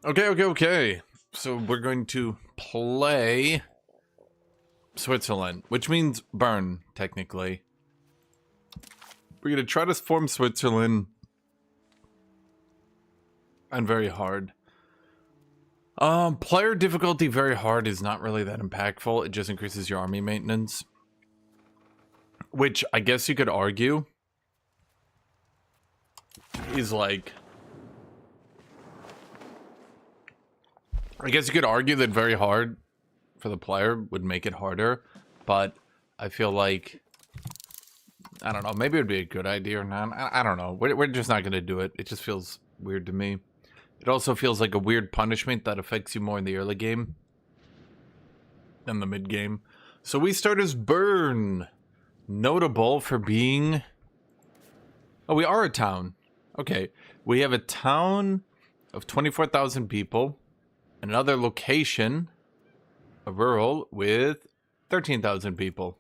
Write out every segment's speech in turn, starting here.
Okay. So we're going to play Switzerland, which means Bern, technically. We're going to try to form Switzerland on very hard. Player difficulty very hard is not really that impactful. It just increases your army maintenance. Which I guess you could argue is like... I guess you could argue that very hard for the player would make it harder, but I feel like, I don't know, maybe it would be a good idea or not. I don't know. We're just not going to do it. It just feels weird to me. It also feels like a weird punishment that affects you more in the early game than the mid game. So we start as Bern. Notable for being... Oh, we are a town. Okay. We have a town of 24,000 people. Another location, a rural, with 13,000 people.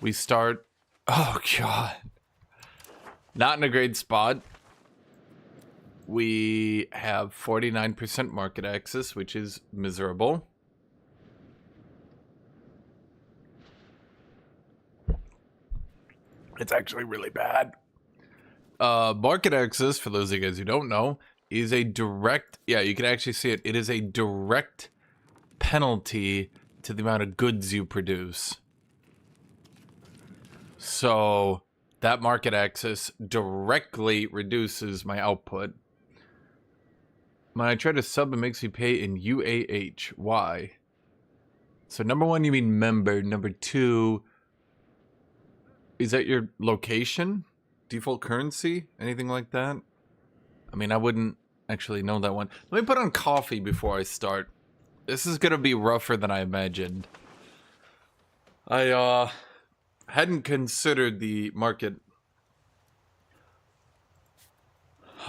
We start... Oh, God. Not in a great spot. We have 49% market access, which is miserable. It's actually really bad. Market access, for those of you guys who don't know, is a direct... Yeah, you can actually see it. It is a direct penalty to the amount of goods you produce. So that market access directly reduces my output. When I try to sub, it makes me pay in UAH. Why? So number one, you mean member. Number two, is that your location? Default currency? Anything like that? I mean, I wouldn't actually know that one. Let me put on coffee before I start. This is gonna be rougher than I imagined. I hadn't considered the market.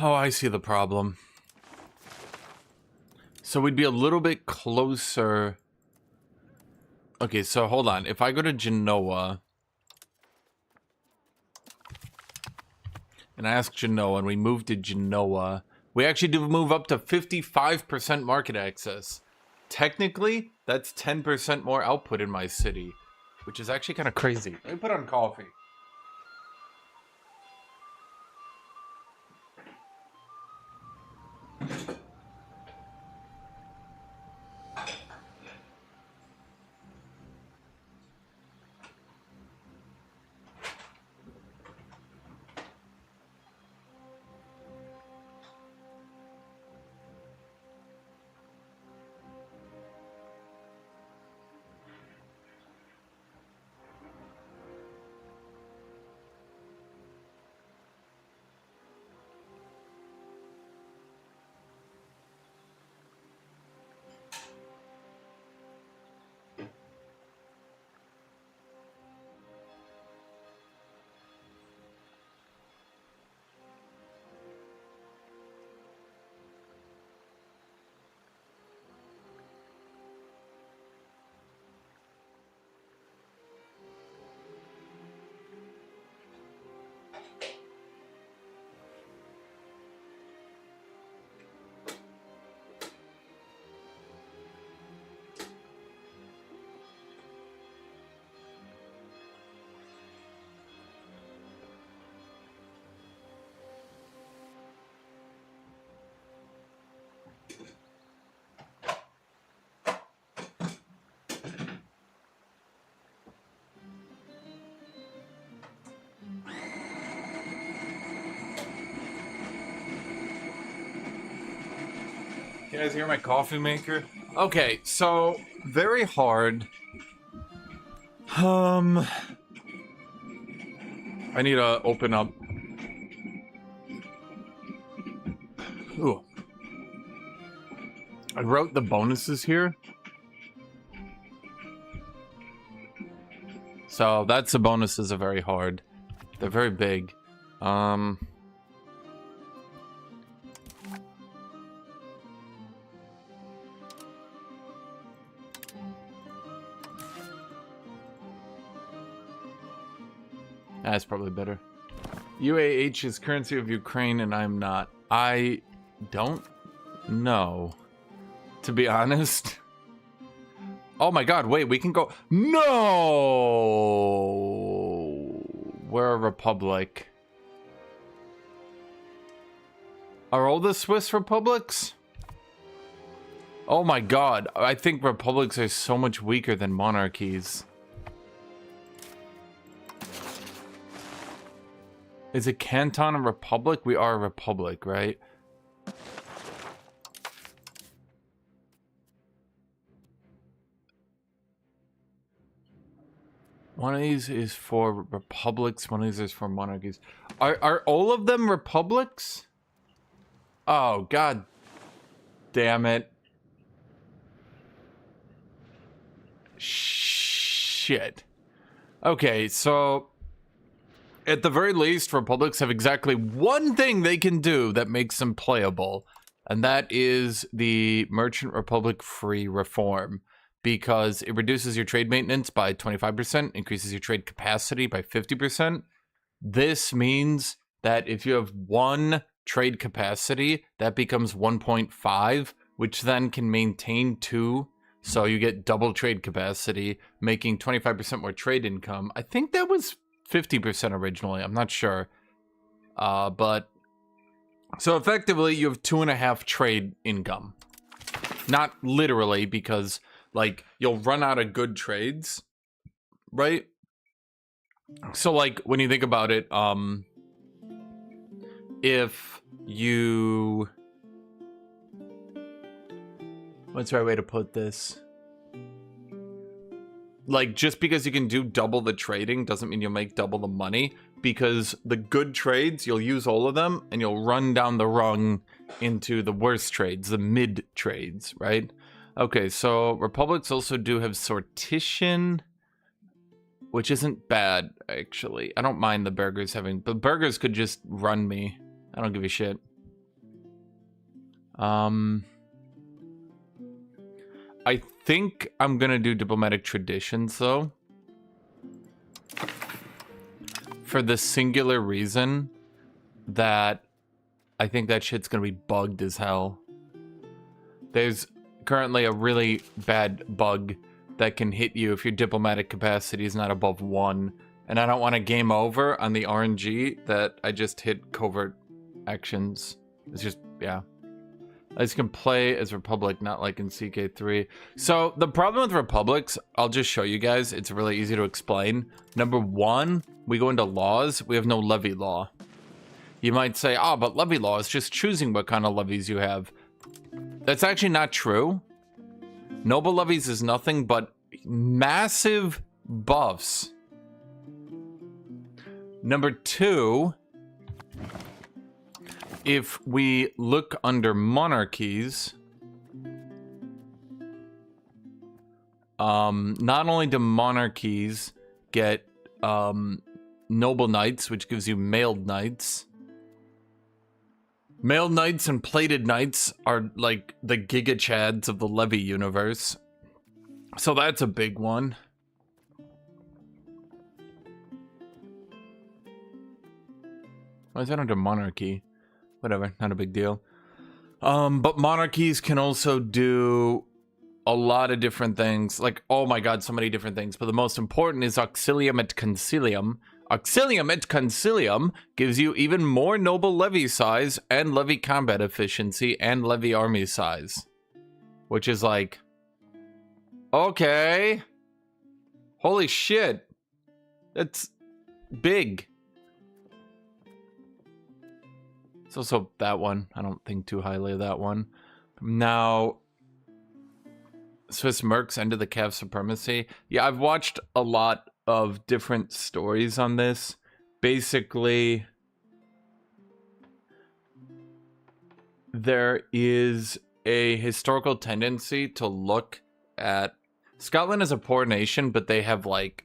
Oh, I see the problem. So we'd be a little bit closer. Okay, so hold on. If I go to Genoa and I ask Genoa and we move to Genoa, we actually do move up to 55% market access. Technically, that's 10% more output in my city, which is actually kind of crazy. Let me put on coffee. You guys hear my coffee maker? Okay, so very hard. I need to open up. Ooh. I wrote the bonuses here. So that's the bonuses are very hard. They're very big. That's probably better. UAH is currency of Ukraine and I'm not. I don't know. to be honest. Oh my god, wait, we can go... No! We're a republic. Are all the Swiss republics? Oh my god, I think republics are so much weaker than monarchies. Is a canton a republic? We are a republic, right? One of these is for republics, one of these is for monarchies. Are all of them republics? Oh, god damn it. Shit. Okay, so at the very least, republics have exactly one thing they can do that makes them playable, and that is the Merchant Republic free reform, because it reduces your trade maintenance by 25%, increases your trade capacity by 50%. This means that if you have one trade capacity, that becomes 1.5, which then can maintain 2. So you get double trade capacity, making 25% more trade income. I think that was 50% originally. I'm not sure. But so effectively, you have 2.5 trade income. Not literally, because like you'll run out of good trades, right? So like when you think about it, if you... What's the right way to put this? Like, just because you can do double the trading doesn't mean you'll make double the money, because the good trades, you'll use all of them, and you'll run down the rung into the worst trades, the mid trades, right? Okay, so republics also do have sortition, which isn't bad, actually. I don't mind the burghers having... But burghers could just run me. I don't give a shit. I think I'm gonna do diplomatic traditions, though. For the singular reason that I think that shit's gonna be bugged as hell. There's currently a really bad bug that can hit you if your diplomatic capacity is not above 1. And I don't want to game over on the RNG that I just hit covert actions. It's just, yeah. I just can play as Republic, not like in CK3. So the problem with Republics, I'll just show you guys. It's really easy to explain. Number 1, we go into laws. We have no levy law. You might say, oh, but levy law is just choosing what kind of levies you have. That's actually not true. Noble levies is nothing but massive buffs. Number 2, if we look under monarchies, not only do monarchies get noble knights, which gives you mailed knights. Mailed knights and plated knights are like the giga chads of the levy universe. So that's a big one. Why is that under monarchy? Whatever, not a big deal. But monarchies can also do a lot of different things. Like, oh my god, so many different things. But the most important is auxilium et concilium. Auxilium et concilium gives you even more noble levy size and levy combat efficiency and levy army size. Which is like, okay. Holy shit. That's big. It's also that one. I don't think too highly of that one. Now, Swiss Mercs ended the Cav supremacy. Yeah, I've watched a lot of different stories on this. Basically, there is a historical tendency to look at Scotland as a poor nation, but they have like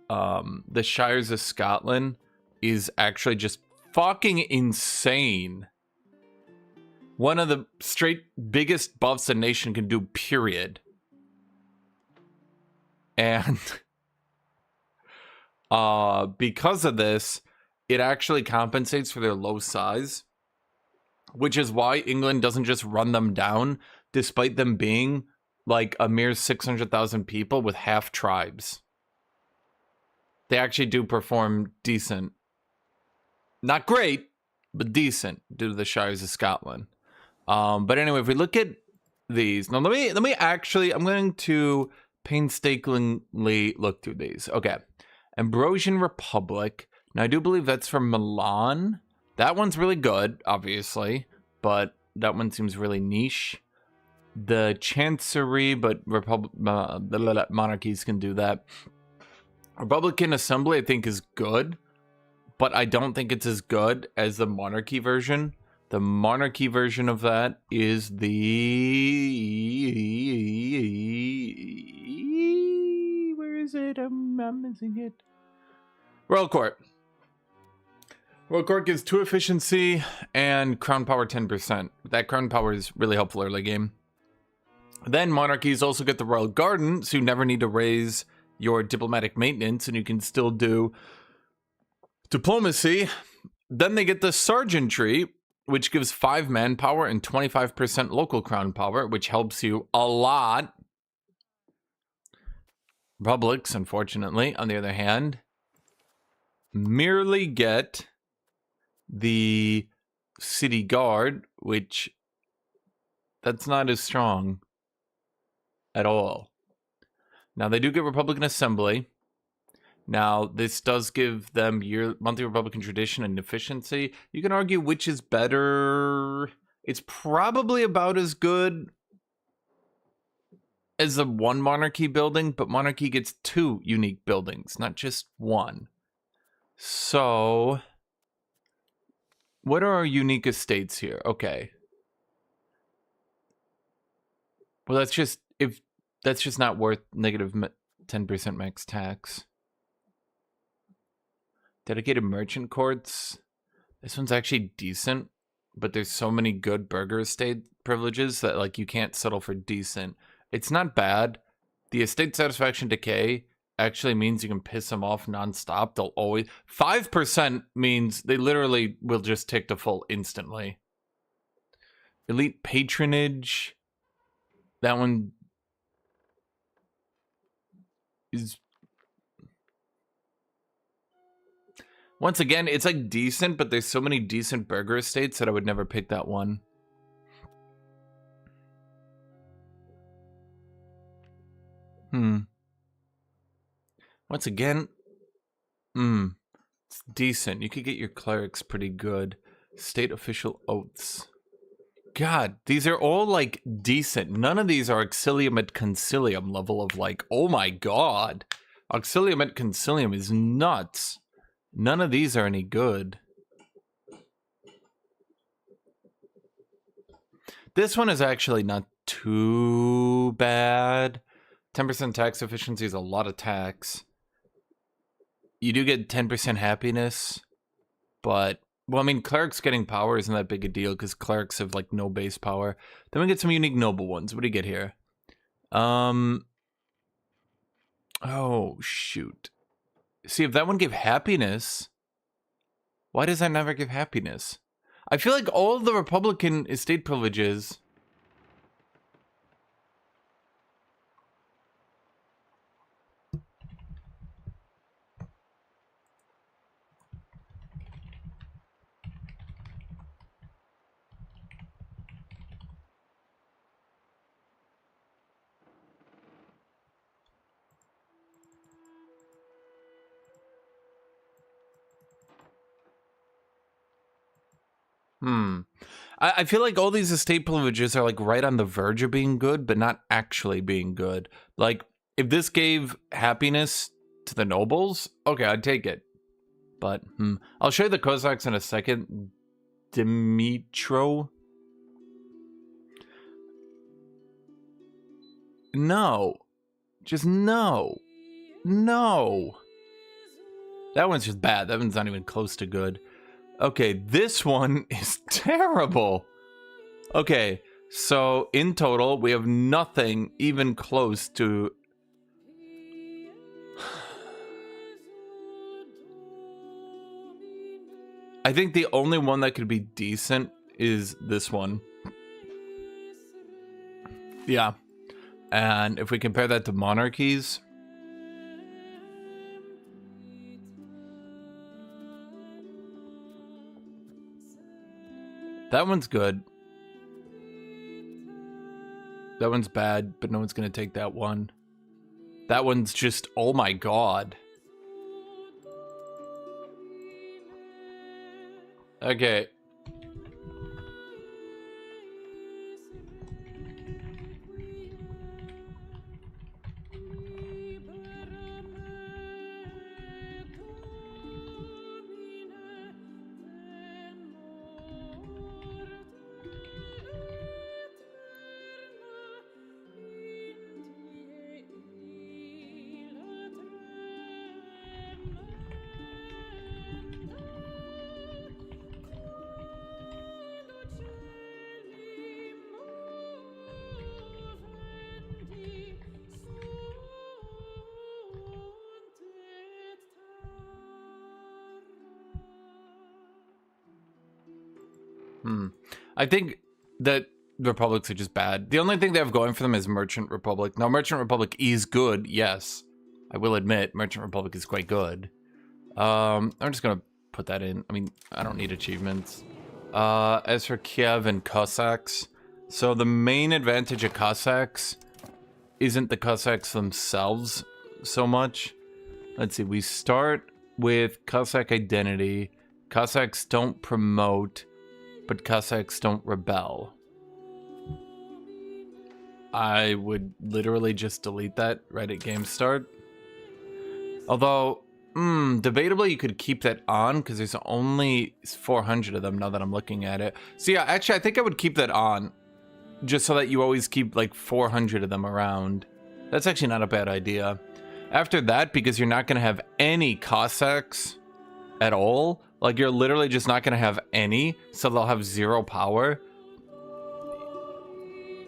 the Shires of Scotland is actually just fucking insane. One of the straight biggest buffs a nation can do, period. And because of this, it actually compensates for their low size. which is why England doesn't just run them down, despite them being like a mere 600,000 people with half tribes. They actually do perform decent. Not great, but decent due to the Shires of Scotland. But anyway, if we look at these, now let me actually, I'm going to painstakingly look through these. Okay, Ambrosian Republic. Now I do believe that's from Milan. That one's really good, obviously, but that one seems really niche. The Chancery, but the monarchies can do that. Republican Assembly, I think, is good, but I don't think it's as good as the monarchy version. The monarchy version of that is the... Where is it? I'm missing it. Royal Court. Royal Court gives 2 efficiency and crown power 10%. That crown power is really helpful early game. Then monarchies also get the Royal Garden, so you never need to raise your diplomatic maintenance, and you can still do diplomacy. Then they get the Sergeantry, which gives 5 manpower and 25% local crown power, which helps you a lot. Republics, unfortunately, on the other hand, merely get the City Guard, which that's not as strong at all. Now, they do get Republican Assembly. Now, this does give them monthly Republican tradition and efficiency. You can argue which is better. It's probably about as good as the one monarchy building, but monarchy gets 2 unique buildings, not just 1. So, what are our unique estates here? Okay. Well, that's just not worth negative 10% max tax. Dedicated merchant courts. This one's actually decent, but there's so many good burger estate privileges that like you can't settle for decent. It's not bad. The estate satisfaction decay actually means you can piss them off nonstop. They'll always 5% means they literally will just take to full instantly. Elite patronage. That one is, once again, it's like decent, but there's so many decent burger estates that I would never pick that one. Once again, it's decent. You could get your clerics pretty good. State official oaths. God, these are all like decent. None of these are Auxilium et Concilium level of like, oh my god. Auxilium et Concilium is nuts. None of these are any good. This one is actually not too bad. 10% tax efficiency is a lot of tax. You do get 10% happiness, but, well, I mean, clerics getting power isn't that big a deal because clerics have like no base power. Then we get some unique noble ones. What do you get here? Oh, shoot. See, if that one gave happiness, why does that never give happiness? I feel like all the Republican estate privileges... I feel like all these estate privileges are like right on the verge of being good, but not actually being good. Like, if this gave happiness to the nobles, okay, I'd take it. But, I'll show you the Cossacks in a second. Dimitro? No. Just no. No. That one's just bad. That one's not even close to good. Okay, this one is terrible. Okay, so in total, we have nothing even close to... I think the only one that could be decent is this one. Yeah. And if we compare that to monarchies, that one's good. That one's bad, but no one's going to take that one. That one's just, oh my god. Okay. I think that republics are just bad. The only thing they have going for them is Merchant Republic. Now, Merchant Republic is good, yes. I will admit, Merchant Republic is quite good. I'm just gonna put that in. I mean, I don't need achievements. As for Kiev and Cossacks, so the main advantage of Cossacks isn't the Cossacks themselves so much. Let's see, we start with Cossack identity. Cossacks don't promote, but Cossacks don't rebel. I would literally just delete that right at game start. Although, debatably you could keep that on because there's only 400 of them now that I'm looking at it. So yeah, actually I think I would keep that on just so that you always keep like 400 of them around. That's actually not a bad idea. After that, because you're not going to have any Cossacks at all, like, you're literally just not going to have any, so they'll have 0 power.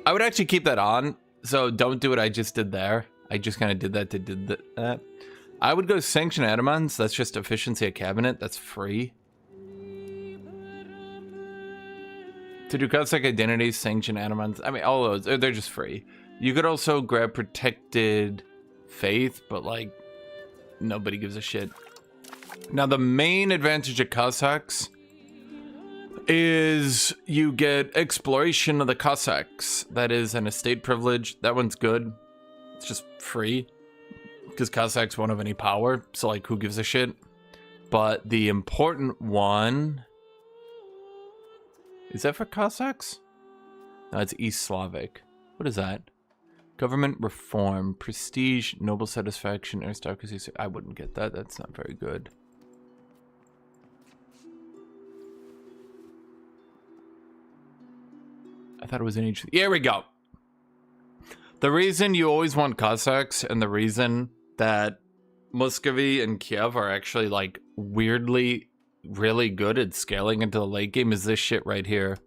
I would actually keep that on, so don't do what I just did there. I just kind of did that to do that. I would go Sanction Atamans. That's just efficiency of cabinet. That's free. To do Cossack identity, Sanction Atamans. I mean, all those, they're just free. You could also grab Protected Faith, but, like, nobody gives a shit. Now, the main advantage of Cossacks is you get exploration of the Cossacks. That is an estate privilege. That one's good. It's just free because Cossacks won't have any power. So, like, who gives a shit? But the important one... Is that for Cossacks? No, it's East Slavic. What is that? Government reform, prestige, noble satisfaction, aristocracy. I wouldn't get that. That's not very good. I thought it was in each. Here we go. The reason you always want Cossacks and the reason that Muscovy and Kiev are actually like weirdly really good at scaling into the late game is this shit right here.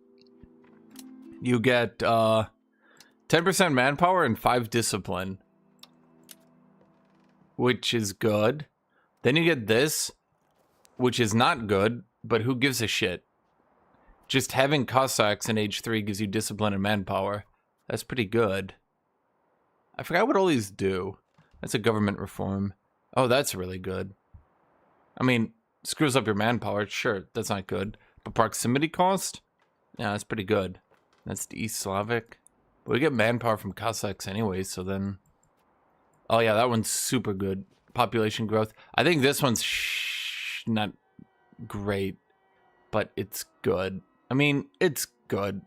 You get 10% manpower and 5 discipline, which is good. Then you get this, which is not good, but who gives a shit? Just having Cossacks in age 3 gives you discipline and manpower. That's pretty good. I forgot what all these do. That's a government reform. Oh, that's really good. I mean, screws up your manpower. Sure, that's not good. But proximity cost? Yeah, that's pretty good. That's the East Slavic. But we get manpower from Cossacks anyway, so then... Oh yeah, that one's super good. Population growth. I think this one's not great, but it's good. I mean, it's good.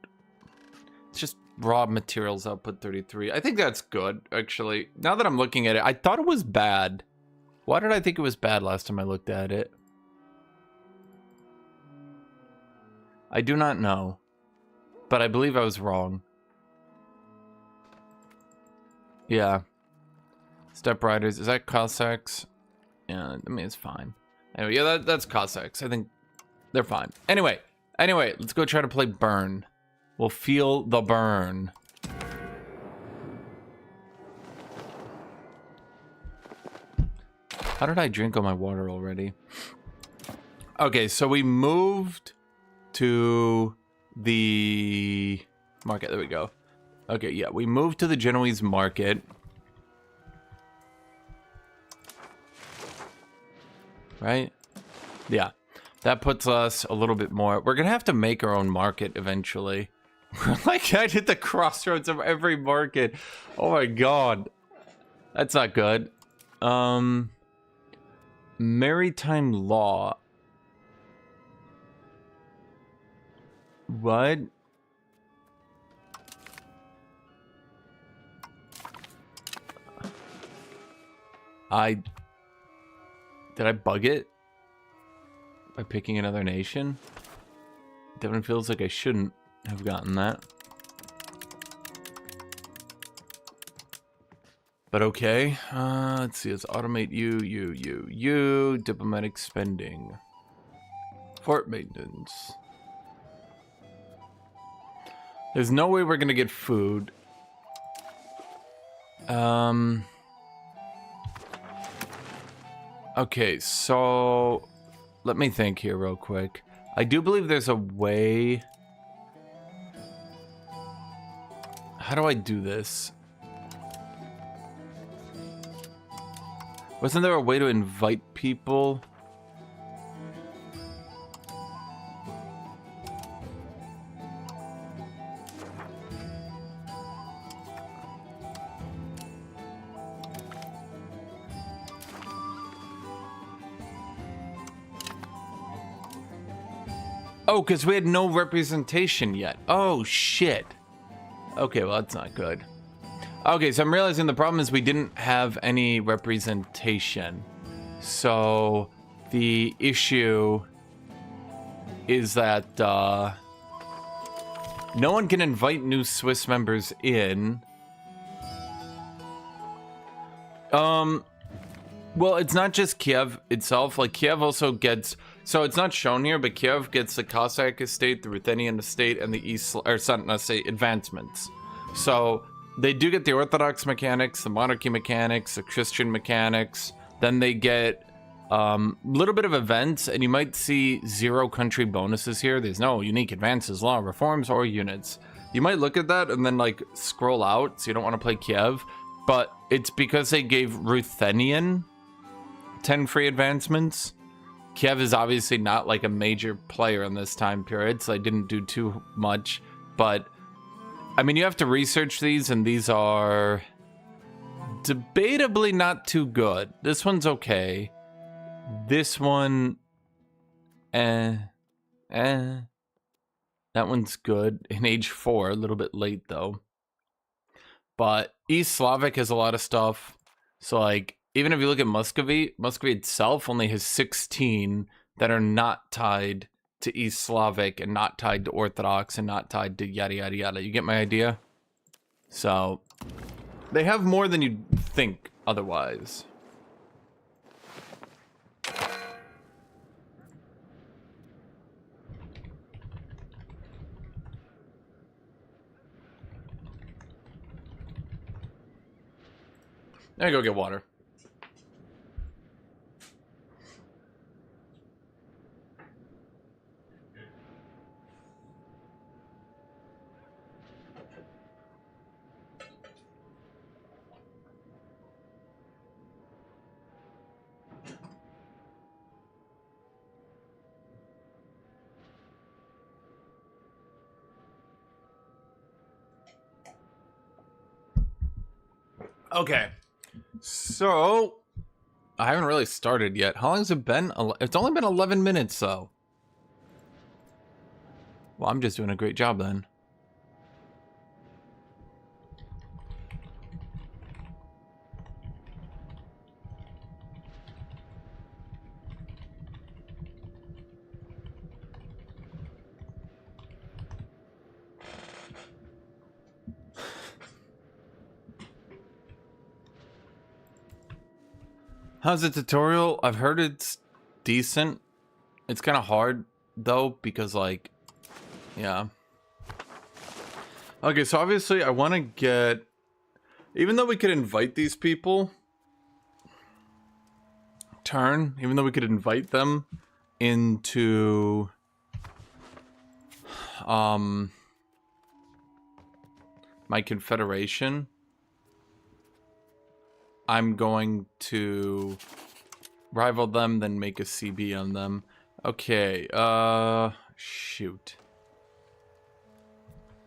It's just raw materials output 33. I think that's good, actually. Now that I'm looking at it, I thought it was bad. Why did I think it was bad last time I looked at it? I do not know. But I believe I was wrong. Yeah. Step Riders. Is that Cossacks? Yeah, I mean, it's fine. Anyway, yeah, that's Cossacks. I think they're fine. Anyway, let's go try to play Bern. We'll feel the burn. How did I drink all my water already? Okay, so we moved to the market. There we go. Okay, yeah, we moved to the Genoese market. Right? Yeah. That puts us a little bit more. We're going to have to make our own market eventually. We're like I hit the crossroads of every market. Oh my god. That's not good. Maritime law. What? Did I bug it? By picking another nation? Definitely feels like I shouldn't have gotten that. But okay. Let's see. Let's automate you. Diplomatic spending. Fort maintenance. There's no way we're gonna get food. Okay, so let me think here real quick. I do believe there's a way. How do I do this? Wasn't there a way to invite people? Oh, because we had no representation yet. Oh, shit. Okay, well, that's not good. Okay, so I'm realizing the problem is we didn't have any representation. So the issue is that no one can invite new Swiss members in. Well, it's not just Kiev itself. Like, Kiev also gets... So it's not shown here, but Kiev gets the Cossack estate, the Ruthenian estate, and the advancements. So they do get the Orthodox mechanics, the monarchy mechanics, the Christian mechanics. Then they get a little bit of events, and you might see 0 country bonuses here. There's no unique advances, law reforms, or units. You might look at that and then like scroll out, so you don't want to play Kiev. But it's because they gave Ruthenian 10 free advancements. Kiev is obviously not like a major player in this time period, so I didn't do too much. But, I mean, you have to research these, and these are debatably not too good. This one's okay. This one, That one's good in age 4, a little bit late, though. But East Slavic has a lot of stuff, so, like, even if you look at Muscovy, Muscovy itself only has 16 that are not tied to East Slavic and not tied to Orthodox and not tied to yada yada yada. You get my idea? So, they have more than you'd think otherwise. I go get water. Okay, so I haven't really started yet. How long has it been? It's only been 11 minutes, though. Well, I'm just doing a great job then. How's the tutorial? I've heard it's decent. It's kind of hard, though, because, like, yeah. Okay, so obviously I want to get... Even though we could invite these people... Even though we could invite them into... my Confederation. I'm going to rival them, then make a CB on them. Okay, shoot.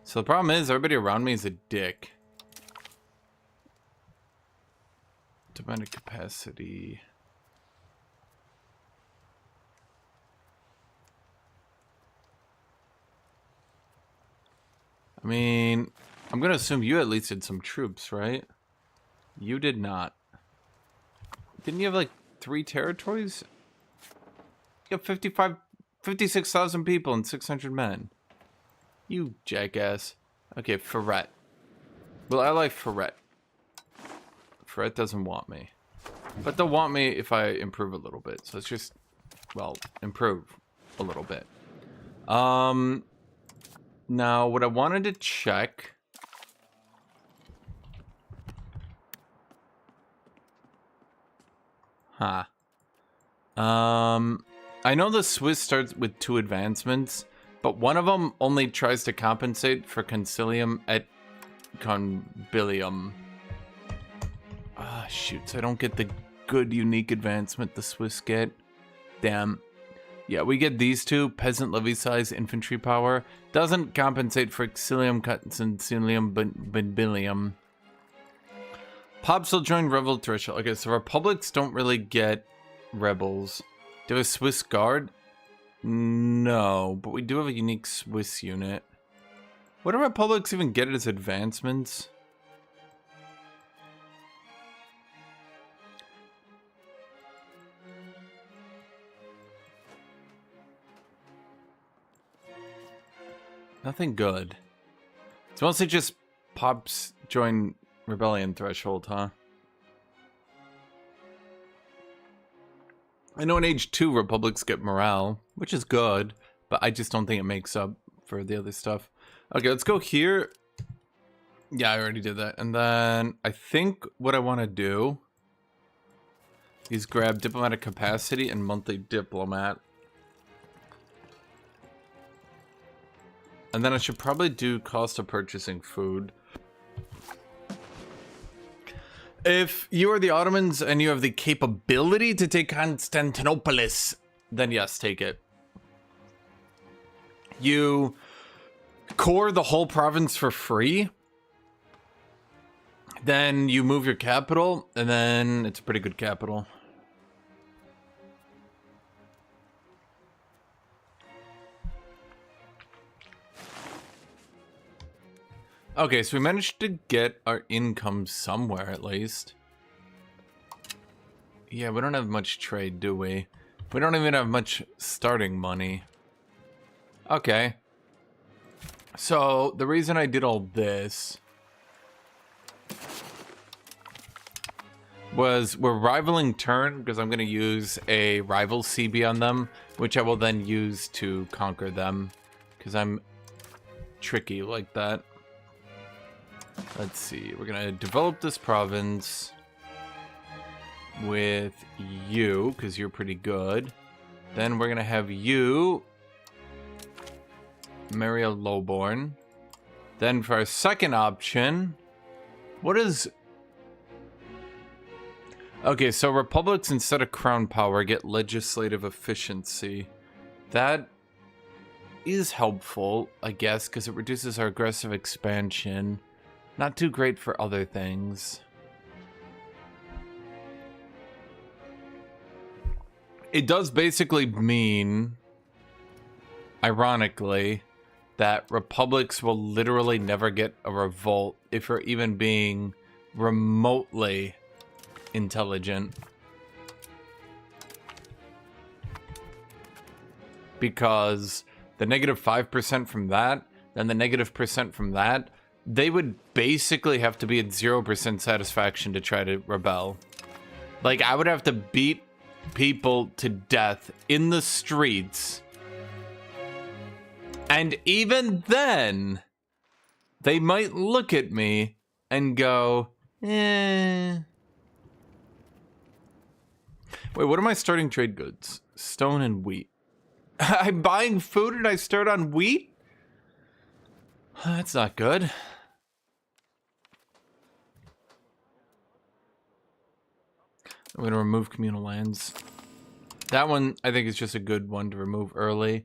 So the problem is, everybody around me is a dick. Diplomatic capacity. I mean, I'm gonna assume you at least had some troops, right? You did not. Didn't you have like 3 territories? You have 56,000 people and 600 men. You jackass. Okay, Ferret. Well, I like Ferret. Ferret doesn't want me. But they'll want me if I improve a little bit. So let's just, well, improve a little bit. Now, what I wanted to check... Huh. I know the Swiss starts with 2 advancements, but one of them only tries to compensate for concilium et conbilium. Ah, shoot, so I don't get the good unique advancement the Swiss get. Damn. Yeah, we get these 2, peasant levy size, infantry power. Doesn't compensate for exilium, concilium, conbilium. Pops will join revolt threshold. Okay, so republics don't really get rebels. Do we have a Swiss guard? No, but we do have a unique Swiss unit. What do republics even get as advancements? Nothing good. It's mostly just pops join rebellion threshold, huh? I know in age 2 republics get morale, which is good, but I just don't think it makes up for the other stuff. Okay, let's go here. Yeah, I already did that. And then I think what I want to do is grab diplomatic capacity and monthly diplomat. And then I should probably do cost of purchasing food. If you are the Ottomans and you have the capability to take Constantinopolis, then yes, take it. You core the whole province for free. Then you move your capital, and then it's a pretty good capital. Okay, so we managed to get our income somewhere at least. Yeah, we don't have much trade, do we? We don't even have much starting money. Okay. So, the reason I did all this was we're rivaling turn because I'm going to use a rival CB on them, which I will then use to conquer them because I'm tricky like that. Let's see, we're gonna develop this province with you, because you're pretty good. Then we're gonna have you marry a lowborn. Then for our second option, what is... Okay, so republics instead of crown power get legislative efficiency. That is helpful, I guess, because it reduces our aggressive expansion. Not too great for other things. It does basically mean, ironically, that republics will literally never get a revolt if you're even being remotely intelligent. Because the negative 5% from that, then the negative % from that, they would basically have to be at 0% satisfaction to try to rebel. Like, I would have to beat people to death in the streets. And even then, they might look at me and go, eh. Wait, what are my starting trade goods? Stone and wheat. I'm buying food and I start on wheat? That's not good. I'm going to remove communal lands. That one, I think, is just a good one to remove early.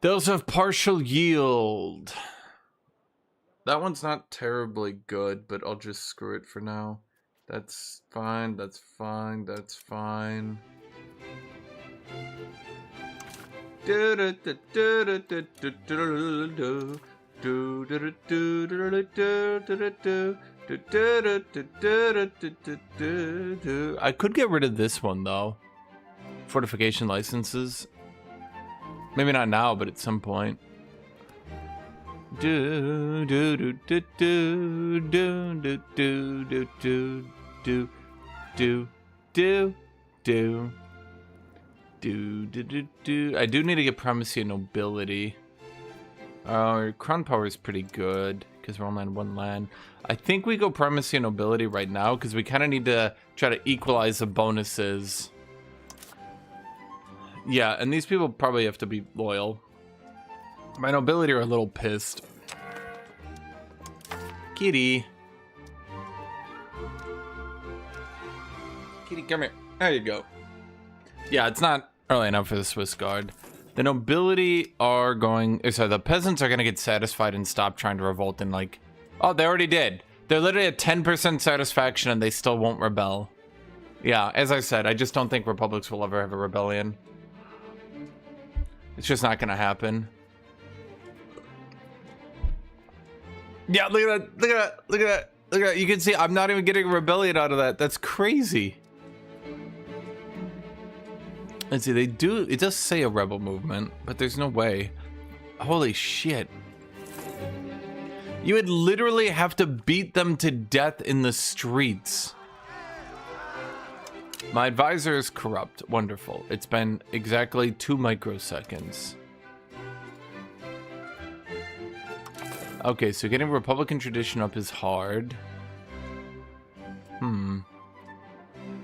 They also have partial yield. That one's not terribly good, but I'll just screw it for now. That's fine, that's fine, that's fine. I could get rid of this one, though. Fortification licenses. Maybe not now, but at some point. Do do do do do do do do do do do do do do. I do need to get primacy and nobility. Our crown power is pretty good because we're only on one land. I think we go primacy and nobility right now because we kind of need to try to equalize the bonuses. Yeah, and these people probably have to be loyal. My nobility are a little pissed. Kitty. Kitty, come here. There you go. Yeah, it's not early enough for the Swiss Guard. The nobility are going... So the peasants are going to get satisfied and stop trying to revolt and like... Oh, they already did. They're literally at 10% satisfaction and they still won't rebel. Yeah, as I said, I just don't think republics will ever have a rebellion. It's just not going to happen. Yeah, look at that, look at that, look at that, look at that. You can see I'm not even getting a rebellion out of that. That's crazy. Let's see, it does say a rebel movement, but there's no way. Holy shit. You would literally have to beat them to death in the streets. My advisor is corrupt. Wonderful. It's been exactly 2 microseconds. Okay, so getting Republican tradition up is hard.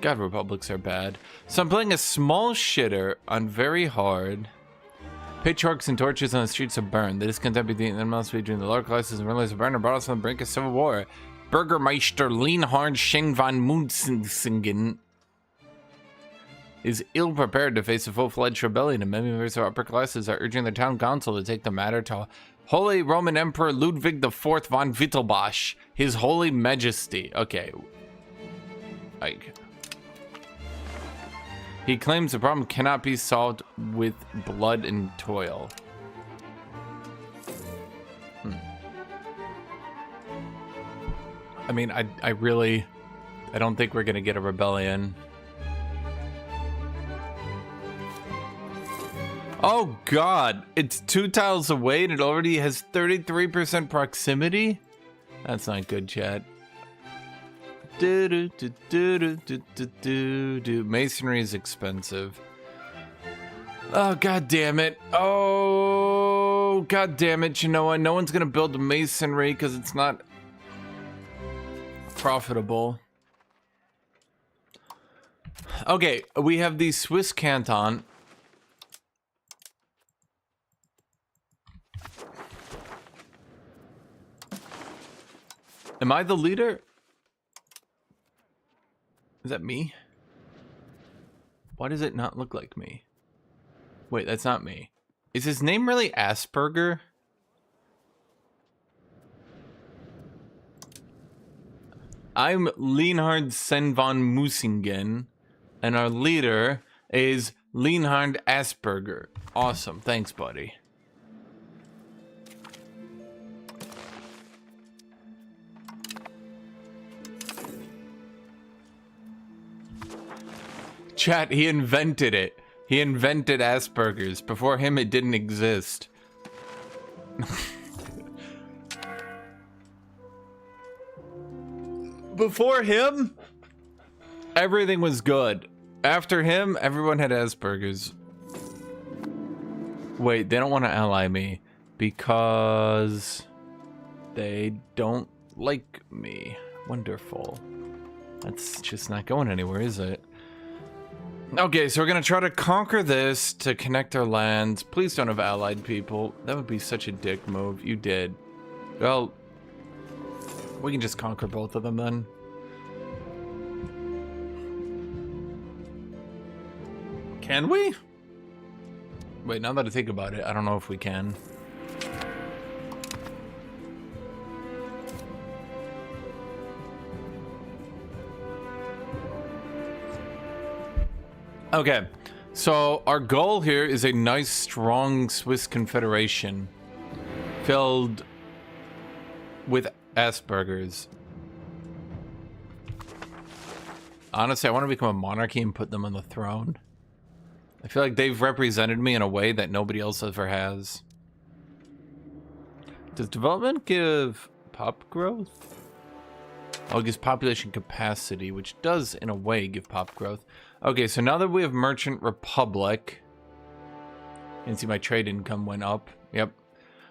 God, republics are bad. So I'm playing a small shitter on very hard. Pitchforks and torches on the streets of Bern. The discontent between them must be between the lower classes and rulers of Bern are brought us on the brink of civil war. Bürgermeister Lienhard Scheng von Munzingen is ill-prepared to face a full-fledged rebellion, and many members of upper classes are urging the town council to take the matter to Holy Roman Emperor Ludwig IV von Wittelsbach, His Holy Majesty. Okay. He claims the problem cannot be solved with blood and toil. I mean, I don't think we're gonna get a rebellion. Oh god, it's 2 tiles away and it already has 33% proximity? That's not good, chat. Masonry is expensive. Oh god damn it. Oh god damn it, Genoa. No one's gonna build masonry because it's not profitable. Okay, we have the Swiss canton. Am I the leader? Is that me? Why does it not look like me? Wait, that's not me. Is his name really Asperger? I'm Lienhard Sen von Musingen, and our leader is Lienhard Asperger. Awesome, thanks, buddy. Chat, he invented it. He invented Asperger's. Before him, it didn't exist. Before him, everything was good. After him, everyone had Asperger's. Wait, they don't want to ally me because they don't like me. Wonderful. That's just not going anywhere, is it? Okay, so we're gonna try to conquer this to connect our lands. Please don't have allied people. That would be such a dick move. You did. Well, we can just conquer both of them then. Can we? Wait, now that I think about it, I don't know if we can. Okay, so our goal here is a nice, strong Swiss Confederation filled with Aspergers. Honestly, I want to become a monarchy and put them on the throne. I feel like they've represented me in a way that nobody else ever has. Does development give pop growth? Oh, it gives population capacity, which does, in a way, give pop growth. Okay, so now that we have Merchant Republic... You can see my trade income went up. Yep.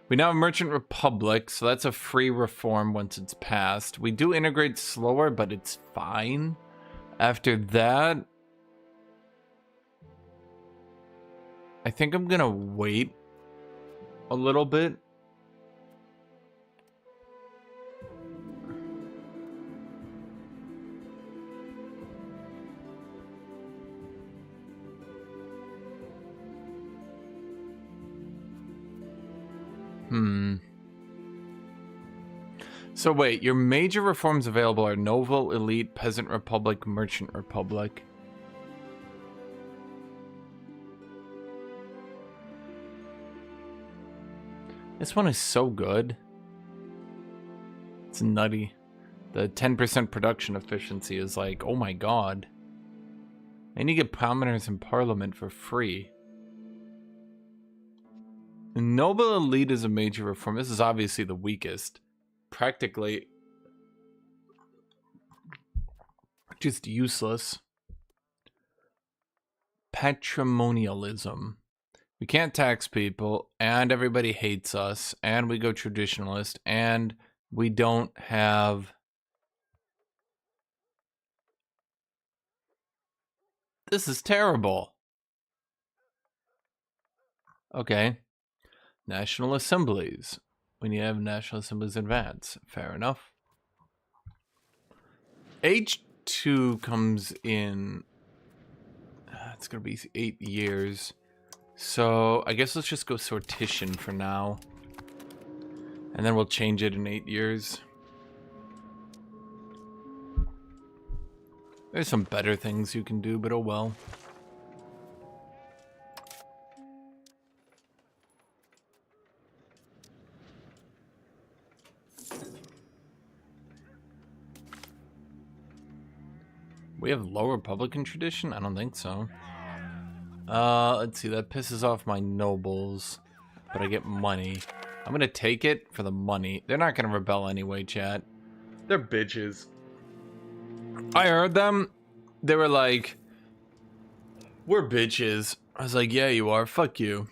We now have Merchant Republic, so that's a free reform once it's passed. We do integrate slower, but it's fine. After that... I think I'm gonna wait a little bit. So wait, your major reforms available are Naval, Elite, Peasant Republic, Merchant Republic. This one is so good. It's nutty. The 10% production efficiency is like, oh my god. And you get prominence in Parliament for free. Noble Elite is a major reform. This is obviously the weakest. Practically just useless. Patrimonialism. We can't tax people, and everybody hates us, and we go traditionalist, and we don't have... This is terrible. Okay. National assemblies. We need to have national assemblies advance. Fair enough. H2 comes in... It's going to be 8 years. So I guess let's just go sortition for now. And then we'll change it in 8 years. There's some better things you can do, but oh well. We have low Republican tradition? I don't think so. Let's see, that pisses off my nobles, but I get money. I'm gonna take it for the money. They're not gonna rebel anyway, chat. They're bitches. I heard them. They were like, we're bitches. I was like, yeah, you are. Fuck you.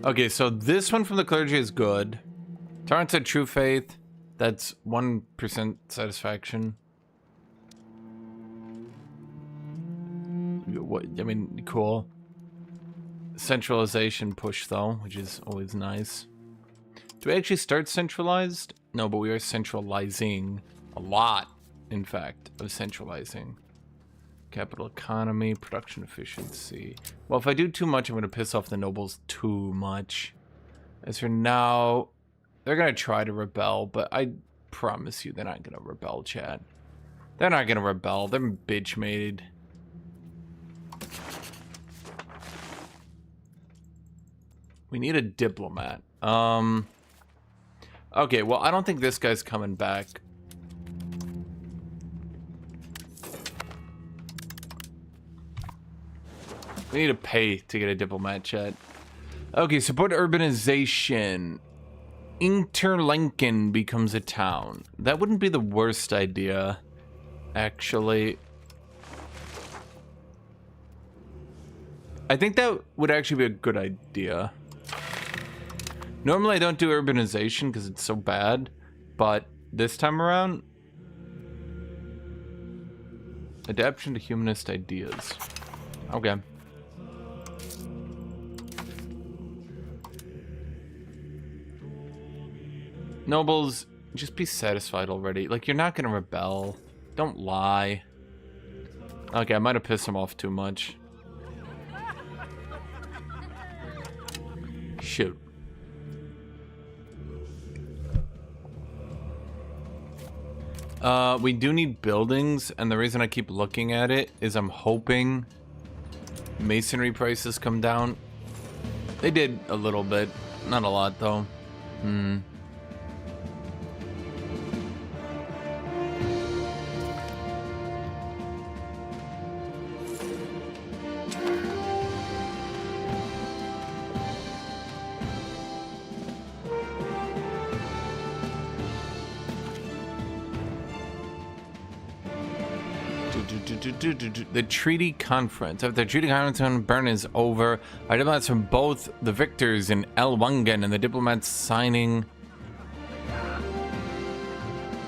Okay, so this one from the clergy is good. Tolerance said true faith. That's 1% satisfaction. What, I mean, cool. Centralization push, though, which is always nice. Do we actually start centralized? No, but we are centralizing a lot, in fact, of centralizing. Capital economy, production efficiency. Well, if I do too much, I'm going to piss off the nobles too much. As for now, they're going to try to rebel, but I promise you they're not going to rebel, chat. They're not going to rebel. They're bitch-made. We need a diplomat. Okay, well, I don't think this guy's coming back. We need to pay to get a diplomat, chat. Okay, support urbanization. Interlinken becomes a town. That wouldn't be the worst idea, actually. I think that would actually be a good idea. Normally I don't do urbanization because it's so bad, but this time around, adaptation to humanist ideas. Okay. Nobles, just be satisfied already. Like, you're not gonna rebel. Don't lie. Okay, I might have pissed him off too much. Shoot. We do need buildings, and the reason I keep looking at it is I'm hoping masonry prices come down. They did a little bit. Not a lot, though. The treaty conference. If the treaty conference on Bern is over, our diplomats from both the victors in Elwangen and the diplomats signing.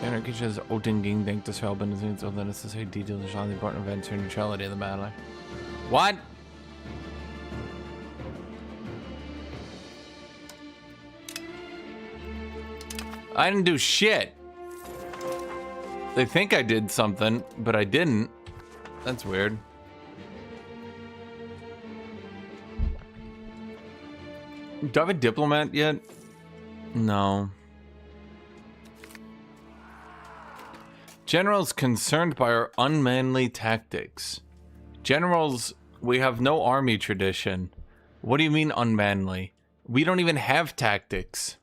Anarchisches Ottinging denkt das Verhalten is nicht so that necessary details on the important events or neutrality of the matter. What? I didn't do shit. They think I did something, but I didn't. That's weird. Do I have a diplomat yet? No. Generals concerned by our unmanly tactics. Generals, we have no army tradition. What do you mean unmanly? We don't even have tactics.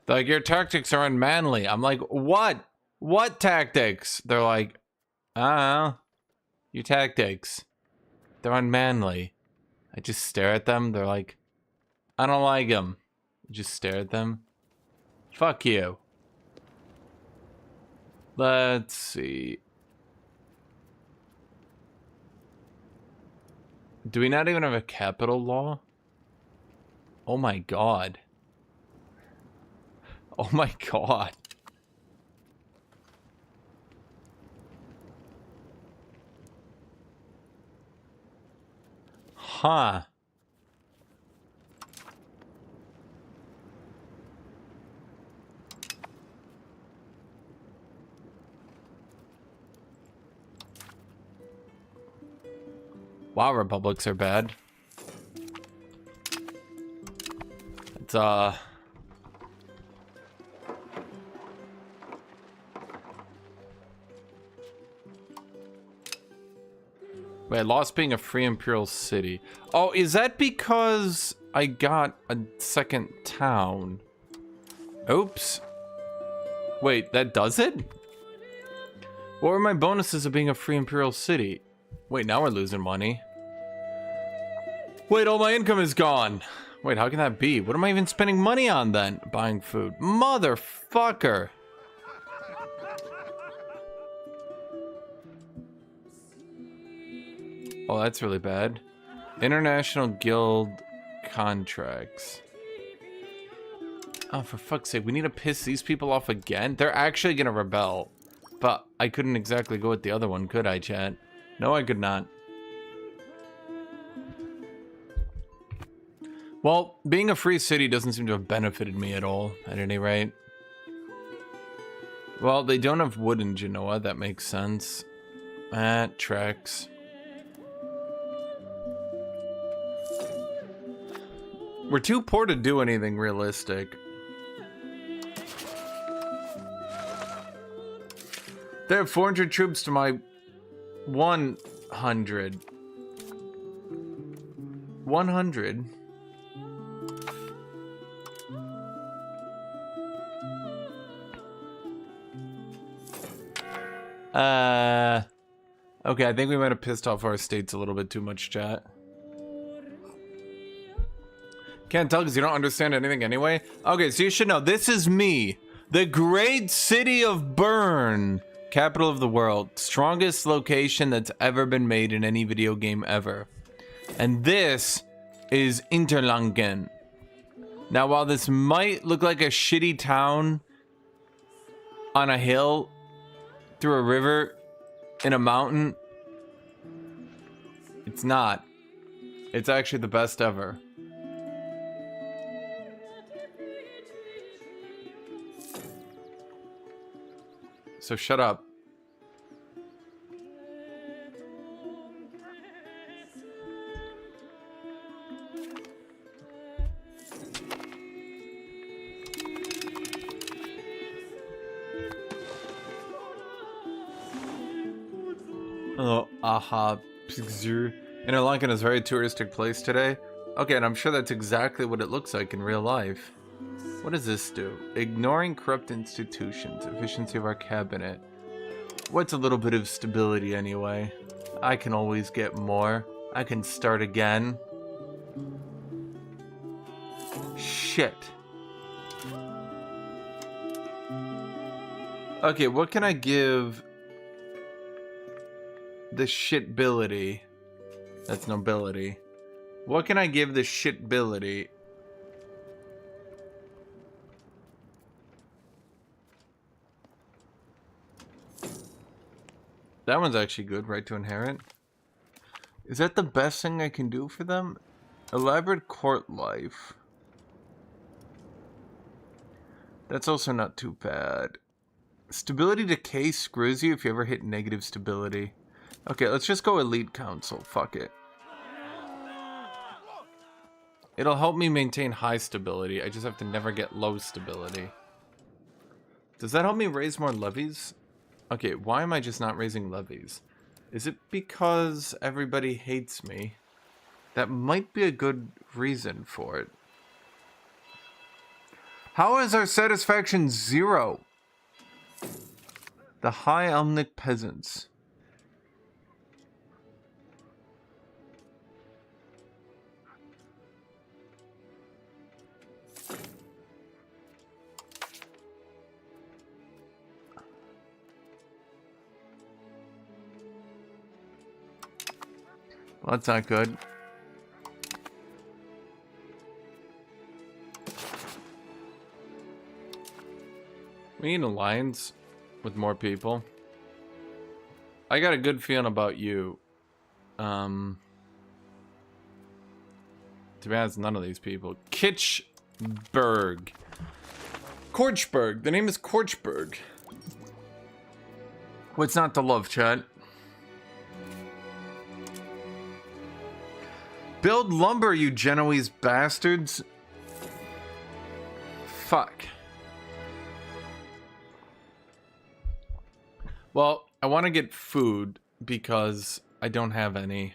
They're like, your tactics are unmanly. I'm like, what? What tactics? They're like, your tactics. They're unmanly. I just stare at them. They're like, I don't like them. I just stare at them. Fuck you. Let's see. Do we not even have a capital law? Oh my god. Oh my god. Huh. Wow, republics are bad. It's Wait, I lost being a free imperial city. Oh, is that because I got a second town? Oops. Wait, that does it? What were my bonuses of being a free imperial city? Wait, now we're losing money. Wait, all my income is gone. Wait, how can that be? What am I even spending money on then? Buying food. Motherfucker. Oh, that's really bad. International Guild contracts. Oh, for fuck's sake, we need to piss these people off again? They're actually gonna rebel. But I couldn't exactly go with the other one, could I, chat? No, I could not. Well, being a free city doesn't seem to have benefited me at all, at any rate. Well, they don't have wood in Genoa, that makes sense. That tracks. We're too poor to do anything realistic. They have 400 troops to my 100. 100? Okay, I think we might have pissed off our states a little bit too much, chat. Can't tell because you don't understand anything anyway. Okay, so you should know, this is me. The great city of Bern. Capital of the world. Strongest location that's ever been made in any video game ever. And this is Interlangen. Now, while this might look like a shitty town on a hill through a river in a mountain, it's not. It's actually the best ever. So shut up. Oh, aha. Interlaken is a very touristic place today. Okay, and I'm sure that's exactly what it looks like in real life. What does this do? Ignoring corrupt institutions. Efficiency of our cabinet. What's a little bit of stability anyway? I can always get more. I can start again. Shit. Okay, what can I give the shitbility? That's nobility. What can I give the shitbility? That one's actually good, right to inherit. Is that the best thing I can do for them? Elaborate court life. That's also not too bad. Stability decay screws you if you ever hit negative stability. Okay, let's just go elite council. Fuck it. It'll help me maintain high stability. I just have to never get low stability. Does that help me raise more levies? Okay, why am I just not raising levies? Is it because everybody hates me? That might be a good reason for it. How is our satisfaction 0? The high Omnic peasants. Well, that's not good. We need an alliance with more people. I got a good feeling about you. To be honest, none of these people. Kitchberg. Korchberg. The name is Korchberg. What's not to love, chat? Build lumber, you Genoese bastards. Fuck. Well, I want to get food because I don't have any.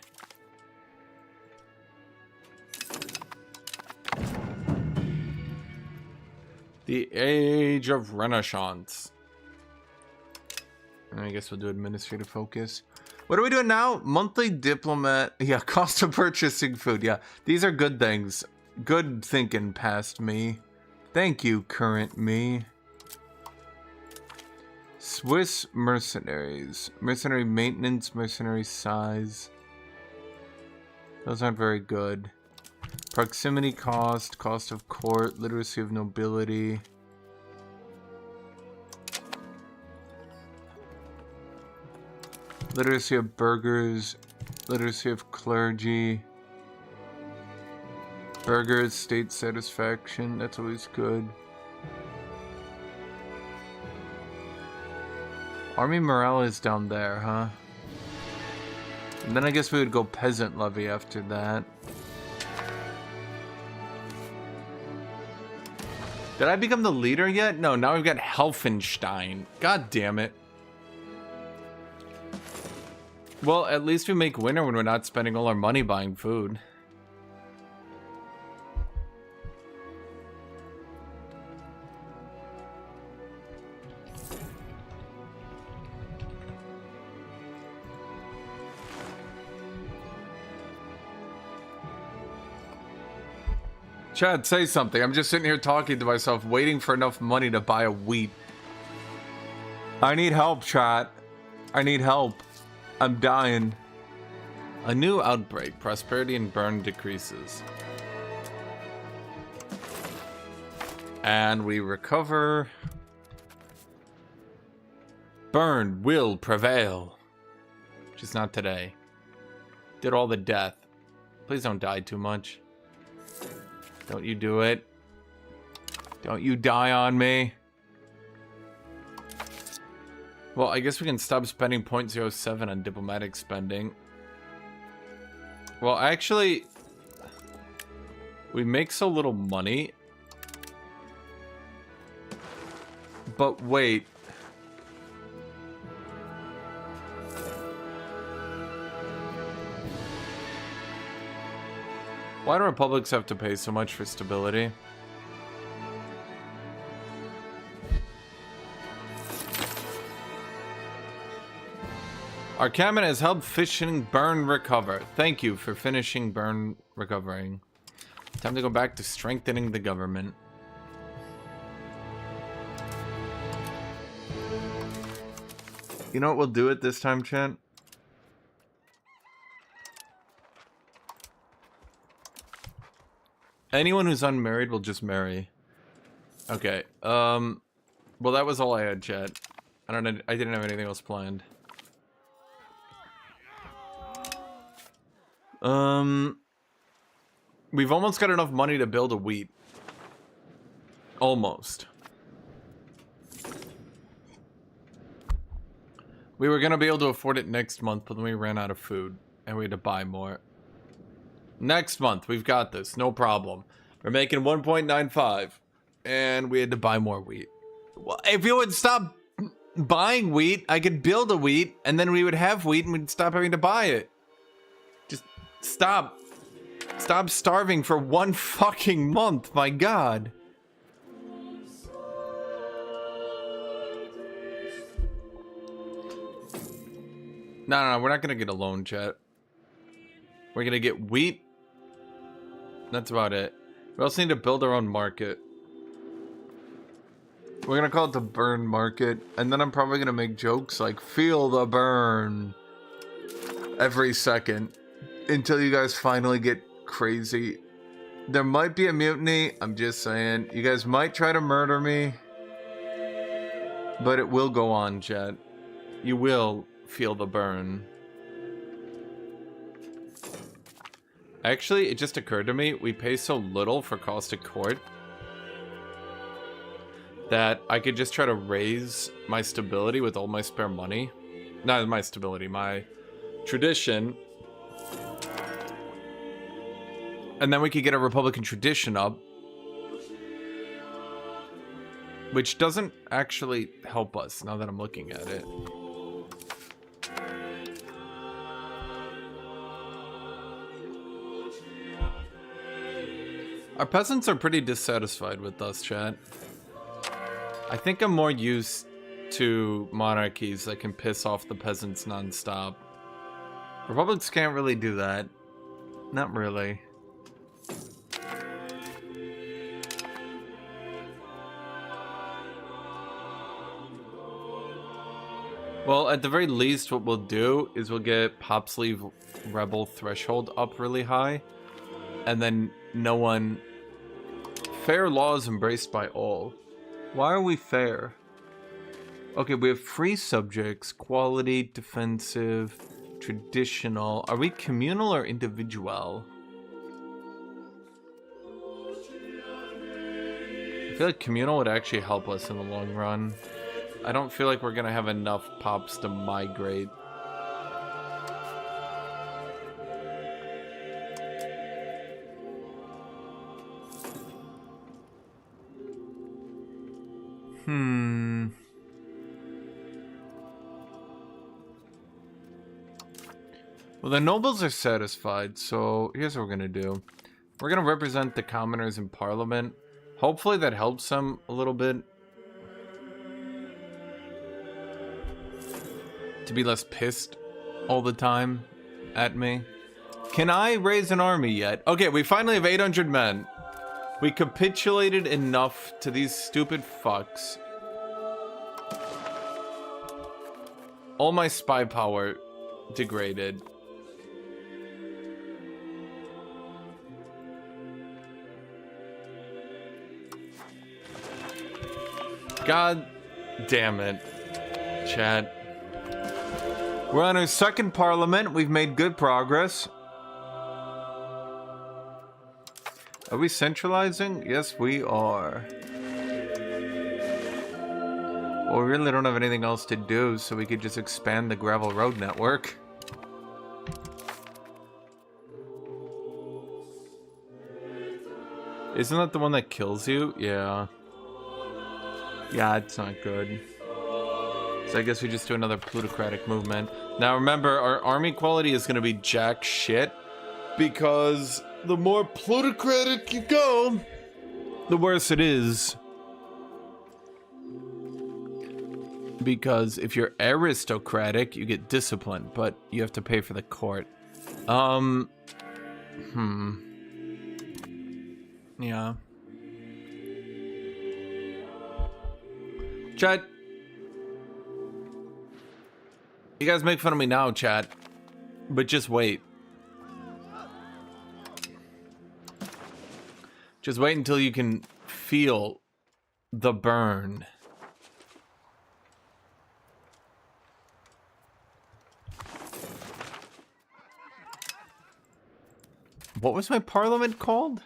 The Age of Renaissance. I guess we'll do administrative focus. What are we doing now? Monthly diplomat. Yeah, cost of purchasing food. Yeah, these are good things. Good thinking past me. Thank you, current me. Swiss mercenaries. Mercenary maintenance, mercenary size. Those aren't very good. Proximity cost, cost of court, literacy of nobility. Literacy of burghers, literacy of clergy. Burghers, state satisfaction, that's always good. Army morale is down there, huh? And then I guess we would go peasant levy after that. Did I become the leader yet? No, now we've got Helfenstein. God damn it. Well, at least we make winter when we're not spending all our money buying food. Chad, say something. I'm just sitting here talking to myself, waiting for enough money to buy a wheat. I need help, chat. I need help. I'm dying. A new outbreak. Prosperity in Bern decreases. And we recover. Bern will prevail. Just not today. Did all the death. Please don't die too much. Don't you do it. Don't you die on me. Well, I guess we can stop spending 0.07 on diplomatic spending. Well, actually, we make so little money. But wait. Why do republics have to pay so much for stability? Our cabinet has helped fishing Bern recover. Thank you for finishing Bern recovering. Time to go back to strengthening the government. You know what we'll do it this time, chat? Anyone who's unmarried will just marry. Okay. Well, that was all I had, chat. I didn't have anything else planned. We've almost got enough money to build a wheat. Almost. We were gonna be able to afford it next month, but then we ran out of food and we had to buy more. Next month, we've got this, no problem. We're making 1.95 and we had to buy more wheat. Well, if you would stop buying wheat, I could build a wheat and then we would have wheat and we'd stop having to buy it. Just stop. Stop starving for one fucking month, my god. No, we're not gonna get a loan, chat. We're gonna get wheat. That's about it. We also need to build our own market. We're gonna call it the Bern market, and then I'm probably gonna make jokes like, feel the burn, every second, until you guys finally get crazy. There might be a mutiny, I'm just saying. You guys might try to murder me, but it will go on, chat. You will feel the burn. Actually, it just occurred to me, we pay so little for caustic court that I could just try to raise my stability with all my spare money. Not my stability, my tradition. And then we could get a Republican tradition up, which doesn't actually help us now that I'm looking at it. Our peasants are pretty dissatisfied with us, chat. I think I'm more used to monarchies that can piss off the peasants non-stop. Republics can't really do that. Not really. Well, at the very least, what we'll do is we'll get Pop Sleeve Rebel threshold up really high. And then no one... Fair law is embraced by all. Why are we fair? Okay, we have free subjects, quality, defensive, traditional. Are we communal or individual? I feel like communal would actually help us in the long run. I don't feel like we're gonna have enough pops to migrate. Well, the nobles are satisfied, so here's what we're gonna do. We're gonna represent the commoners in parliament. Hopefully that helps them a little bit. To be less pissed all the time at me. Can I raise an army yet? Okay, we finally have 800 men. We capitulated enough to these stupid fucks. All my spy power degraded. God damn it, chat. We're on our second parliament. We've made good progress. Are we centralizing? Yes, we are. Well, we really don't have anything else to do, so we could just expand the gravel road network. Isn't that the one that kills you? Yeah. Yeah, it's not good. So I guess we just do another plutocratic movement. Now remember, our army quality is going to be jack shit, because the more plutocratic you go, the worse it is. Because if you're aristocratic, you get discipline, but you have to pay for the court. Yeah. Chat. You guys make fun of me now, chat. But just wait. Just wait until you can feel the burn. What was my parliament called?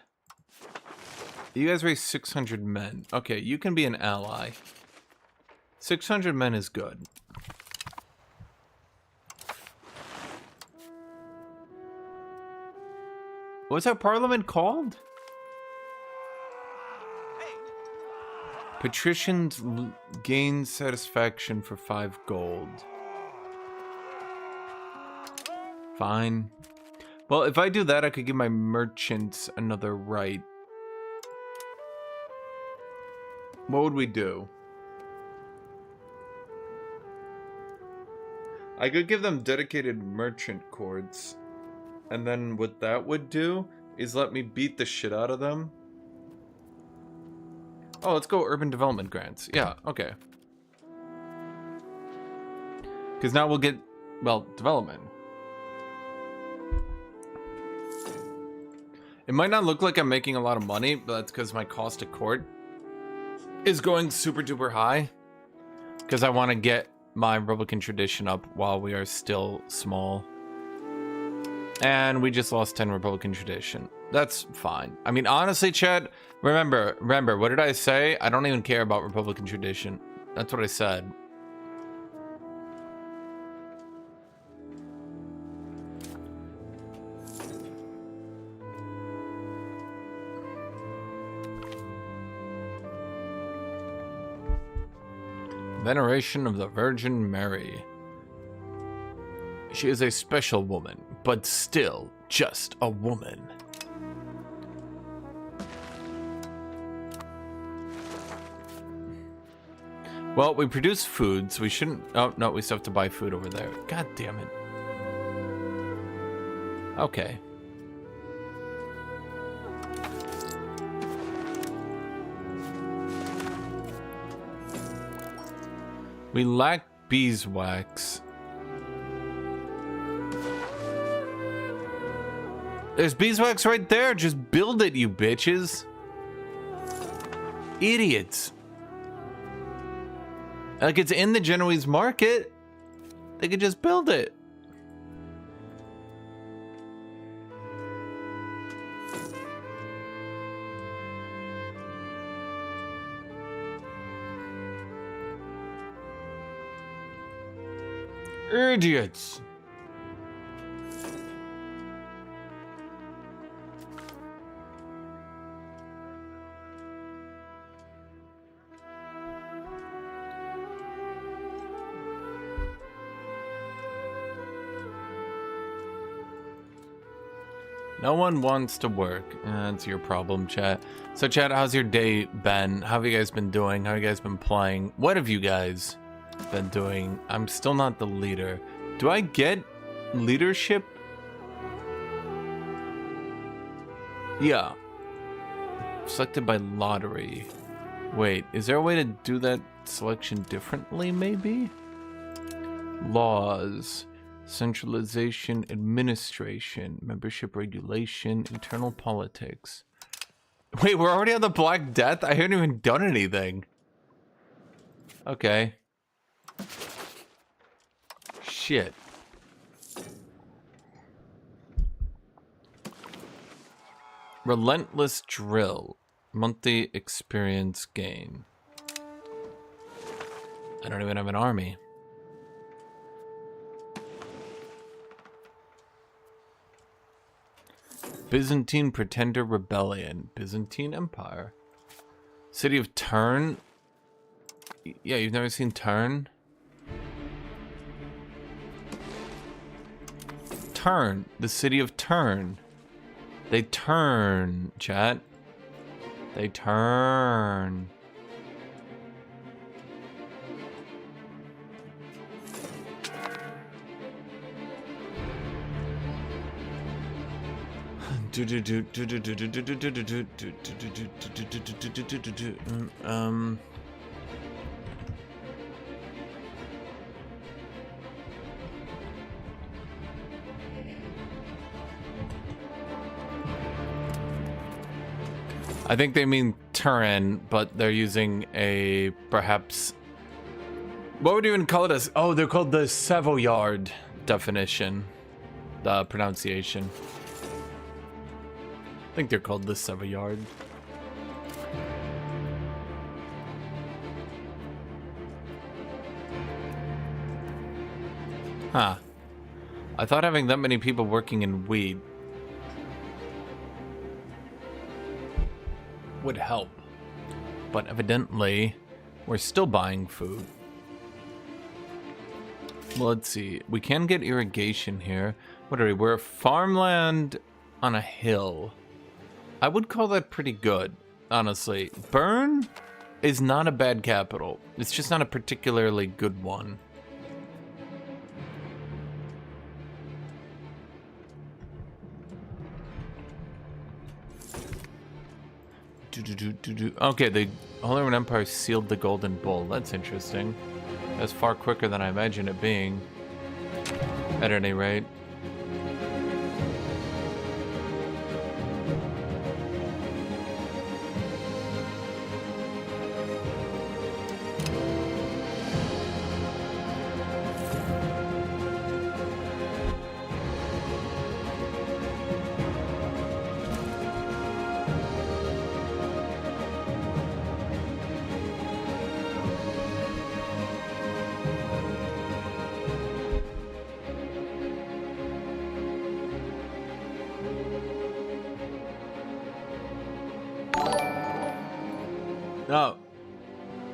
You guys raised 600 men. Okay, you can be an ally. 600 men is good. What's our parliament called? Patricians gain satisfaction for 5 gold. Fine. Well, if I do that, I could give my merchants another right. What would we do? I could give them dedicated merchant cords. And then what that would do is let me beat the shit out of them. Oh, let's go urban development grants. Yeah, okay. Because now we'll get, well, development. It might not look like I'm making a lot of money, but that's because my cost to court is going super duper high. Because I want to get my Republican tradition up while we are still small. And we just lost 10 Republican tradition. That's fine. I mean, honestly, Chad, remember, what did I say? I don't even care about Republican tradition. That's what I said. Veneration of the Virgin Mary. She is a special woman, but still just a woman. Well, we produce food, so we shouldn't... Oh, no, we still have to buy food over there. God damn it. Okay. We lack beeswax. There's beeswax right there. Just build it, you bitches. Idiots. Like, it's in the Genoese market. They could just build it. Idiots. No one wants to work. That's your problem, chat. So, chat, how's your day been? How have you guys been doing? How have you guys been playing? What have you guys been doing? I'm still not the leader. Do I get leadership? Yeah. Selected by lottery. Wait, is there a way to do that selection differently, maybe? Laws. Centralization, administration, membership regulation, internal politics. Wait, we're already on the Black Death? I haven't even done anything. Okay. Shit. Relentless drill. Monthly experience gain. I don't even have an army. Byzantine Pretender Rebellion. Byzantine Empire. City of Turn. Yeah, you've never seen Turn? Turn. The city of Turn. They turn, chat. They turn. I think they mean Turin, but they're using a perhaps. What would you even call it as? Oh, they're called the Savoyard definition, the pronunciation. I think they're called the Savoyard. Huh. I thought having that many people working in wheat would help. But evidently, we're still buying food. Well, let's see. We can get irrigation here. What are we? We're a farmland on a hill. I would call that pretty good, honestly. Bern is not a bad capital. It's just not a particularly good one. Okay, the Holy Roman Empire sealed the Golden Bull. That's interesting. That's far quicker than I imagined it being. At any rate. Oh.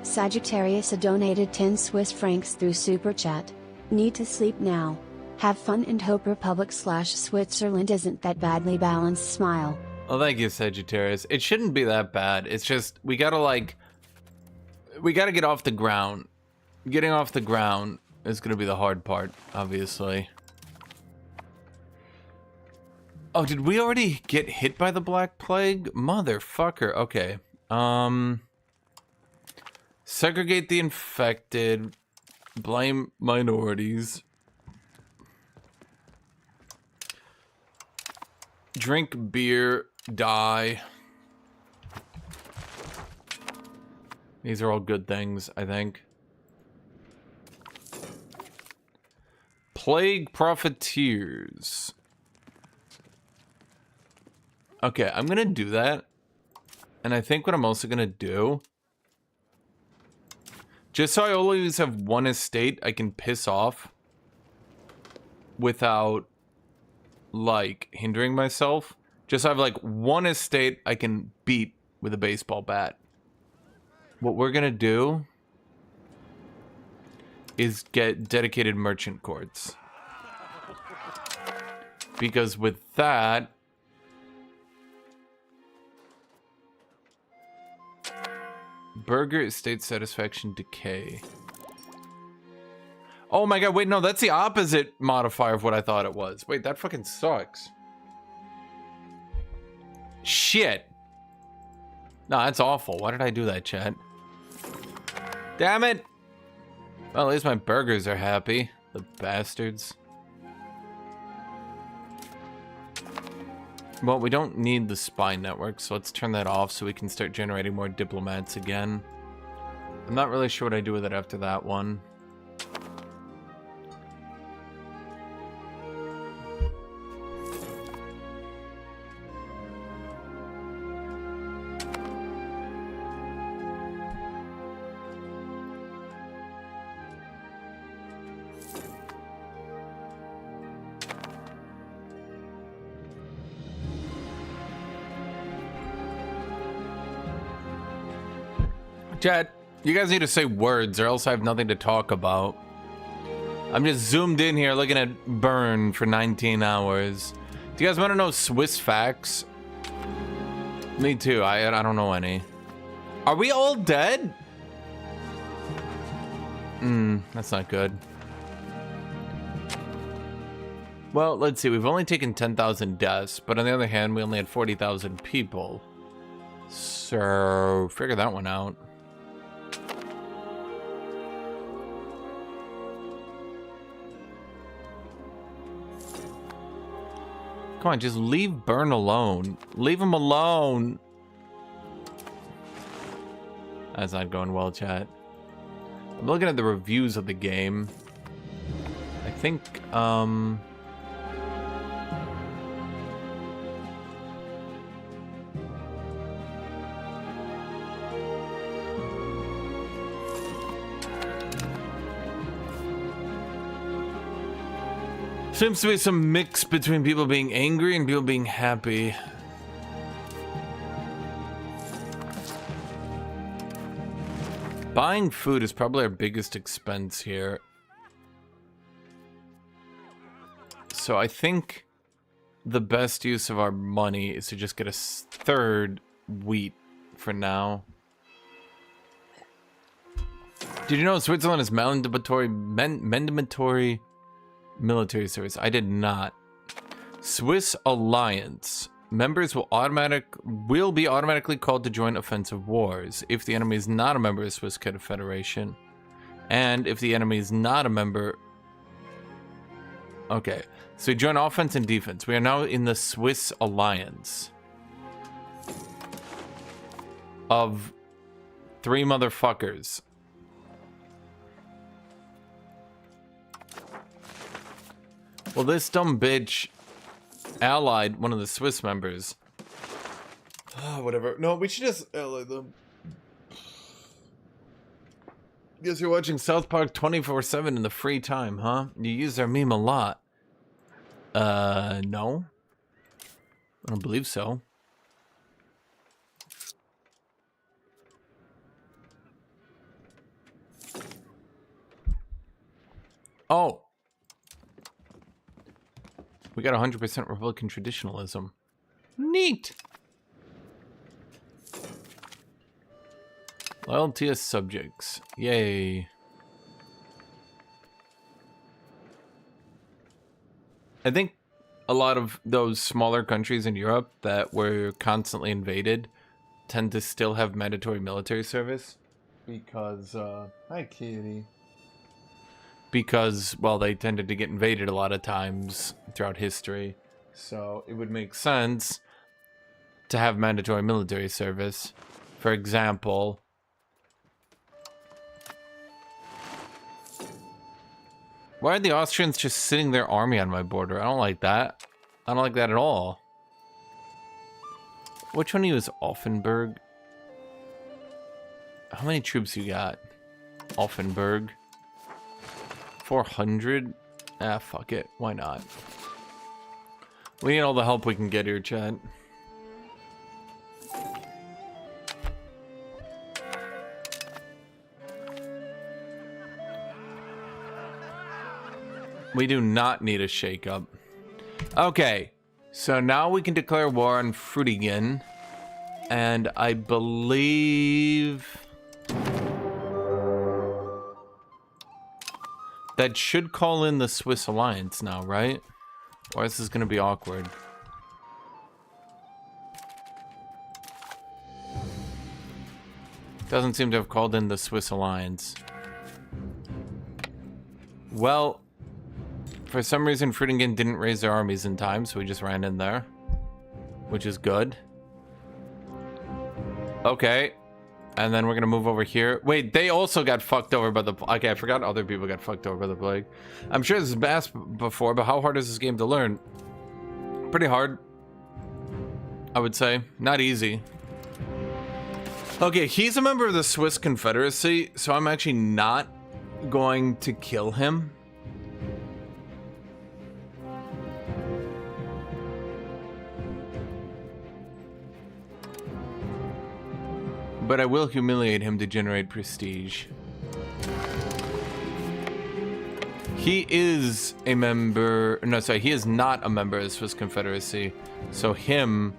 Sagittarius donated 10 Swiss francs through Super Chat. Need to sleep now. Have fun and hope Republic/Switzerland isn't that badly balanced. Smile. Well, thank you, Sagittarius. It shouldn't be that bad. It's just, we gotta get off the ground. Getting off the ground is gonna be the hard part, obviously. Oh, did we already get hit by the Black Plague? Motherfucker. Okay. Segregate the infected. Blame minorities. Drink beer. Die. These are all good things, I think. Plague profiteers. Okay, I'm gonna do that. And I think what I'm also gonna do, just so I always have one estate I can piss off without, like, hindering myself. Just so I have, like, one estate I can beat with a baseball bat. What we're gonna do is get dedicated merchant courts. Because with that, burger estate satisfaction decay. Oh my god, wait, no, that's the opposite modifier of what I thought it was. Wait, that fucking sucks. Shit. No, that's awful. Why did I do that, chat? Damn it. Well, at least my burgers are happy. The bastards. Well, we don't need the spy network, so let's turn that off so we can start generating more diplomats again. I'm not really sure what I do with it after that one. Chat, you guys need to say words or else I have nothing to talk about. I'm just zoomed in here looking at Bern for 19 hours. Do you guys want to know Swiss facts? Me too. I don't know any. Are we all dead? That's not good. Well, let's see. We've only taken 10,000 deaths, but on the other hand, we only had 40,000 people. So, figure that one out. Come on, just leave Bern alone. Leave him alone. That's not going well, chat. I'm looking at the reviews of the game. I think, seems to be some mix between people being angry and people being happy. Buying food is probably our biggest expense here. So I think the best use of our money is to just get a third wheat for now. Did you know Switzerland is mandatory military service? I did not. Swiss alliance. Members will be automatically called to join offensive wars if the enemy is not a member of the Swiss Confederation, and if the enemy is not a member. Okay, so we join offense and defense. We are now in the Swiss alliance of 3 motherfuckers. Well, this dumb bitch allied one of the Swiss members. Whatever. No, we should just ally them. Guess you're watching South Park 24/7 in the free time, huh? You use their meme a lot. No. I don't believe so. Oh. We got 100% Republican traditionalism. Neat! Loyalty as subjects. Yay. I think a lot of those smaller countries in Europe that were constantly invaded tend to still have mandatory military service. Because, hi kitty. Because, well, they tended to get invaded a lot of times throughout history. So it would make sense to have mandatory military service. For example, why are the Austrians just sitting their army on my border? I don't like that. I don't like that at all. Which one of you is Offenburg? How many troops you got? Offenburg. 400? Ah, fuck it. Why not? We need all the help we can get here, chat. We do not need a shakeup. Okay, so now we can declare war on Frutigen. And I believe that should call in the Swiss alliance now, right? Or this is going to be awkward. Doesn't seem to have called in the Swiss alliance. Well, for some reason, Frutigen didn't raise their armies in time, so we just ran in there. Which is good. Okay. And then we're gonna move over here. Wait, they also got fucked over by the... Okay, I forgot other people got fucked over by the plague. I'm sure this is asked before, but how hard is this game to learn? Pretty hard, I would say. Not easy. Okay, he's a member of the Swiss Confederacy, so I'm actually not going to kill him. But I will humiliate him to generate prestige. He is a member... No, sorry, he is not a member of the Swiss Confederacy. So him,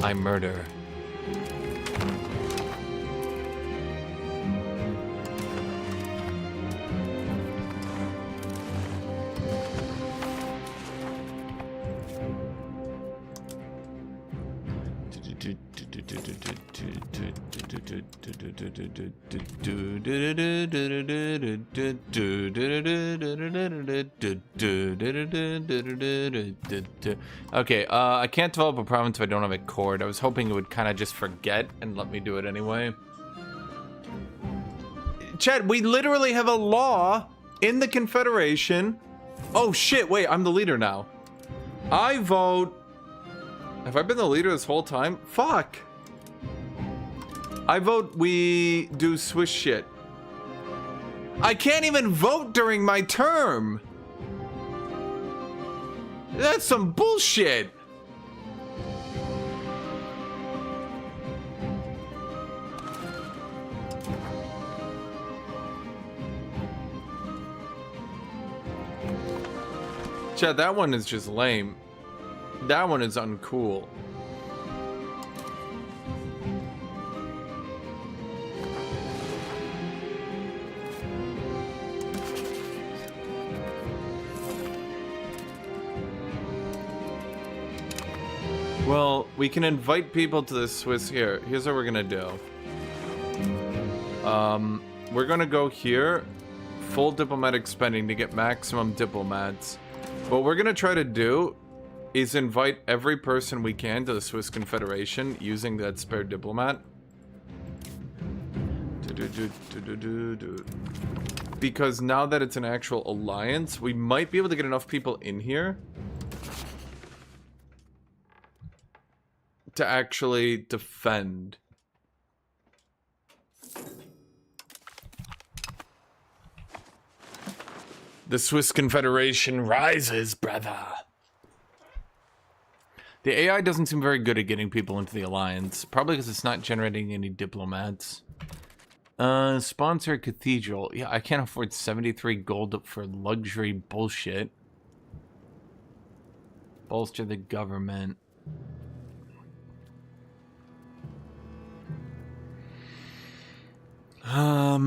I murder. Okay, I can't develop a province if I don't have a court. I was hoping it would kind of just forget and let me do it anyway. Chad, we literally have a law in the Confederation. Oh shit, wait, I'm the leader now. I vote... Have I been the leader this whole time? Fuck. I vote we do Swiss shit. I can't even vote during my term. That's some bullshit. Chad, that one is just lame. That one is uncool. Well, we can invite people to the Swiss here. Here's what we're gonna do. We're gonna go here, full diplomatic spending to get maximum diplomats. What we're gonna try to do is invite every person we can to the Swiss Confederation using that spare diplomat. Because now that it's an actual alliance, we might be able to get enough people in here to actually defend. The Swiss Confederation rises, brother. The AI doesn't seem very good at getting people into the alliance. Probably because it's not generating any diplomats. Sponsor a cathedral. Yeah, I can't afford 73 gold for luxury bullshit. Bolster the government. I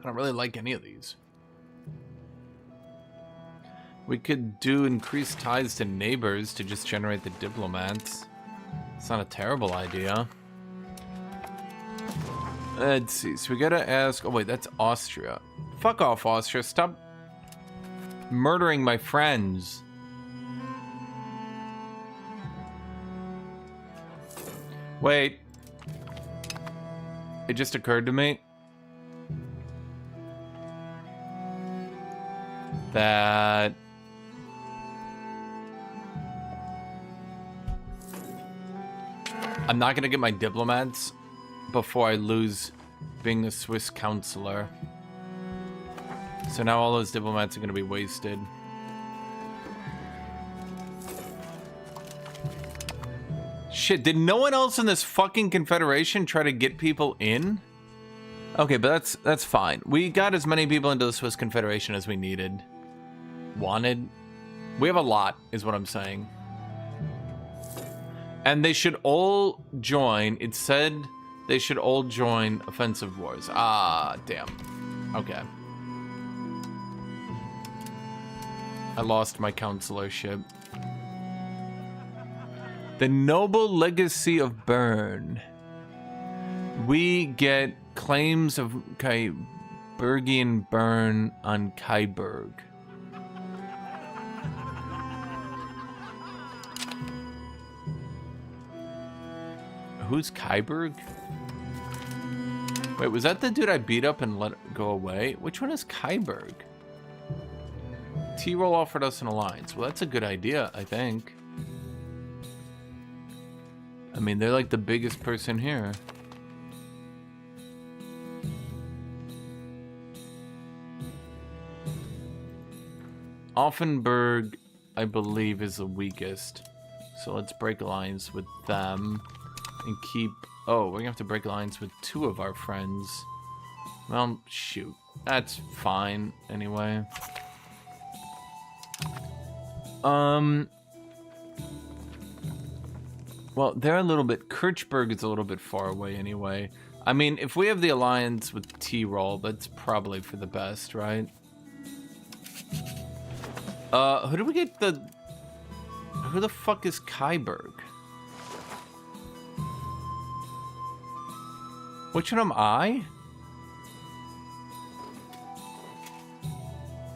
don't really like any of these. We could do increased ties to neighbors to just generate the diplomats. It's not a terrible idea. Let's see. So we gotta ask... Oh, wait, that's Austria. Fuck off, Austria. Stop murdering my friends. Wait. It just occurred to me that... I'm not gonna get my diplomats before I lose being a Swiss counselor. So now all those diplomats are gonna be wasted. Shit, did no one else in this fucking confederation try to get people in? Okay, but that's fine. We got as many people into the Swiss Confederation as we needed. Wanted. We have a lot, is what I'm saying. And they should all join. It said they should all join offensive wars. Ah, damn. Okay. I lost my counselorship. The noble legacy of Bern. We get claims of Kyibergian Bern on Kyiberg. Who's Kyiberg? Wait, was that the dude I beat up and let go away? Which one is Kyiberg? T-Roll offered us an alliance. Well, that's a good idea, I think. I mean, they're like the biggest person here. Offenburg I believe, is the weakest. So let's break alliance with them and keep... Oh, we're gonna have to break alliance with 2 of our friends. Well, shoot. That's fine, anyway. Well, they're a little bit... Kirchberg is a little bit far away, anyway. I mean, if we have the alliance with Tyrol, that's probably for the best, right? Who do we get the... Who the fuck is Kyberg? Which one am I?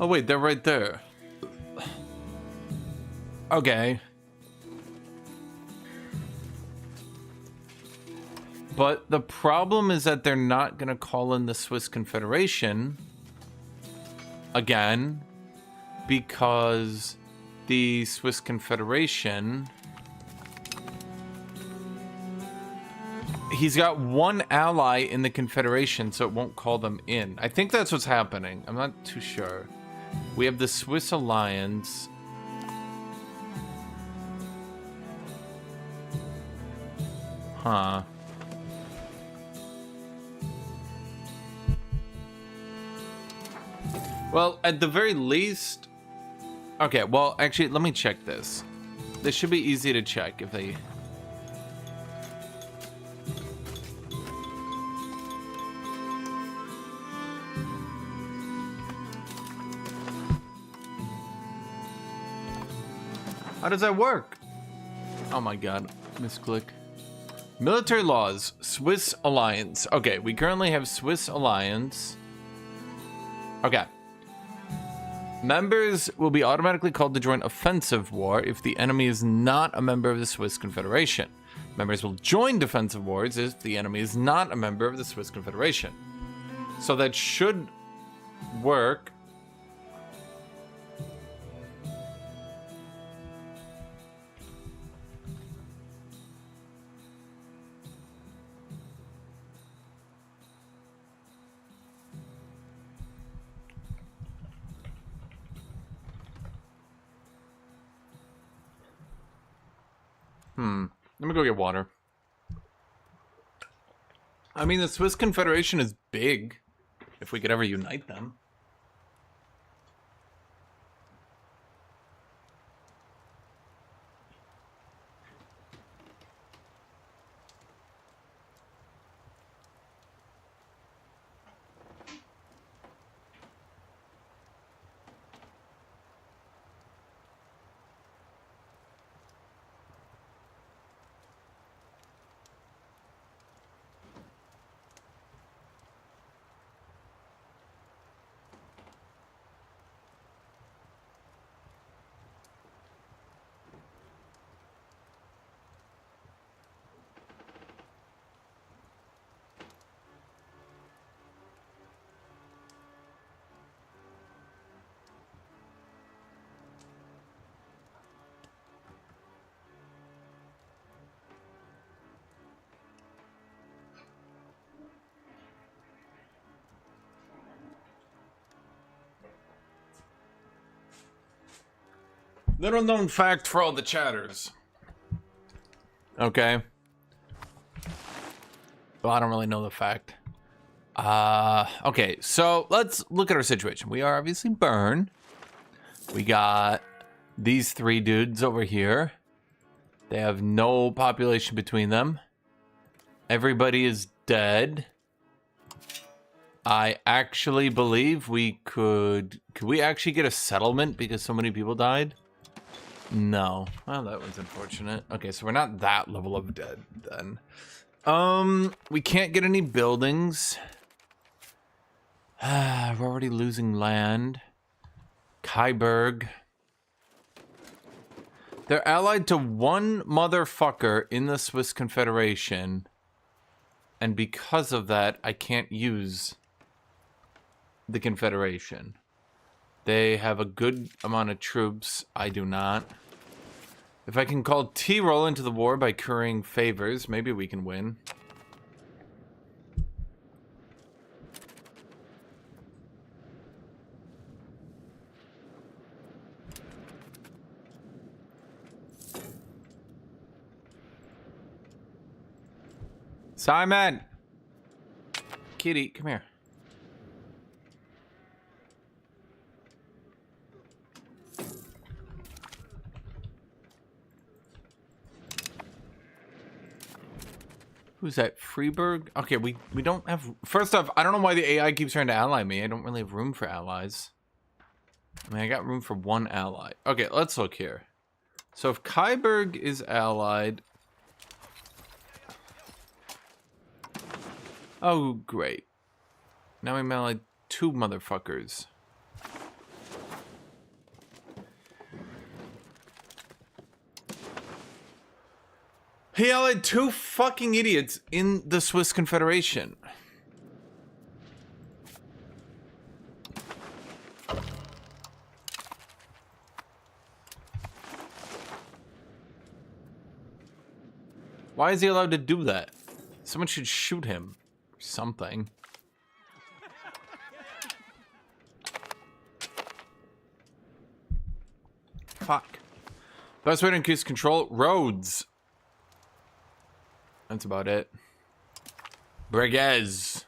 Oh wait, they're right there. Okay. But the problem is that they're not gonna call in the Swiss Confederation again, because the Swiss Confederation, he's got 1 ally in the Confederation, so it won't call them in. I think that's what's happening. I'm not too sure. We have the Swiss Alliance. Huh. Well, at the very least... Okay, well, actually, let me check this. This should be easy to check if they... How does that work? Oh my god, misclick. Military laws, Swiss Alliance. Okay, we currently have Swiss Alliance. Okay. Members will be automatically called to join offensive war if the enemy is not a member of the Swiss Confederation. Members will join defensive wars if the enemy is not a member of the Swiss Confederation. So that should work. Let me go get water. I mean, the Swiss Confederation is big. If we could ever unite them. Little known fact for all the chatters. Okay. Well, I don't really know the fact. Okay, so let's look at our situation. We are obviously Bern. We got these 3 dudes over here. They have no population between them. Everybody is dead. I actually believe we could we actually get a settlement because so many people died? No. Well, that was unfortunate. Okay, so we're not that level of dead then. We can't get any buildings. We're already losing land. Kyberg. They're allied to 1 motherfucker in the Swiss Confederation. And because of that, I can't use the Confederation. They have a good amount of troops. I do not. If I can call Tyrol into the war by currying favors, maybe we can win. Simon! Kitty, come here. Who's that? Freeburg? Okay, we don't have... First off, I don't know why the AI keeps trying to ally me. I don't really have room for allies. I mean, I got room for one ally. Okay, let's look here. So if Kyberg is allied... Oh, great. Now I'm allied 2 motherfuckers. He allied 2 fucking idiots in the Swiss Confederation. Why is he allowed to do that? Someone should shoot him. Or something. Fuck. Best way to increase control? Roads. That's about it. Breguez.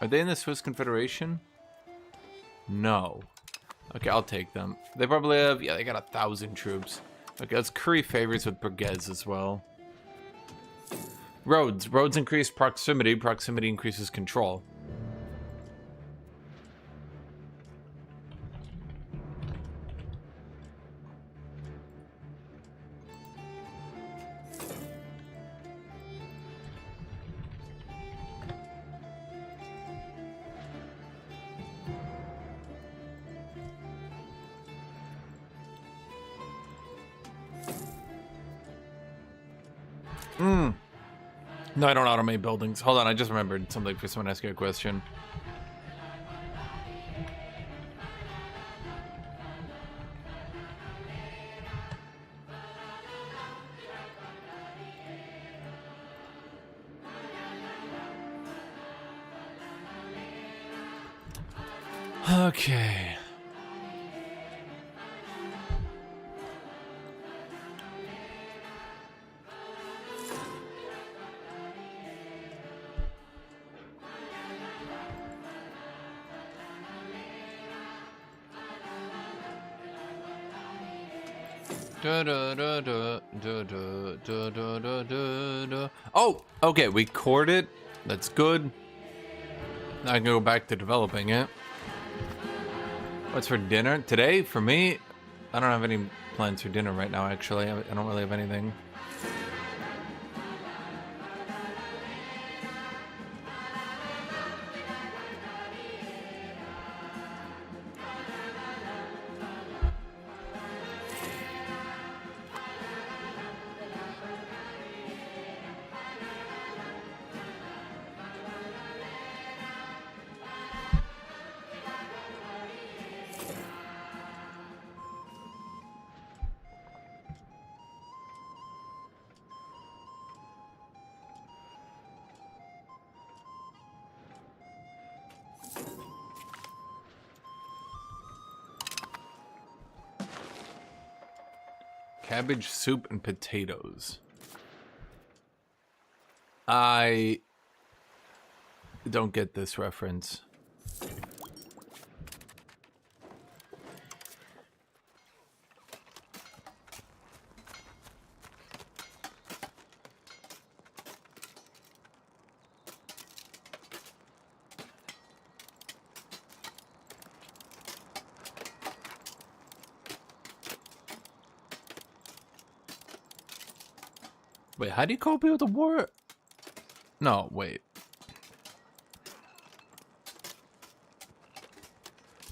Are they in the Swiss Confederation? No. Okay, I'll take them. They probably have... Yeah, they got 1,000 troops. Okay, let's curry favors with Breguez as well. Roads. Roads increase proximity. Proximity increases control. No, I don't automate buildings. Hold on, I just remembered something for someone asking a question. Okay. Oh, okay, we cored it. That's good. Now I can go back to developing it. What's for dinner? Today, for me, I don't have any plans for dinner right now, actually. I don't really have anything. Cabbage soup and potatoes. I don't get this reference. Wait, how do you cope with the war? No, wait.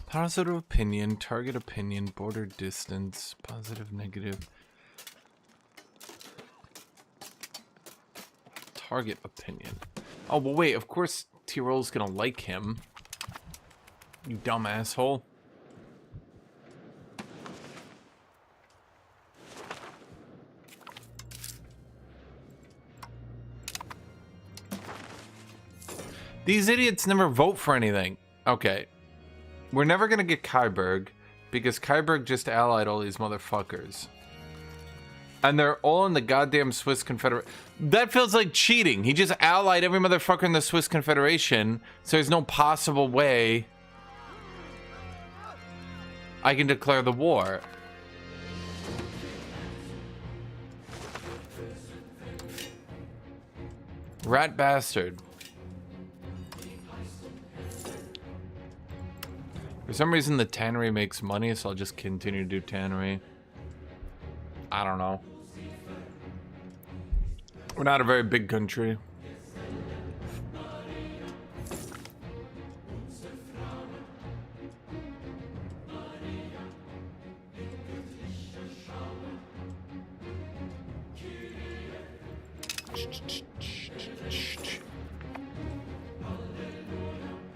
Positive opinion, target opinion, border distance, positive, negative. Target opinion. Oh, well, wait, of course Tyrol's gonna like him. You dumb asshole. These idiots never vote for anything. Okay. We're never gonna get Kyberg, because Kyberg just allied all these motherfuckers. And they're all in the goddamn Swiss Confederation. That feels like cheating. He just allied every motherfucker in the Swiss Confederation, so there's no possible way I can declare the war. Rat bastard. For some reason, the tannery makes money, so I'll just continue to do tannery. I don't know. We're not a very big country.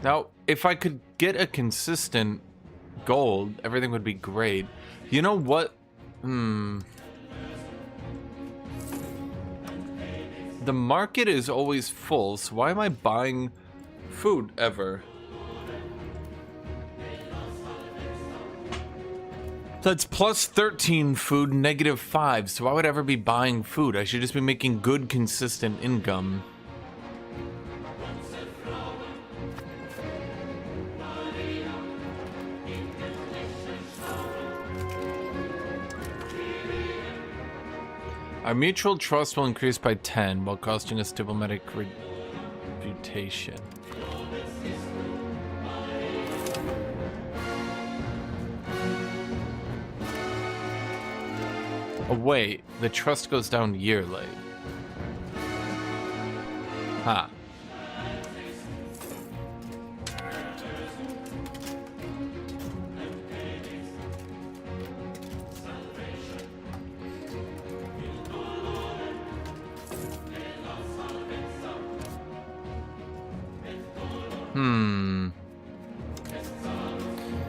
Now, if I could get a consistent gold, everything would be great. You know what? The market is always full, so why am I buying food ever? That's plus 13 food, -5, so why would I ever be buying food? I should just be making good, consistent income. Our mutual trust will increase by 10 while costing us diplomatic reputation. Oh wait, the trust goes down yearly. Huh.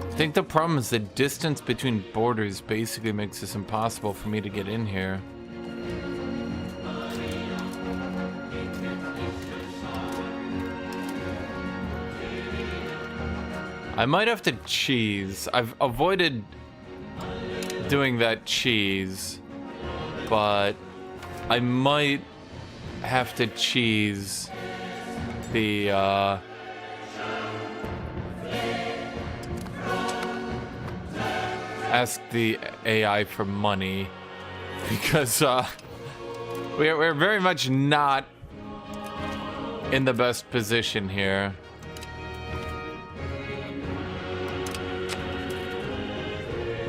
I think the problem is the distance between borders basically makes this impossible for me to get in here. I might have to cheese. I've avoided doing that cheese, but I might have to cheese the ask the AI for money, because we're very much not in the best position here.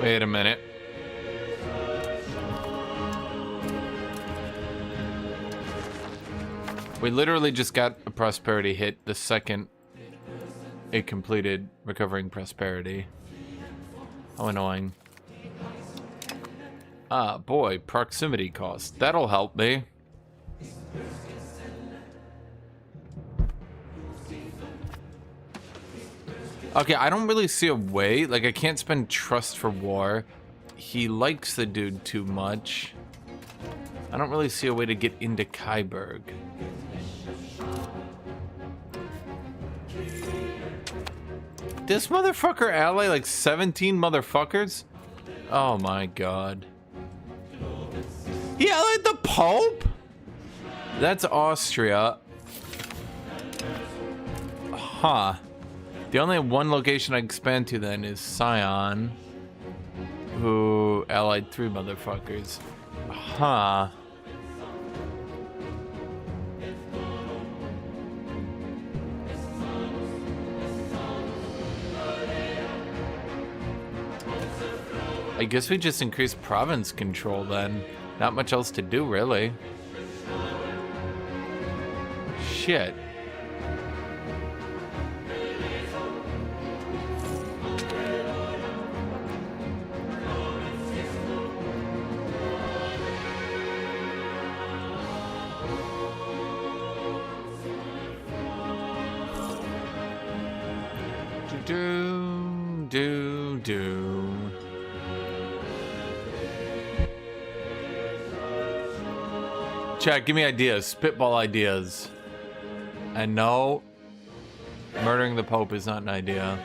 Wait a minute. We literally just got a prosperity hit the second it completed recovering prosperity. How annoying. Ah, boy, proximity cost. That'll help me. Okay, I don't really see a way. Like, I can't spend trust for war. He likes the dude too much. I don't really see a way to get into Kyberg. This motherfucker ally like 17 motherfuckers? Oh my god. He allied the Pope? That's Austria. Huh. The only one location I can expand to then is Sion, who allied 3 motherfuckers. Huh. I guess we just increased province control then. Not much else to do, really. Shit. Do. Chat, give me ideas. Spitball ideas. And no, murdering the Pope is not an idea.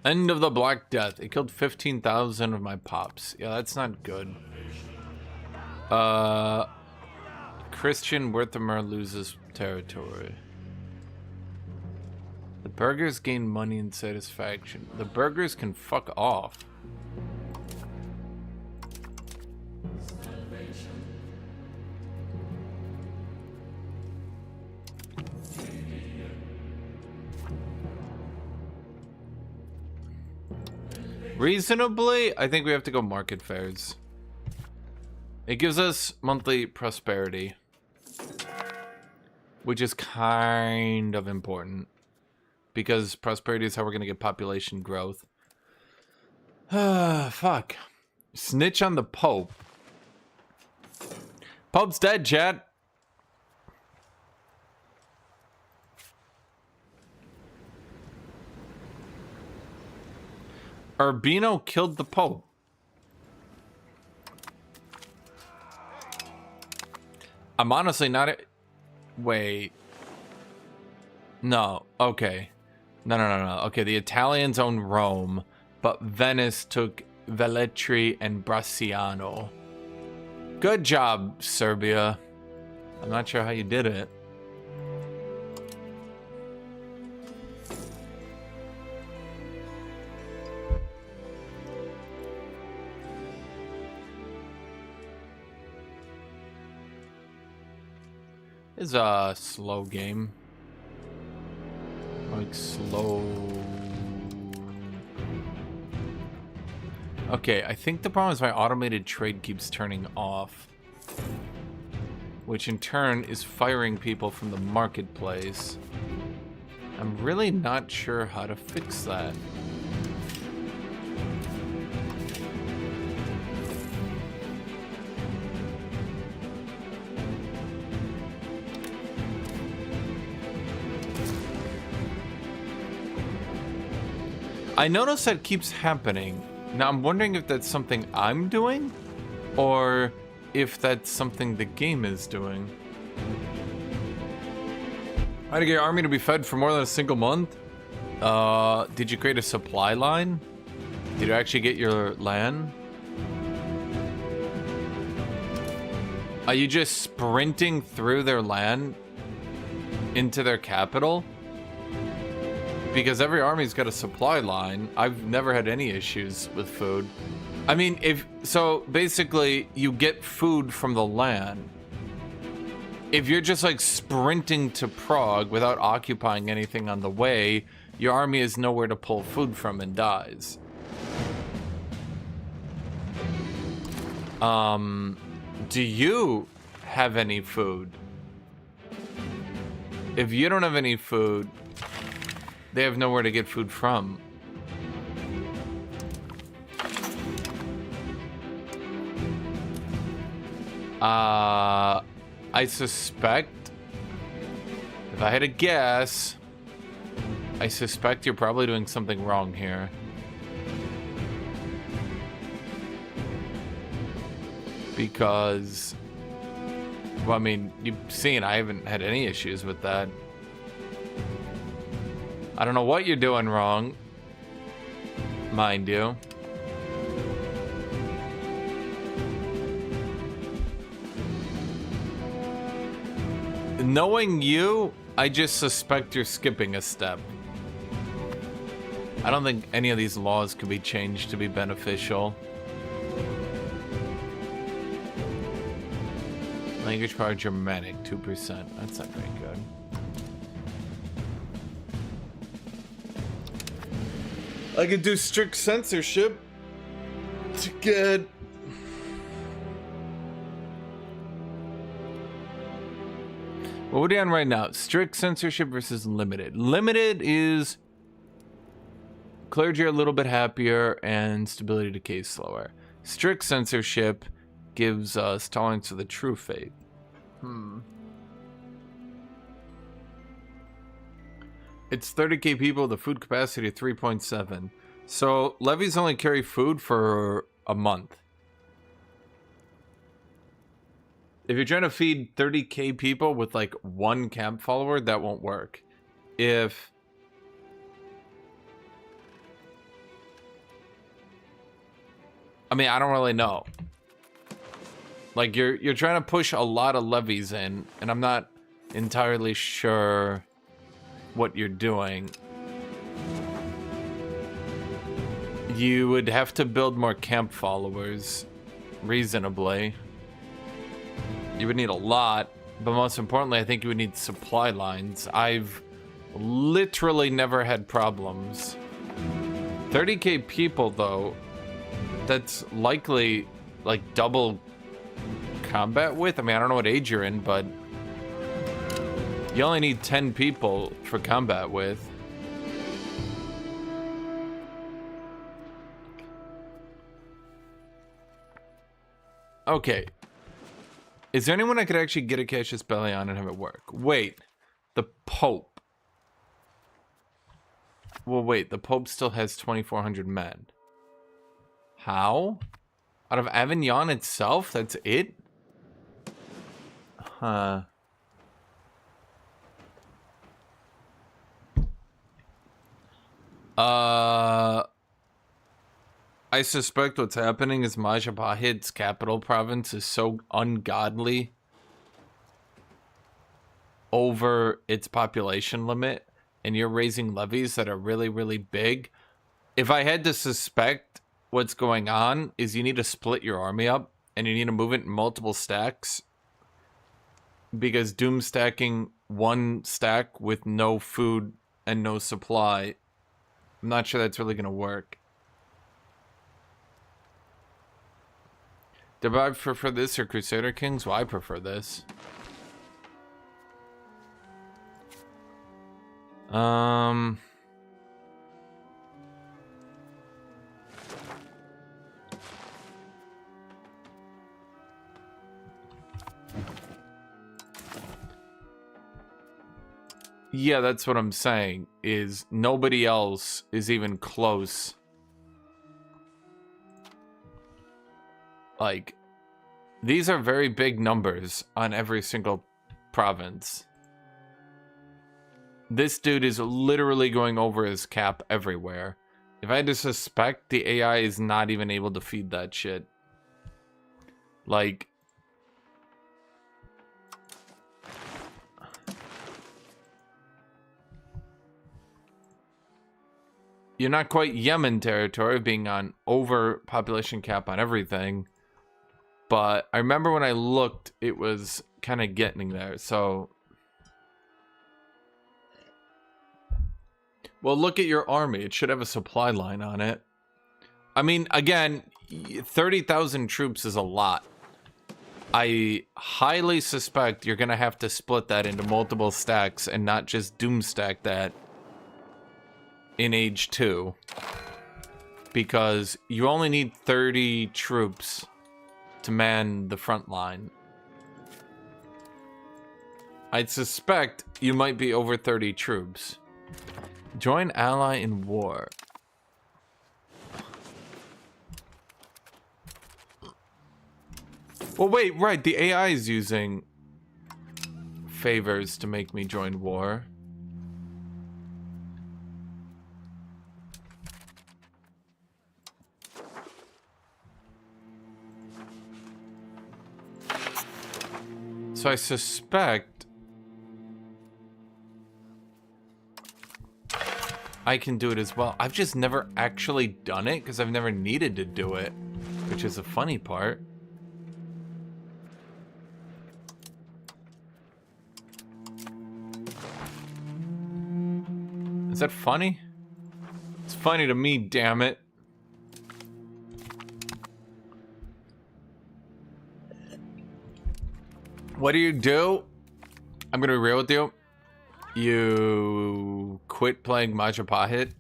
End of the Black Death. It killed 15,000 of my pops. Yeah, that's not good. Christian Werther loses territory. The burghers gain money and satisfaction. The burghers can fuck off. Reasonably, I think we have to go market fairs. It gives us monthly prosperity, which is kind of important because prosperity is how we're going to get population growth. Fuck. Snitch on the Pope. Pope's dead, chat. Urbino killed the Pope. I'm honestly not... Wait. No. Okay. No. Okay, the Italians own Rome, but Venice took Velletri and Bracciano. Good job, Serbia. I'm not sure how you did it. It's a slow game. Like slow. Okay, I think the problem is my automated trade keeps turning off, which in turn is firing people from the marketplace. I'm really not sure how to fix that. I notice that keeps happening. Now I'm wondering if that's something I'm doing or if that's something the game is doing. How to get your army to be fed for more than a single month? Did you create a supply line? Did you actually get your land? Are you just sprinting through their land into their capital? Because every army's got a supply line. I've never had any issues with food. I mean, so basically you get food from the land. If you're just like sprinting to Prague without occupying anything on the way, your army has nowhere to pull food from and dies. Do you have any food? If you don't have any food, they have nowhere to get food from. I suspect, if I had a guess, I suspect you're probably doing something wrong here. Because, well, I mean, you've seen I haven't had any issues with that. I don't know what you're doing wrong, mind you. Knowing you, I just suspect you're skipping a step. I don't think any of these laws could be changed to be beneficial. Language power Germanic, 2%. That's not very good. I could do strict censorship to get... What are we on right now? Strict censorship versus limited. Limited is clergy are a little bit happier and stability decays slower. Strict censorship gives us tolerance for the true faith. It's 30k people with a food capacity of 3.7. So levies only carry food for a month. If you're trying to feed 30k people with like one camp follower, that won't work. If I mean, I don't really know. Like, you're trying to push a lot of levies in, and I'm not entirely sure what you're doing. You would have to build more camp followers, reasonably. You would need a lot, but most importantly, I think you would need supply lines. I've literally never had problems. 30k people, though, that's likely, like, double combat with. I mean, I don't know what age you're in, but you only need 10 people for combat with. Okay. Is there anyone I could actually get a Cassius Belli on and have it work? Wait. The Pope. Well, wait. The Pope still has 2,400 men. How? Out of Avignon itself? That's it? Huh. I suspect what's happening is Majapahit's capital province is so ungodly over its population limit, and you're raising levies that are really, really big. If I had to suspect what's going on is you need to split your army up, and you need to move it in multiple stacks, because doom stacking one stack with no food and no supply, I'm not sure that's really going to work. Do I prefer this or Crusader Kings? Well, I prefer this. Yeah, that's what I'm saying, is nobody else is even close. Like, these are very big numbers on every single province. This dude is literally going over his cap everywhere. If I had to suspect, the AI is not even able to feed that shit. Like, you're not quite Yemen territory, being on overpopulation cap on everything. But I remember when I looked, it was kind of getting there, so... Well, look at your army. It should have a supply line on it. I mean, again, 30,000 troops is a lot. I highly suspect you're going to have to split that into multiple stacks and not just doom stack that in Age 2. Because you only need 30 troops to man the front line. I'd suspect you might be over 30 troops. Join ally in war. Well, wait, right, the AI is using favors to make me join war. So I suspect I can do it as well. I've just never actually done it because I've never needed to do it, which is the funny part. Is that funny? It's funny to me, damn it. What do? I'm gonna be real with you. You quit playing Majapahit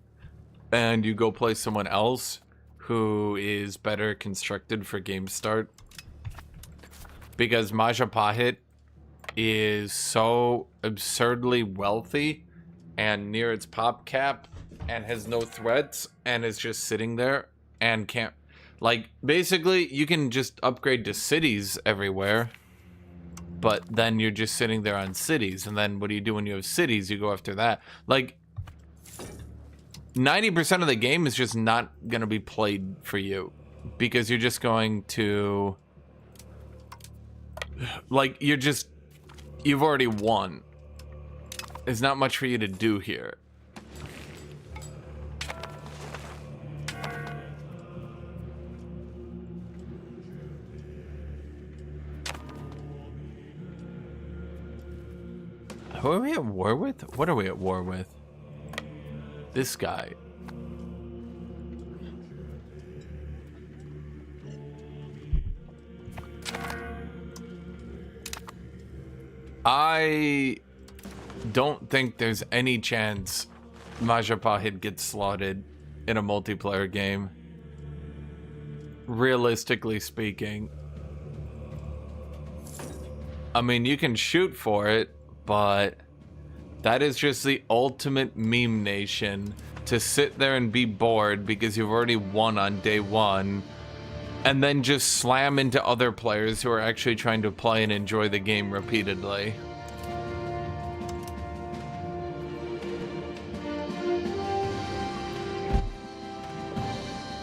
and you go play someone else who is better constructed for game start. Because Majapahit is so absurdly wealthy and near its pop cap and has no threats and is just sitting there and can't... Like, basically, you can just upgrade to cities everywhere. But then you're just sitting there on cities. And then what do you do when you have cities? You go after that. Like, 90% of the game is just not going to be played for you. because you're just going to, like, you've already won. There's not much for you to do here. Who are we at war with? What are we at war with? This guy. I don't think there's any chance Majapahit gets slotted in a multiplayer game. Realistically speaking. I mean, you can shoot for it, but that is just the ultimate meme nation, to sit there and be bored because you've already won on day one, and then just slam into other players who are actually trying to play and enjoy the game repeatedly.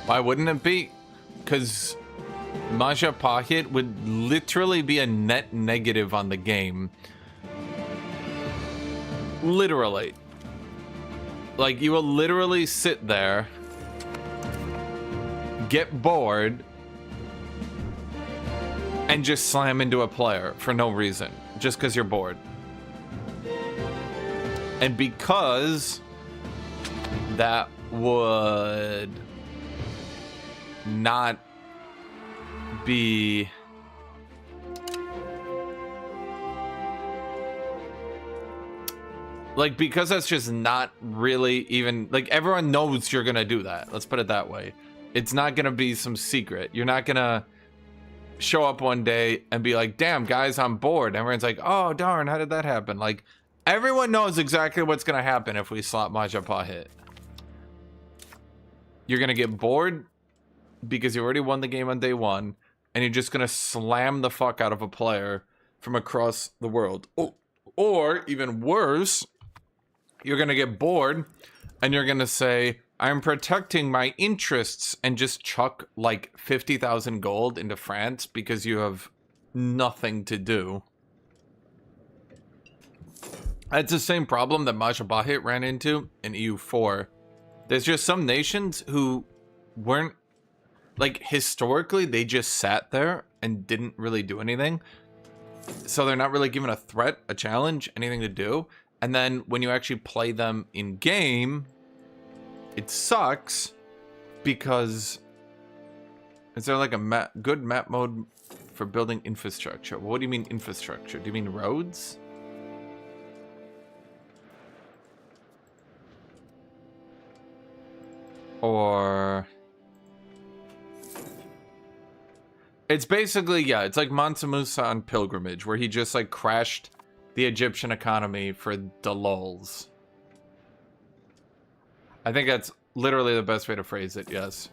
Why wouldn't it be? Because Majapahit would literally be a net negative on the game. Literally. Like, you will literally sit there, get bored, and just slam into a player for no reason, just because you're bored. And because that would not be like, because that's just not really even, like, everyone knows you're gonna do that. Let's put it that way. It's not gonna be some secret. You're not gonna show up one day and be like, damn, guys, I'm bored. Everyone's like, oh, darn, how did that happen? Like, everyone knows exactly what's gonna happen if we slot Majapahit. You're gonna get bored because you already won the game on day one, and you're just gonna slam the fuck out of a player from across the world. Or, even worse, you're gonna get bored and you're gonna say, I'm protecting my interests, and just chuck like 50,000 gold into France because you have nothing to do. That's the same problem that Majapahit ran into in EU4. There's just some nations who weren't, like, historically, they just sat there and didn't really do anything. So they're not really given a threat, a challenge, anything to do. And then when you actually play them in game, it sucks because is there like a good map mode for building infrastructure? What do you mean infrastructure? Do you mean roads? Or it's basically, yeah, it's like Mansa Musa on Pilgrimage, where he just like crashed the Egyptian economy for the lulz. I think that's literally the best way to phrase it, yes.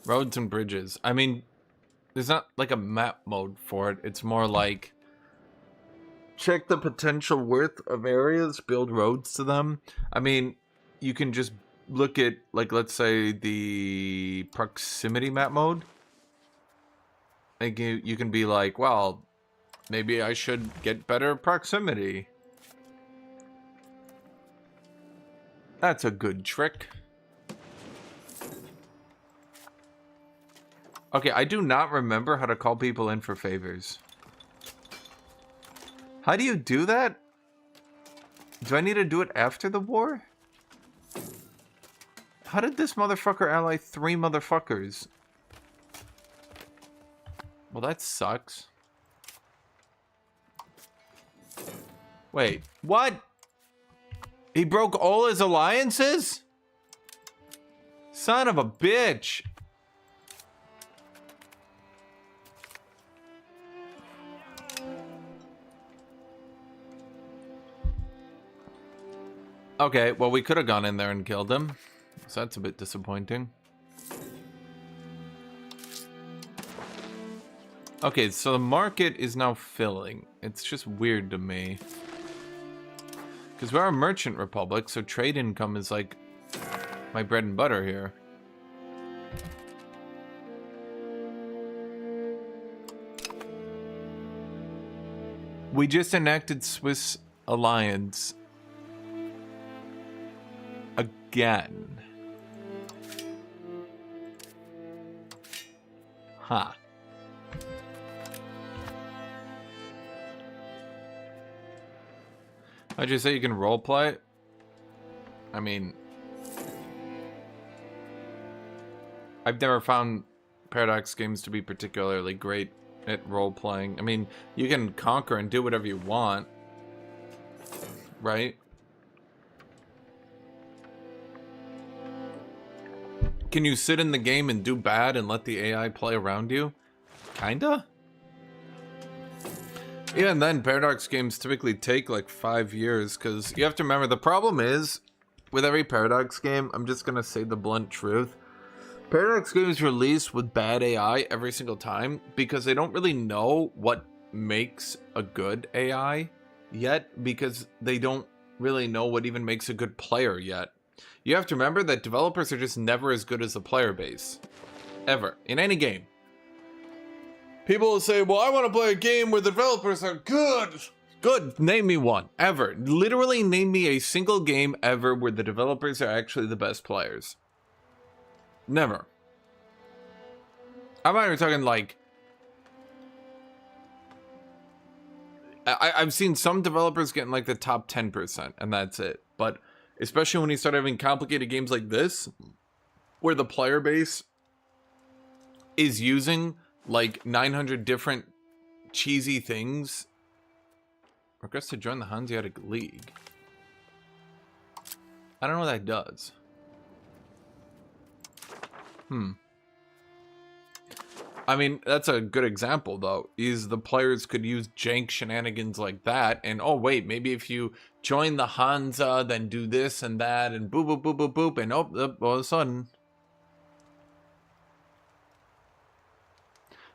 Roads and bridges. I mean, there's not like a map mode for it. It's more like, check the potential worth of areas, build roads to them. I mean, you can just look at, like, let's say the proximity map mode. Like, you can be like, well, maybe I should get better proximity. That's a good trick. Okay, I do not remember how to call people in for favors. How do you do that? Do I need to do it after the war? How did this motherfucker ally 3 motherfuckers? Well, that sucks. Wait, what? He broke all his alliances? Son of a bitch. Okay, well, we could have gone in there and killed him. So that's a bit disappointing. Okay, so the market is now filling. It's just weird to me. Because we're a merchant republic, so trade income is like my bread and butter here. We just enacted Swiss alliance again. Huh. Why'd you say you can roleplay? I mean, I've never found Paradox games to be particularly great at role-playing. I mean, you can conquer and do whatever you want, right? Can you sit in the game and do bad and let the AI play around you? Kinda? Even then, Paradox games typically take like 5 years, because you have to remember, the problem is, with every Paradox game, I'm just gonna say the blunt truth, Paradox games release with bad AI every single time because they don't really know what makes a good AI yet, because they don't really know what even makes a good player yet. You have to remember that developers are just never as good as the player base. Ever. In any game. People will say, well, I want to play a game where the developers are good. Good. Name me one. Ever. Literally name me a single game ever where the developers are actually the best players. Never. I'm not even talking like... I've seen some developers get in like the top 10%, and that's it. But especially when you start having complicated games like this, where the player base is using like 900 different cheesy things. Request to join the Hanseatic League. I don't know what that does. I mean, that's a good example, though, is the players could use jank shenanigans like that, and oh, wait, maybe if you join the Hansa, then do this and that, and boop, boop, boop, boop, boop, and oh, all of a sudden.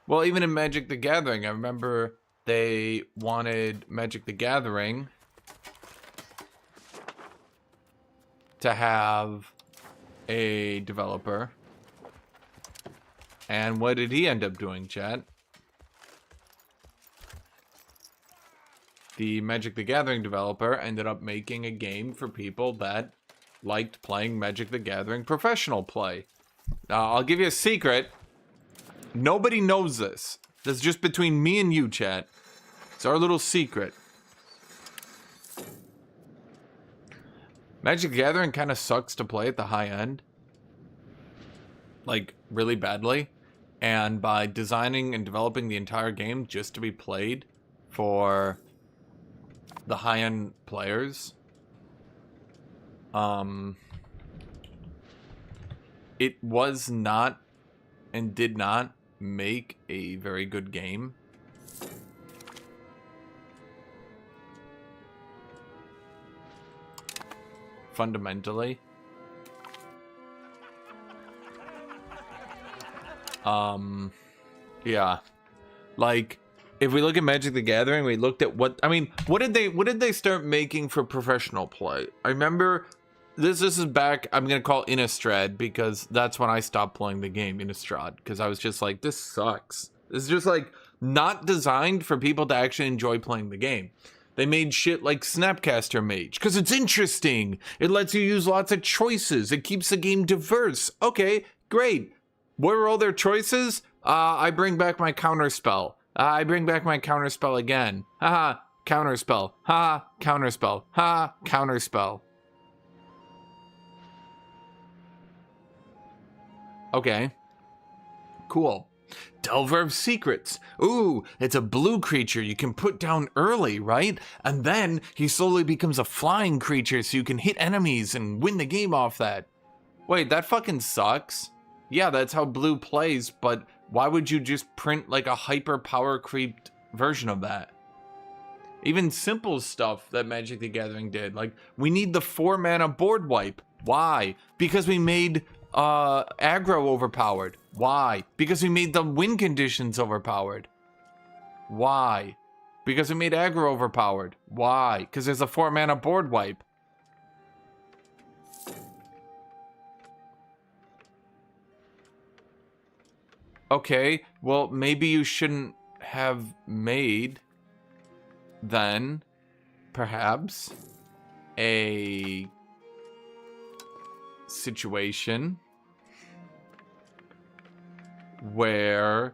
Well, even in Magic the Gathering, I remember they wanted Magic the Gathering to have a developer. And what did he end up doing, chat? The Magic the Gathering developer ended up making a game for people that liked playing Magic the Gathering professional play. Now, I'll give you a secret. Nobody knows this. This is just between me and you, chat. It's our little secret. Magic the Gathering kind of sucks to play at the high end. Like, really badly. And by designing and developing the entire game just to be played for the high-end players, it was not and did not make a very good game. Fundamentally. Yeah. Like, if we look at Magic the Gathering, we looked at what did they start making for professional play? I remember this is back, I'm gonna call Innistrad, because that's when I stopped playing the game, Innistrad, because I was just like, this sucks. This is just like not designed for people to actually enjoy playing the game. They made shit like Snapcaster Mage, because it's interesting. It lets you use lots of choices. It keeps the game diverse. Okay, great. What are all their choices? I bring back my counterspell. I bring back my counterspell again. Haha, counterspell. Ha, counterspell. Ha, counterspell. Okay. Cool. Delver of Secrets. Ooh, it's a blue creature you can put down early, right? And then he slowly becomes a flying creature so you can hit enemies and win the game off that. Wait, that fucking sucks. Yeah, that's how blue plays, but why would you just print like a hyper power creeped version of that? Even simple stuff that Magic the Gathering did, like we need the 4-mana board wipe. Why? Because we made aggro overpowered. Why? Because we made the win conditions overpowered. Why? Because it made aggro overpowered. Why? Because there's a 4-mana board wipe. Okay, well, maybe you shouldn't have made, then, perhaps, a situation where,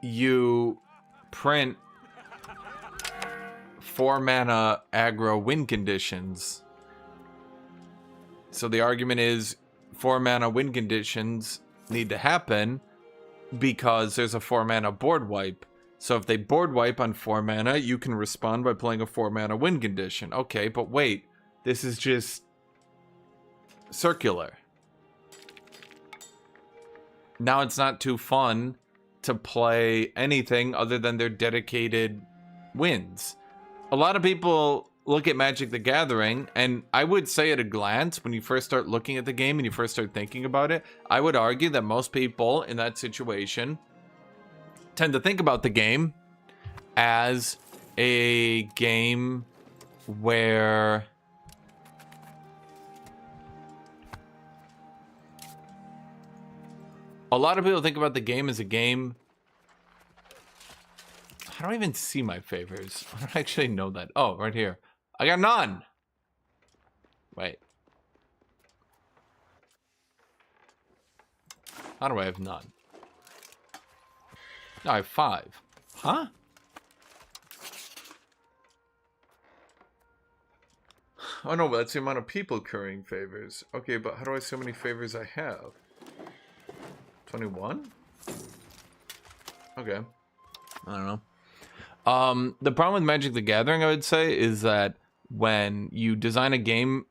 you print 4-mana aggro win conditions. So the argument is 4-mana win conditions need to happen because there's a 4-mana board wipe. So if they board wipe on 4 mana, you can respond by playing a 4-mana win condition. Okay, but wait, this is just circular. Now it's not too fun to play anything other than their dedicated wins. A lot of people look at Magic the Gathering, and I would say at a glance, when you first start looking at the game and you first start thinking about it, I would argue that most people in that situation tend to think about the game as a game where a lot of people think about the game as a game. I don't even see my favors. I don't actually know that. Oh, right here. I got none. Wait. How do I have none? No, I have 5. Huh? Oh no, but that's the amount of people currying favors. Okay, but how do I see how many favors I have? 21? Okay. I don't know. The problem with Magic the Gathering, I would say, is that when you design a game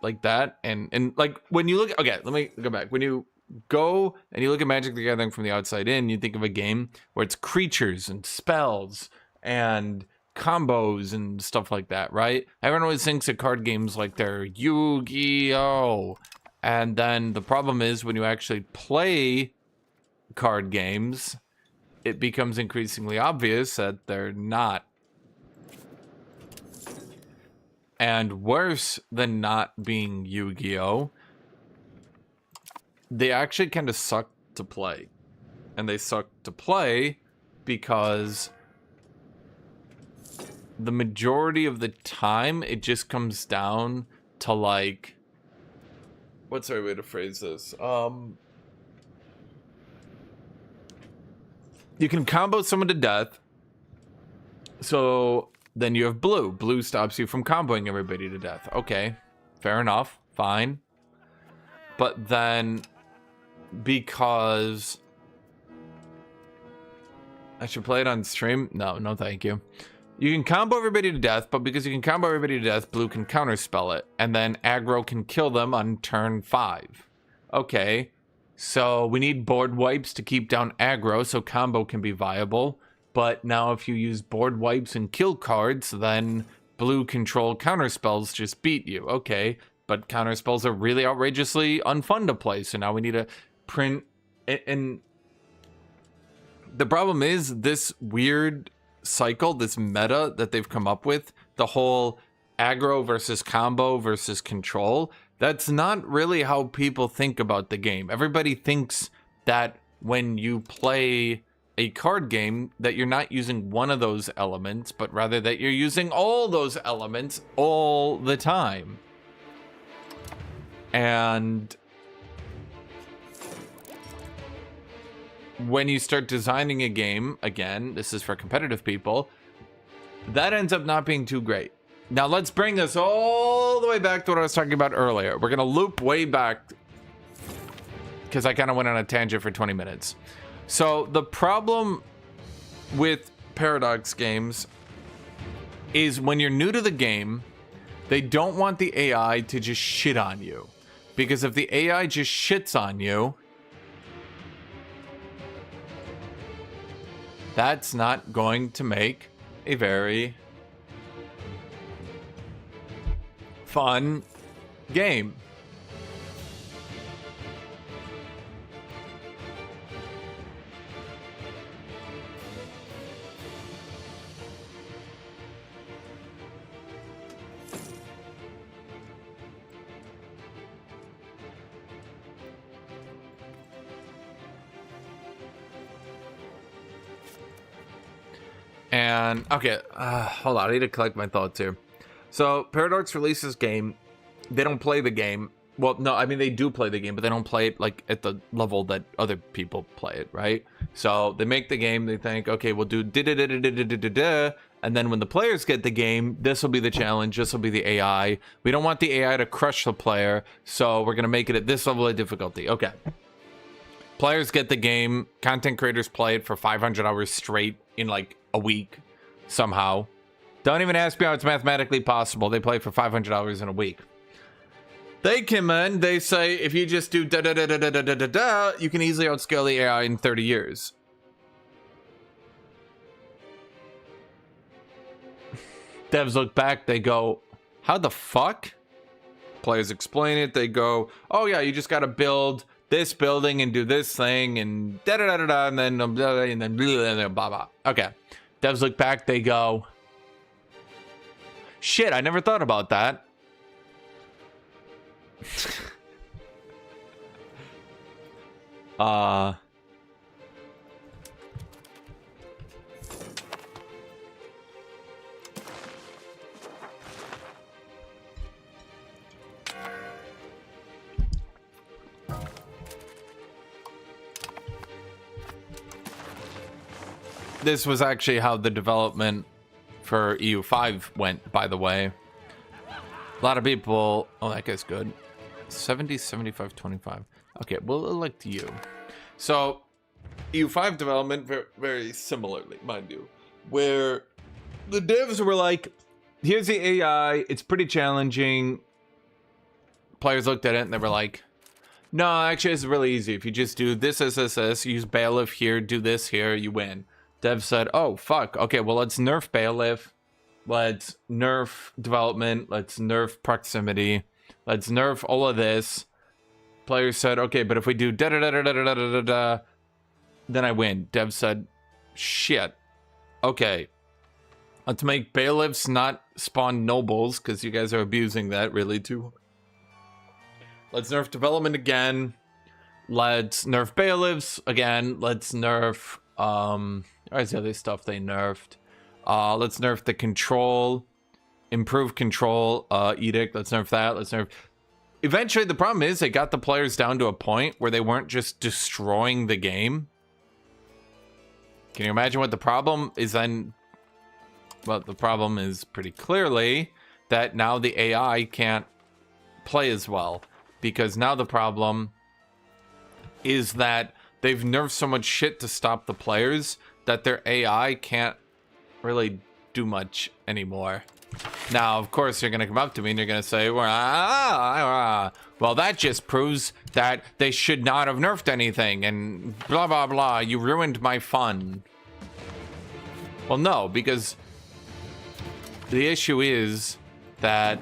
like that, and like when you look, okay, let me go back. When you go and you look at Magic the Gathering from the outside in, you think of a game where it's creatures and spells and combos and stuff like that, right? Everyone always thinks of card games like they're Yu-Gi-Oh! And then the problem is when you actually play card games, it becomes increasingly obvious that they're not. And worse than not being Yu-Gi-Oh!, they actually kind of suck to play. And they suck to play because the majority of the time it just comes down to like, what's the right way to phrase this? You can combo someone to death, so then you have blue. Blue stops you from comboing everybody to death. Okay, fair enough, fine. But then, because I should play it on stream? No, thank you. You can combo everybody to death, but because you can combo everybody to death, blue can counterspell it, and then aggro can kill them on turn 5. Okay. So we need board wipes to keep down aggro so combo can be viable. But now if you use board wipes and kill cards, then blue control counterspells just beat you. Okay, but counterspells are really outrageously unfun to play. So now we need to print. And the problem is this weird cycle, this meta that they've come up with, the whole aggro versus combo versus control, that's not really how people think about the game. Everybody thinks that when you play a card game that you're not using one of those elements, but rather that you're using all those elements all the time. And when you start designing a game, again, this is for competitive people, that ends up not being too great. Now let's bring this all the way back to what I was talking about earlier. We're gonna loop way back because I kind of went on a tangent for 20 minutes. So the problem with Paradox games is when you're new to the game, they don't want the AI to just shit on you. Because if the AI just shits on you, that's not going to make a very fun game. And, okay, hold on, I need to collect my thoughts here. So, Paradox releases this game. They don't play the game. Well, no, I mean, they do play the game, but they don't play it, like, at the level that other people play it, right? So, they make the game, they think, okay, we'll do da-da-da-da-da-da-da-da, and then when the players get the game, this will be the challenge, this will be the AI. We don't want the AI to crush the player, so we're going to make it at this level of difficulty. Okay. Players get the game, content creators play it for 500 hours straight in, like, a week, somehow. Don't even ask me how it's mathematically possible. They play for 500 hours in a week. They come in, they say, if you just do da-da-da-da-da-da-da-da, you can easily outscale the AI in 30 years. Devs look back, they go, how the fuck? Players explain it, they go, oh yeah, you just gotta build this building and do this thing and da-da-da-da-da, and then blah, and then blah, blah, blah. Okay. Devs look back, they go, shit, I never thought about that. This was actually how the development for EU5 went, by the way. A lot of people... Oh, that guy's good. 70, 75, 25. Okay, we'll elect you. So, EU5 development, very similarly, mind you. Where the devs were like, here's the AI, it's pretty challenging. Players looked at it and they were like, no, actually it's really easy. If you just do this, use bailiff here, do this here, you win. Dev said, oh, fuck. Okay, well, let's nerf bailiff. Let's nerf development. Let's nerf proximity. Let's nerf all of this. Players said, okay, but if we do da-da-da-da-da-da-da-da, then I win. Dev said, shit. Okay. Let's make bailiffs not spawn nobles, because you guys are abusing that really too. Let's nerf development again. Let's nerf bailiffs again. Let's nerf... Where's the other stuff they nerfed? Let's nerf the control, improve control, edict. Let's nerf that. Let's nerf. Eventually, the problem is they got the players down to a point where they weren't just destroying the game. Can you imagine what the problem is then? Well, the problem is pretty clearly that now the AI can't play as well, because now the problem is that they've nerfed so much shit to stop the players that their AI can't really do much anymore. Now, of course, you're going to come up to me and you're going to say, well, that just proves that they should not have nerfed anything and blah, blah, blah. You ruined my fun. Well, no, because the issue is that,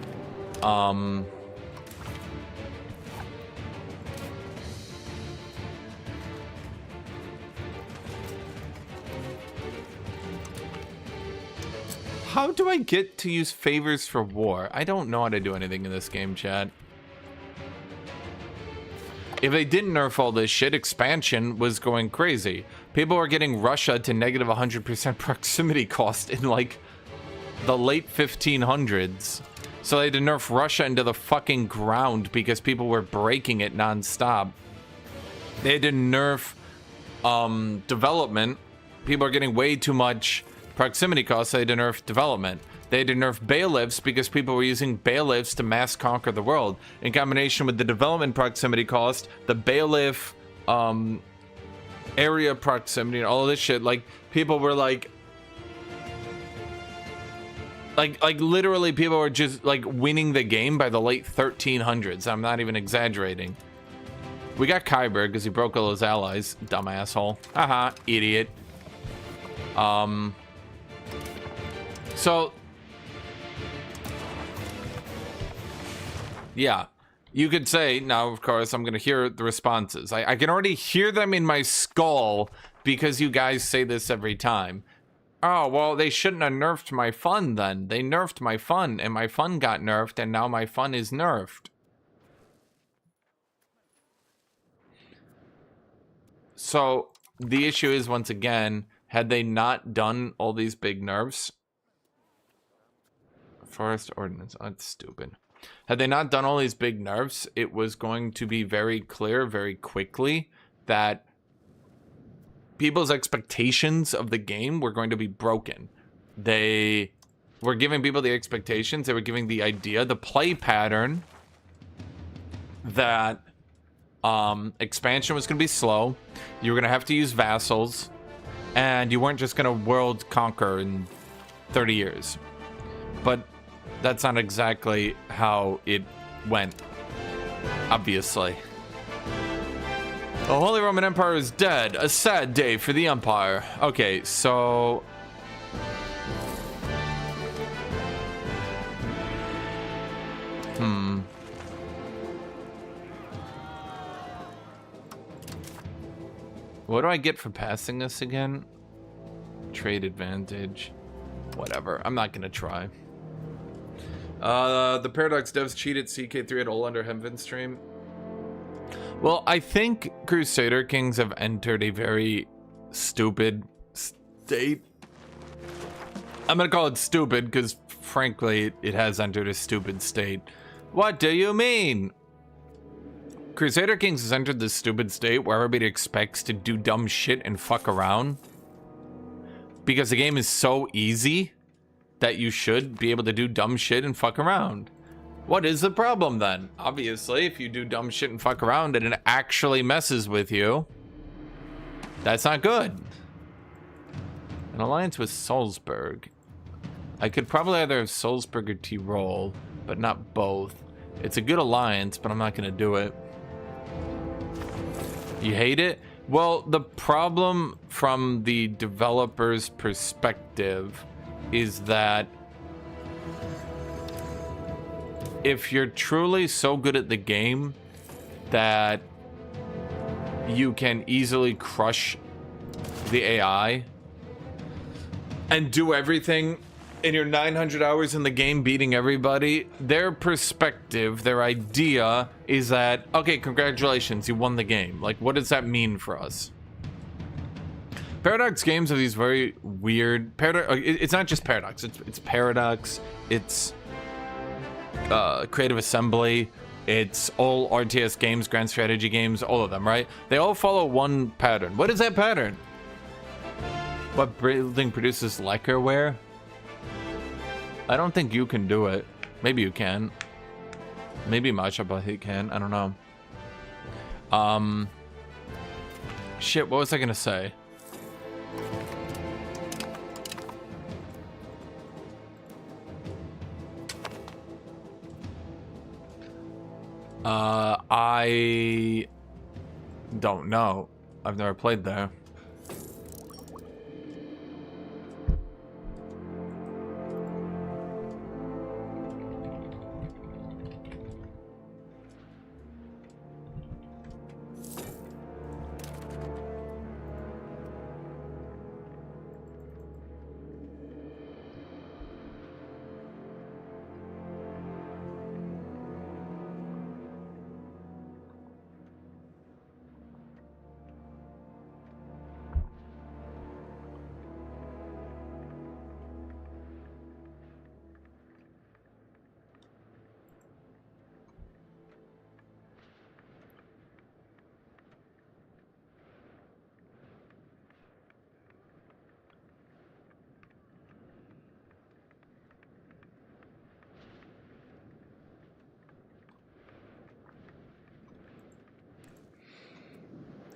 how do I get to use favors for war? I don't know how to do anything in this game, chat. If they didn't nerf all this shit, expansion was going crazy. People were getting Russia to negative 100% proximity cost in, like, the late 1500s. So they had to nerf Russia into the fucking ground because people were breaking it nonstop. They had to nerf development. People are getting way too much proximity costs. They had to nerf development. They had to nerf bailiffs because people were using bailiffs to mass conquer the world. In combination with the development proximity cost, the bailiff area proximity, and all of this shit, like, people were like literally people were just like winning the game by the late 1300s. I'm not even exaggerating. We got Kyiv because he broke all his allies. Dumb asshole. Haha, idiot. So, yeah, you could say, now, of course, I'm going to hear the responses. I can already hear them in my skull because you guys say this every time. Oh, well, they shouldn't have nerfed my fun then. They nerfed my fun, and my fun got nerfed, and now my fun is nerfed. So, the issue is, once again, had they not done all these big nerfs, forest ordinance, oh, that's stupid. Had they not done all these big nerfs, it was going to be very clear very quickly that people's expectations of the game were going to be broken. They were giving people the expectations, they were giving the idea, the play pattern that expansion was going to be slow, you were going to have to use vassals, and you weren't just going to world conquer in 30 years. But that's not exactly how it went, obviously. The Holy Roman Empire is dead. A sad day for the Empire. Okay, so... What do I get for passing this again? Trade advantage. Whatever. I'm not gonna try. The Paradox devs cheated CK3 at all under Hemvin stream. Well, I think Crusader Kings have entered a very stupid state. I'm gonna call it stupid because, frankly, it has entered a stupid state. What do you mean? Crusader Kings has entered this stupid state where everybody expects to do dumb shit and fuck around. Because the game is so easy that you should be able to do dumb shit and fuck around. What is the problem then? Obviously, if you do dumb shit and fuck around and it actually messes with you, that's not good. An alliance with Salzburg. I could probably either have Salzburg or Tyrol, but not both. It's a good alliance, but I'm not gonna do it. You hate it? Well, the problem from the developer's perspective is that if you're truly so good at the game that you can easily crush the AI and do everything in your 900 hours in the game beating everybody, their perspective, their idea is that, okay, congratulations, you won the game. Like, what does that mean for us? Paradox games are these very weird... It's not just Paradox, it's Paradox, it's Creative Assembly, it's all RTS games, Grand Strategy games, all of them, right? They all follow one pattern. What is that pattern? What building produces lacquerware? I don't think you can do it. Maybe you can. Maybe Mashabahit can. I don't know. Shit, what was I gonna say? I don't know. I've never played there.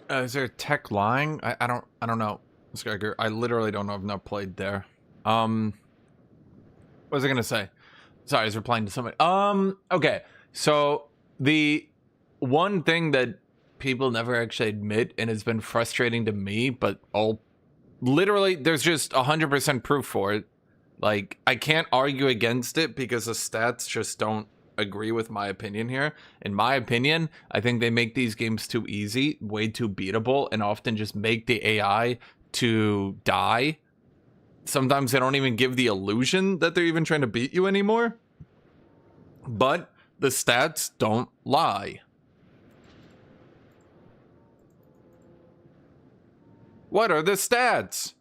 Is there tech lying? I don't know. I literally don't know. I've not played there. What was I gonna say? Sorry, I was replying to somebody. Okay. So the one thing that people never actually admit, and it's been frustrating to me, but literally, there's just 100% proof for it. Like, I can't argue against it because the stats just don't agree with my opinion here. In my opinion, I think they make these games too easy, way too beatable, and often just make the AI to die. Sometimes they don't even give the illusion that they're even trying to beat you anymore. But the stats don't lie. What are the stats?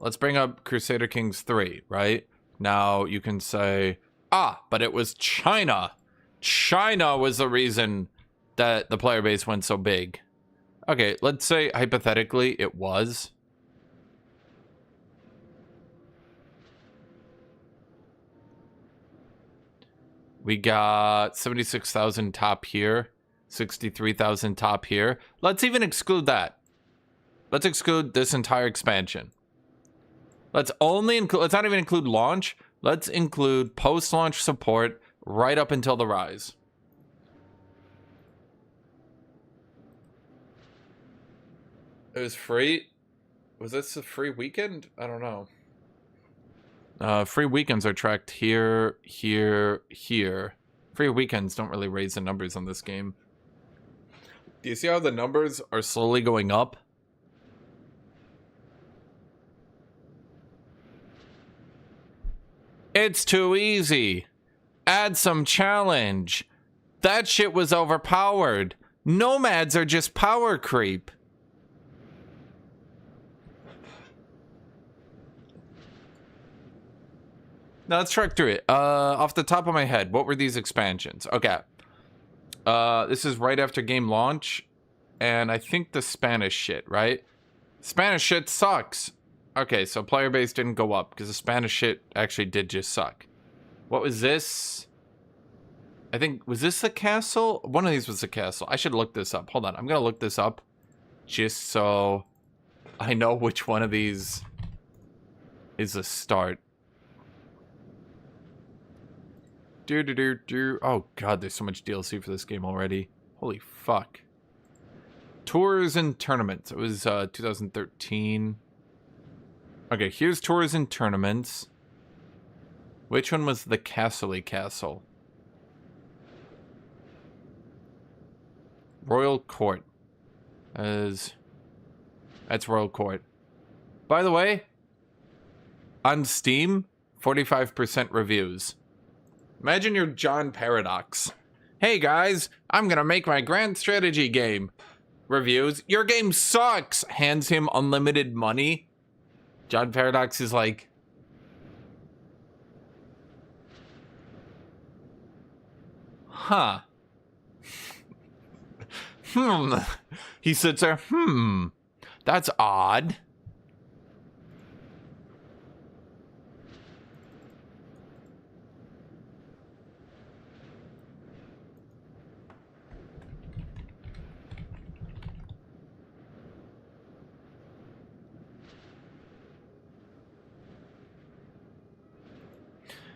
let's bring up Crusader Kings 3, right? Now you can say, but it was China. China was the reason that the player base went so big. Okay, let's say hypothetically it was. We got 76,000 top here, 63,000 top here. Let's even exclude that. Let's exclude this entire expansion. Let's only include, let's not even include launch. Let's include post-launch support right up until the rise. It was free. Was this a free weekend? I don't know. Free weekends are tracked here, here, here. Free weekends don't really raise the numbers on this game. Do you see how the numbers are slowly going up? It's too easy. Add some challenge. That shit was overpowered. Nomads are just power creep. Now let's track through it. Off the top of my head, what were these expansions? Okay. This is right after game launch. And I think the Spanish shit, right? Spanish shit sucks. Okay, so player base didn't go up because the Spanish shit actually did just suck. What was this? I think, was this the castle? One of these was the castle. I should look this up. Hold on, I'm gonna look this up just so I know which one of these is a start. Oh god, there's so much DLC for this game already. Holy fuck. Tours and tournaments. It was 2013. Okay, here's tours and tournaments. Which one was the Castle-y Castle? Royal Court. That's Royal Court. By the way, on Steam, 45% reviews. Imagine you're John Paradox. Hey guys, I'm gonna make my grand strategy game. Reviews, your game sucks. Hands him unlimited money. John Paradox is like, huh. He sits there, that's odd.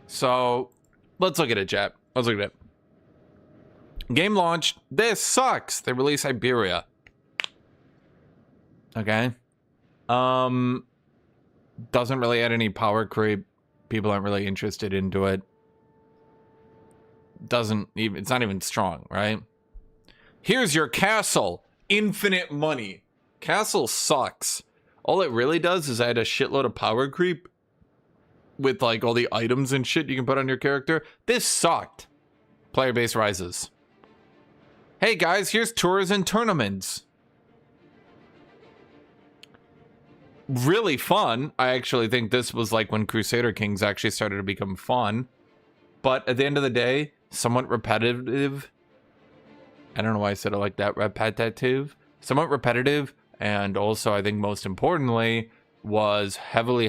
So, let's look at it, chat. Let's look at it. Game launched. This sucks. They release Iberia. Okay. Doesn't really add any power creep. People aren't really interested into it. Doesn't even, it's not even strong, right? Here's your castle. Infinite money. Castle sucks. All it really does is add a shitload of power creep with like all the items and shit you can put on your character. This sucked. Player base rises. Hey guys, here's tours and tournaments. Really fun. I actually think this was like when Crusader Kings actually started to become fun. But at the end of the day, somewhat repetitive. I don't know why I said it like that. Repetitive. Somewhat repetitive. And also, I think most importantly, was heavily,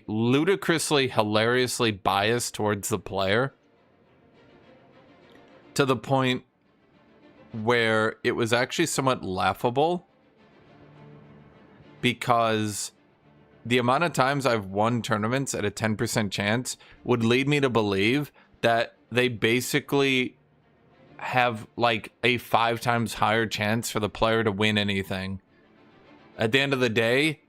ludicrously, hilariously biased towards the player. To the point where it was actually somewhat laughable. Because the amount of times I've won tournaments at a 10% chance would lead me to believe that they basically have like a 5 times higher chance for the player to win anything. At the end of the day,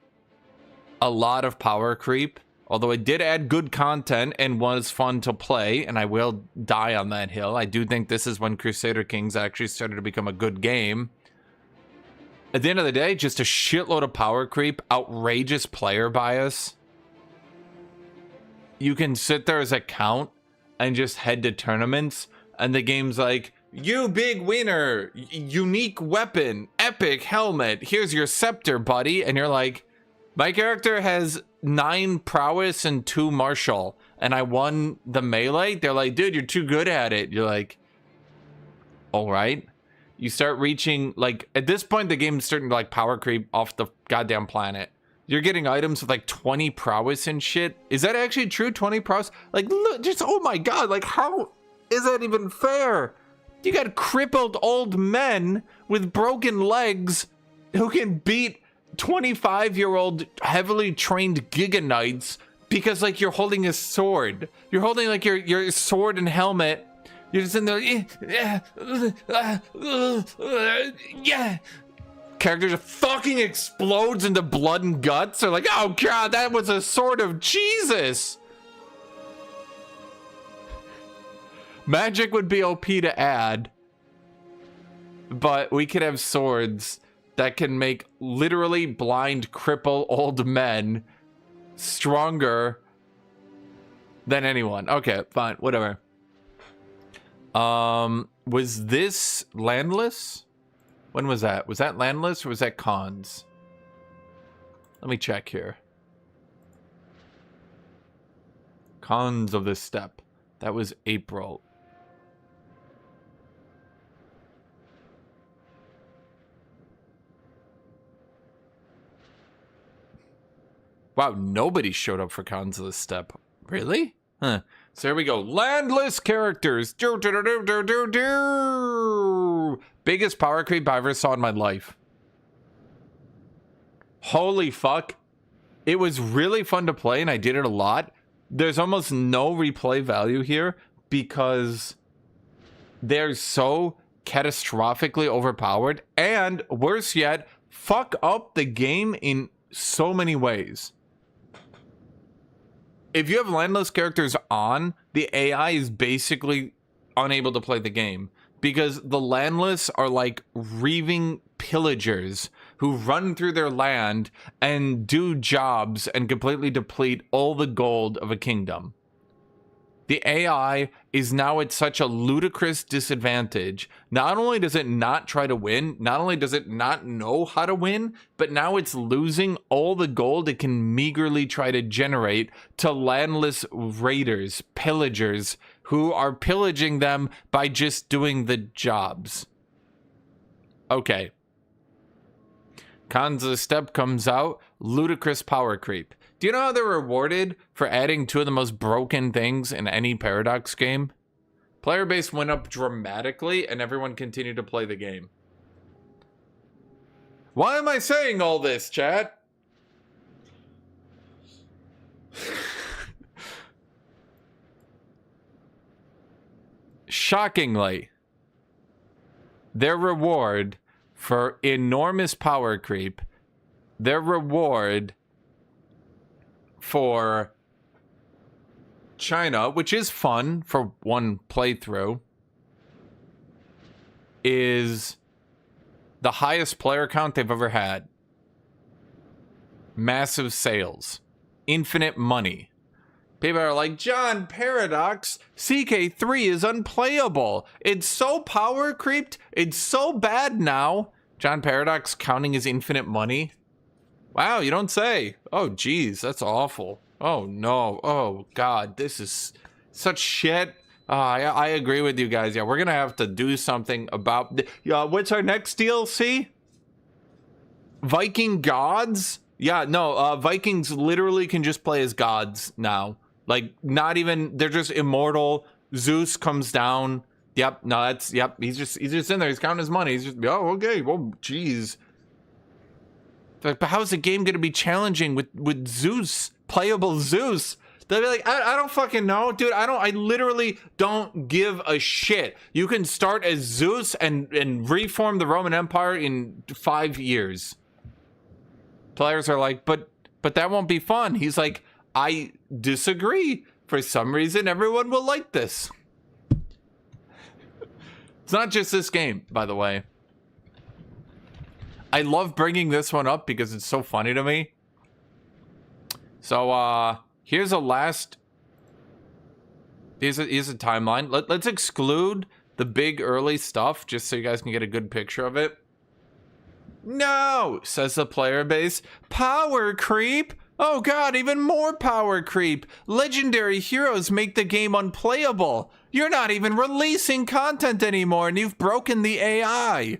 a lot of power creep, although it did add good content and was fun to play, and I will die on that hill. I do think this is when Crusader Kings actually started to become a good game. At the end of the day, just a shitload of power creep, outrageous player bias. You can sit there as a count and just head to tournaments, and the game's like, you big winner, unique weapon, epic helmet, here's your scepter, buddy. And you're like, My character has 9 prowess and 2 martial, and I won the melee. They're like, dude, you're too good at it. You're like, all right. You start reaching, like, at this point, the game's starting to, like, power creep off the goddamn planet. You're getting items with, like, 20 prowess and shit. Is that actually true? 20 prowess? Like, look, just, oh my god, like, how is that even fair? You got crippled old men with broken legs who can beat 25-year-old heavily trained Giga Knights because, like, you're holding a sword. You're holding, like, your sword and helmet. You're just in there, yeah. Character just fucking explodes into blood and guts. They're like, oh god, that was a sword of Jesus. Magic would be OP to add, but we could have swords that can make literally blind, cripple old men stronger than anyone. Okay, fine, whatever. Was this landless? When was that? Was that landless or was that cons? Let me check here. Cons of this step. That was April. Wow, nobody showed up for cons of this step. Really? Huh. So here we go. Landless characters. Biggest power creep I ever saw in my life. Holy fuck. It was really fun to play and I did it a lot. There's almost no replay value here because they're so catastrophically overpowered. And worse yet, fuck up the game in so many ways. If you have landless characters on, the AI is basically unable to play the game because the landless are like reaving pillagers who run through their land and do jobs and completely deplete all the gold of a kingdom. The AI is now at such a ludicrous disadvantage. Not only does it not try to win, not only does it not know how to win, but now it's losing all the gold it can meagerly try to generate to landless raiders, pillagers, who are pillaging them by just doing the jobs. Okay. Cons of the step comes out, ludicrous power creep. Do you know how they're rewarded for adding 2 of the most broken things in any Paradox game? Player base went up dramatically and everyone continued to play the game. Why am I saying all this, chat? Shockingly, their reward for enormous power creep, their reward for China, which is fun for one playthrough, is the highest player count they've ever had. Massive sales. Infinite money. People are like, John, Paradox, CK3 is unplayable. It's so power creeped. It's so bad now. John Paradox counting his infinite money. Wow, you don't say. Oh, geez, that's awful. Oh, no. Oh, God, this is such shit. I agree with you guys. Yeah, we're going to have to do something about... what's our next DLC? Viking gods? Yeah, no, Vikings literally can just play as gods now. Like, not even... They're just immortal. Zeus comes down. Yep, no, that's... Yep, he's just in there. He's counting his money. He's just... Oh, okay. Well, geez. Like, but how is the game going to be challenging with Zeus, playable Zeus? They'll be like, I don't fucking know, dude. I literally don't give a shit. You can start as Zeus and reform the Roman Empire in 5 years. Players are like, but that won't be fun. He's like, I disagree. For some reason, everyone will like this. It's not just this game, by the way. I love bringing this one up because it's so funny to me. So, here's a last... Here's a timeline. Let's exclude the big early stuff just so you guys can get a good picture of it. No, says the player base. Power creep? Oh god, even more power creep. Legendary heroes make the game unplayable. You're not even releasing content anymore and you've broken the AI.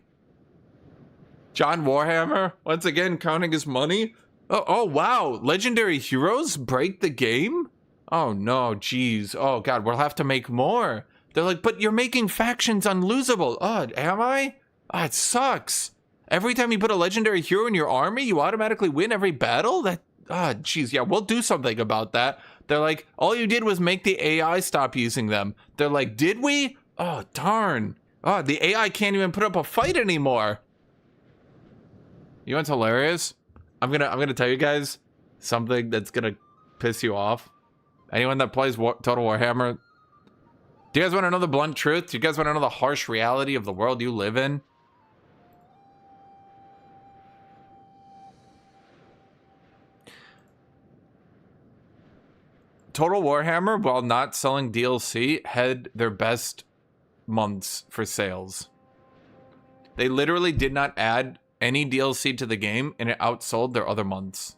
John Warhammer, once again counting his money. Oh wow, legendary heroes break the game? Oh no, geez. Oh god, we'll have to make more. They're like, but you're making factions unlosable. Oh, am I? Oh, it sucks. Every time you put a legendary hero in your army, you automatically win every battle? That, geez, yeah, we'll do something about that. They're like, all you did was make the AI stop using them. They're like, did we? Oh, darn. Oh, the AI can't even put up a fight anymore. You know what's hilarious? I'm gonna tell you guys something that's gonna piss you off. Anyone that plays Total Warhammer, do you guys want to know the blunt truth? Do you guys want to know the harsh reality of the world you live in? Total Warhammer, while not selling DLC, had their best months for sales. They literally did not add any DLC to the game, and it outsold their other months.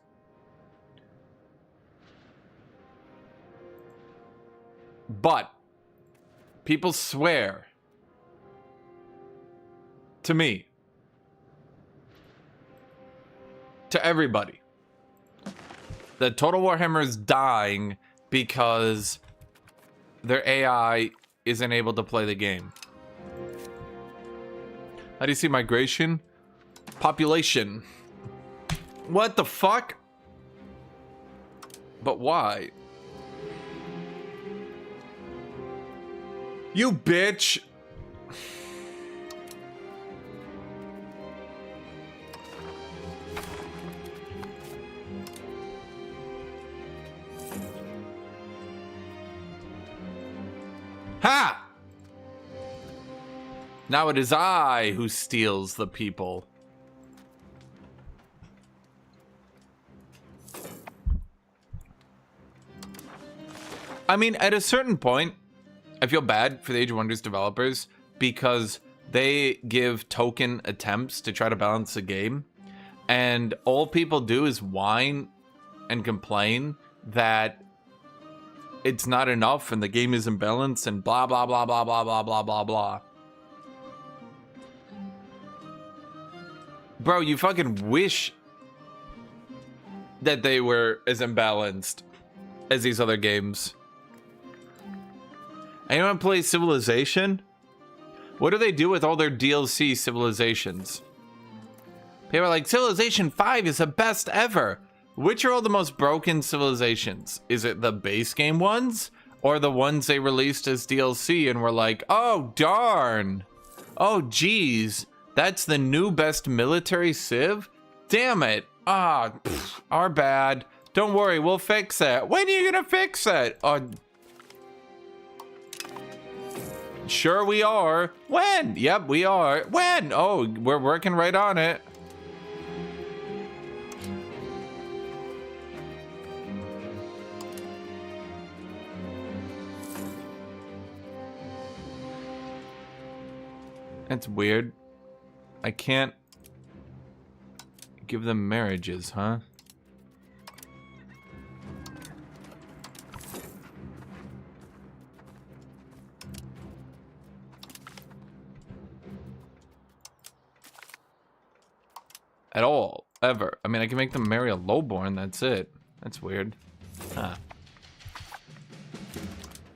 But people swear to me, to everybody, that Total Warhammer is dying because their AI isn't able to play the game. How do you see migration? Population. What the fuck? But why? You bitch. Ha! Now it is I who steals the people. I mean, at a certain point, I feel bad for the Age of Wonders developers because they give token attempts to try to balance the game, and all people do is whine and complain that it's not enough and the game is imbalanced and blah blah blah blah blah blah blah blah blah. Bro, you fucking wish that they were as imbalanced as these other games. Anyone play Civilization? What do they do with all their DLC civilizations? People are like, Civilization 5 is the best ever. Which are all the most broken civilizations? Is it the base game ones? Or the ones they released as DLC and were like, oh darn. Oh geez, that's the new best military civ? Damn it. Our bad. Don't worry, we'll fix it. When are you gonna fix it? Sure we are. When? Yep, we are. When? Oh, we're working right on it. That's weird. I can't give them marriages, huh? At all, ever. I mean, I can make them marry a lowborn, that's it. That's weird. Huh.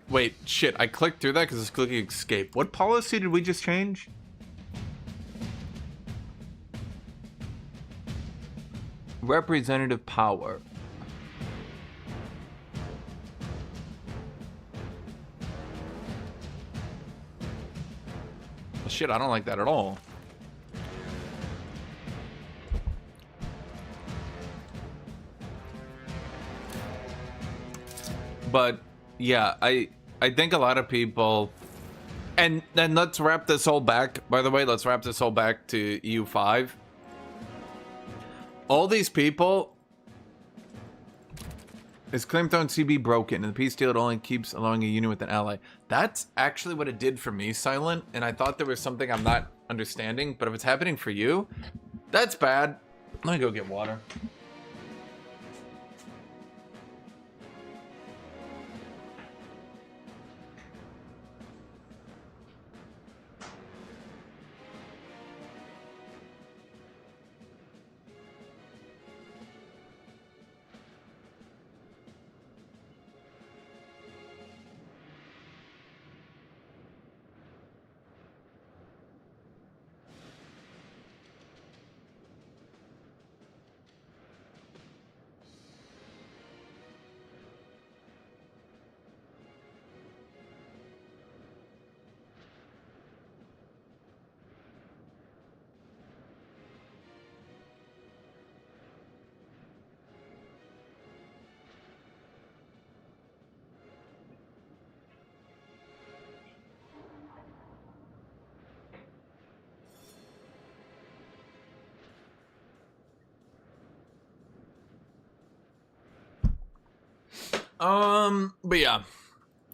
Wait, shit, I clicked through that because I was clicking escape. What policy did we just change? Representative power. Well, shit, I don't like that at all. But yeah, I think a lot of people, and then let's wrap this all back, by the way, let's wrap this all back to EU5. All these people, is claim throne CB broken and the peace deal it only keeps allowing a union with an ally. That's actually what it did for me, Silent, and I thought there was something I'm not understanding, but if it's happening for you, That's bad. Let me go get water. But yeah.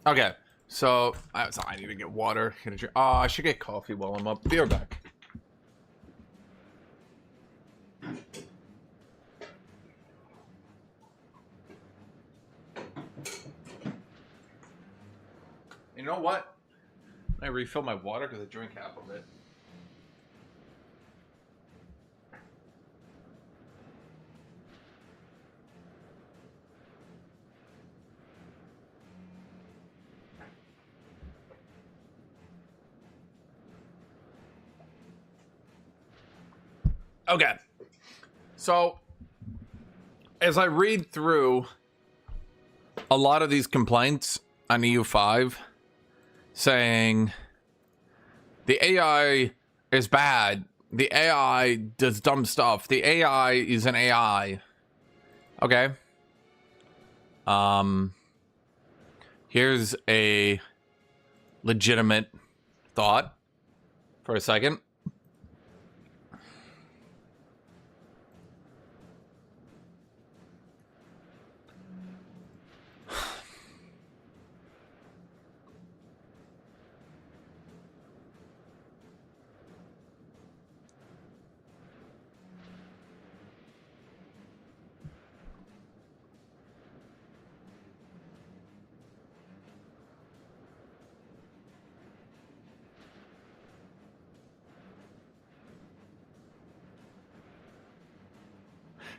Okay. So I need to get water. Oh, I should get coffee while I'm up. Be right back. You know what? I refill my water because I drink half of it. Okay. So, as I read through a lot of these complaints on EU5 saying the AI is bad, the AI does dumb stuff, the AI is an AI. Okay. Here's a legitimate thought for a second.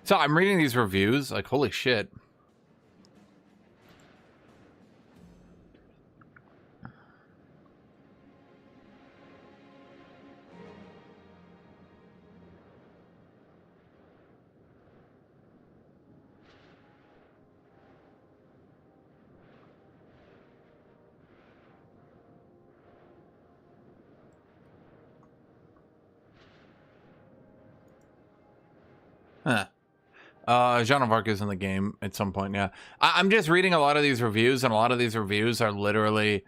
So I'm reading these reviews, like, holy shit. Huh. Jean of Arc is in the game at some point, yeah. I'm just reading a lot of these reviews, and a lot of these reviews are literally,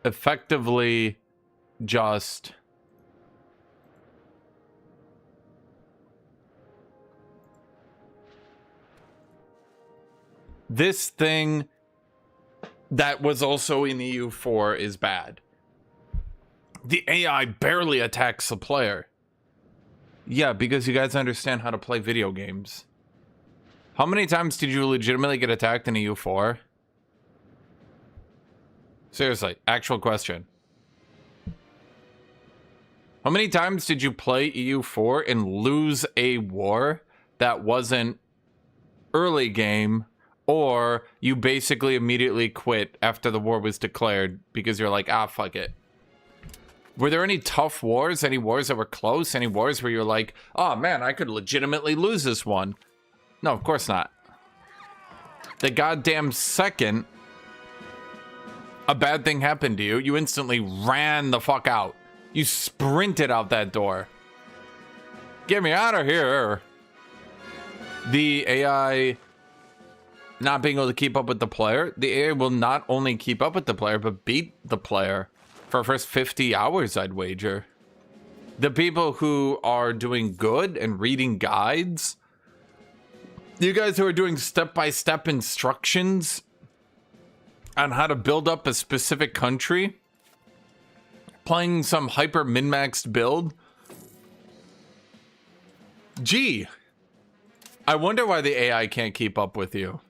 effectively just this thing that was also in EU4 is bad. The AI barely attacks the player. Yeah, because you guys understand how to play video games. How many times did you legitimately get attacked in EU4? Seriously, actual question. How many times did you play EU4 and lose a war that wasn't early game, or you basically immediately quit after the war was declared because you're like, ah, fuck it? Were there any tough wars? Any wars that were close? Any wars where you're like, oh man, I could legitimately lose this one? No, of course not. The goddamn second a bad thing happened to you, you instantly ran the fuck out. You sprinted out that door. Get me out of here. The AI not being able to keep up with the player, the AI will not only keep up with the player, but beat the player. For the first 50 hours, I'd wager. The people who are doing good and reading guides, you guys who are doing step-by-step instructions on how to build up a specific country, playing some hyper min-maxed build. Gee, I wonder why the AI can't keep up with you.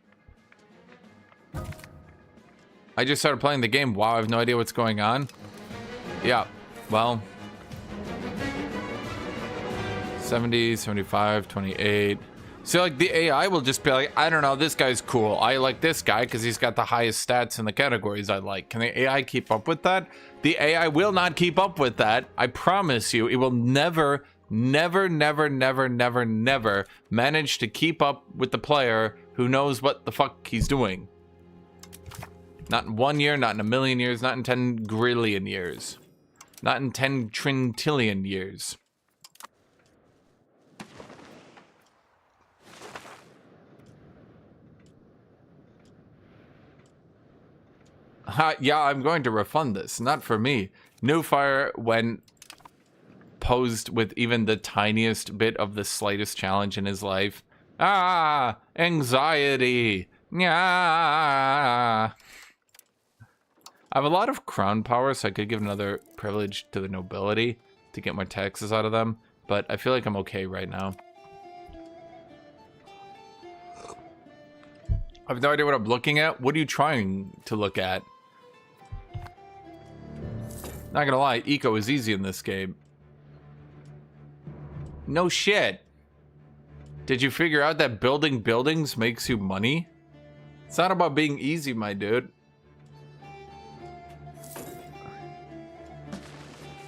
I just started playing the game. Wow, I have no idea what's going on. Yeah, well, 70, 75, 28. So like the AI will just be like, I don't know, this guy's cool. I like this guy because he's got the highest stats in the categories I like. Can the AI keep up with that? The AI will not keep up with that. I promise you, it will never, never, never, never, never, never manage to keep up with the player who knows what the fuck he's doing. Not in 1 year, not in a million years, not in 10 grillion years. Not in 10 trillion years. Yeah, I'm going to refund this. Not for me. New Fire, when posed with even the tiniest bit of the slightest challenge in his life. Ah, anxiety. Yeah. I have a lot of crown power, so I could give another privilege to the nobility to get more taxes out of them. But I feel like I'm okay right now. I have no idea what I'm looking at. What are you trying to look at? Not gonna lie, eco is easy in this game. No shit. Did you figure out that building buildings makes you money? It's not about being easy, my dude.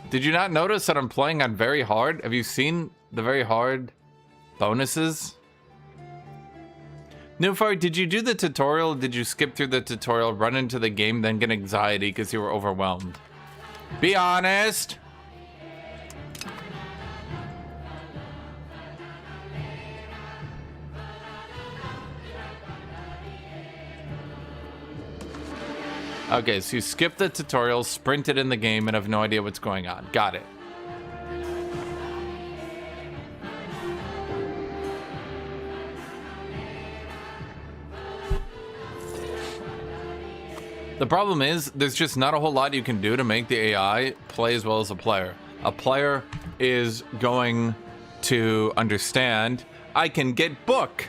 Did you not notice that I'm playing on very hard? Have you seen the very hard bonuses? Newfire, did you do the tutorial? Did you skip through the tutorial, run into the game, then get anxiety because you were overwhelmed? Be honest. Okay, so you skip the tutorial, sprinted in the game, and have no idea what's going on. Got it. The problem is, there's just not a whole lot you can do to make the AI play as well as a player. A player is going to understand, I can get book.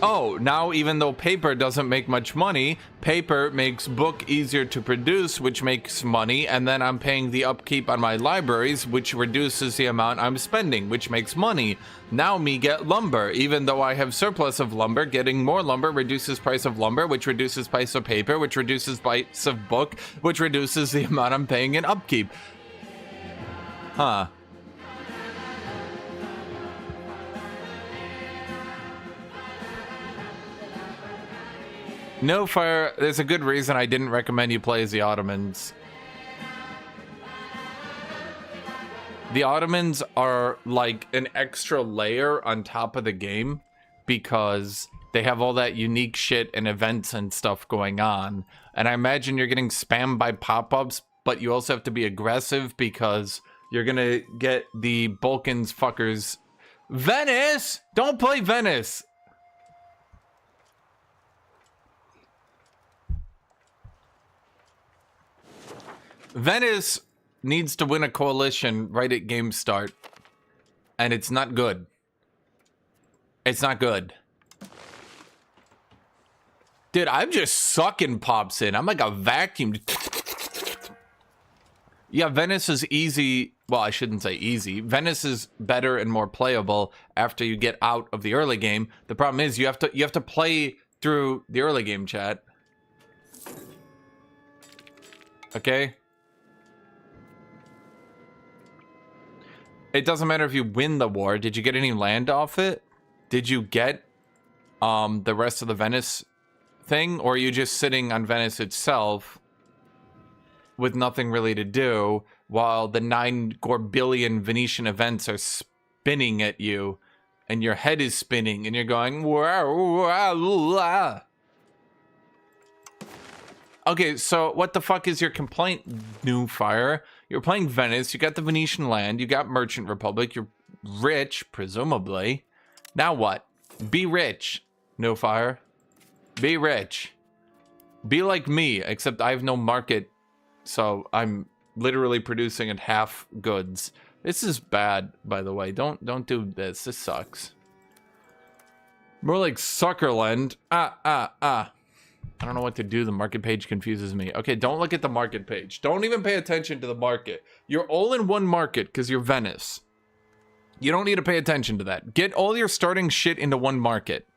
Oh, now even though paper doesn't make much money, paper makes book easier to produce, which makes money, and then I'm paying the upkeep on my libraries, which reduces the amount I'm spending, which makes money. Now me get lumber, even though I have surplus of lumber, getting more lumber reduces price of lumber, which reduces price of paper, which reduces price of book, which reduces the amount I'm paying in upkeep. Huh. No Fire, there's a good reason I didn't recommend you play as the Ottomans. The Ottomans are like an extra layer on top of the game because they have all that unique shit and events and stuff going on. And I imagine you're getting spammed by pop-ups, but you also have to be aggressive because you're gonna get the Balkans fuckers. Venice! Don't play Venice! Venice needs to win a coalition right at game start. And it's not good. It's not good. Dude, I'm just sucking pops in. I'm like a vacuum. Yeah, Venice is easy. Well, I shouldn't say easy. Venice is better and more playable after you get out of the early game. The problem is you have to play through the early game, chat. Okay? It doesn't matter if you win the war. Did you get any land off it? Did you get the rest of the Venice thing? Or are you just sitting on Venice itself with nothing really to do while the 9 billion Venetian events are spinning at you and your head is spinning and you're going... Okay, so what the fuck is your complaint, New Fire? You're playing Venice, you got the Venetian land, you got Merchant Republic, you're rich, presumably. Now what? Be rich, New Fire. Be rich. Be like me, except I have no market, so I'm literally producing at half goods. This is bad, by the way. Don't do this. This sucks. More like Suckerland. I don't know what to do. The market page confuses me. Okay, don't look at the market page. Don't even pay attention to the market. You're all in one market because you're Venice. You don't need to pay attention to that. Get all your starting shit into one market.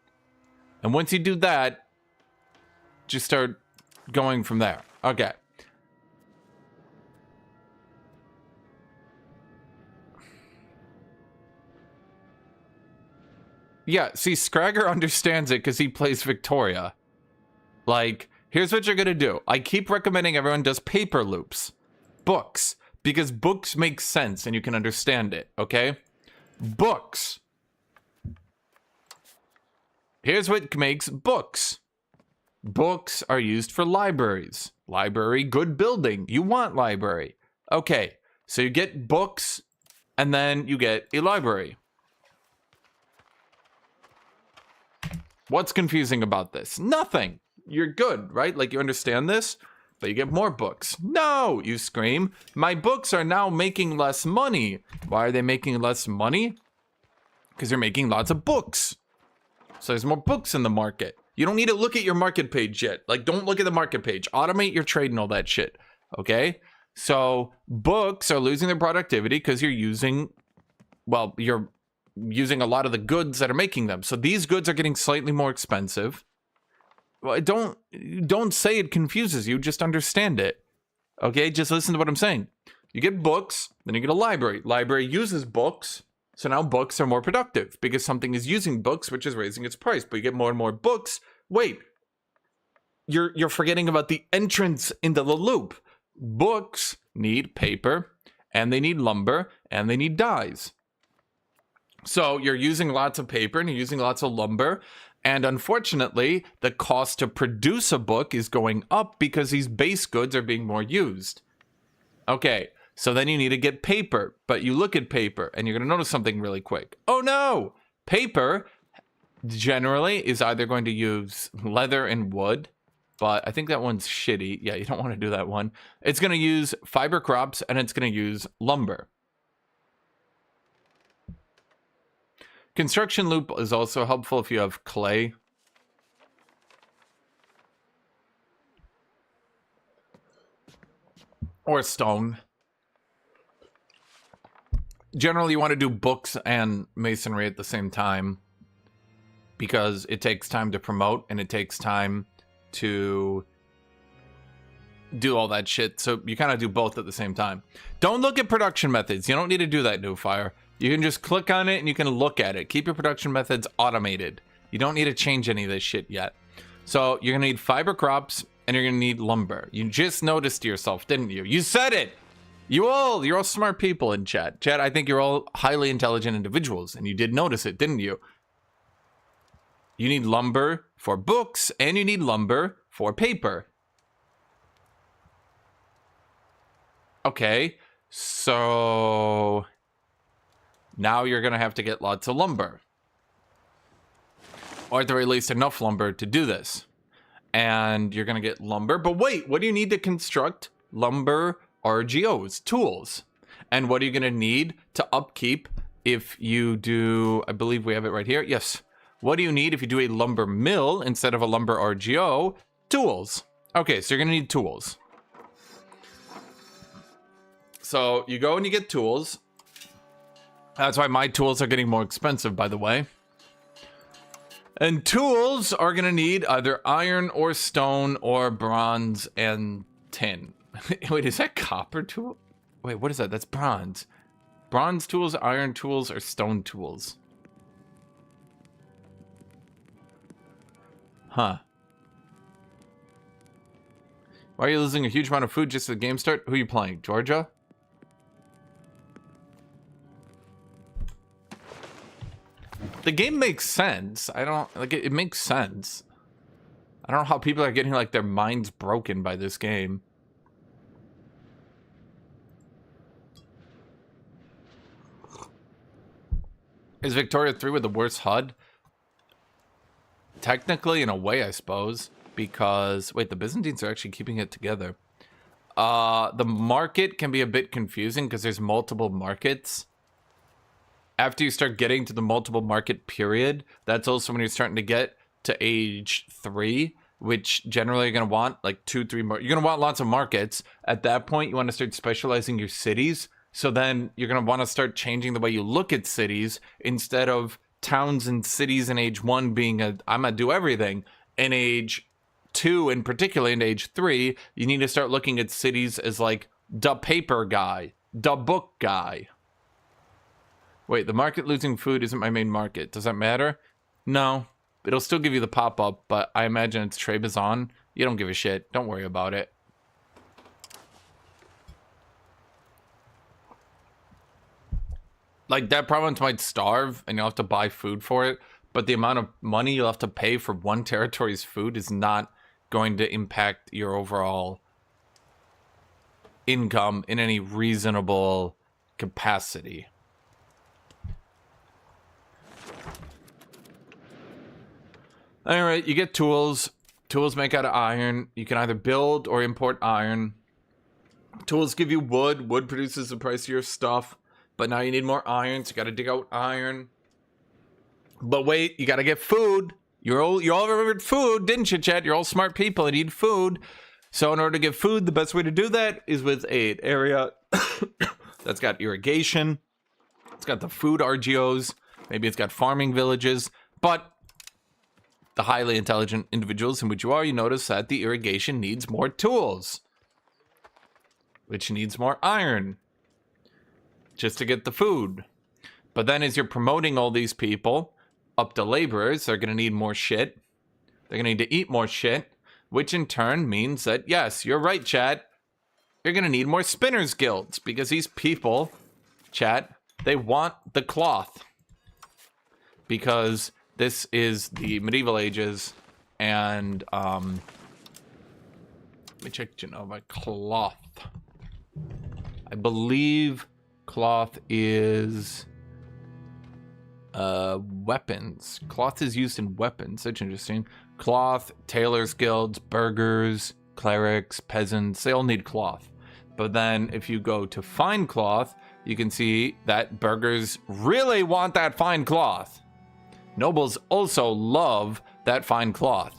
And once you do that, just start going from there. Okay. Yeah, see, Scragger understands it because he plays Victoria. Like, here's what you're gonna do. I keep recommending everyone does paper loops. Books. Because books make sense and you can understand it, okay? Books. Here's what makes books. Books are used for libraries. Library, good building. You want library. Okay, so you get books, and then you get a library. What's confusing about this? Nothing. You're good, right? Like, you understand this? But you get more books. No, you scream. My books are now making less money. Why are they making less money? Because you're making lots of books. So there's more books in the market. You don't need to look at your market page yet. Like, don't look at the market page. Automate your trade and all that shit. Okay? So books are losing their productivity because you're using a lot of the goods that are making them. So these goods are getting slightly more expensive. Well, don't say it confuses you. Just understand it. Okay? Just listen to what I'm saying. You get books, then you get a library. Library uses books. So now books are more productive because something is using books, which is raising its price. But you get more and more books. Wait, you're forgetting about the entrance into the loop. Books need paper, and they need lumber, and they need dyes. So you're using lots of paper and you're using lots of lumber. And unfortunately, the cost to produce a book is going up because these base goods are being more used. Okay. So then you need to get paper, but you look at paper and you're going to notice something really quick. Oh no! Paper generally is either going to use leather and wood, but I think that one's shitty. Yeah, you don't want to do that one. It's going to use fiber crops and it's going to use lumber. Construction loop is also helpful if you have clay. Or stone. Generally, you want to do books and masonry at the same time because it takes time to promote and it takes time to do all that shit. So you kind of do both at the same time. Don't look at production methods. You don't need to do that, New Fire. You can just click on it and you can look at it. Keep your production methods automated. You don't need to change any of this shit yet. So you're going to need fiber crops and you're going to need lumber. You just noticed to yourself, didn't you? You said it! You're all smart people in chat. Chat, I think you're all highly intelligent individuals, and you did notice it, didn't you? You need lumber for books, and you need lumber for paper. Okay, so now you're going to have to get lots of lumber. Or at the very least, enough lumber to do this. And you're going to get lumber. But wait, what do you need to construct lumber RGOs, tools? And what are you going to need to upkeep if you do, I believe we have it right here. Yes. What do you need if you do a lumber mill instead of a lumber RGO? Tools. Okay, so you're going to need tools. So you go and you get tools. That's why my tools are getting more expensive, by the way. And tools are going to need either iron or stone or bronze and tin. Wait, is that copper tool? Wait, what is that? That's bronze. Bronze tools, iron tools, or stone tools? Huh. Why are you losing a huge amount of food just at the game start? Who are you playing? Georgia? The game makes sense. I don't... like, it makes sense. I don't know how people are getting, like, their minds broken by this game. Is Victoria 3 with the worst HUD? Technically, in a way, I suppose. Because... wait, the Byzantines are actually keeping it together. The market can be a bit confusing because there's multiple markets. After you start getting to the multiple market period, that's also when you're starting to get to age 3, which generally you're going to want like 2, 3 more. You're going to want lots of markets. At that point, you want to start specializing your cities. So then you're going to want to start changing the way you look at cities instead of towns and cities in age 1 being I'm going to do everything. In age 2, and particularly in age 3, you need to start looking at cities as like the paper guy, the book guy. Wait, the market losing food isn't my main market. Does that matter? No. It'll still give you the pop-up, but I imagine it's Trebizond. You don't give a shit. Don't worry about it. Like, that province might starve, and you'll have to buy food for it, but the amount of money you'll have to pay for one territory's food is not going to impact your overall income in any reasonable capacity. All right, you get tools. Tools make out of iron. You can either build or import iron. Tools give you wood. Wood produces the price of your stuff. But now you need more iron, so you got to dig out iron. But wait, you got to get food. You all remembered food, didn't you, Chad? You're all smart people and need food. So in order to get food, the best way to do that is with an area that's got irrigation. It's got the food RGOs. Maybe it's got farming villages. But the highly intelligent individuals in which you are, you notice that the irrigation needs more tools, which needs more iron just to get the food. But then as you're promoting all these people up to laborers, they're going to need more shit. They're going to need to eat more shit, which in turn means that, yes, you're right, chat, you're going to need more spinners guilds because these people, chat, they want the cloth because this is the medieval ages, and let me check Genoa. Cloth. I believe cloth is weapons. Cloth is used in weapons. That's interesting. Cloth, tailors guilds, burghers, clerics, peasants, they all need cloth. But then if you go to fine cloth, you can see that burghers really want that fine cloth. Nobles also love that fine cloth.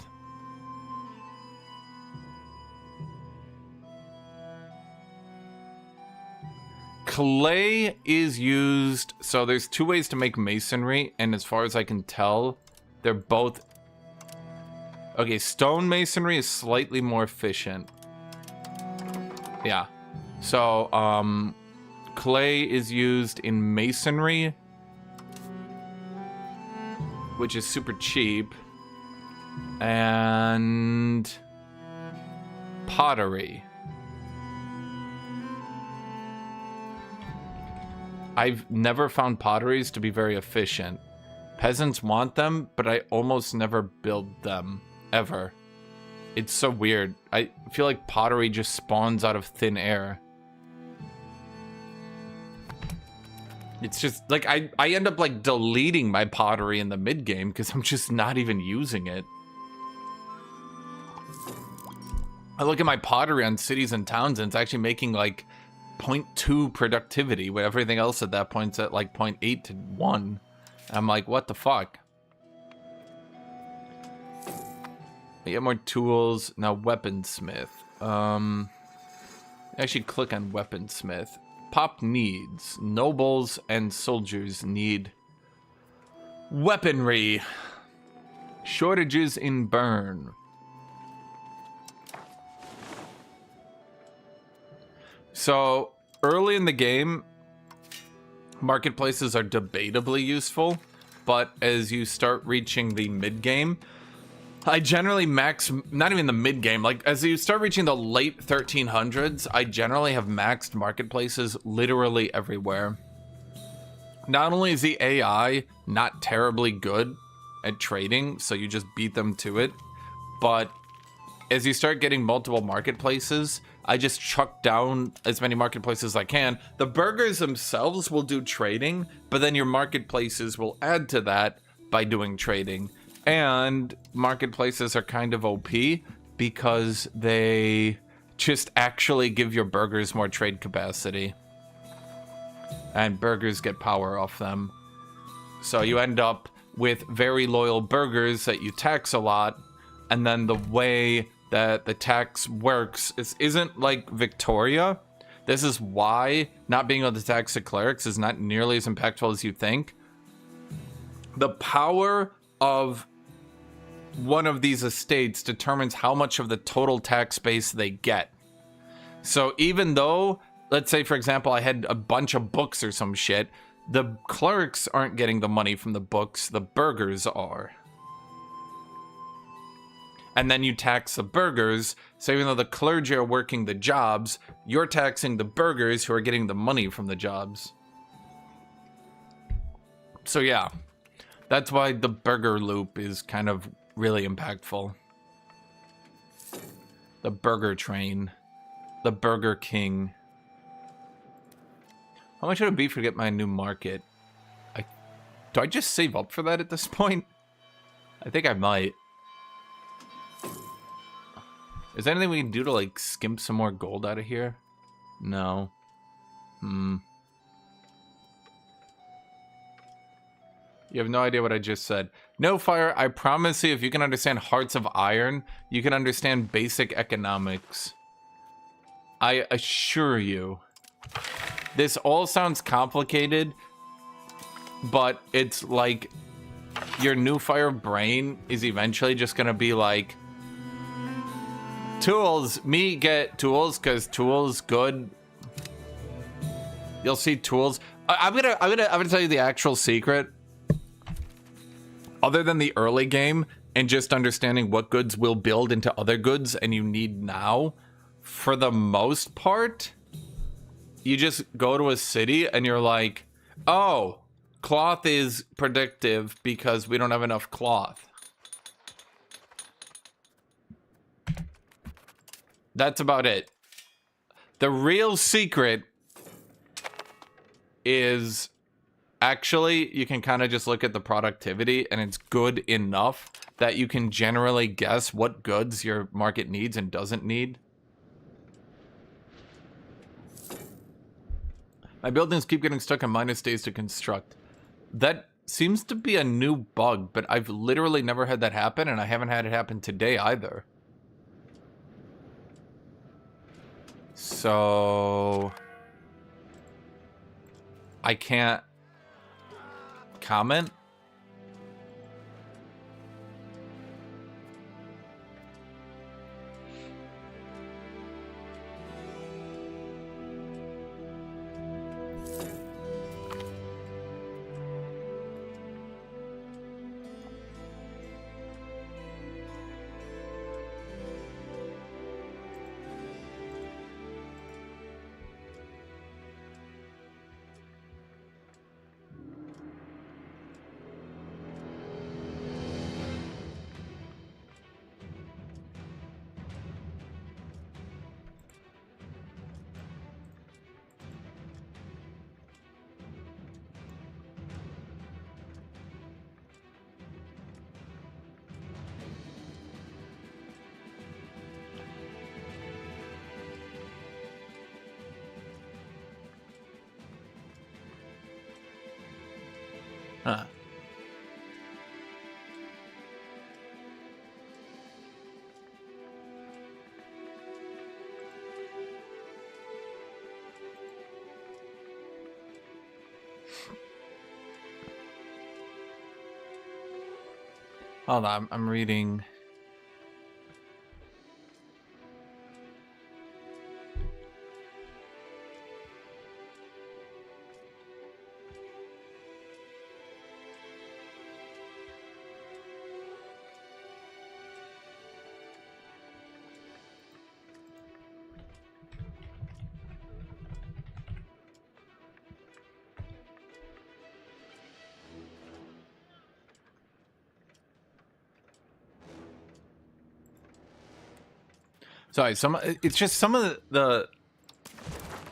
Clay is used, so there's 2 ways to make masonry, and as far as I can tell, they're both... Okay, stone masonry is slightly more efficient. Yeah. So, clay is used in masonry, which is super cheap, and pottery. I've never found potteries to be very efficient. Peasants want them, but I almost never build them, ever. It's so weird. I feel like pottery just spawns out of thin air. It's just like I end up like deleting my pottery in the mid game because I'm just not even using it. I look at my pottery on cities and towns and it's actually making like 0.2 productivity when everything else at that point's at like 0.8 to 1. I'm like, what the fuck? I get more tools. Now weaponsmith. Actually click on weaponsmith. Pop needs. Nobles and soldiers need weaponry. Shortages in Bern. So early in the game, marketplaces are debatably useful, but as you start reaching the mid game, I generally max, not even the mid game, like as you start reaching the late 1300s, I generally have maxed marketplaces literally everywhere. Not only is the AI not terribly good at trading, so you just beat them to it, but as you start getting multiple marketplaces, I just chuck down as many marketplaces as I can. The burghers themselves will do trading, but then your marketplaces will add to that by doing trading. And marketplaces are kind of OP because they just actually give your burghers more trade capacity. And burghers get power off them. So you end up with very loyal burghers that you tax a lot, and then the way that the tax works isn't like Victoria. This is why not being able to tax the clerics is not nearly as impactful as you think. The power of one of these estates determines how much of the total tax base they get. So even though, let's say, for example, I had a bunch of books or some shit, the clerics aren't getting the money from the books, the burghers are. And then you tax the burghers, so even though the clergy are working the jobs, you're taxing the burghers who are getting the money from the jobs. So yeah, that's why the burger loop is kind of really impactful. The burger train. The Burger King. How much would it be to get my new market? Do I just save up for that at this point? I think I might. Is there anything we can do to, like, skimp some more gold out of here? No. You have no idea what I just said. No, Fire, I promise you, if you can understand Hearts of Iron, you can understand basic economics. I assure you. This all sounds complicated, but it's like your new Fire brain is eventually just gonna be like, tools, me get tools, cause tools good. You'll see tools. I'm gonna tell you the actual secret. Other than the early game and just understanding what goods will build into other goods and you need now, for the most part, you just go to a city and you're like, oh, cloth is predictive because we don't have enough cloth. That's about it. The real secret is actually you can kind of just look at the productivity and it's good enough that you can generally guess what goods your market needs and doesn't need. My buildings keep getting stuck on minus days to construct. That seems to be a new bug, but I've literally never had that happen, and I haven't had it happen today either. So I can't comment. Huh. Hold on, I'm reading. Sorry, it's just some of the...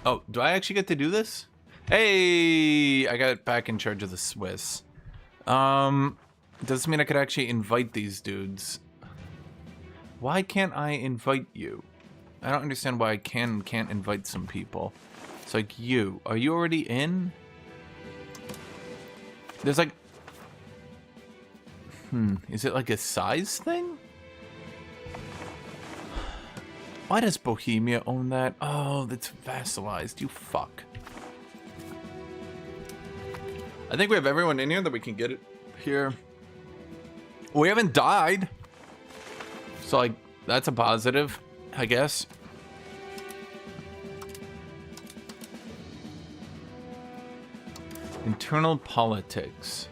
Oh, do I actually get to do this? Hey, I got back in charge of the Swiss. Does this mean I could actually invite these dudes? Why can't I invite you? I don't understand why I can't invite some people. It's like, are you already in? There's like, is it like a size thing? Why does Bohemia own that? Oh, that's vassalized, you fuck. I think we have everyone in here that we can get it here. We haven't died. So, like, that's a positive, I guess. Internal politics.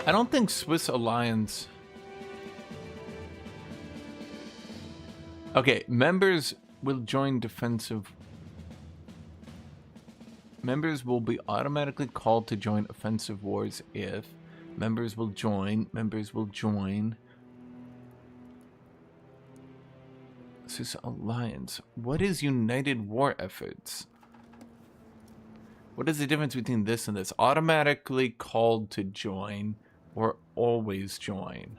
I don't think Swiss alliance. Okay, members will join defensive. Members will be automatically called to join offensive wars if members will join. Swiss alliance. What is united war efforts? What is the difference between this and this? Automatically called to join or always join?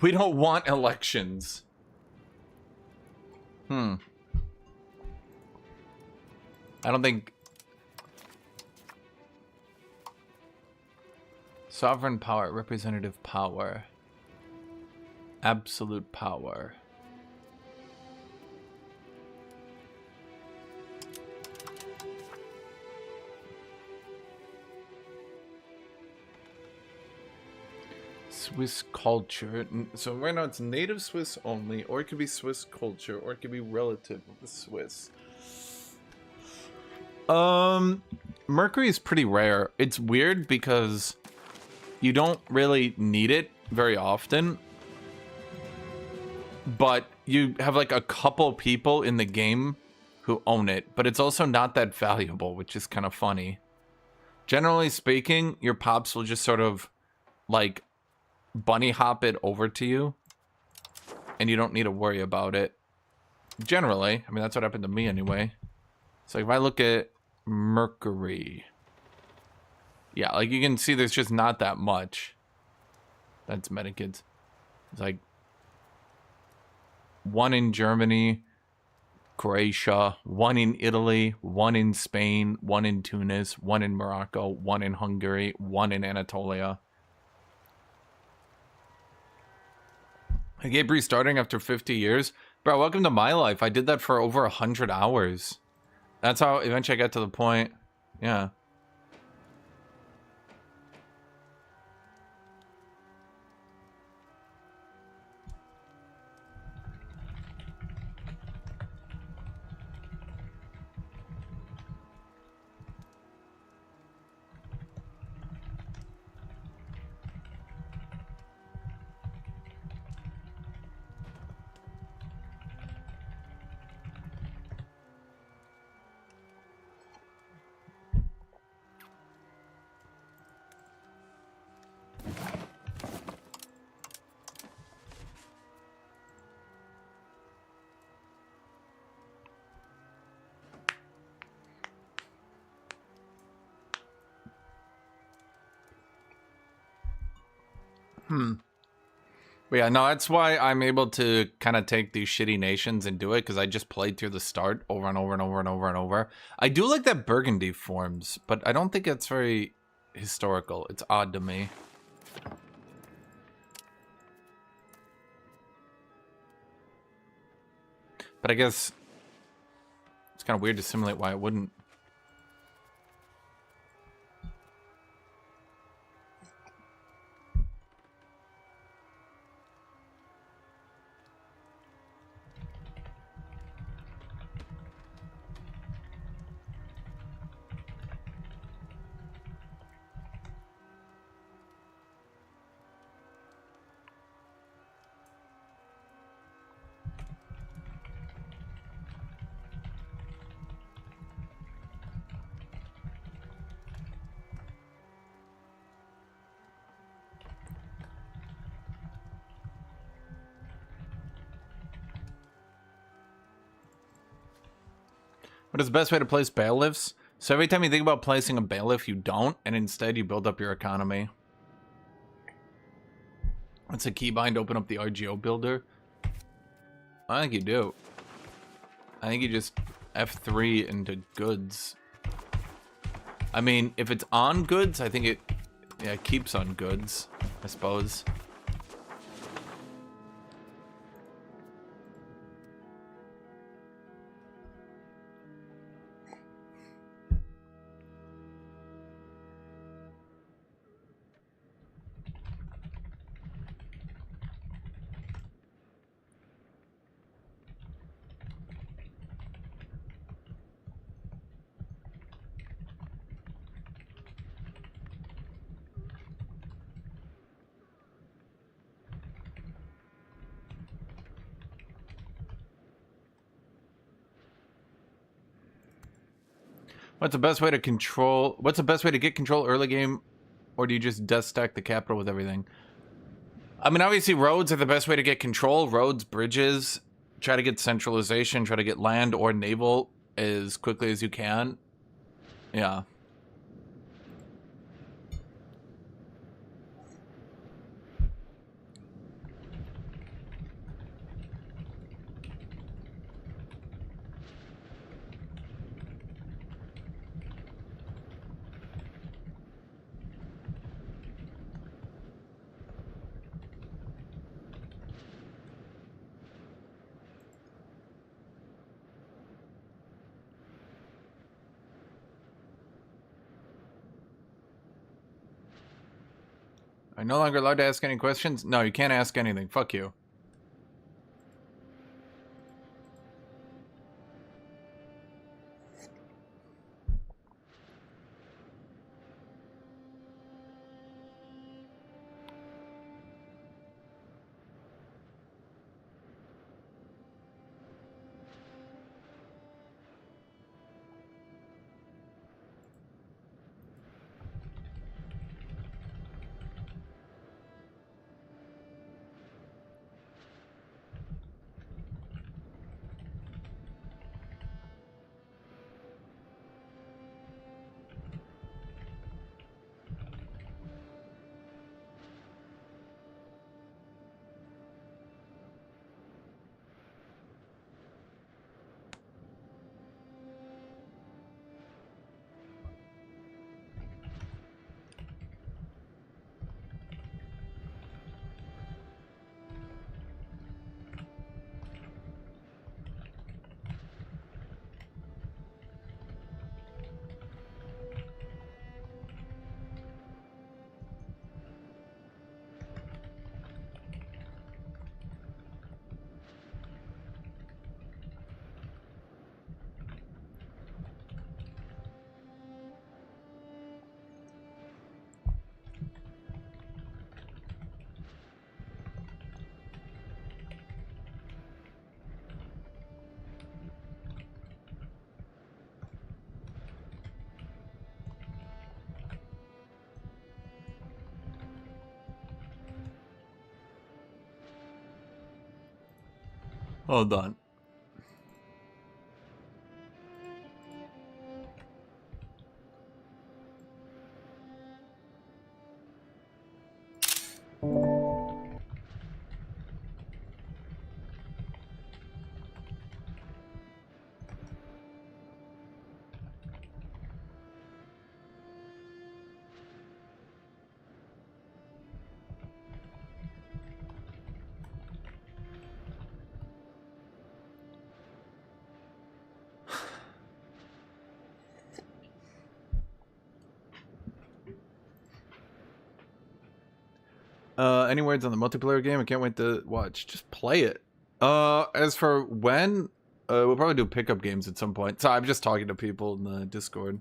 We don't want elections. I don't think... Sovereign power, representative power. Absolute power. Swiss culture. So right now it's native Swiss only, or it could be Swiss culture, or it could be relative of the Swiss. Mercury is pretty rare. It's weird because you don't really need it very often, but you have like a couple people in the game who own it, but it's also not that valuable, which is kind of funny. Generally speaking, your pops will just sort of like bunny hop it over to you, and you don't need to worry about it. Generally, I mean, that's what happened to me anyway. So if I look at Mercury, yeah, like you can see there's just not that much. That's Medikids. It's like one in Germany, Croatia, one in Italy, one in Spain, one in Tunis, one in Morocco, one in Hungary, one in Anatolia. I gave restarting after 50 years. Bro, welcome to my life. I did that for over 100 hours. That's how eventually I got to the point. Yeah. But yeah, no, that's why I'm able to kind of take these shitty nations and do it, because I just played through the start over and over and over and over and over. I do like that Burgundy forms, but I don't think it's very historical. It's odd to me. But I guess it's kind of weird to simulate why it wouldn't. What is the best way to place bailiffs? So every time you think about placing a bailiff, you don't, and instead you build up your economy. What's a keybind to open up the RGO builder? I think you do. I think you just F3 into goods. I mean, if it's on goods, I think it keeps on goods, I suppose. What's the best way to control? What's the best way to get control early game, or do you just death stack the capital with everything? I mean, obviously roads are the best way to get control. Roads, bridges. Try to get centralization. Try to get land or naval as quickly as you can. Yeah. I'm no longer allowed to ask any questions? No, you can't ask anything. Fuck you. Hold on. Any words on the multiplayer game? I can't wait to watch. Just play it. As for when, we'll probably do pickup games at some point. So I'm just talking to people in the Discord.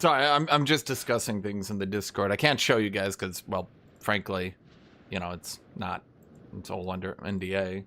Sorry, I'm just discussing things in the Discord. I can't show you guys because, well, frankly, you know, it's all under NDA.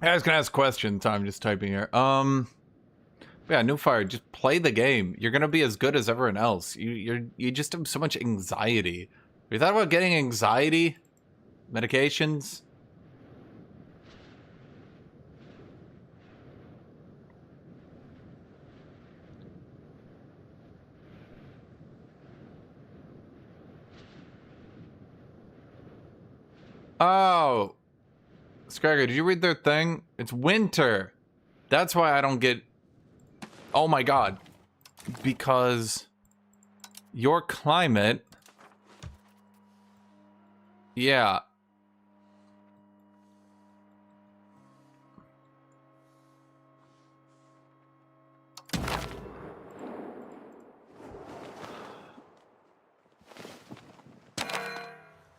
I was gonna ask questions. So I'm just typing here. Yeah, New Fire. Just play the game. You're gonna be as good as everyone else. You just have so much anxiety. Have you thought about getting anxiety medications? Oh, Scragger, did you read their thing? It's winter. That's why I don't get. Oh my god. Because your climate. Yeah.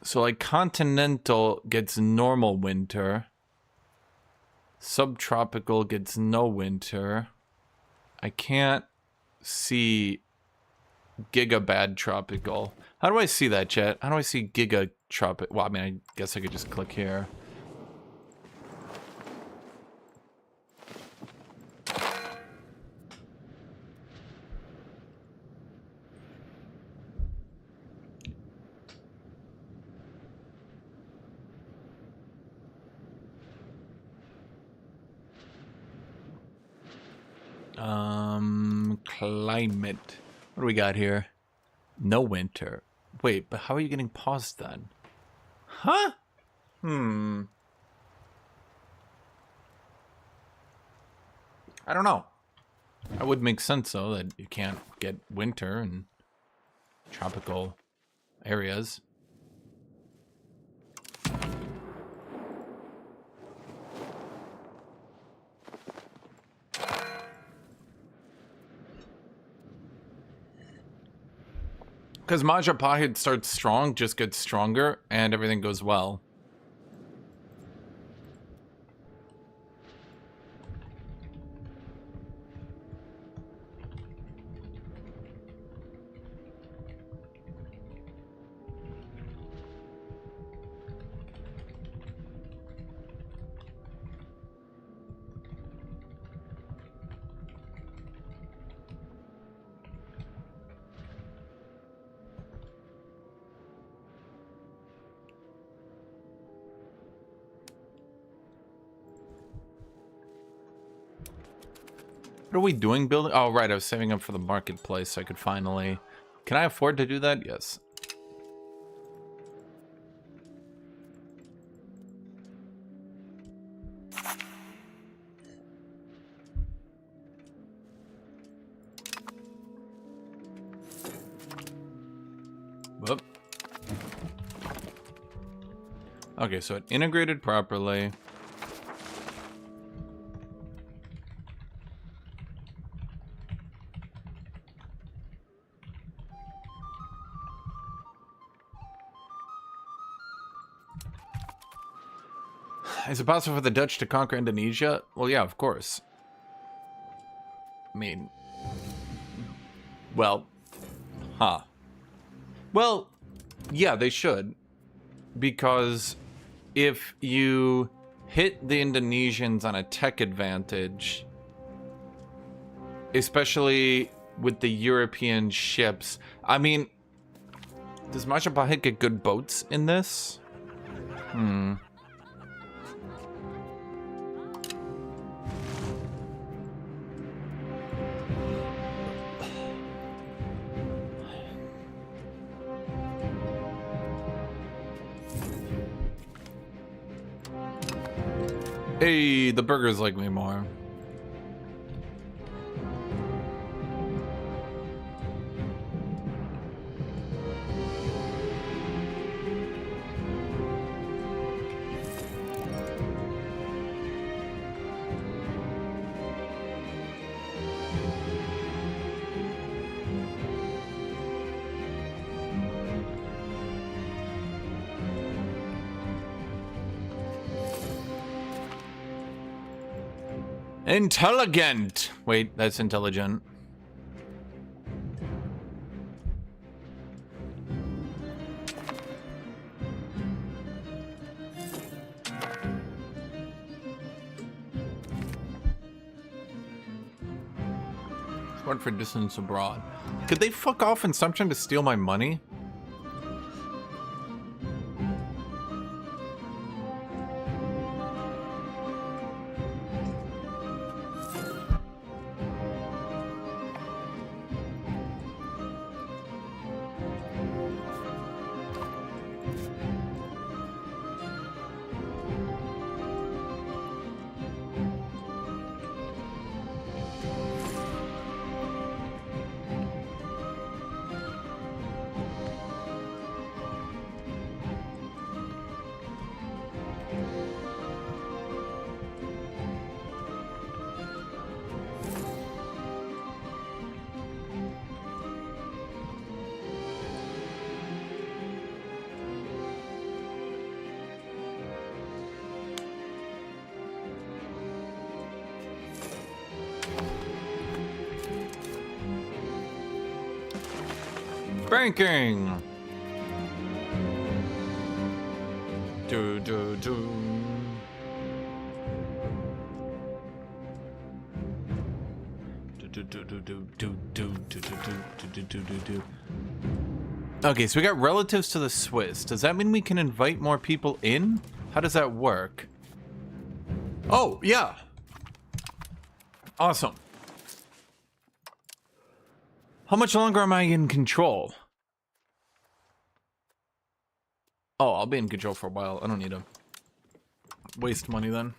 So, like, continental gets normal winter. Subtropical gets no winter. I can't see Giga Bad Tropical. How do I see that, chat? How do I see Giga Tropic? Well, I mean, I guess I could just click here. Climate. What do we got here? No winter. Wait, but how are you getting paused then? Huh? I don't know. That would make sense, though, that you can't get winter in tropical areas. Because Majapahit starts strong, just gets stronger, and everything goes well. What are we doing building? Oh, right. I was saving up for the marketplace so I could finally... Can I afford to do that? Yes. Whoop. Okay, so it integrated properly. Is it possible for the Dutch to conquer Indonesia? Well, yeah, of course. I mean... Well... Huh. Well, yeah, they should. Because if you hit the Indonesians on a tech advantage, especially with the European ships... I mean... Does Majapahit get good boats in this? Hmm... Hey, the burgers like me more. Intelligent! Wait, that's intelligent. Smart for distance abroad. Could they fuck off and stop trying to steal my money? Banking. Do do do. Okay, so we got relatives to the Swiss. Does that mean we can invite more people in? How does that work? Oh, yeah. Awesome. How much longer am I in control? Oh, I'll be in control for a while. I don't need to waste money then.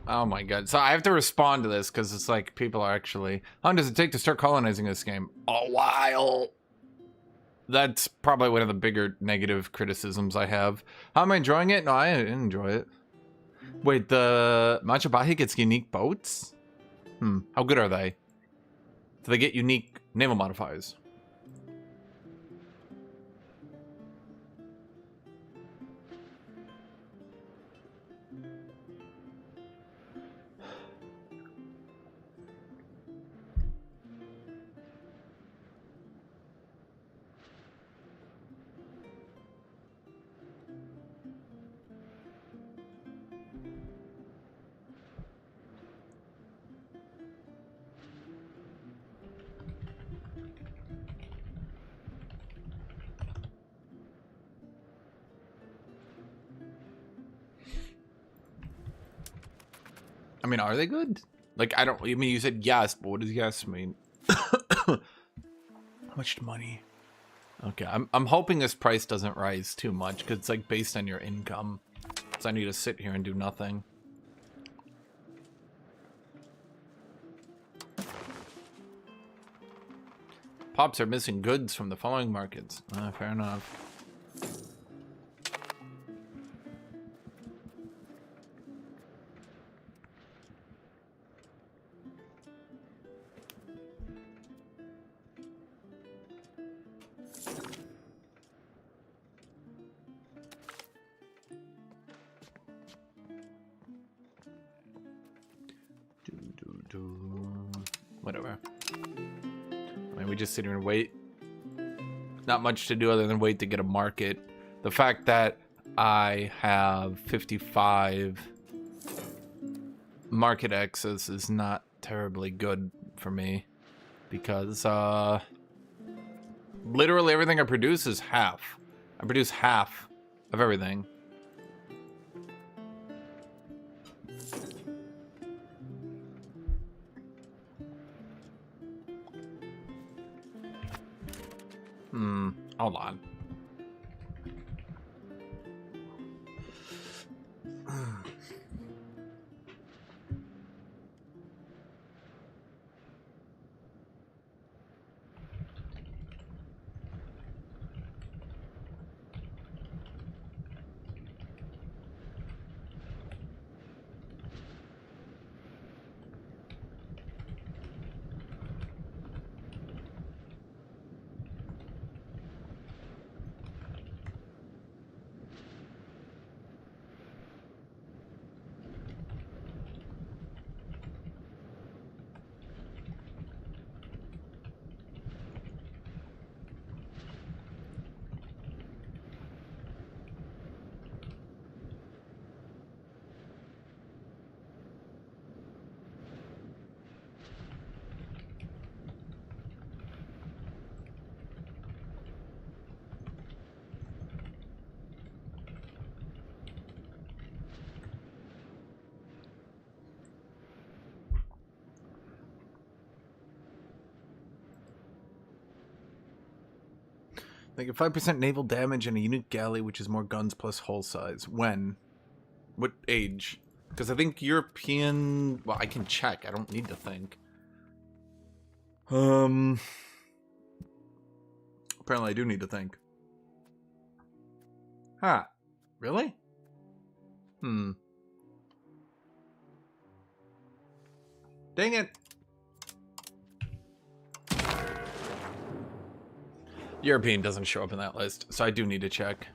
Oh my god. So I have to respond to this because it's like people are actually... How long does it take to start colonizing this game? A while. That's probably one of the bigger negative criticisms I have. How am I enjoying it? No, I enjoy it. Wait, the Machabahi gets unique boats? How good are they? Do they get unique naval modifiers? I mean, are they good? Like, I mean, you said yes, but what does yes mean? How much money? Okay, I'm hoping this price doesn't rise too much, because it's like based on your income. So I need to sit here and do nothing. Pops are missing goods from the following markets. Fair enough. Whatever. I mean, we just sit here and wait. Not much to do other than wait to get a market. The fact that I have 55 market access is not terribly good for me. Because, literally everything I produce is half. I produce half of everything. Hold on. They get 5% naval damage and a unique galley, which is more guns plus hull size. When? What age? Because I think European... Well, I can check. I don't need to think. Apparently I do need to think. Huh. Really? Dang it. European doesn't show up in that list, so I do need to check.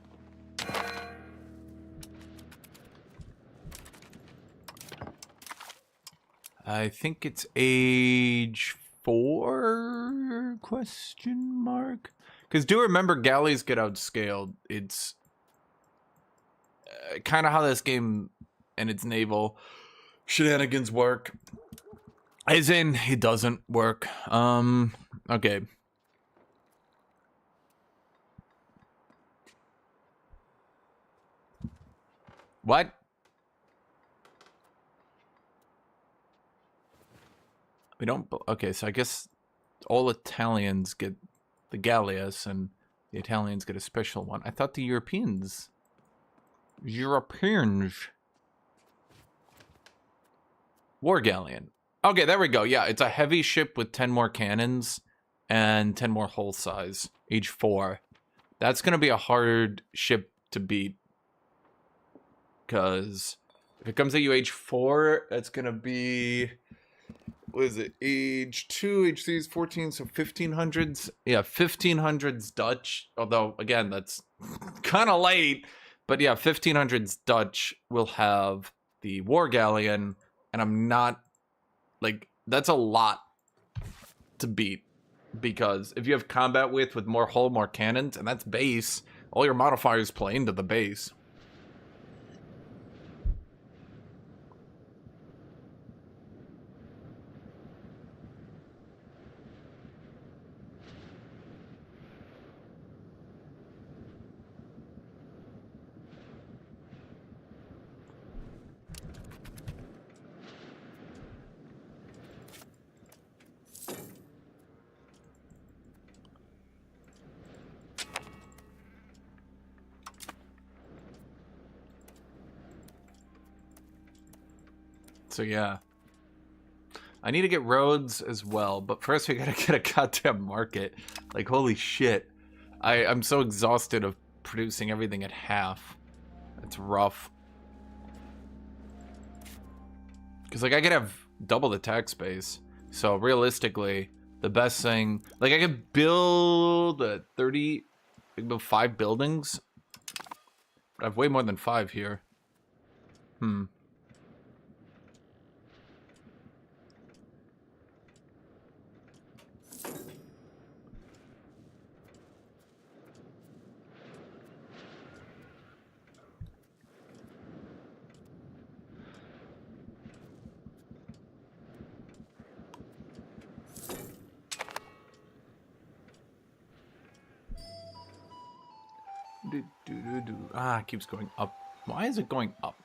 I think it's age 4? Question mark? Because do remember, galleys get outscaled. It's kind of how this game and its naval shenanigans work. As in, it doesn't work. Okay. What? We don't... Okay, so I guess all Italians get the Galleass and the Italians get a special one. I thought the Europeans... War Galleon. Okay, there we go. Yeah, it's a heavy ship with 10 more cannons and 10 more hull size. Age 4. That's going to be a hard ship to beat. Because if it comes at you age 4, that's going to be... What is it? Age 2, age 3 is 14, so 1500s. Yeah, 1500s Dutch. Although, again, that's kind of late. But yeah, 1500s Dutch will have the War Galleon. And I'm not... Like, that's a lot to beat. Because if you have combat with more hull, more cannons, and that's base, all your modifiers play into the base. So yeah, I need to get roads as well, but first we gotta get a goddamn market. Like, holy shit. I'm so exhausted of producing everything at half. It's rough. Because, like, I could have double the tax base. So, realistically, the best thing... Like, I could build 30... I could build 5 buildings. But I have way more than 5 here. Ah, it keeps going up. Why is it going up?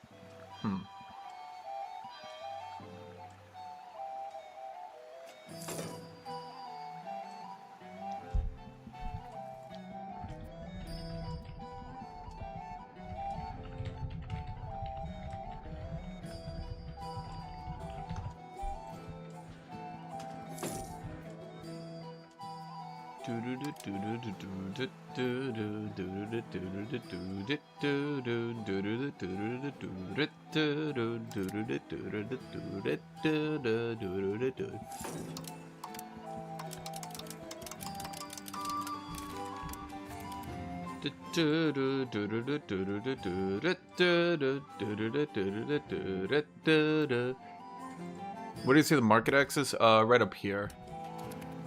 Where do you see the market axis? Right up here.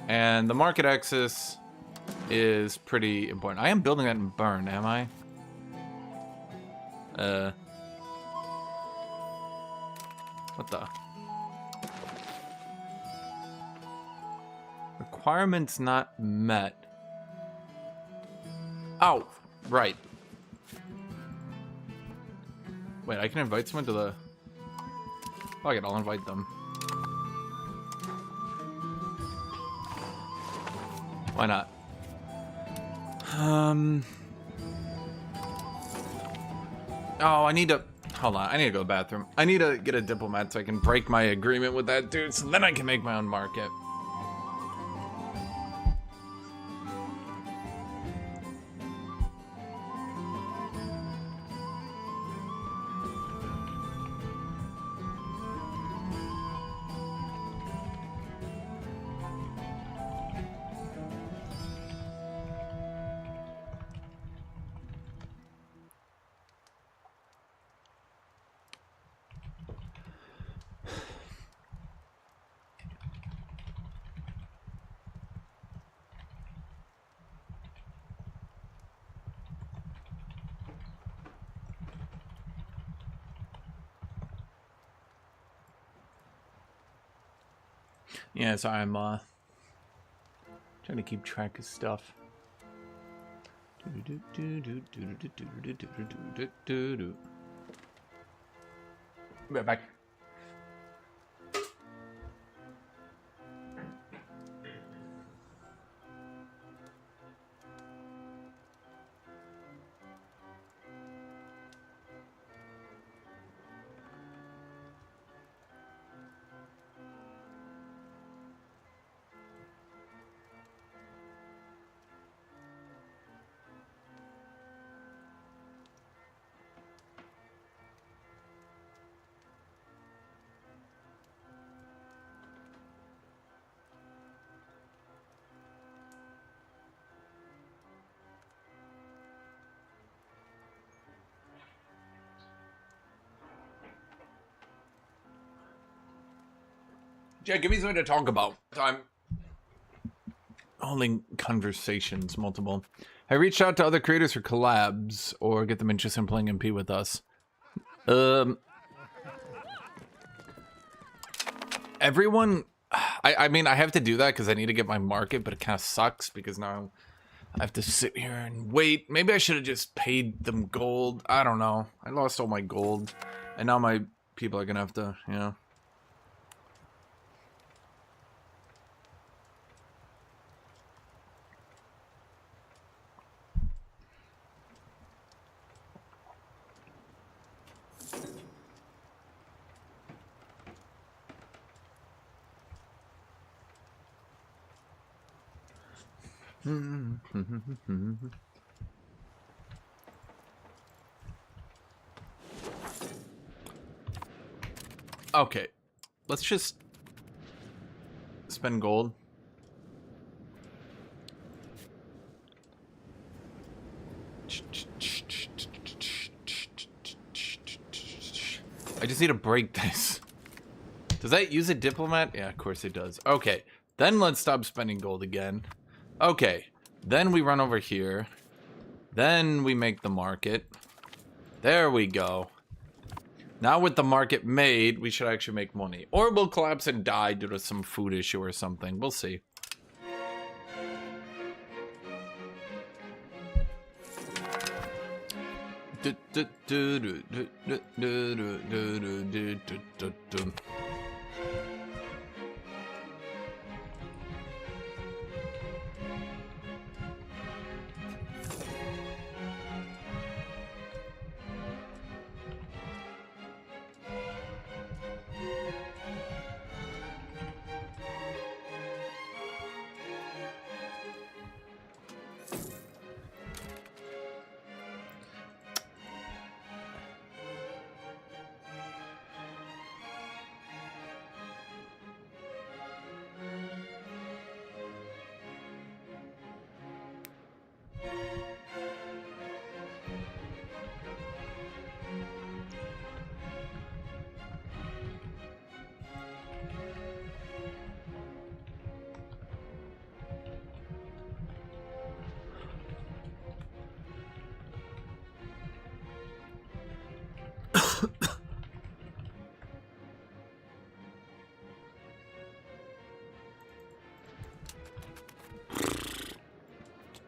And the market axis is pretty important. I am building that in Bern, am I? What the? Requirements not met. Oh, right. Wait, I can invite someone to the... Fuck it, I'll invite them. Why not? Oh, I need to... Hold on, I need to go to the bathroom. I need to get a diplomat so I can break my agreement with that dude, so then I can make my own market. Yeah, so I'm trying to keep track of stuff. Be right back. Jack, give me something to talk about. I'm holding conversations, multiple. I reached out to other creators for collabs or get them interested in playing MP with us. Everyone, I mean, I have to do that because I need to get my market, but it kind of sucks because now I have to sit here and wait. Maybe I should have just paid them gold. I don't know. I lost all my gold, and now my people are gonna have to, you know. Okay, let's just spend gold. I just need to break this. Does that use a diplomat? Yeah, of course it does. Okay, then let's stop spending gold again. Okay, then we run over here. Then we make the market. There we go. Now with the market made, we should actually make money. Or we'll collapse and die due to some food issue or something. We'll see.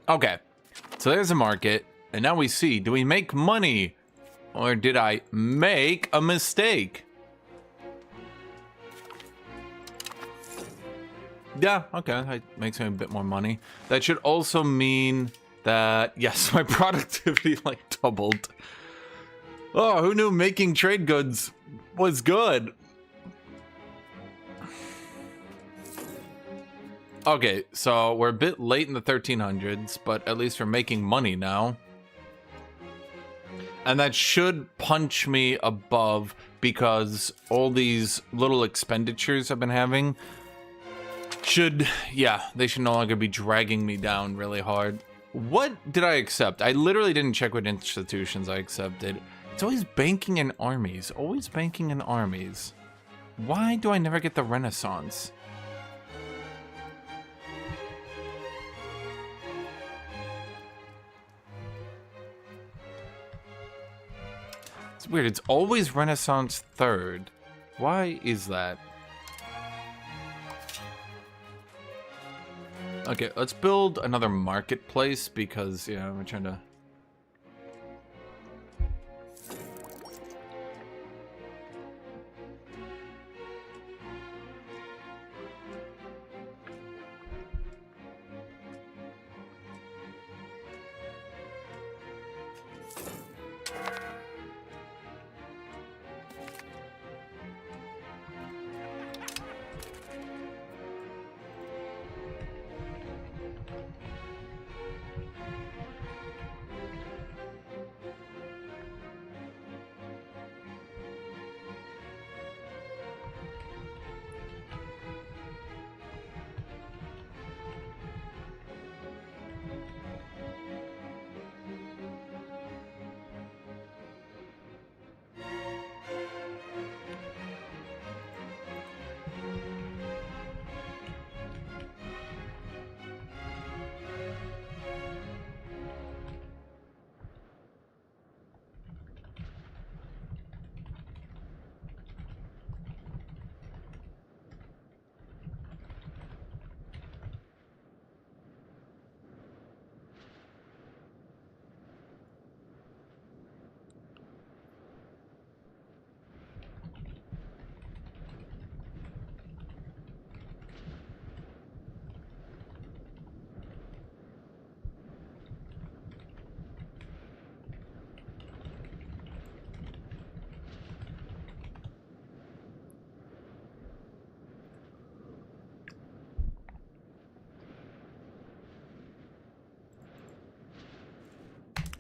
Okay, so there's a market, and now we see, do we make money, or did I make a mistake? Yeah, okay, that makes me a bit more money. That should also mean that, yes, my productivity, like, doubled. Oh, who knew making trade goods was good? Okay, so we're a bit late in the 1300s, but at least we're making money now. And that should punch me above because all these little expenditures I've been having should, yeah, they should no longer be dragging me down really hard. What did I accept? I literally didn't check what institutions I accepted. It's always banking and armies, always banking and armies. Why do I never get the Renaissance? It's weird, it's always Renaissance third. Why is that? Okay, let's build another marketplace because, yeah, we're trying to...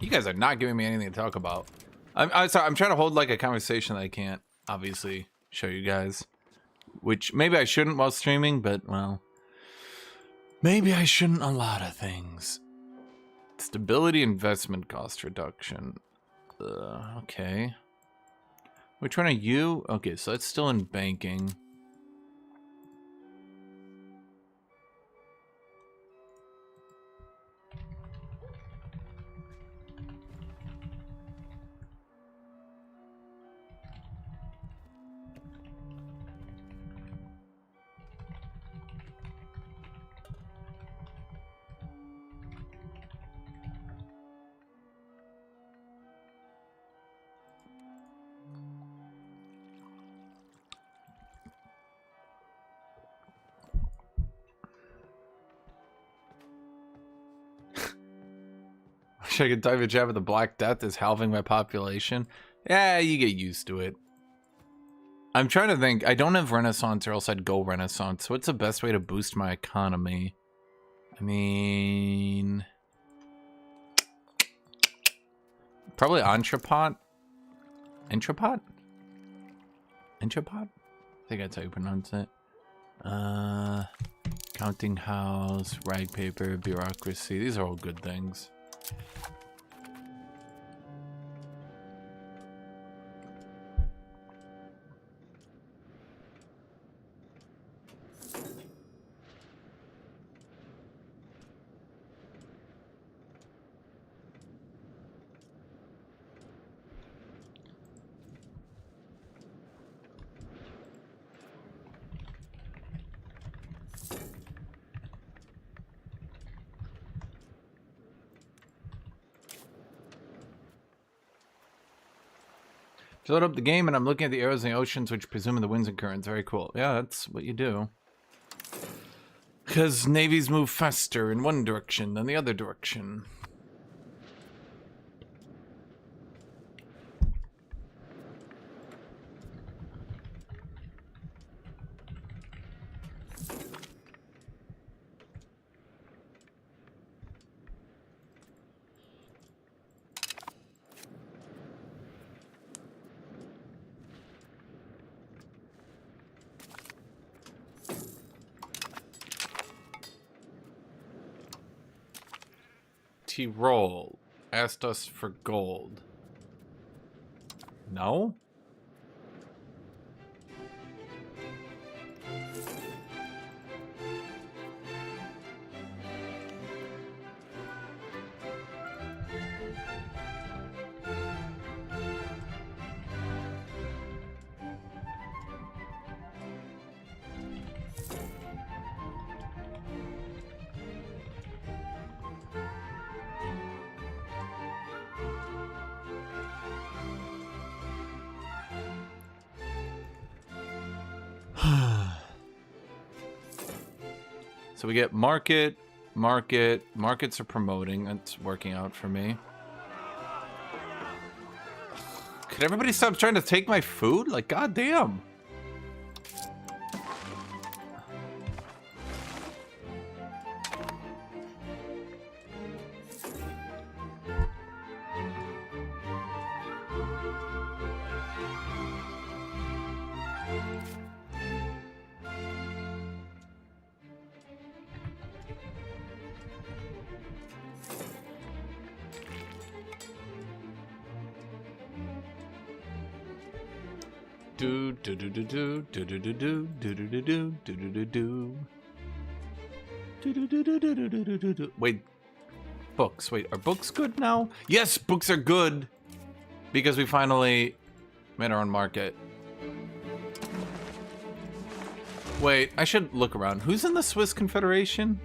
You guys are not giving me anything to talk about. I'm sorry, I'm trying to hold like a conversation that I can't obviously show you guys. Which maybe I shouldn't while streaming, but well. Maybe I shouldn't a lot of things. Stability investment cost reduction. Okay. Which one are you? Okay, so that's still in banking. Wish I could dive a jab at the Black Death is halving my population. Yeah, you get used to it. I'm trying to think. I don't have Renaissance or else I'd go Renaissance. What's the best way to boost my economy? I mean... probably Entrepot? Entrepot? Entrepot? I think that's how you pronounce it. Counting house, rag paper, bureaucracy. These are all good things. To load up the game, and I'm looking at the arrows in the oceans, which presume the winds and currents. Very cool. Yeah, that's what you do. Because navies move faster in one direction than the other direction. Roll asked us for gold. No? So we get market. Markets are promoting. That's working out for me. Could everybody stop trying to take my food? Like, goddamn. Wait, books. Wait, are books good now? Yes, books are good because we finally made our own market. Wait, I should look around. Who's in the Swiss Confederation?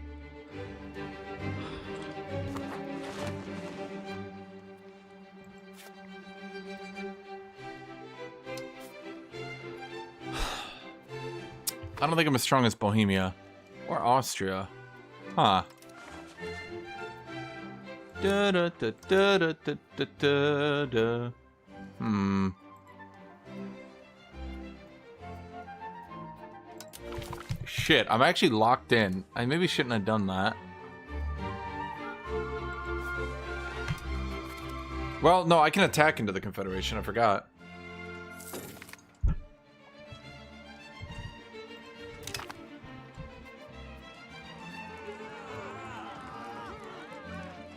I don't think I'm as strong as Bohemia or Austria. Huh. Da, da, da, da, da, da, da, da. Shit, I'm actually locked in. I maybe shouldn't have done that. Well, no, I can attack into the Confederation. I forgot.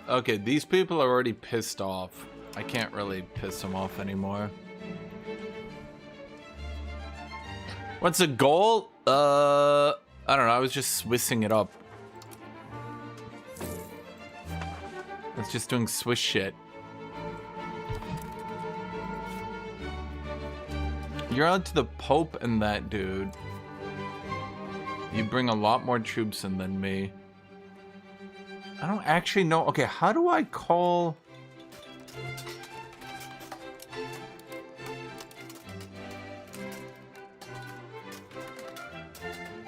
Okay, these people are already pissed off. I can't really piss them off anymore. What's the goal? I don't know. I was just Swissing it up. I was just doing Swiss shit. You're out to the Pope and that dude. You bring a lot more troops in than me. I don't actually know. Okay, how do I call...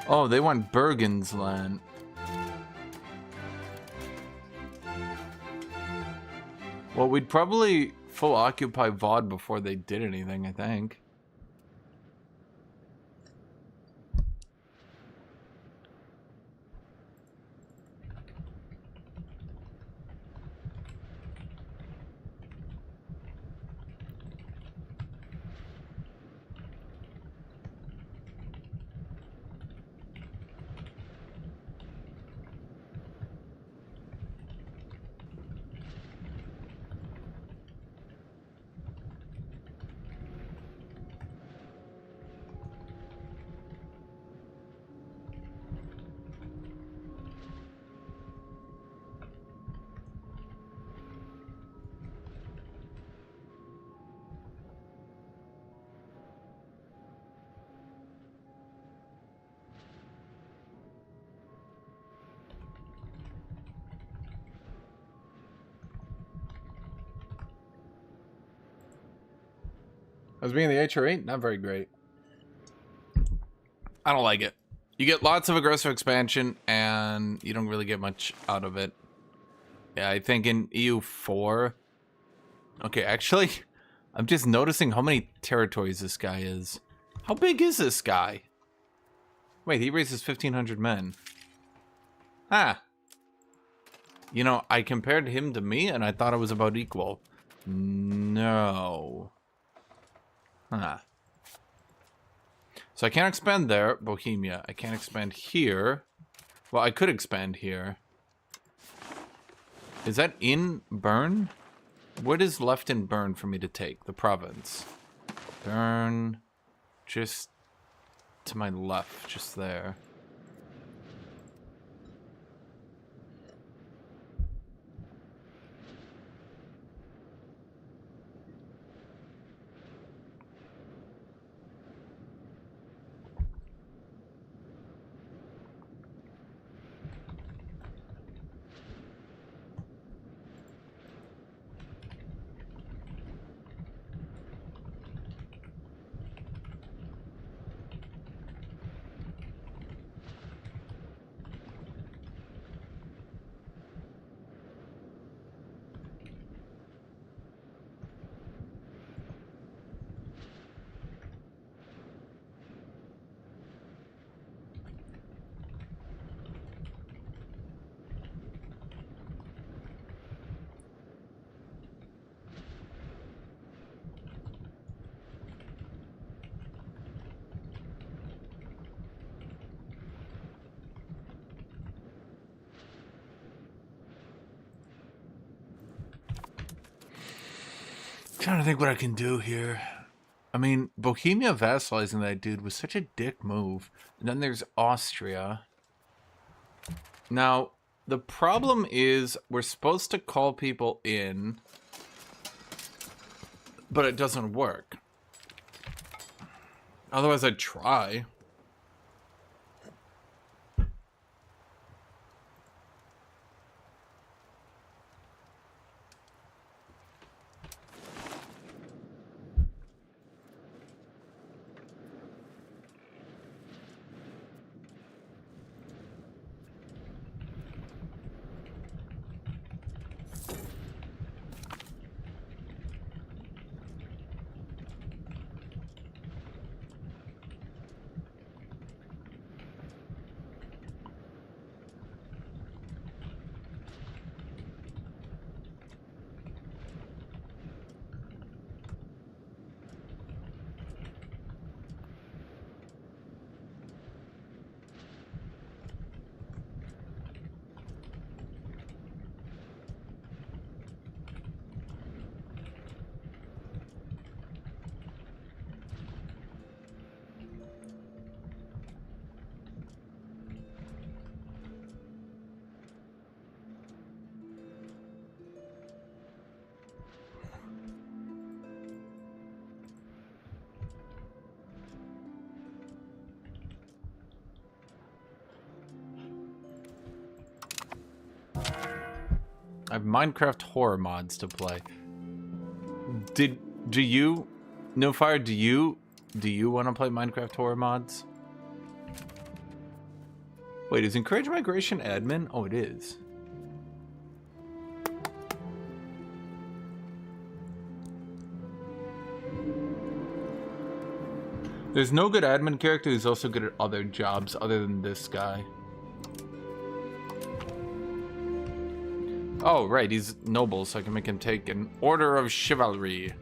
Oh, they want Bergen's land. Well, we'd probably full occupy Vod before they did anything, I think. As being the HR8, not very great. I don't like it. You get lots of aggressive expansion, and you don't really get much out of it. Yeah, I think in EU4... Okay, actually, I'm just noticing how many territories this guy is. How big is this guy? Wait, he raises 1,500 men. Ah. You know, I compared him to me, and I thought it was about equal. No. Huh. So I can't expand there, Bohemia. I can't expand here. Well, I could expand here. Is that in Bern? What is left in Bern for me to take? The province. Bern. Just to my left, just there. Trying to think what I can do here. I mean, Bohemia vassalizing that dude was such a dick move. And then there's Austria. Now, the problem is we're supposed to call people in, but it doesn't work. Otherwise, I'd try. I have Minecraft horror mods to play. Do you, No Fire? Do you want to play Minecraft horror mods? Wait, is Encourage Migration admin? Oh, it is. There's no good admin character who's also good at other jobs other than this guy. Oh, right, he's noble, so I can make him take an Order of Chivalry.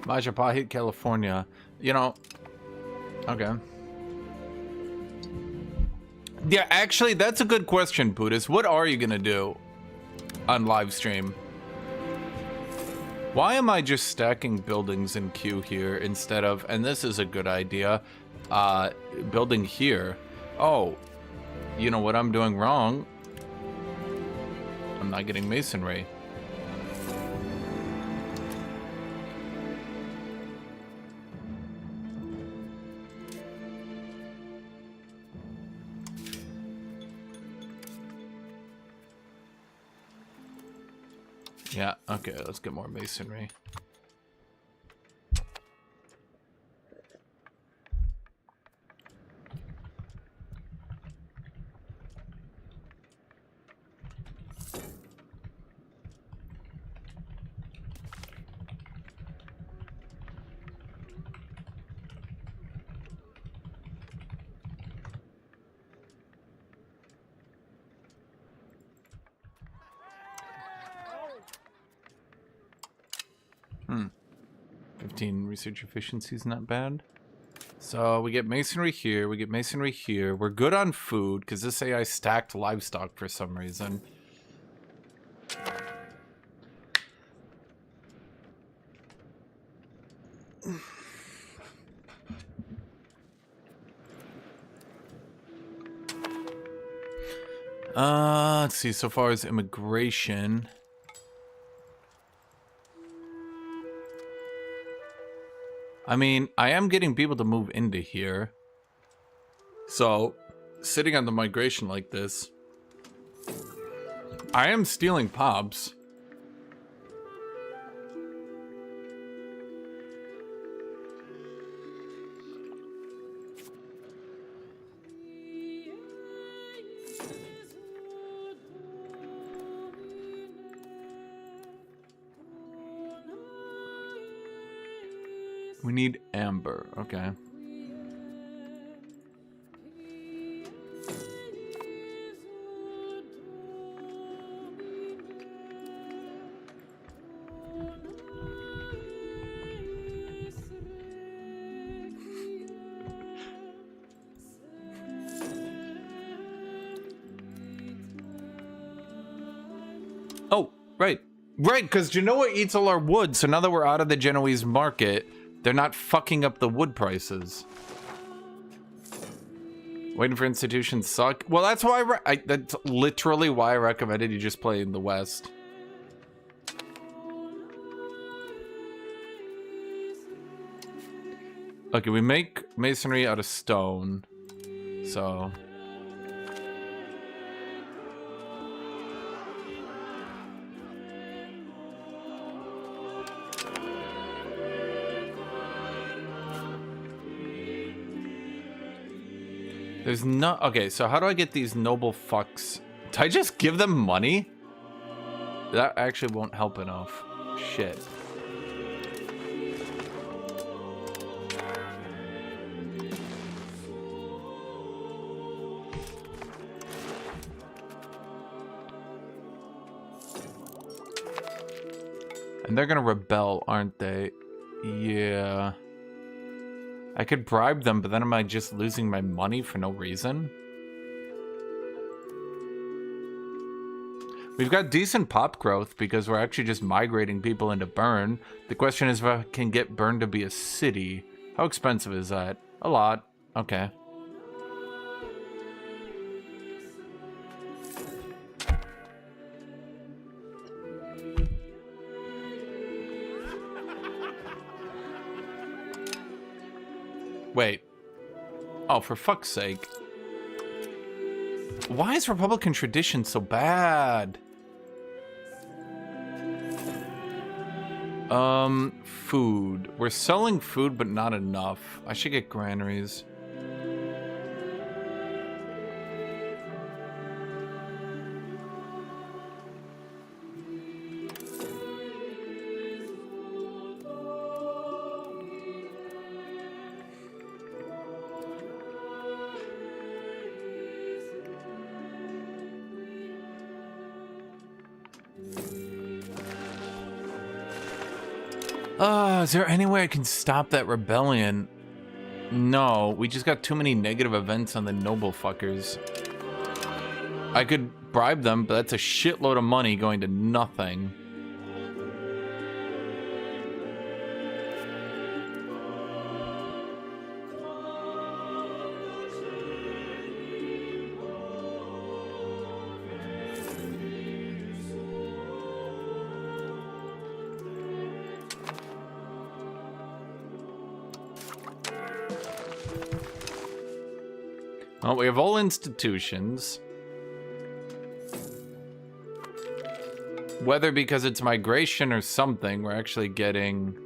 Majapahit, California. You know, okay. Yeah, actually, that's a good question, Buddhist. What are you gonna do on live stream? Why am I just stacking buildings in queue here instead of, and this is a good idea, building here? Oh, you know what I'm doing wrong? I'm not getting masonry. Yeah, okay, let's get more masonry. Hmm. 15 research efficiency is not bad. So we get masonry here, we get masonry here. We're good on food, because this AI stacked livestock for some reason. Let's see, so far as immigration. I mean, I am getting people to move into here. So, sitting on the migration like this, I am stealing pobs. We need amber, okay. Oh, right. Right, because Genoa eats all our wood, so now that we're out of the Genoese market, they're not fucking up the wood prices. Waiting for institutions suck. Well, that's why that's literally why I recommended you just play in the West. Okay, we make masonry out of stone, so... There's no... Okay, so how do I get these noble fucks? Do I just give them money? That actually won't help enough. Shit. And they're gonna rebel, aren't they? Yeah. I could bribe them, but then am I just losing my money for no reason? We've got decent pop growth because we're actually just migrating people into Bern. The question is if I can get Bern to be a city. How expensive is that? A lot. Okay. Wait. Oh, for fuck's sake. Why is Republican tradition so bad? Food. We're selling food, but not enough. I should get granaries. Is there any way I can stop that rebellion? No, we just got too many negative events on the noble fuckers. I could bribe them, but that's a shitload of money going to nothing. Well, we have all institutions. Whether because it's migration or something, we're actually getting...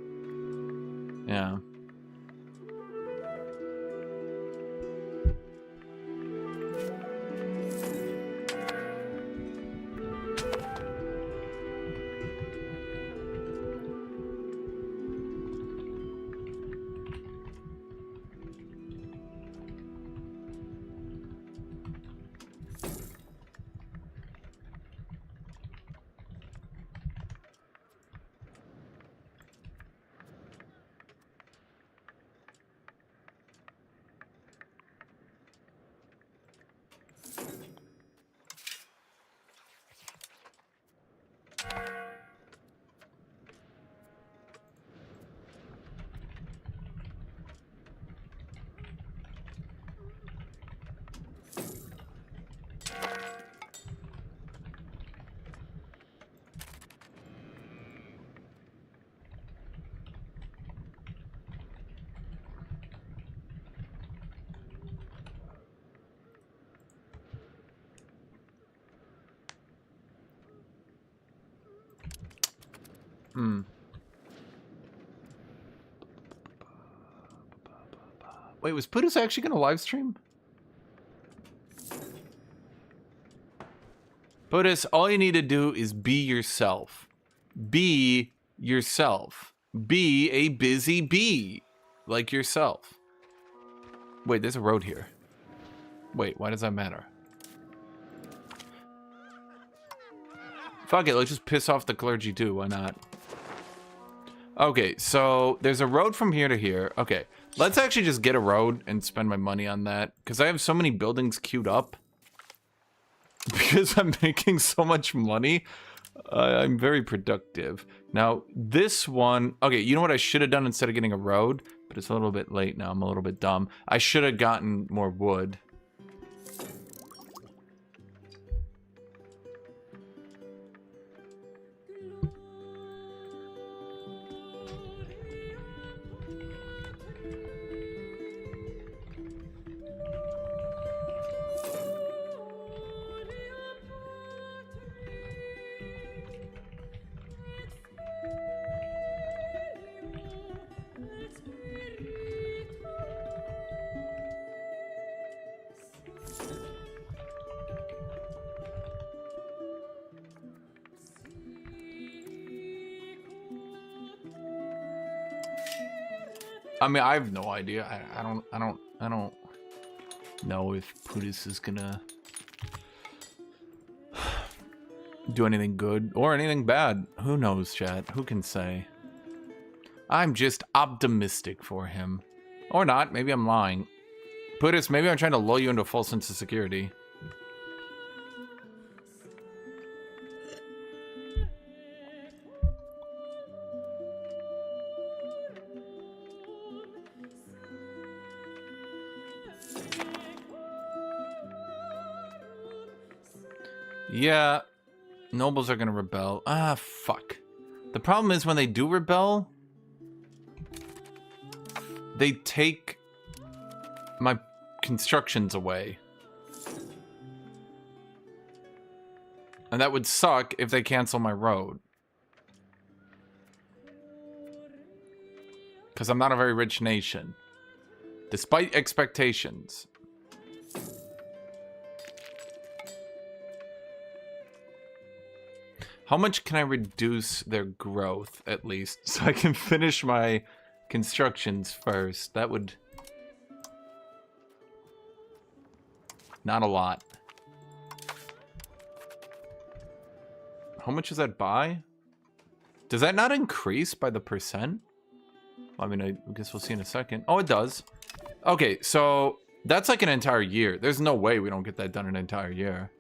Yeah. Wait, was Putus actually going to live stream? Putus, all you need to do is be yourself. Be yourself. Be a busy bee. Like yourself. Wait, there's a road here. Wait, why does that matter? Fuck it, let's just piss off the clergy too, why not? Okay, so there's a road from here to here. Okay, let's actually just get a road and spend my money on that. Because I have so many buildings queued up. Because I'm making so much money. I'm very productive. Now, this one... Okay, you know what I should have done instead of getting a road? But it's a little bit late now, I'm a little bit dumb. I should have gotten more wood. I mean, I have no idea. I don't know if Putis is gonna do anything good or anything bad. Who knows, chat? Who can say? I'm just optimistic for him. Or not. Maybe I'm lying. Putis, maybe I'm trying to lull you into a false sense of security. Yeah, nobles are gonna rebel. Ah, fuck. The problem is when they do rebel, they take my constructions away. And that would suck if they cancel my road. Because I'm not a very rich nation. Despite expectations. How much can I reduce their growth, at least, so I can finish my constructions first? That would... Not a lot. How much does that buy? Does that not increase by the percent? Well, I mean, I guess we'll see in a second. Oh, it does. Okay, so that's like an entire year. There's no way we don't get that done in an entire year.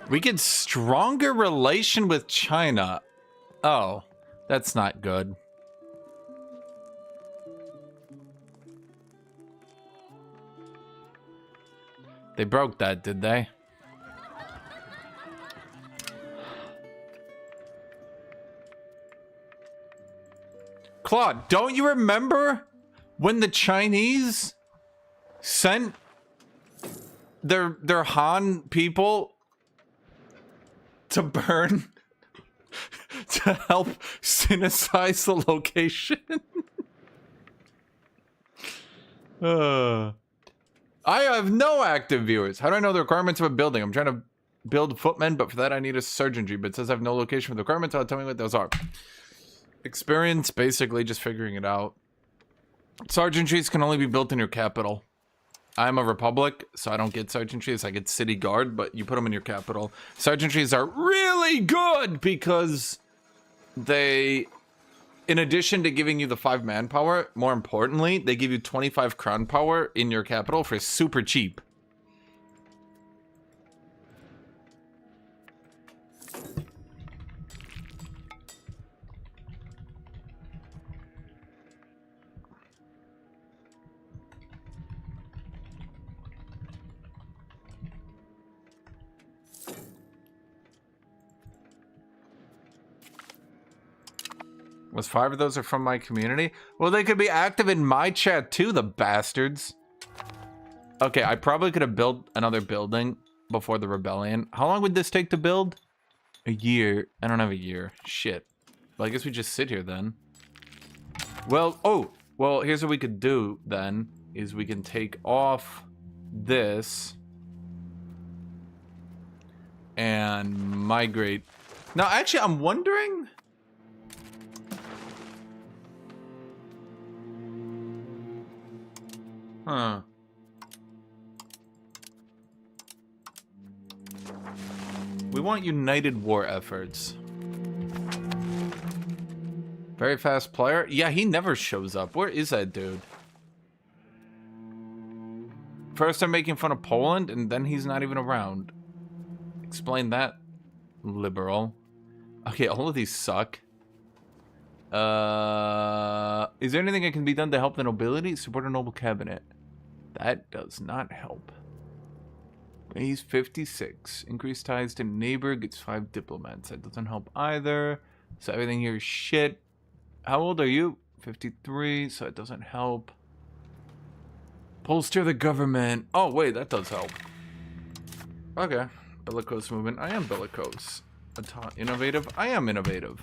We get stronger relation with China. Oh, that's not good. They broke that, did they? Claude, don't you remember when the Chinese sent their Han people to Bern to help synthesize the location? I have no active viewers. How do I know the requirements of a building? I'm trying to build footmen, but for that I need a sergeantry. But it says I have no location for the requirements. Tell me what those are. Experience, basically just figuring it out. Sergeantries can only be built in your capital. I'm a republic, so I don't get sergeantries. I get city guard, but you put them in your capital. Sergeantries are really good because they, in addition to giving you the 5 manpower, more importantly, they give you 25 crown power in your capital for super cheap. Was 5 of those are from my community? Well, they could be active in my chat too, the bastards. Okay, I probably could have built another building before the rebellion. How long would this take to build? A year. I don't have a year. Shit. Well, I guess we just sit here then. Well, oh, well, here's what we could do then, is we can take off this and migrate. Now, actually, I'm wondering... Huh. We want united war efforts. Very fast player? Yeah, he never shows up. Where is that dude? First I'm making fun of Poland, and then he's not even around. Explain that, liberal. Okay, all of these suck. Is there anything that can be done to help the nobility? Support a noble cabinet. That does not help. He's 56. Increased ties to neighbor, gets 5 diplomats. That doesn't help either. So everything here is shit. How old are you? 53, so it doesn't help. Bolster the government. Oh, wait, that does help. Okay. Bellicose movement. I am bellicose. Innovative. I am innovative.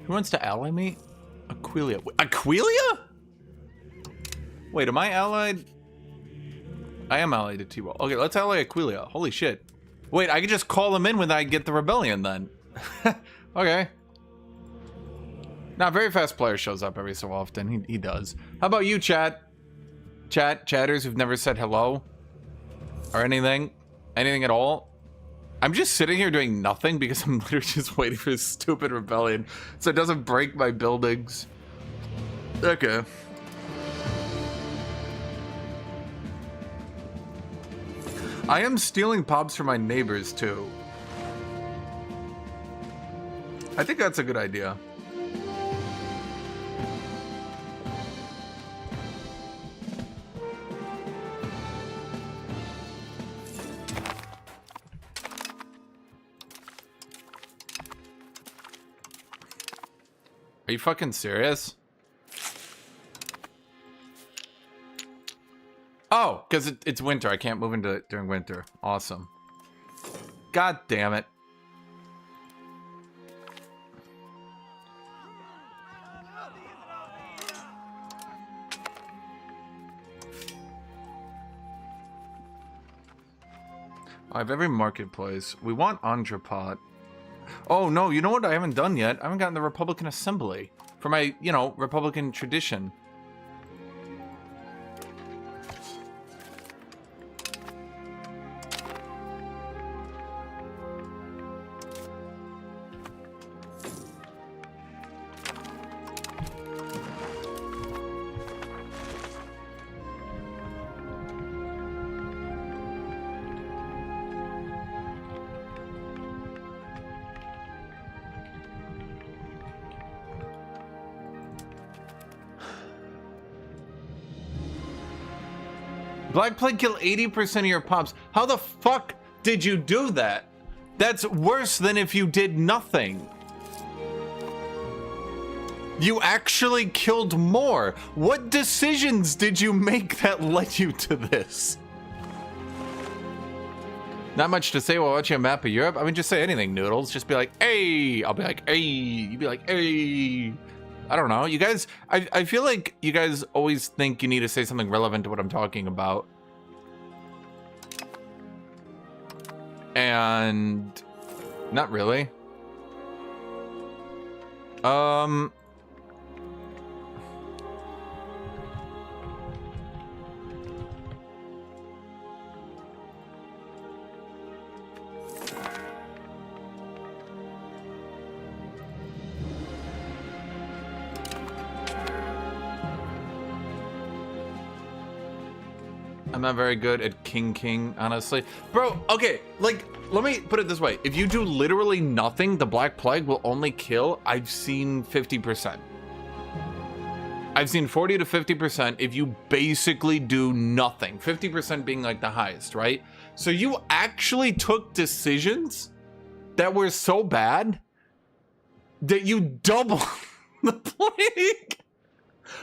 Who wants to ally me? Aquilia. Aquilia? Wait, am I allied? I am allied to T-Wall. Okay, let's ally Aquilia. Holy shit. Wait, I can just call him in when I get the rebellion then. Okay. Now, very fast player shows up every so often. He does. How about you, chat? Chatters who've never said hello? Or anything? Anything at all? I'm just sitting here doing nothing because I'm literally just waiting for this stupid rebellion so it doesn't break my buildings. Okay. I am stealing pops from my neighbors too. I think that's a good idea. Are you fucking serious? Oh, because it's winter. I can't move into it during winter. Awesome. God damn it. I have every marketplace. We want Entrepot. Oh, no, you know what I haven't done yet? I haven't gotten the Republican Assembly for my, you know, Republican tradition. Black Plague kill 80% of your pops. How the fuck did you do that? That's worse than if you did nothing. You actually killed more. What decisions did you make that led you to this? Not much to say while watching a map of Europe. I mean, just say anything, Noodles. Just be like, hey. I'll be like, hey. You'd be like, hey. I don't know. You guys, I feel like you guys always think you need to say something relevant to what I'm talking about. And not really. I'm not very good at King, honestly. Bro, okay, like, let me put it this way. If you do literally nothing, the Black Plague will only kill, I've seen 50%. I've seen 40 to 50% if you basically do nothing. 50% being like the highest, right? So you actually took decisions that were so bad that you double the plague.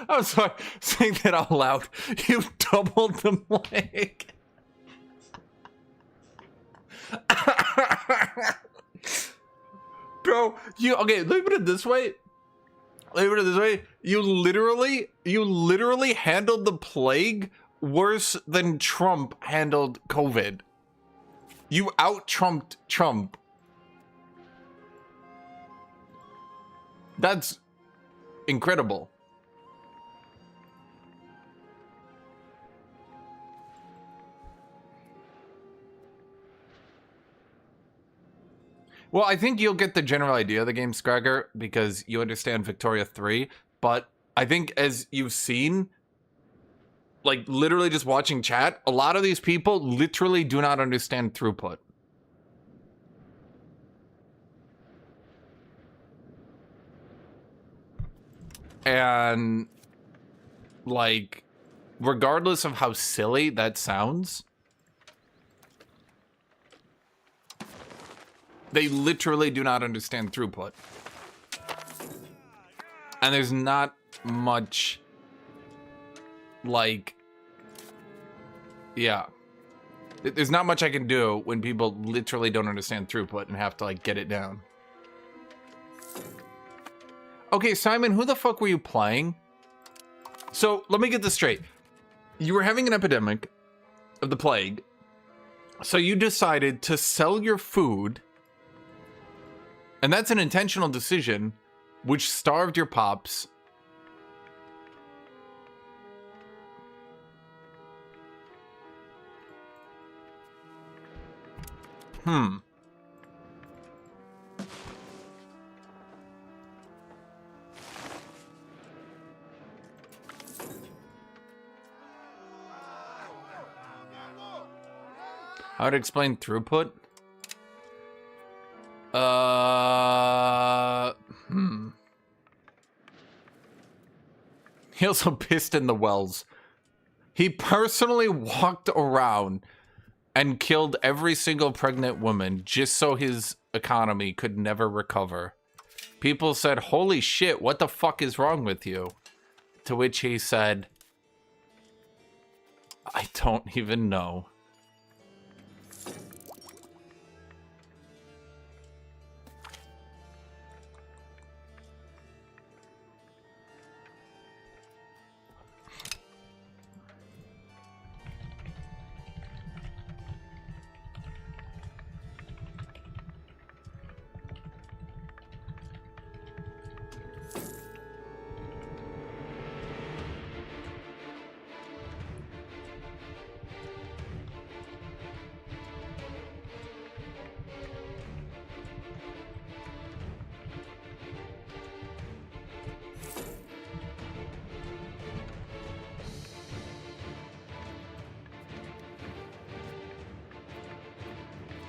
I'm sorry, saying that out loud. You doubled the plague. Bro, okay, let me put it this way. You literally handled the plague worse than Trump handled COVID. You out-Trumped Trump. That's incredible. Well, I think you'll get the general idea of the game, Scragger, because you understand Victoria 3, but I think as you've seen, like literally just watching chat, a lot of these people literally do not understand throughput. And like, regardless of how silly that sounds, they literally do not understand throughput. And there's not much, like, yeah. There's not much I can do when people literally don't understand throughput and have to, like, get it down. Okay, Simon, who the fuck were you playing? So, let me get this straight. You were having an epidemic of the plague, so you decided to sell your food, and that's an intentional decision, which starved your pops. How would explain throughput? He also pissed in the wells. He personally walked around and killed every single pregnant woman just so his economy could never recover. People said, "Holy shit, what the fuck is wrong with you?" To which he said, "I don't even know."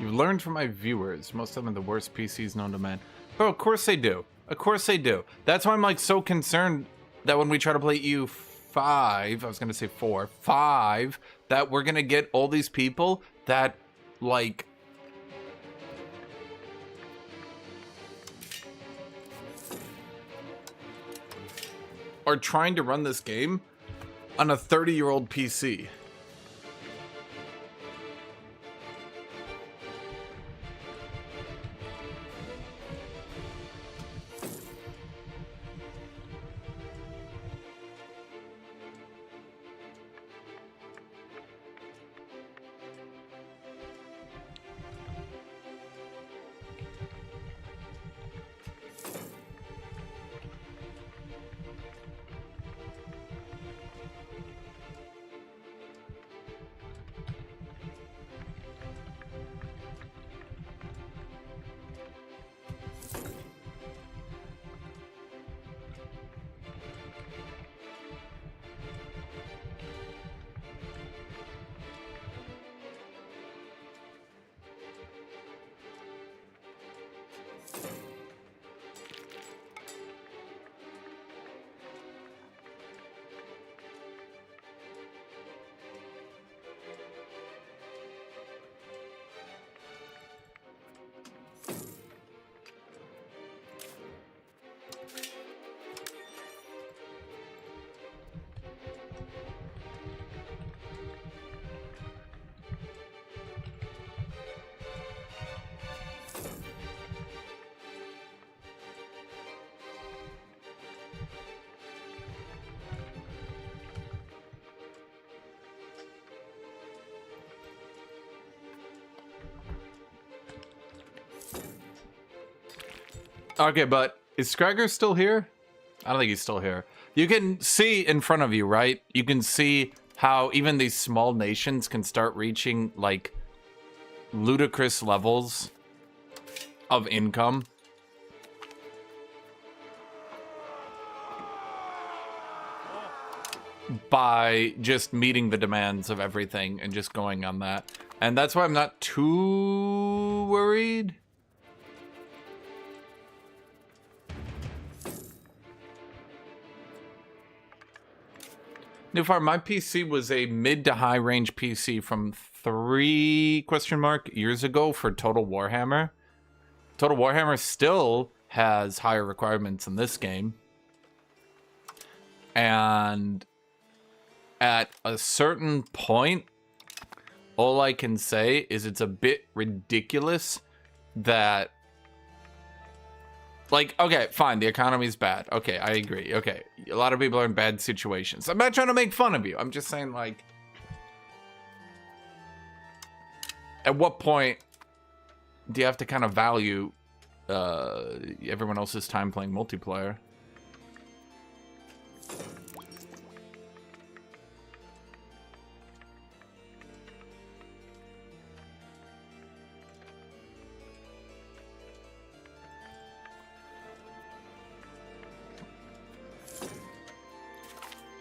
You've learned from my viewers. Most of them are the worst PCs known to man. Bro, of course they do. Of course they do. That's why I'm like so concerned that when we try to play EU5, I was going to say 4, 5, that we're going to get all these people that like are trying to run this game on a 30-year-old PC. Okay, but is Scragger still here? I don't think he's still here. You can see in front of you, right? You can see how even these small nations can start reaching, like, ludicrous levels of income. By just meeting the demands of everything and just going on that. And that's why I'm not too worried. Newfar, my PC was a mid to high range PC from 3 years ago for Total Warhammer. Total Warhammer still has higher requirements in this game. And at a certain point, all I can say is it's a bit ridiculous that, like, okay, fine, the economy's bad. Okay, I agree. Okay, a lot of people are in bad situations. I'm not trying to make fun of you. I'm just saying, like, at what point do you have to kind of value everyone else's time playing multiplayer?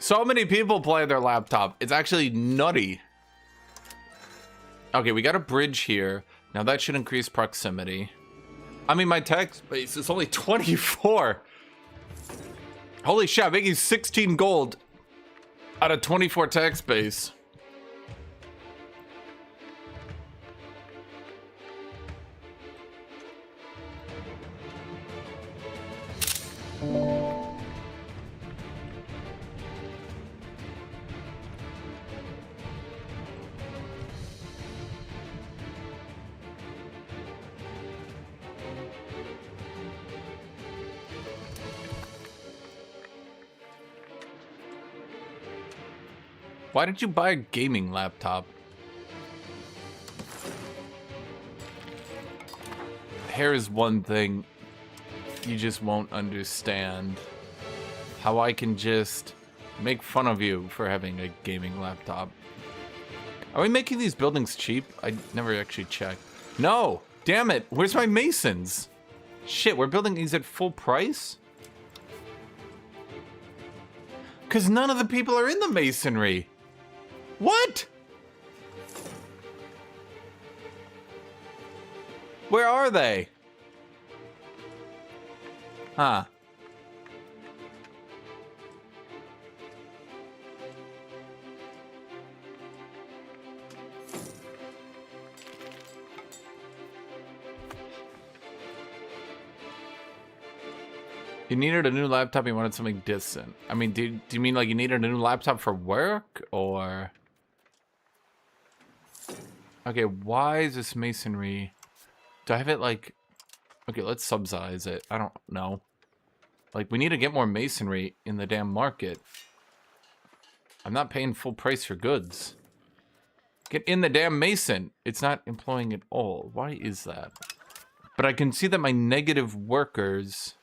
So many people play their laptop. It's actually nutty. Okay, we got a bridge here. Now that should increase proximity. I mean, my tech space is only 24. Holy shit, I'm making 16 gold out of 24 tech space. Why did you buy a gaming laptop? Here is one thing you just won't understand. How I can just make fun of you for having a gaming laptop. Are we making these buildings cheap? I never actually checked. No! Damn it! Where's my masons? Shit, we're building these at full price? Because none of the people are in the masonry. What? Where are they? Huh. You needed a new laptop, you wanted something decent. I mean, do you mean like you needed a new laptop for work, or... Okay, why is this masonry... Do I have it like... Okay, let's subsidize it. I don't know. Like, we need to get more masonry in the damn market. I'm not paying full price for goods. Get in the damn mason. It's not employing at all. Why is that? But I can see that my negative workers...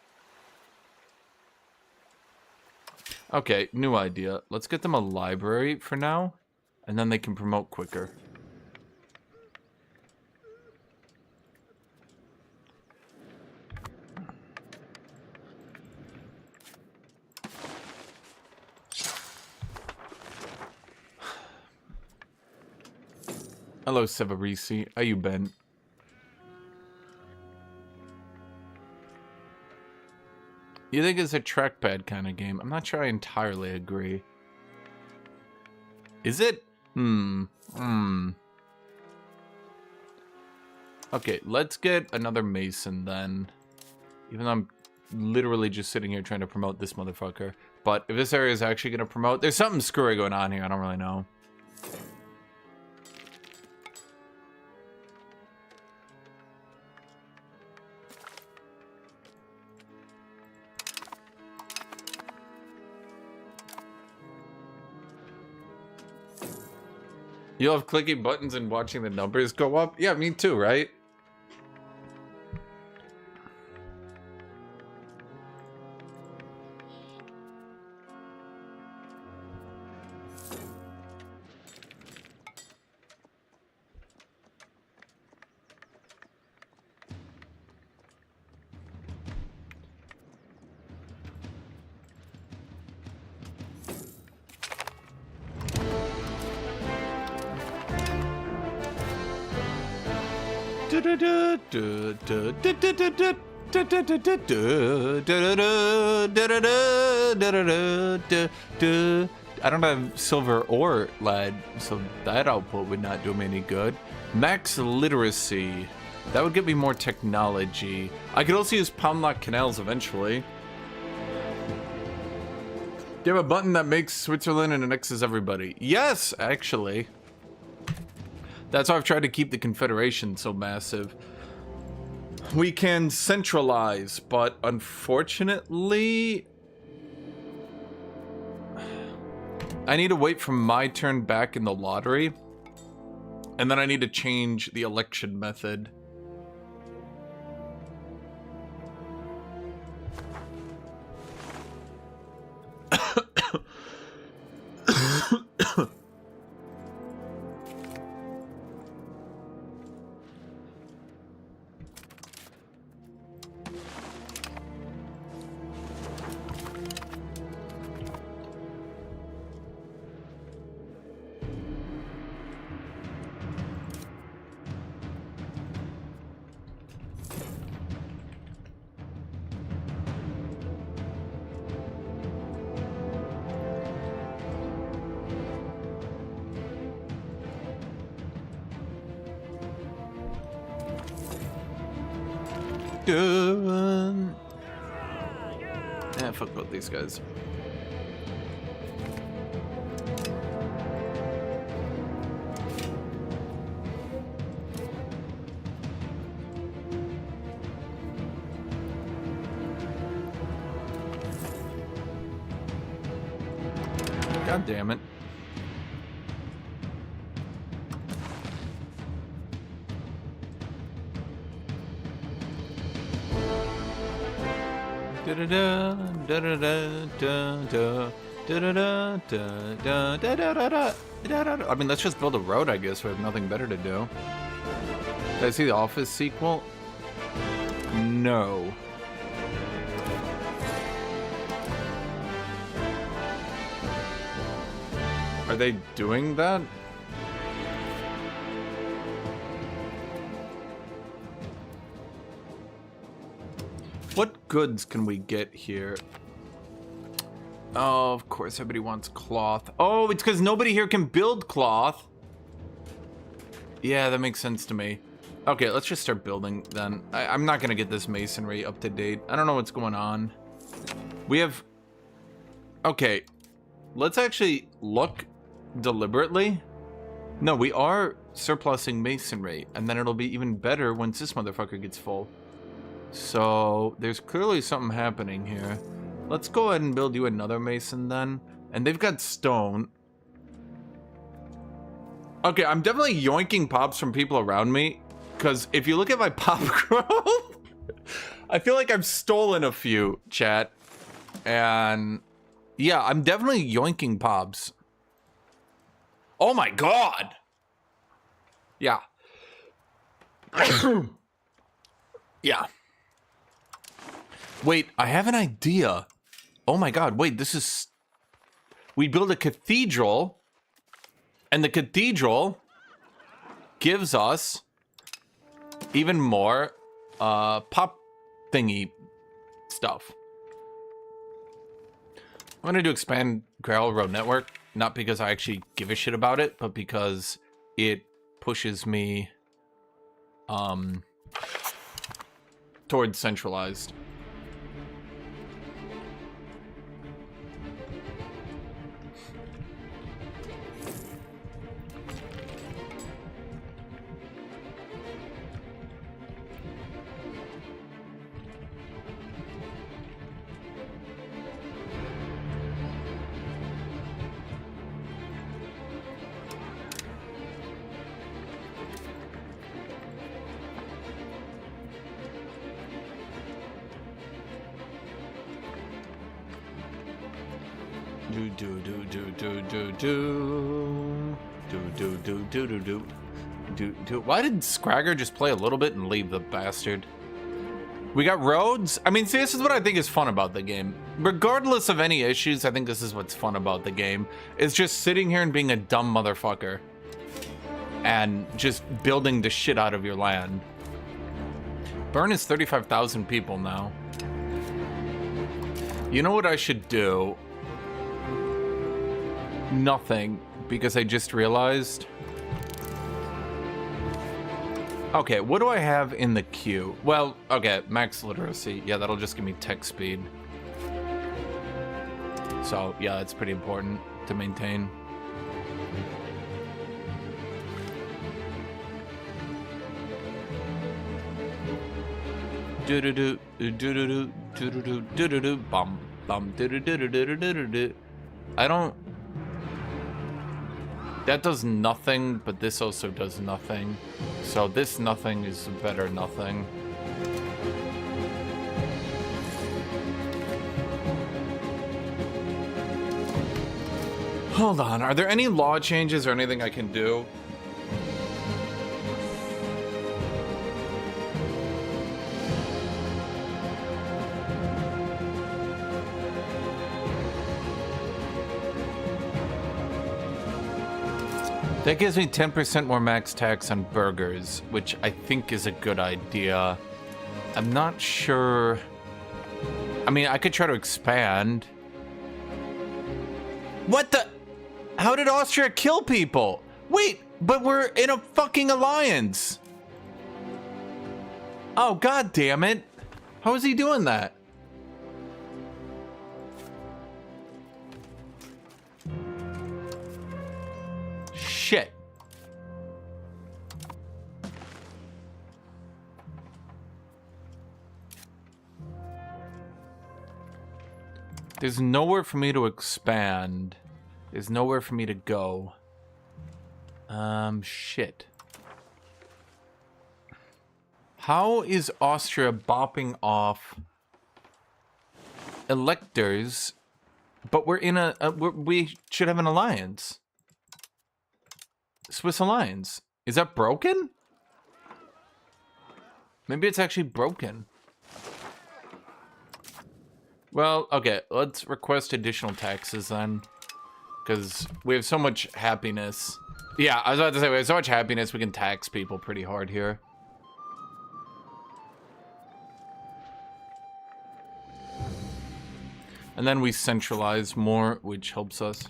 Okay, new idea. Let's get them a library for now, and then they can promote quicker. Hello, Severisi. How you been? You think it's a trackpad kind of game? I'm not sure I entirely agree. Is it? Okay, let's get another Mason then. Even though I'm literally just sitting here trying to promote this motherfucker. But if this area is actually going to promote... There's something screwy going on here. I don't really know. You love clicking buttons and watching the numbers go up? Yeah, me too, right? I don't have silver or lead, so that output would not do me any good. Max literacy. That would give me more technology. I could also use pound lock canals eventually. Do you have a button that makes Switzerland and annexes everybody? Yes, actually. That's why I've tried to keep the Confederation so massive. We can centralize, but unfortunately, I need to wait for my turn back in the lottery, and then I need to change the election method. Yeah, fuck both these guys. God damn it. I mean, let's just build a road, I guess. We have nothing better to do. Did I see the Office sequel? No. Are they doing that? What goods can we get here? Oh, of course, everybody wants cloth. Oh, it's because nobody here can build cloth. Yeah, that makes sense to me. Okay, let's just start building then. I'm not going to get this masonry up to date. I don't know what's going on. We have... Okay, let's actually look deliberately. No, we are surplusing masonry, and then it'll be even better once this motherfucker gets full. So, there's clearly something happening here. Let's go ahead and build you another mason then. And they've got stone. Okay, I'm definitely yoinking pops from people around me. Because if you look at my pop growth, I feel like I've stolen a few, chat. And yeah, I'm definitely yoinking pops. Oh my god! Yeah. Yeah. Wait, I have an idea. Oh my god, wait, this is... We build a cathedral, and the cathedral gives us even more pop thingy stuff. I'm gonna do expand Grail Road Network, not because I actually give a shit about it, but because it pushes me towards centralized. Why did Scragger just play a little bit and leave, the bastard? We got roads. I mean, see, this is what I think is fun about the game. Regardless of any issues, I think this is what's fun about the game. Is just sitting here and being a dumb motherfucker. And just building the shit out of your land. Bern is 35,000 people now. You know what I should do? Nothing, because I just realized. Okay, what do I have in the queue? Well, okay, max literacy. Yeah, that'll just give me tech speed. So, yeah, that's pretty important to maintain. Do-do-do, do-do-do, do-do-do, do-do-do, bum, bum, do-do-do-do-do-do-do-do. I don't... That does nothing, but this also does nothing. So this nothing is better nothing. Hold on, are there any law changes or anything I can do? That gives me 10% more max tax on burgers, which I think is a good idea. I'm not sure. I mean, I could try to expand. What the? How did Austria kill people? Wait, but we're in a fucking alliance. Oh, god damn it. How is he doing that? Shit. There's nowhere for me to expand. There's nowhere for me to go. Shit. How is Austria bopping off electors, but we're in we should have an alliance? Swiss alliance. Is that broken? Maybe it's actually broken. Well, okay, let's request additional taxes then. Because we have so much happiness. Yeah, I was about to say, we have so much happiness, we can tax people pretty hard here. And then we centralize more, which helps us.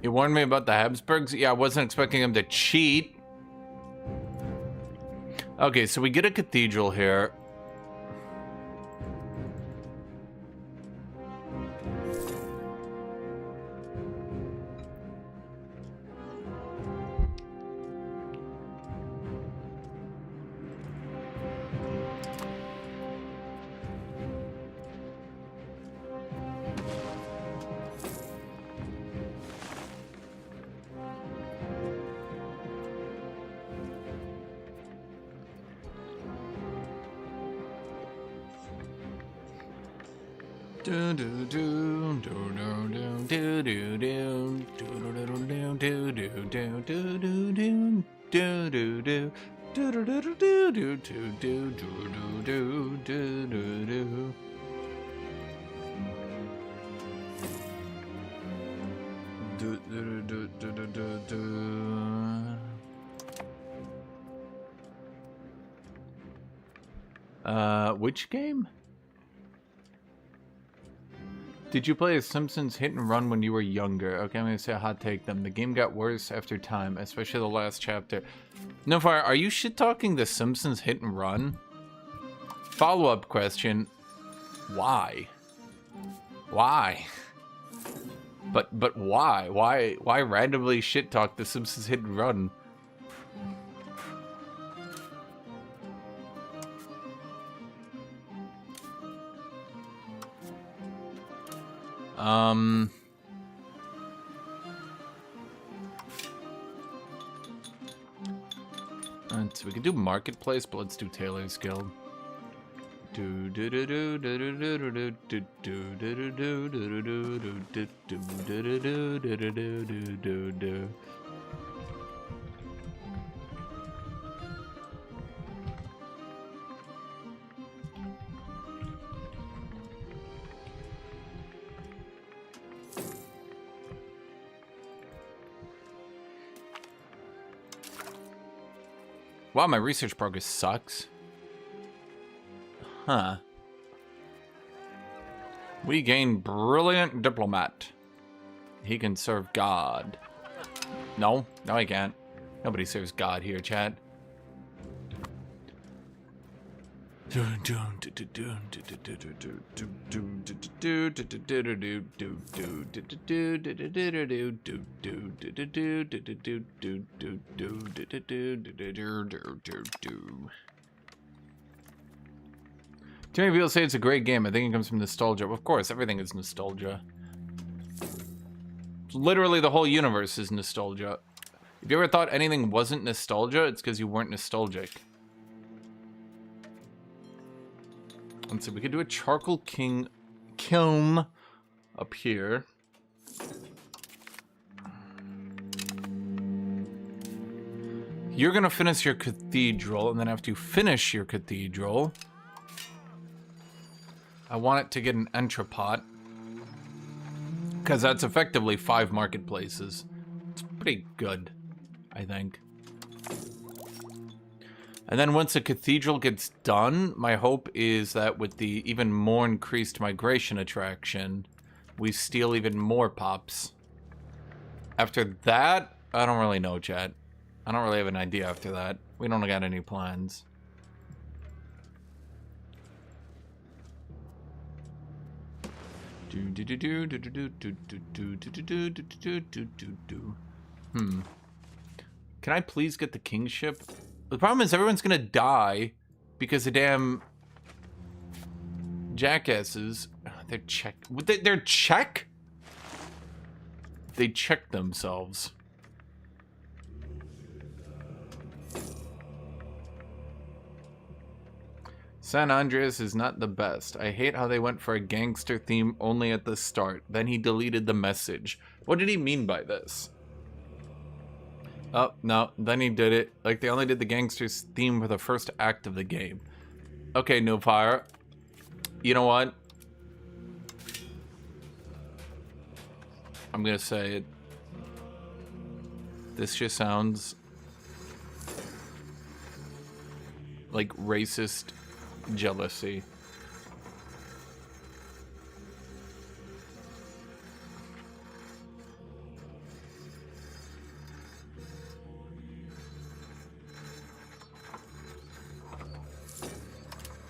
You warned me about the Habsburgs? Yeah, I wasn't expecting them to cheat. Okay, so we get a cathedral here. Which game? Did you play a Simpsons hit and run when you were younger? Okay, I'm gonna say a hot take them. The game got worse after time, especially the last chapter. No Fire, are you shit talking the Simpsons hit and run? Follow-up question. Why? Why? But why? Why randomly shit talk the Simpsons hit and run? So we could do Marketplace, but let's do Taylor's Guild. Wow, my research progress sucks. Huh. We gain brilliant diplomat. He can serve God. No, I can't. Nobody serves God here, chat. Too many people say it's a great game. I think it comes from nostalgia. Of course, everything is nostalgia. Literally, the whole universe is nostalgia. If you ever thought anything wasn't nostalgia, it's because you weren't nostalgic. Let's see, we could do a charcoal kiln up here. You're gonna finish your cathedral, and then after you finish your cathedral, I want it to get an entrepot, because that's effectively 5 marketplaces. It's pretty good, I think. And then once the cathedral gets done, my hope is that with the even more increased migration attraction, we steal even more pops. After that, I don't really know, chat. I don't really have an idea after that. We don't got any plans. Can I please get the kingship? The problem is everyone's gonna die because the damn jackasses. They're Czech. They're Czech? They check themselves. San Andreas is not the best. I hate how they went for a gangster theme only at the start. Then he deleted the message. What did he mean by this? Oh, no. Then he did it. Like, they only did the gangsters theme for the first act of the game. Okay, no fire. You know what? I'm gonna say it. This just sounds like racist jealousy.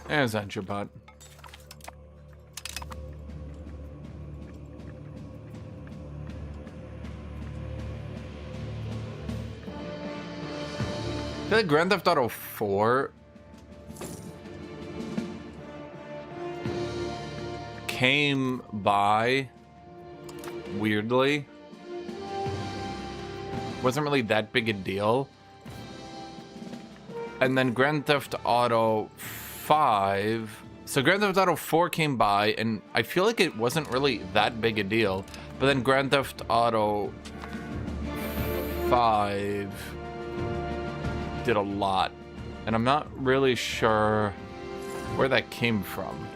There's Entrepot. I feel like Grand Theft Auto 4 came by weirdly. Wasn't really that big a deal. And then Grand Theft Auto 5. So Grand Theft Auto 4 came by, and I feel like it wasn't really that big a deal. But then Grand Theft Auto 5 did a lot. And I'm not really sure where that came from.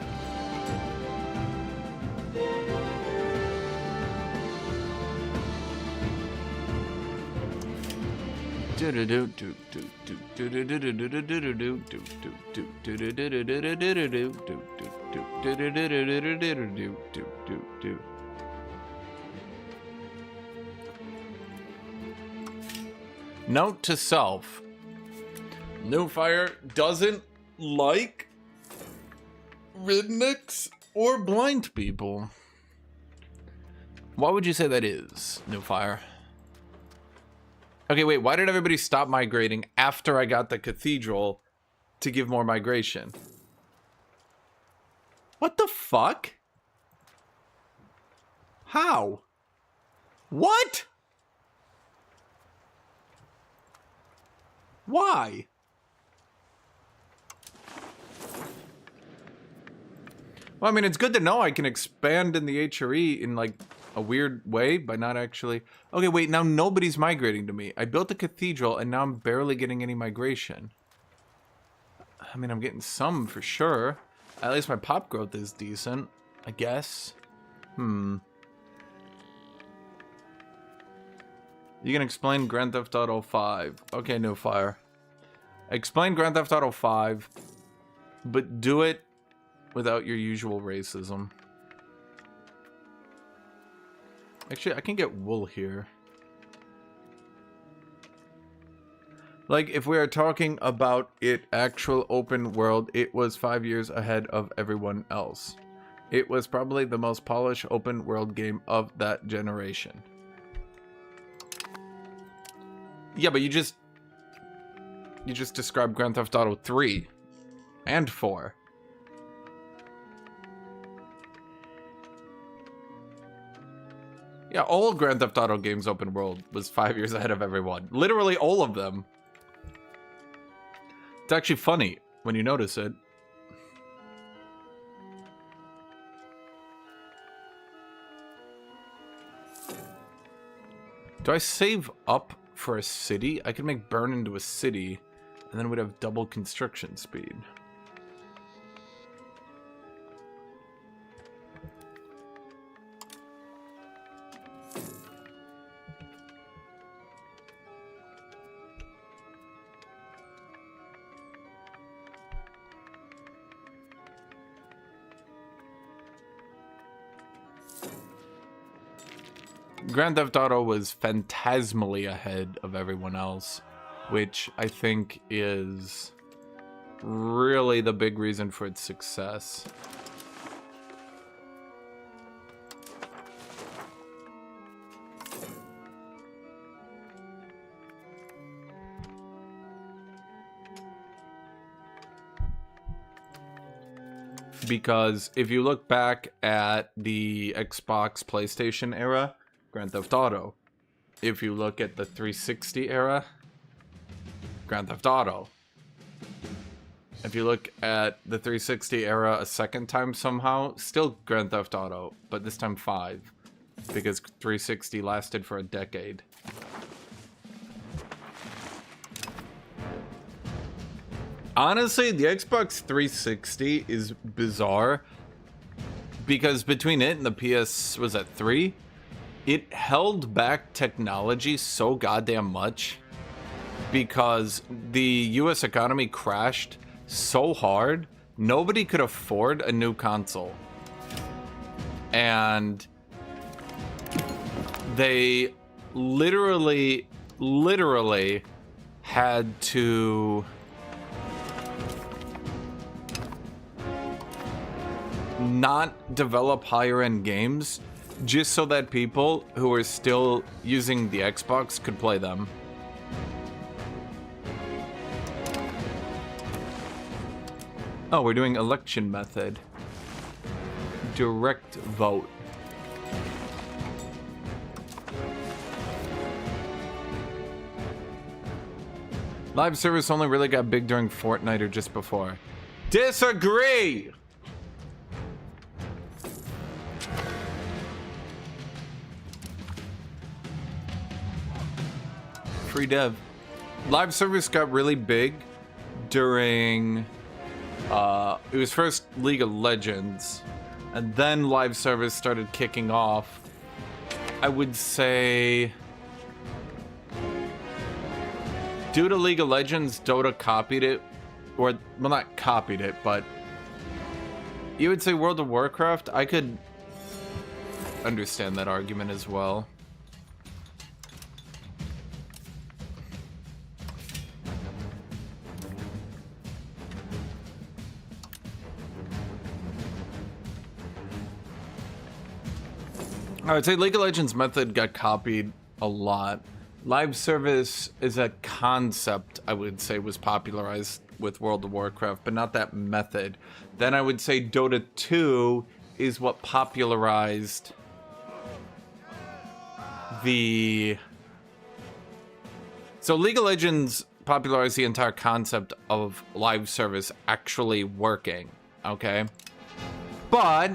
Note to self. No Fire doesn't like rednecks or blind people. Why would you say that is, No Fire? Okay, wait, why did everybody stop migrating after I got the cathedral to give more migration? What the fuck? How? What? Why? Well, I mean, it's good to know I can expand in the HRE in, like, a weird way by not actually... Okay, wait, now nobody's migrating to me. I built a cathedral, and now I'm barely getting any migration. I mean, I'm getting some for sure. At least my pop growth is decent, I guess. You can explain Grand Theft Auto 5. Okay, No Fire. Explain Grand Theft Auto 5, but do it without your usual racism. Actually, I can get wool here. Like, if we are talking about it actual open world, it was 5 years ahead of everyone else. It was probably the most polished open world game of that generation. Yeah, but you just described Grand Theft Auto 3 and 4. Yeah, all Grand Theft Auto games open world was 5 years ahead of everyone. Literally all of them. It's actually funny when you notice it. Do I save up for a city? I could make Bern into a city, and then we'd have double construction speed. Grand Theft Auto was phantasmally ahead of everyone else, which I think is really the big reason for its success. Because if you look back at the Xbox PlayStation era, Grand Theft Auto. If you look at the 360 era, Grand Theft Auto. If you look at the 360 era a second time somehow, still Grand Theft Auto, but this time 5. Because 360 lasted for a decade. Honestly, the Xbox 360 is bizarre. Because between it and the PS, was that 3? It held back technology so goddamn much because the US economy crashed so hard, nobody could afford a new console. And they literally had to not develop higher end games just so that people who are still using the Xbox could play them. Oh, we're doing election method. Direct vote. Live service only really got big during Fortnite or just before. Disagree! Free dev. Live service got really big during it was first League of Legends, and then live service started kicking off. I would say due to League of Legends, Dota copied it, or well, not copied it, but you would say World of Warcraft. I could understand that argument as well. I would say League of Legends method got copied a lot. Live service is a concept I would say was popularized with World of Warcraft, but not that method. Then I would say Dota 2 is what popularized the... So League of Legends popularized the entire concept of live service actually working, okay? But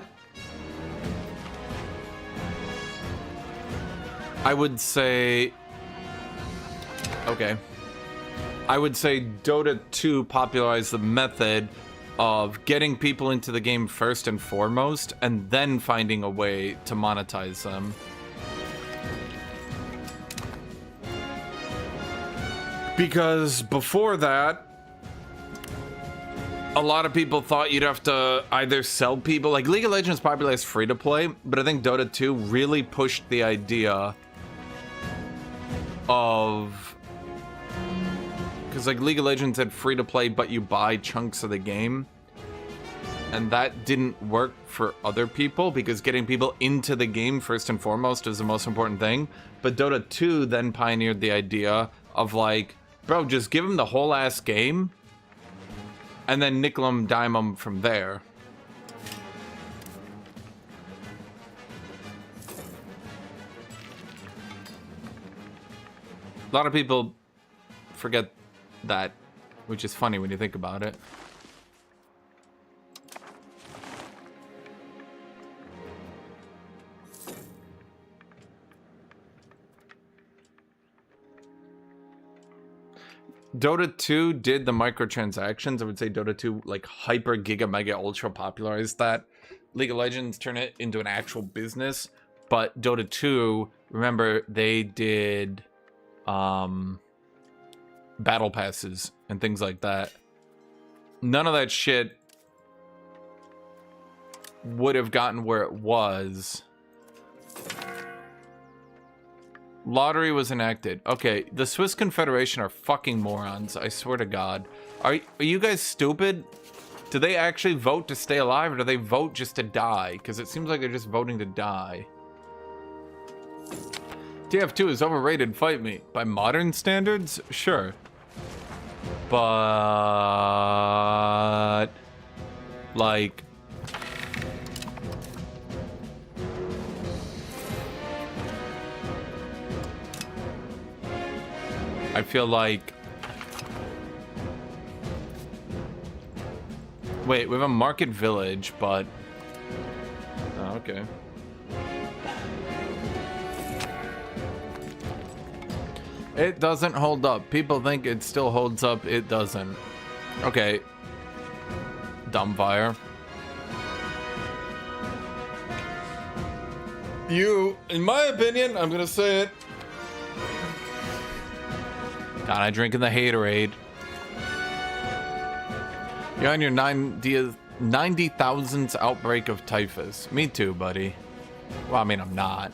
I would say, okay, I would say Dota 2 popularized the method of getting people into the game first and foremost, and then finding a way to monetize them. Because before that, a lot of people thought you'd have to either sell people, like League of Legends popularized free to play, but I think Dota 2 really pushed the idea of, because like League of Legends had free to play, but you buy chunks of the game, and that didn't work for other people because getting people into the game first and foremost is the most important thing. But Dota 2 then pioneered the idea of like, bro, just give them the whole ass game and then nickel them, dime them from there. A lot of people forget that, which is funny when you think about it. Dota 2 did the microtransactions. I would say Dota 2 like hyper giga mega ultra popularized that. League of Legends turned it into an actual business, but Dota 2, remember, they did battle passes and things like that. None of that shit would have gotten where it was. Lottery was enacted. Okay, the Swiss Confederation are fucking morons. I swear to God. Are you guys stupid? Do they actually vote to stay alive, or do they vote just to die? Because it seems like they're just voting to die. TF2 is overrated, fight me. By modern standards? Sure. But... like... I feel like... Wait, we have a market village, but... Oh, okay. It doesn't hold up. People think it still holds up. It doesn't. Okay. Dumbfire. You, in my opinion, I'm gonna say it. God, I drink in the haterade. You're on your 90,000th outbreak of typhus. Me too, buddy. Well, I mean, I'm not.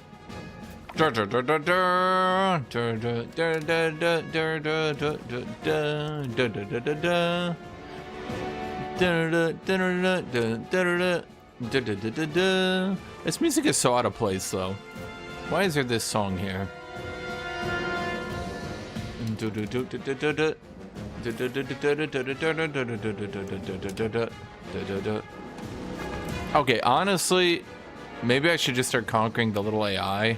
This music is so out of place, though. Why is there this song here? Okay, honestly, maybe I should just start conquering the little AI.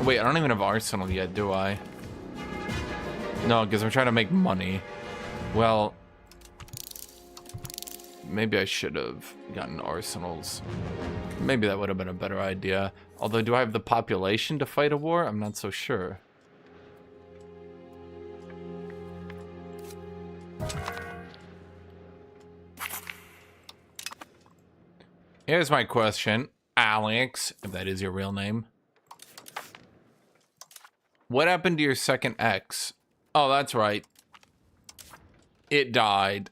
Wait, I don't even have arsenal yet, do I? No, because I'm trying to make money. Well, maybe I should have gotten arsenals. Maybe that would have been a better idea. Although, do I have the population to fight a war? I'm not so sure. Here's my question, Alex, if that is your real name. What happened to your second X? Oh, that's right. It died.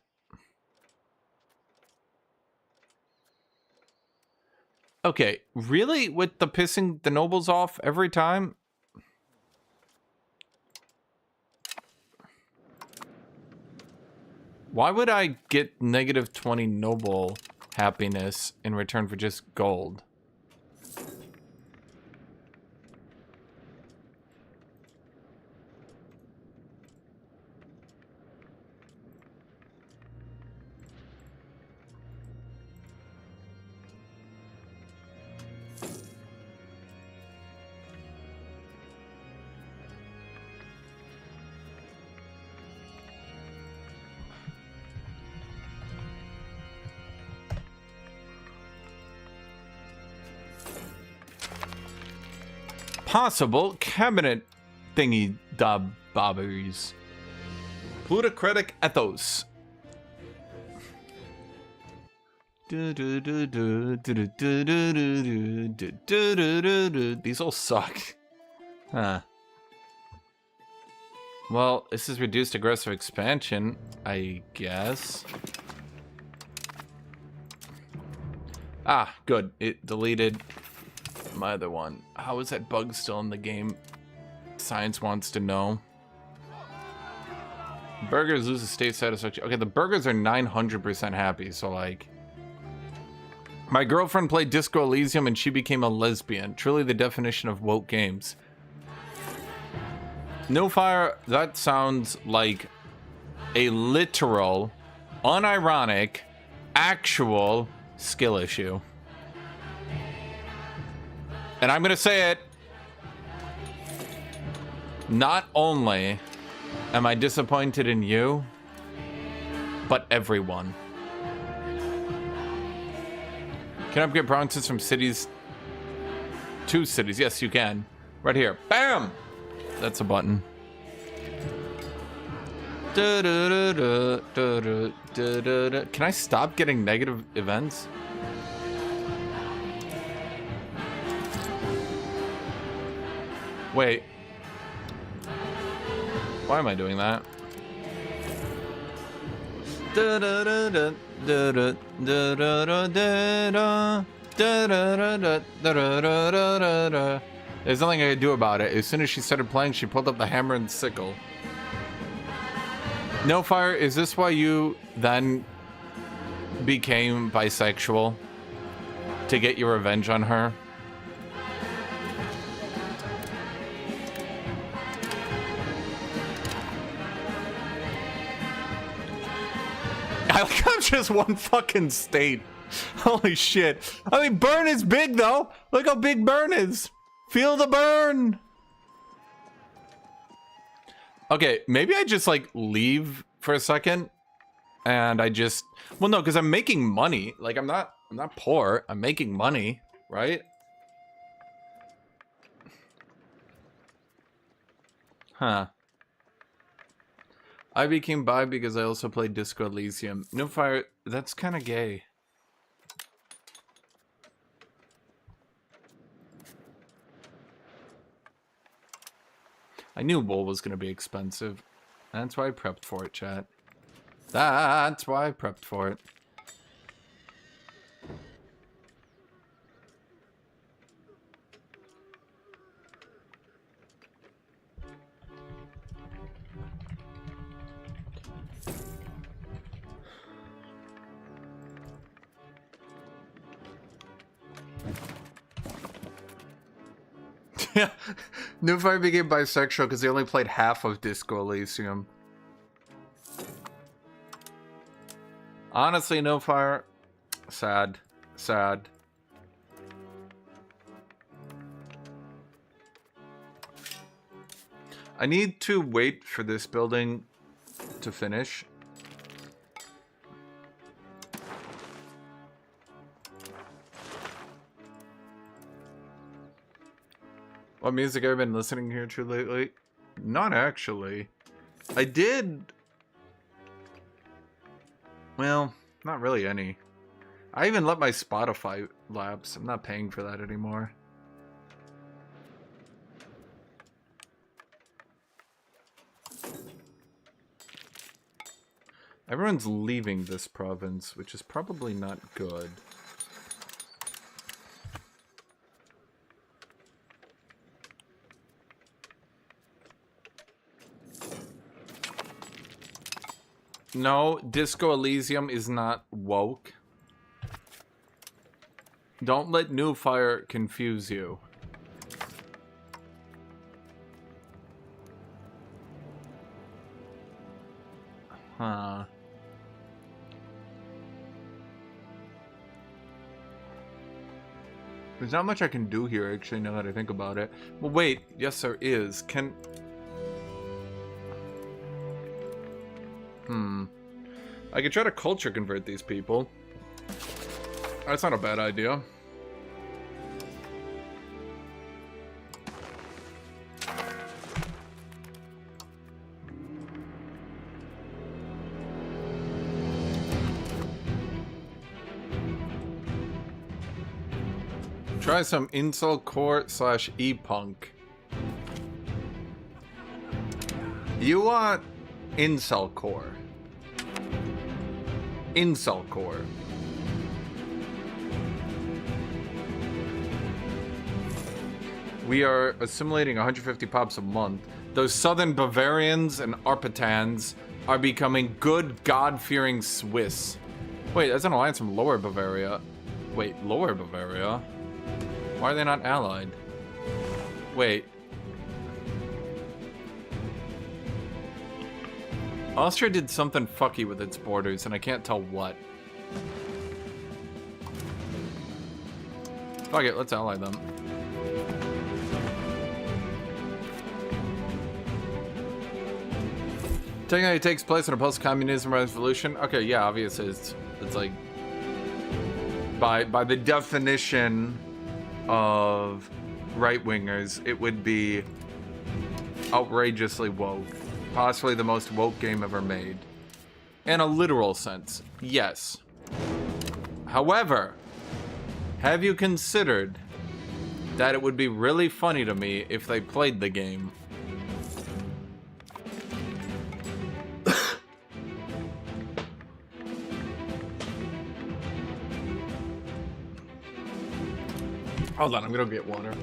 Okay, really? With the pissing the nobles off every time? Why would I get negative 20 noble happiness in return for just gold? Possible cabinet thingy da bobbers. Plutocratic ethos. These all suck. Huh. Well, this is reduced aggressive expansion, I guess. Ah, good. It deleted my other one. How is that bug still in the game? Science wants to know. Burgers lose the state satisfaction. Okay, the burgers are 900% happy, so like... My girlfriend played Disco Elysium and she became a lesbian. Truly the definition of woke games. No Fire, that sounds like a literal, unironic, actual skill issue. And I'm gonna say it. Not only am I disappointed in you, but everyone. Can I upgrade provinces from cities to cities? Yes, you can. Right here. Bam! That's a button. Can I stop getting negative events? Wait. Why am I doing that? There's nothing I could do about it. As soon as she started playing, she pulled up the hammer and sickle. No Fire, is this why you then became bisexual? To get your revenge on her? I like I'm just one fucking state. Holy shit. I mean, Bern is big though. Look how big Bern is. Feel the burn. Okay, maybe I just like leave for a second and I just, well, no, because I'm making money. Like I'm not poor. I'm making money, right? Huh. I became bi because I also played Disco Elysium. No Fire, that's kind of gay. I knew wool was going to be expensive. That's why I prepped for it, chat. That's why I prepped for it. Yeah, No Fire became bisexual because they only played half of Disco Elysium. Honestly, No Fire, sad, sad. I need to wait for this building to finish. What music have I been listening here to lately? Not actually. I did... Well, not really any. I even let my Spotify lapse. I'm not paying for that anymore. Everyone's leaving this province, which is probably not good. No, Disco Elysium is not woke. Don't let New Fire confuse you. Huh. There's not much I can do here, actually, now that I think about it. Well, wait. Yes, there is. Can... I could try to culture convert these people. That's not a bad idea. Try some incel core / e-punk. You want incel core. Incel core. We are assimilating 150 pops a month. Those southern Bavarians and Arpatans are becoming good, God-fearing Swiss. Wait, that's an alliance from Lower Bavaria. Wait, Lower Bavaria? Why are they not allied? Wait. Austria did something fucky with its borders, and I can't tell what. Fuck it, let's ally them. Technically, it takes place in a post-communism revolution. Okay, yeah, obviously, it's like by the definition of right-wingers, it would be outrageously woke, possibly the most woke game ever made, in a literal sense. Yes. However, have you considered that it would be really funny to me if they played the game? Hold on, I'm gonna get water.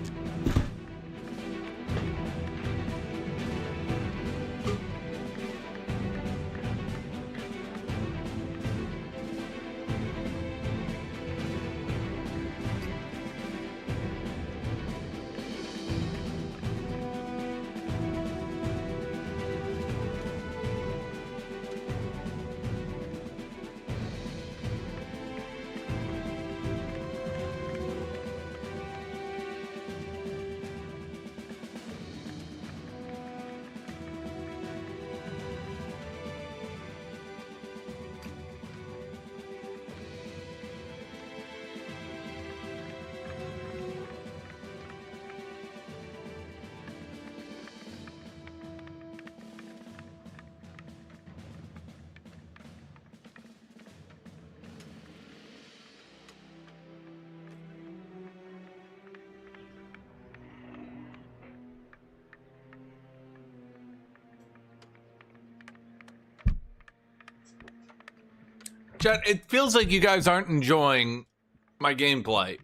Chat, it feels like you guys aren't enjoying my gameplay.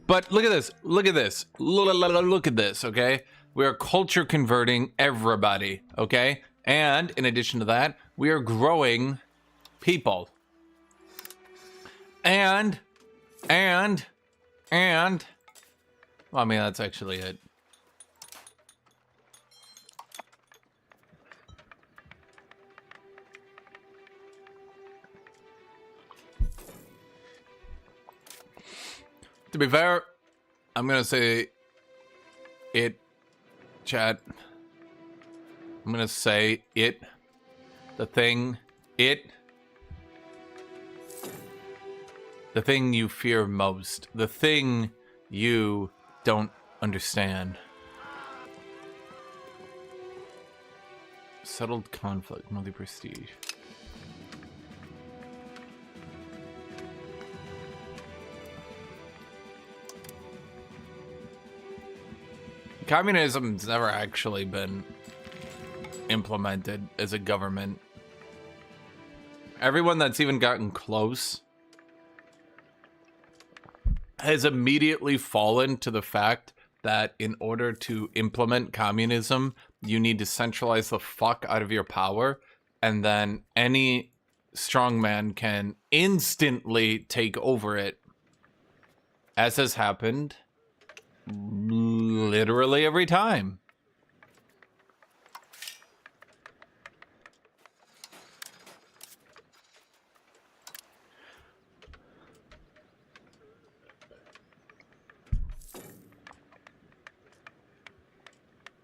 But look at this. Look at this. Look at this, okay? We are culture converting everybody, okay? And in addition to that, we are growing people. And, well, I mean, that's actually it. To be fair, I'm gonna say it, chat. I'm gonna say it, the thing you fear most, the thing you don't understand. Settled conflict, multi-prestige. Communism's never actually been implemented as a government. Everyone that's even gotten close has immediately fallen to the fact that in order to implement communism, you need to centralize the fuck out of your power, and then any strongman can instantly take over it, as has happened literally every time.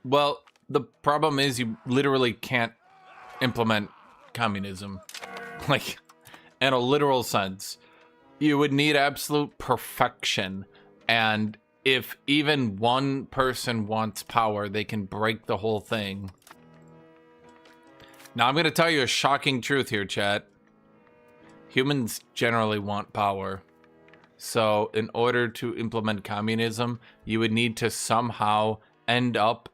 Well, the problem is you literally can't implement communism. Like, in a literal sense. You would need absolute perfection, and if even one person wants power, they can break the whole thing. Now, I'm going to tell you a shocking truth here, chat. Humans generally want power. So, in order to implement communism, you would need to somehow end up...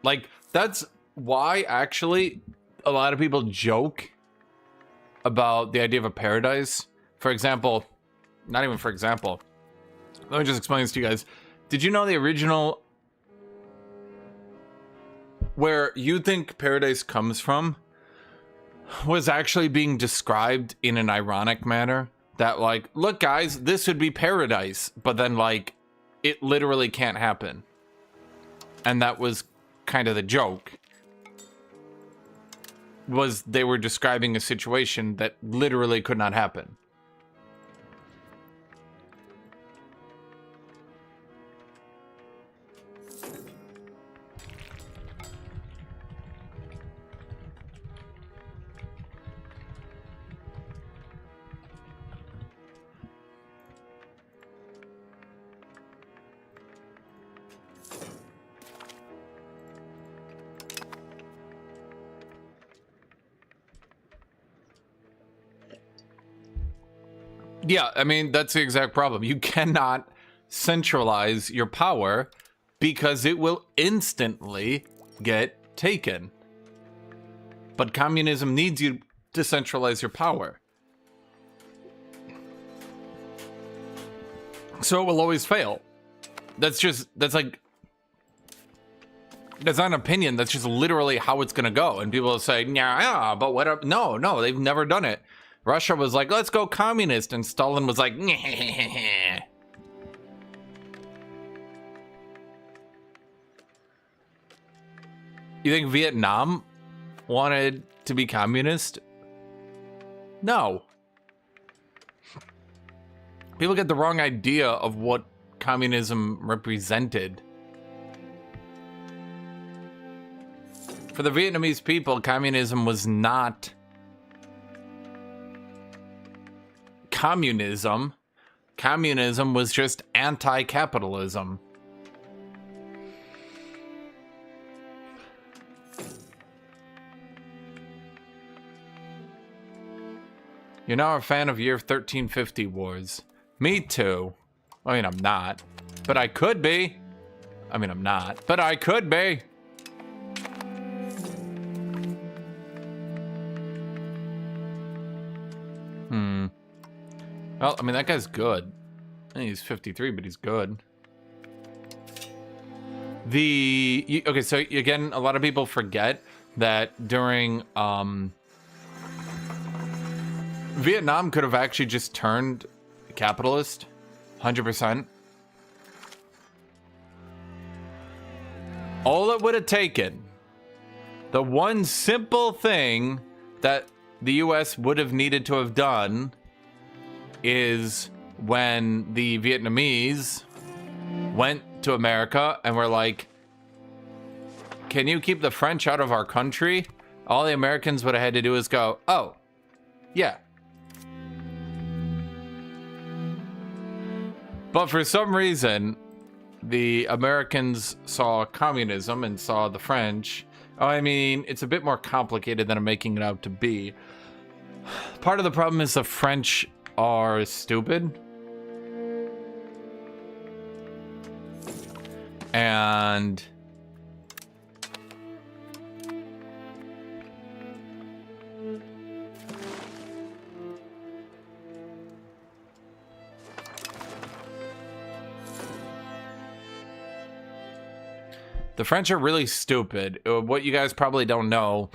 Like, that's why actually a lot of people joke about the idea of a paradise. For example, not even for example, let me just explain this to you guys. Did you know the original where you think paradise comes from was actually being described in an ironic manner? That like, look guys, this would be paradise, but then like it literally can't happen. And that was kind of the joke. Was they were describing a situation that literally could not happen. Yeah, I mean, that's the exact problem. You cannot centralize your power because it will instantly get taken. But communism needs you to centralize your power. So it will always fail. That's not an opinion. That's just literally how it's going to go. And people will say, yeah, but what? No, they've never done it. Russia was like, let's go communist. And Stalin was like, nyeh. You think Vietnam wanted to be communist? No. People get the wrong idea of what communism represented. For the Vietnamese people, communism was not communism. Communism was just anti-capitalism. You're now a fan of year 1350 wars. Me too. I mean, I'm not. But I could be. I mean, I'm not. But I could be. Well, I mean, that guy's good. I think he's 53, but he's good. Okay, so again, a lot of people forget that during Vietnam could have actually just turned capitalist 100%. All it would have taken, the one simple thing that the US would have needed to have done, is when the Vietnamese went to America and were like, can you keep the French out of our country? All the Americans would have had to do is go, oh, yeah. But for some reason, the Americans saw communism and saw the French. I mean, it's a bit more complicated than I'm making it out to be. Part of the problem is the French are stupid. And the French are really stupid. What you guys probably don't know,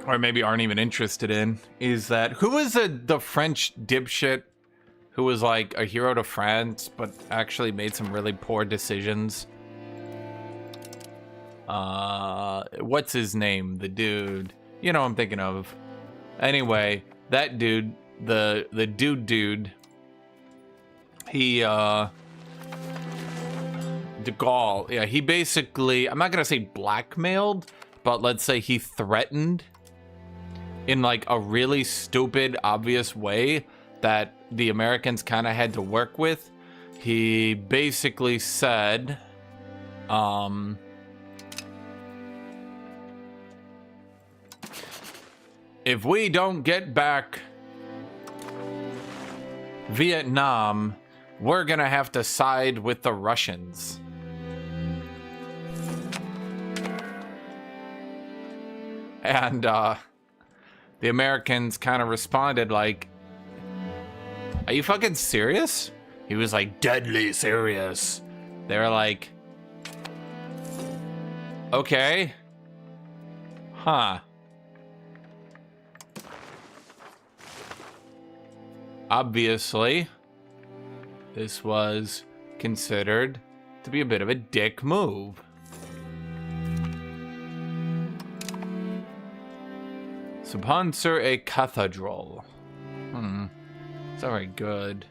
or maybe aren't even interested in, is that who was the French dipshit who was like a hero to France but actually made some really poor decisions? What's his name? The dude, you know, I'm thinking of. Anyway, that dude, the dude, he de Gaulle, yeah, he basically, I'm not gonna say blackmailed, but let's say he threatened in like a really stupid, obvious way that the Americans kind of had to work with. He basically said, if we don't get back Vietnam, we're gonna have to side with the Russians. And the Americans kind of responded like, are you fucking serious? He was like, deadly serious. They were like, okay. Huh. Obviously, this was considered to be a bit of a dick move. Sponsor a cathedral. It's not very good.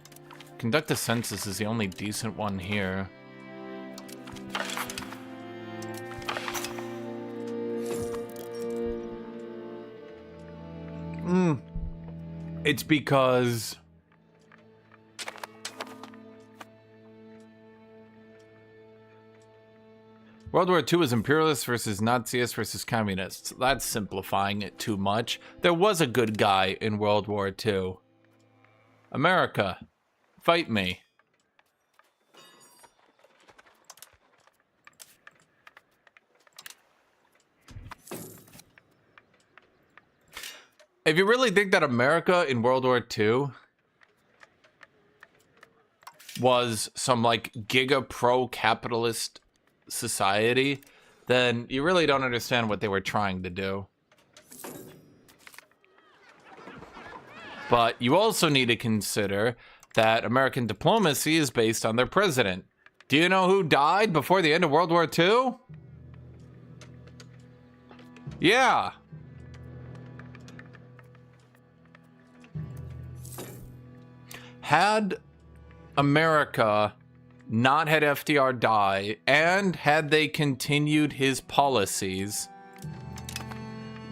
Conduct a census is the only decent one here. It's because World War II was imperialists versus Nazis versus communists. That's simplifying it too much. There was a good guy in World War II. America, fight me. If you really think that America in World War II was some like giga pro-capitalist society, then you really don't understand what they were trying to do. But you also need to consider that American diplomacy is based on their president. Do you know who died before the end of World War II? Yeah. Had America not had FDR die, and had they continued his policies,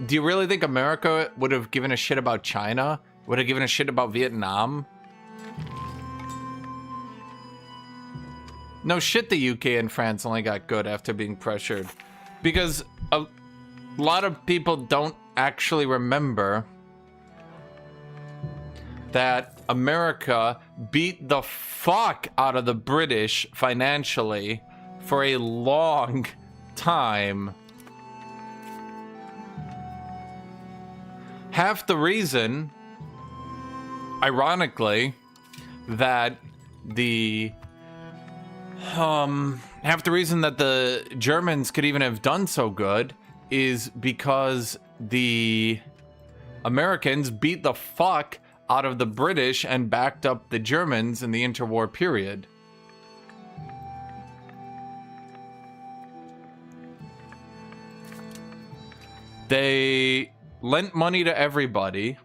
do you really think America would have given a shit about China? Would have given a shit about Vietnam? No shit, the UK and France only got good after being pressured. Because a lot of people don't actually remember that America beat the fuck out of the British financially for a long time. Half the reason, ironically, that the Germans could even have done so good is because the Americans beat the fuck out of the British and backed up the Germans in the interwar period. They lent money to everybody,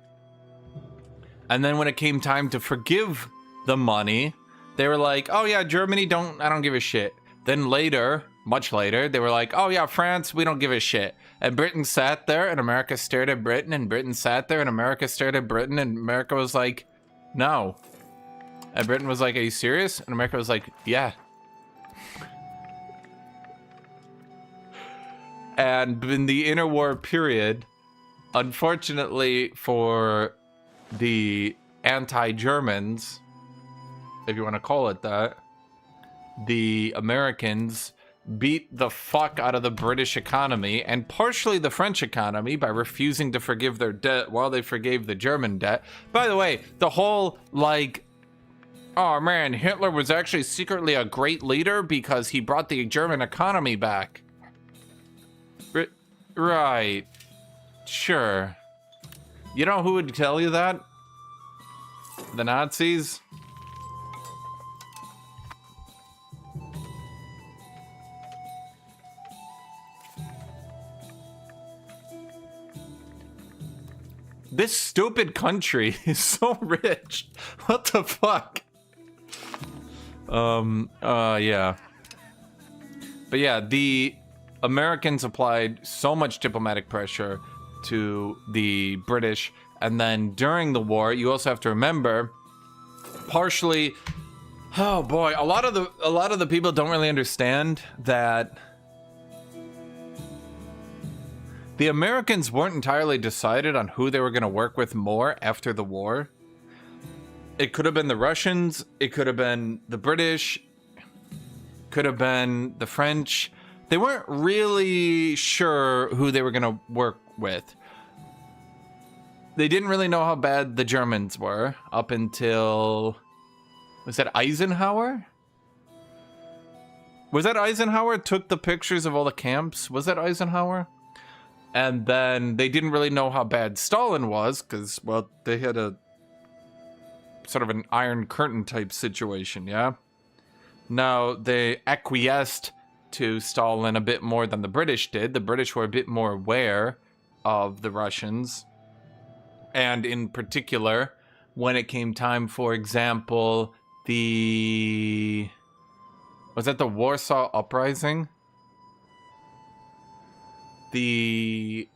and then when it came time to forgive the money, they were like, oh yeah, Germany, I don't give a shit. Then later, much later, they were like, oh yeah, France, we don't give a shit. And Britain sat there, and America stared at Britain, and Britain sat there, and America stared at Britain, and America was like, no. And Britain was like, are you serious? And America was like, yeah. And in the interwar period, unfortunately for the anti-Germans, if you want to call it that, the Americans beat the fuck out of the British economy and partially the French economy by refusing to forgive their debt while they forgave the German debt. By the way, the whole like, oh man, Hitler was actually secretly a great leader because he brought the German economy back. Right. Sure. You know who would tell you that? The Nazis? This stupid country is so rich. What the fuck? Yeah. But yeah, the Americans applied so much diplomatic pressure to the British, and then during the war, you also have to remember, partially, oh boy, a lot of the people don't really understand that the Americans weren't entirely decided on who they were going to work with more after the war. It could have been the Russians, it could have been the British, could have been the French. they weren't really sure who they were going to work with. They didn't really know how bad the Germans were up until... Was that Eisenhower? Was that Eisenhower took the pictures of all the camps? Was that Eisenhower? And then they didn't really know how bad Stalin was because, well, they had a sort of an Iron Curtain type situation, yeah? Now, they acquiesced to Stalin a bit more than the British did. The British were a bit more aware of the Russians. And in particular, when it came time, for example, the... Was that the Warsaw Uprising? The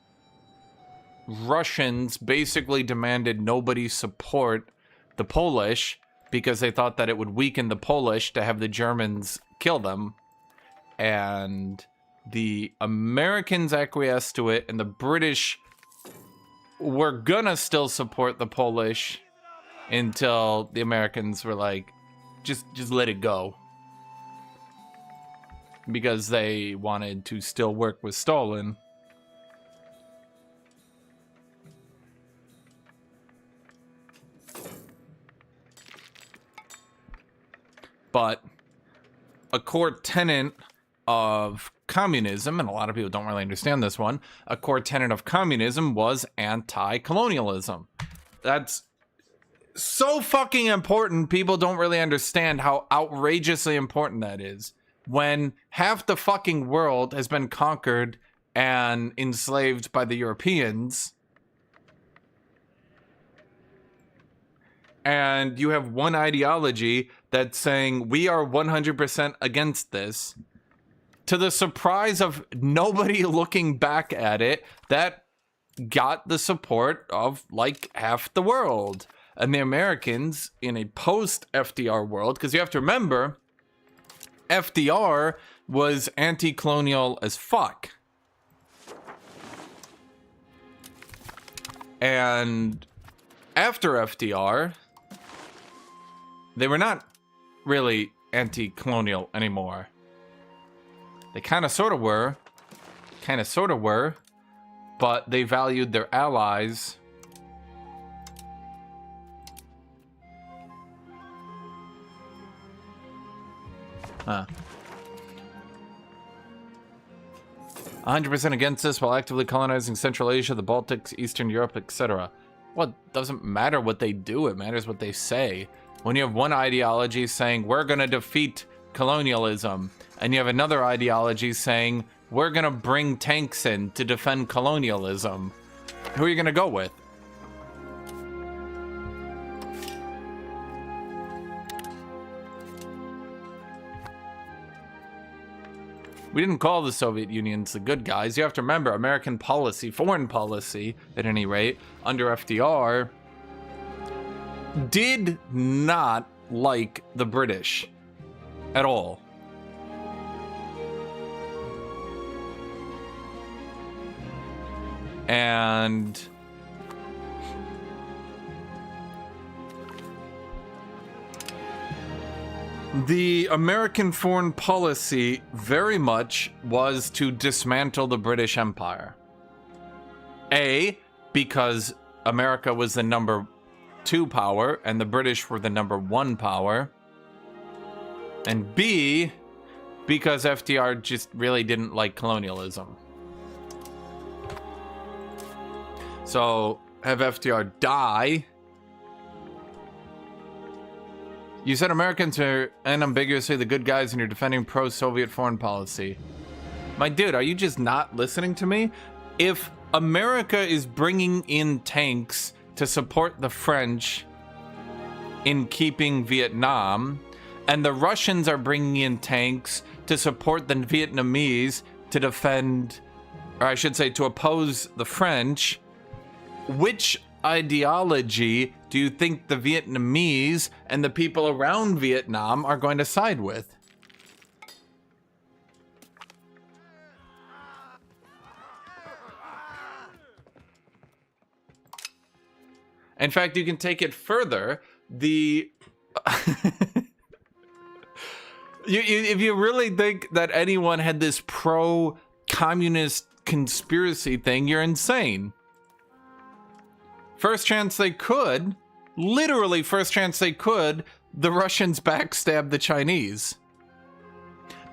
Russians basically demanded nobody support the Polish because they thought that it would weaken the Polish to have the Germans kill them. And the Americans acquiesced to it, and the British were gonna still support the Polish until the Americans were like, just let it go. Because they wanted to still work with Stalin. But a core tenet of communism, and a lot of people don't really understand this one, a core tenet of communism was anti-colonialism. That's so fucking important, people don't really understand how outrageously important that is. When half the fucking world has been conquered and enslaved by the Europeans, and you have one ideology that's saying we are 100% against this, to the surprise of nobody looking back at it, that got the support of like half the world. And the Americans in a post-FDR world, because you have to remember, FDR was anti-colonial as fuck. And after FDR, they were not really anti-colonial anymore. They kind of sort of were, but they valued their allies. Huh. 100% against this while actively colonizing Central Asia, the Baltics, Eastern Europe, etc. Well, it doesn't matter what they do, it matters what they say. When you have one ideology saying, we're gonna defeat colonialism, and you have another ideology saying, we're gonna bring tanks in to defend colonialism, who are you gonna go with? We didn't call the Soviet Unions the good guys. You have to remember, American policy, foreign policy, at any rate, under FDR, did not like the British at all. And the American foreign policy very much was to dismantle the British Empire. A, because America was the number 2 power and the British were the number 1 power. And B, because FDR just really didn't like colonialism. So, have FDR die. You said Americans are unambiguously the good guys and you're defending pro-Soviet foreign policy. My dude, are you just not listening to me? If America is bringing in tanks to support the French in keeping Vietnam, and the Russians are bringing in tanks to support the Vietnamese to defend, or I should say to oppose the French, which ideology do you think the Vietnamese and the people around Vietnam are going to side with? In fact, you can take it further. If you really think that anyone had this pro-communist conspiracy thing, you're insane. First chance they could, literally first chance they could, the Russians backstabbed the Chinese.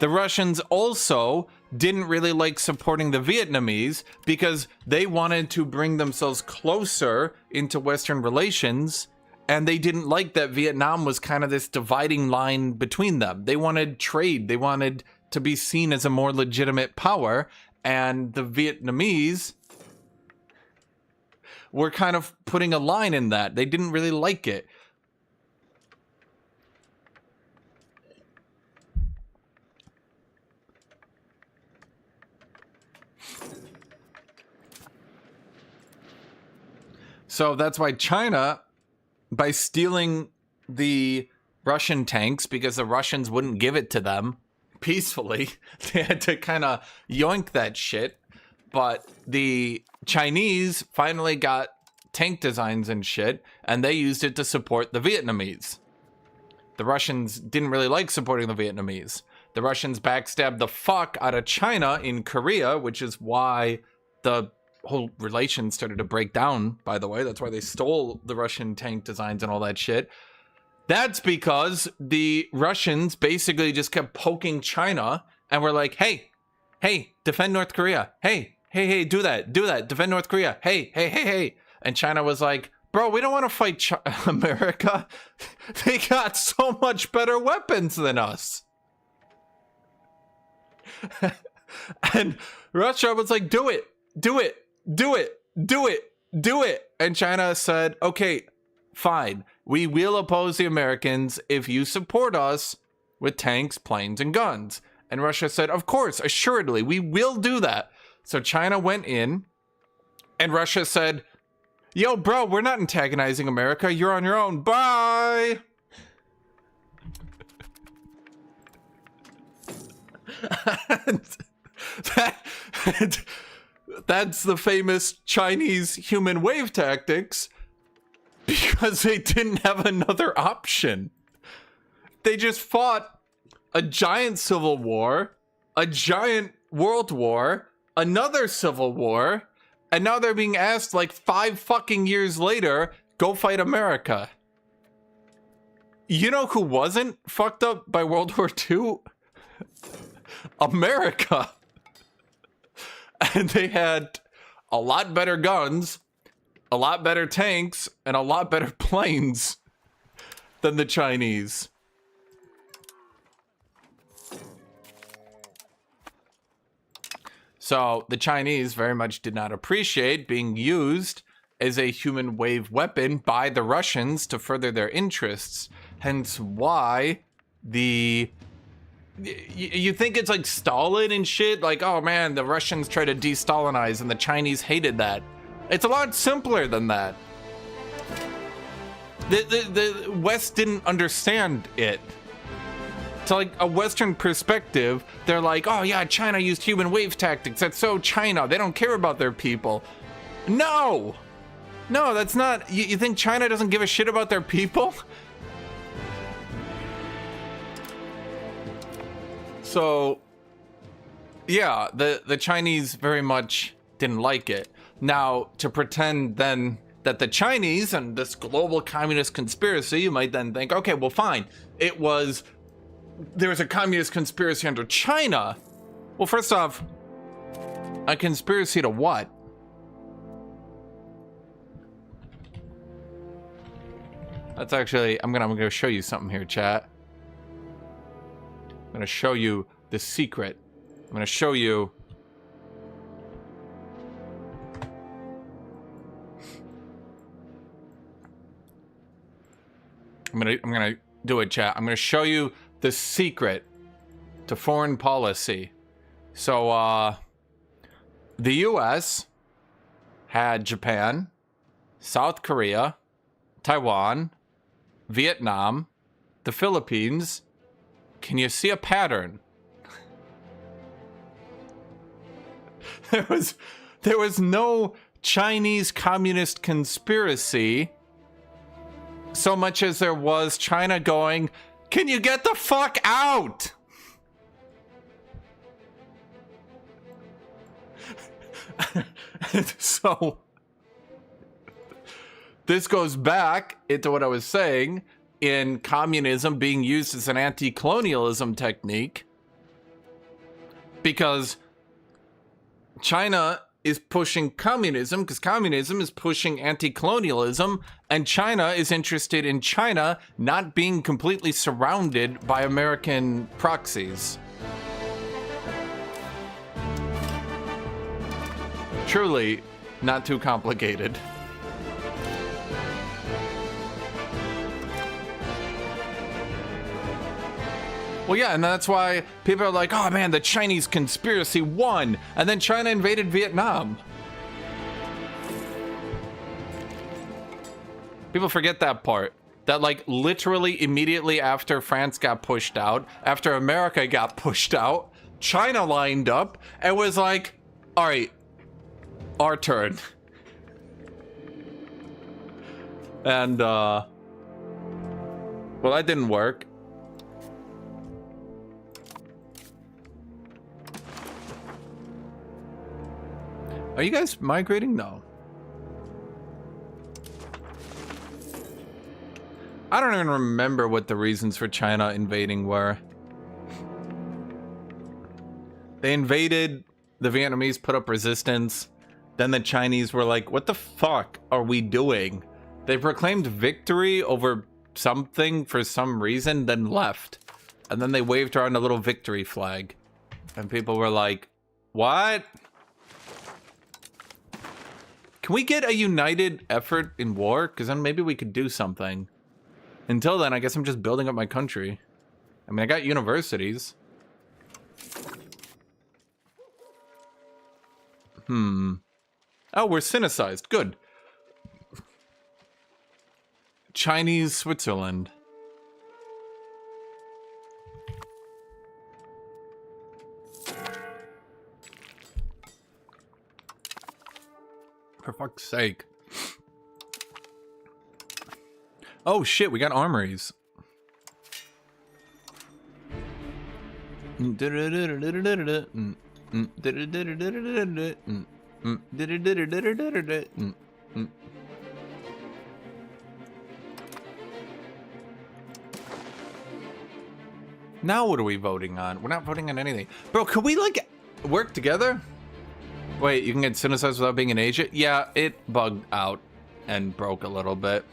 The Russians also didn't really like supporting the Vietnamese because they wanted to bring themselves closer into Western relations, and they didn't like that Vietnam was kind of this dividing line between them. They wanted trade. They wanted to be seen as a more legitimate power, and the Vietnamese were kind of putting a line in that. They didn't really like it. So that's why China, by stealing the Russian tanks, because the Russians wouldn't give it to them peacefully, they had to kind of yoink that shit. But the Chinese finally got tank designs and shit, and they used it to support the Vietnamese. The Russians didn't really like supporting the Vietnamese. The Russians backstabbed the fuck out of China in Korea, which is why the whole relation started to break down, by the way. That's why they stole the Russian tank designs and all that shit. That's because the Russians basically just kept poking China and were like, hey, defend North Korea. Hey, do that, defend North Korea. Hey. And China was like, bro, we don't want to fight America. They got so much better weapons than us. And Russia was like, do it. And China said, okay, fine. We will oppose the Americans if you support us with tanks, planes, and guns. And Russia said, of course, assuredly, we will do that. So China went in, and Russia said, yo, bro, we're not antagonizing America. You're on your own. Bye. That's the famous Chinese human wave tactics, because they didn't have another option. They just fought a giant civil war, a giant world war, another civil war, and now they're being asked like 5 fucking years later, go fight America. You know who wasn't fucked up by World War II? America. And they had a lot better guns, a lot better tanks, and a lot better planes than the Chinese. So the Chinese very much did not appreciate being used as a human wave weapon by the Russians to further their interests. Hence why you think it's like Stalin and shit? Like, oh man, the Russians tried to de-Stalinize and the Chinese hated that. It's a lot simpler than that. The West didn't understand it. To like a Western perspective, they're like, oh yeah, China used human wave tactics. That's so China. They don't care about their people. No, that's not. You think China doesn't give a shit about their people? So, yeah, the Chinese very much didn't like it. Now, to pretend then that the Chinese and this global communist conspiracy, you might then think, okay, well, fine. There was a communist conspiracy under China. Well, first off, a conspiracy to what? That's actually, I'm gonna show you something here, chat. I'm going to show you the secret. I'm going to show you. I'm going to do it, chat. I'm going to show you the secret to foreign policy. So, the US had Japan, South Korea, Taiwan, Vietnam, the Philippines. Can you see a pattern? There was no Chinese communist conspiracy so much as there was China going, can you get the fuck out? So this goes back into what I was saying in communism being used as an anti-colonialism technique, because China is pushing communism because communism is pushing anti-colonialism, and China is interested in China not being completely surrounded by American proxies. Truly not too complicated. Well, yeah, and that's why people are like, oh man, the Chinese conspiracy won, and then China invaded Vietnam. People forget that part. That, like, literally immediately after France got pushed out, after America got pushed out, China lined up and was like, all right, our turn. And, well, that didn't work. Are you guys migrating? No. I don't even remember what the reasons for China invading were. They invaded, the Vietnamese put up resistance, then the Chinese were like, what the fuck are we doing? They proclaimed victory over something for some reason, then left. And then they waved around a little victory flag. And people were like, what? Can we get a united effort in war? Because then maybe we could do something. Until then, I guess I'm just building up my country. I mean, I got universities. Oh, we're Sinicized. Good. Chinese Switzerland. For fuck's sake. Oh shit, we got armories. Now what are we voting on? We're not voting on anything. Bro, can we, like, work together? Wait, you can get Sinicized without being in Asia? Yeah, it bugged out and broke a little bit.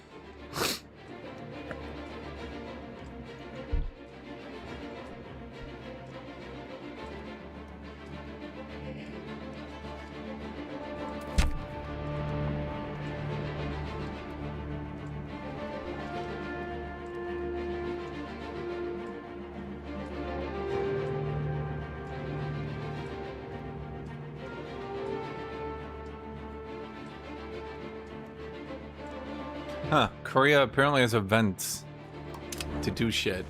Huh, Korea apparently has events to do shit.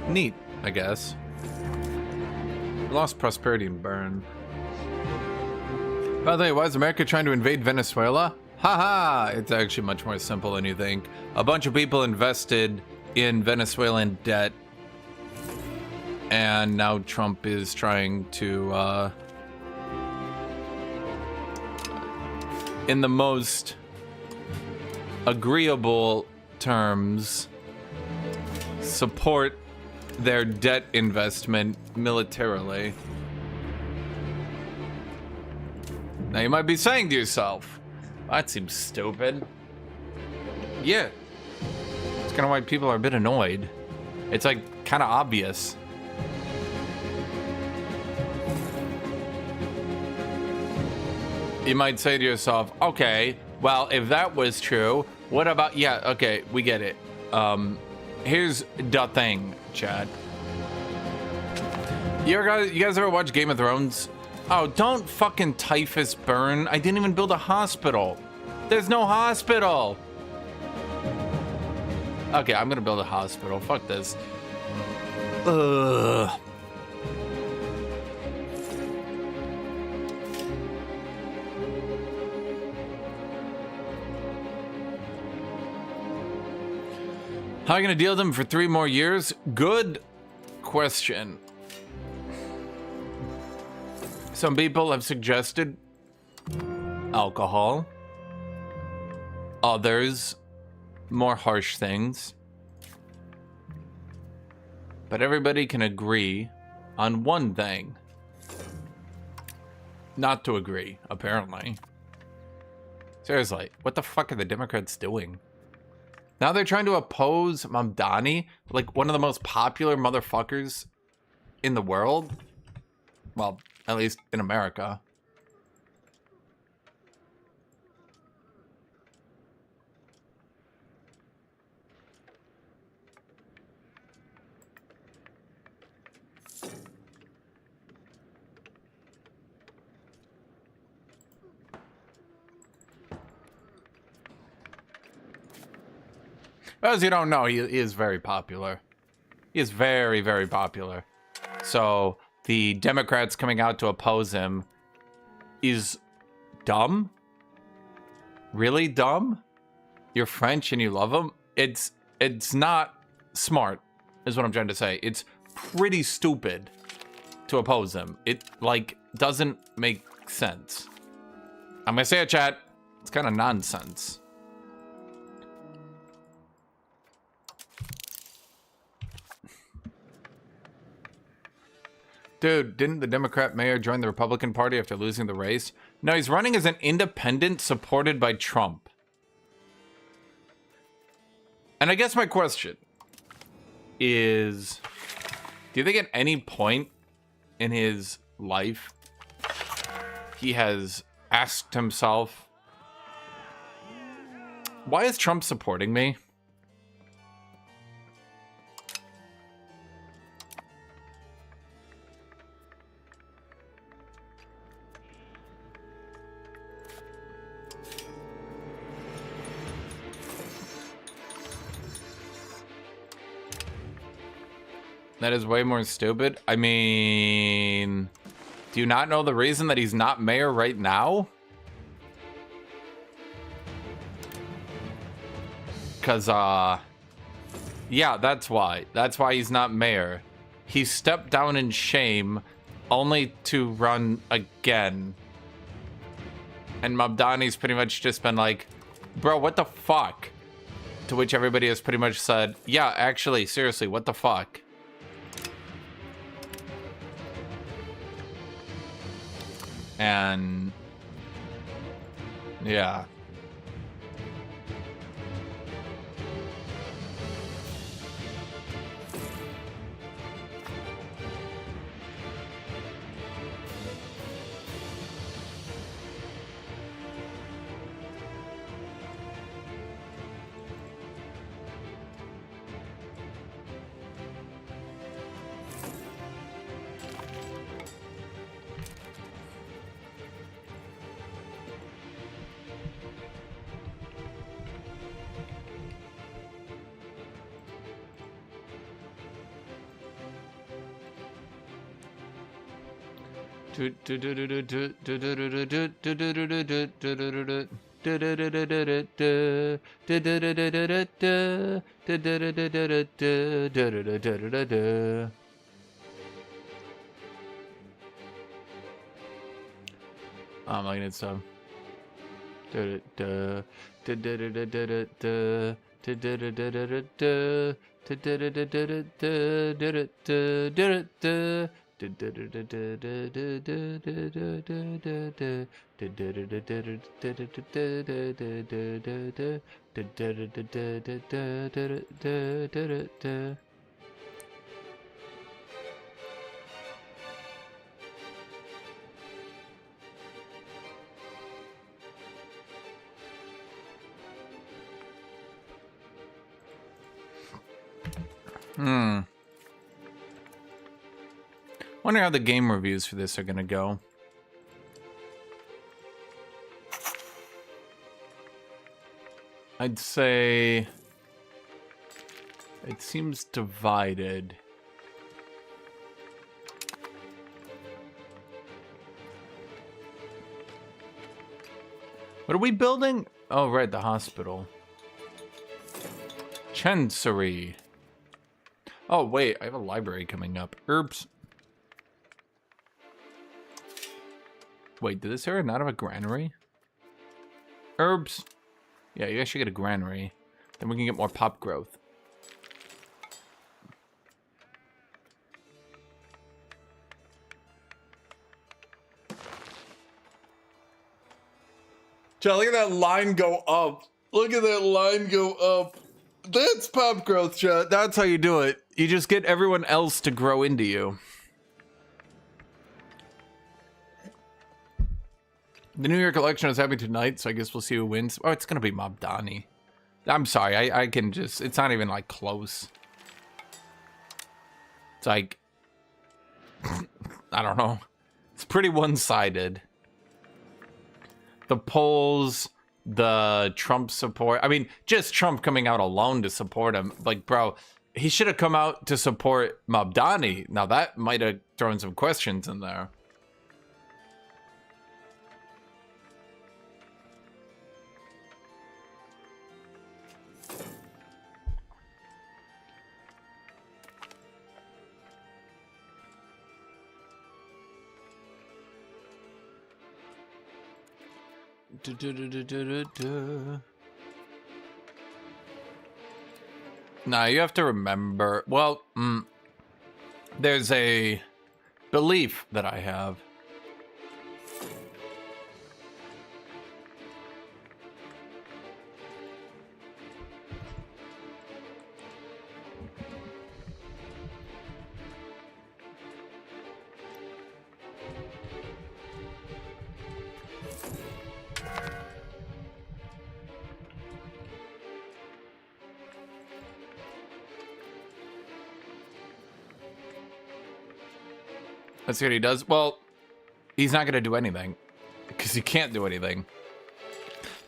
Neat, I guess. We lost prosperity in Bern. By the way, why is America trying to invade Venezuela? Haha! It's actually much more simple than you think. A bunch of people invested in Venezuelan debt, and now Trump is trying to, in the most agreeable terms, support their debt investment militarily. Now you might be saying to yourself, that seems stupid. Yeah. It's kind of why people are a bit annoyed. It's like kind of obvious. You might say to yourself, okay, well, if that was true, what about, yeah, okay, we get it. Here's the thing, Chad. You guys ever watch Game of Thrones? Oh, don't fucking typhus Bern. I didn't even build a hospital. There's no hospital. Okay, I'm gonna build a hospital. Fuck this. Ugh. How are you going to deal with them for 3 more years? Good question. Some people have suggested alcohol, others, more harsh things. But everybody can agree on one thing. Not to agree, apparently. Seriously, what the fuck are the Democrats doing? Now they're trying to oppose Mamdani, like one of the most popular motherfuckers in the world. Well, at least in America. As you don't know, he is very popular. He is very, very popular. So the Democrats coming out to oppose him is dumb? Really dumb? You're French and you love him? It's not smart, is what I'm trying to say. It's pretty stupid to oppose him. It, like, doesn't make sense. I'm gonna say it, chat. It's kind of nonsense. Dude, didn't the Democrat mayor join the Republican Party after losing the race? No, he's running as an independent supported by Trump. And I guess my question is, do you think at any point in his life he has asked himself, why is Trump supporting me? That is way more stupid. I mean, do you not know the reason that he's not mayor right now? Because, yeah, that's why. That's why he's not mayor. He stepped down in shame only to run again. And Mamdani's pretty much just been like, bro, what the fuck? To which everybody has pretty much said, yeah, actually, seriously, what the fuck? And yeah. I'm liking it so. Wonder how the game reviews for this are gonna go. I'd say it seems divided. What are we building? Oh, right, the hospital. Chancery. Oh, wait, I have a library coming up. Oops. Wait, did this area not have a granary? Herbs. Yeah, you guys should get a granary. Then we can get more pop growth. Chat, look at that line go up. Look at that line go up. That's pop growth, chat. That's how you do it. You just get everyone else to grow into you. The New Year collection is happening tonight, so I guess we'll see who wins. Oh, it's going to be Mobdani. I'm sorry, I can just... It's not even, like, close. It's like... I don't know. It's pretty one-sided. The polls, the Trump support... I mean, just Trump coming out alone to support him. Like, bro, he should have come out to support Mobdani. Now, that might have thrown some questions in there. Now you have to remember, well, there's a belief that I have. Let's see what he does. Well, he's not going to do anything. Because he can't do anything.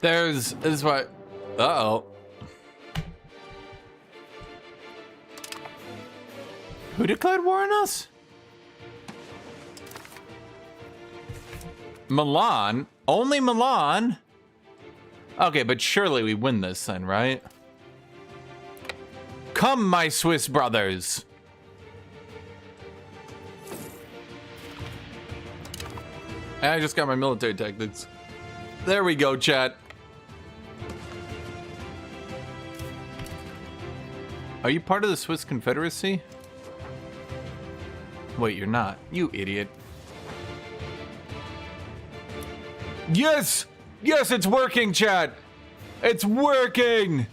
This is what... Uh-oh. Who declared war on us? Milan? Only Milan? Okay, but surely we win this then, right? Come, my Swiss brothers. I just got my military tactics. There we go, chat. Are you part of the Swiss Confederacy? Wait, you're not. You idiot. Yes! Yes, it's working, chat! It's working!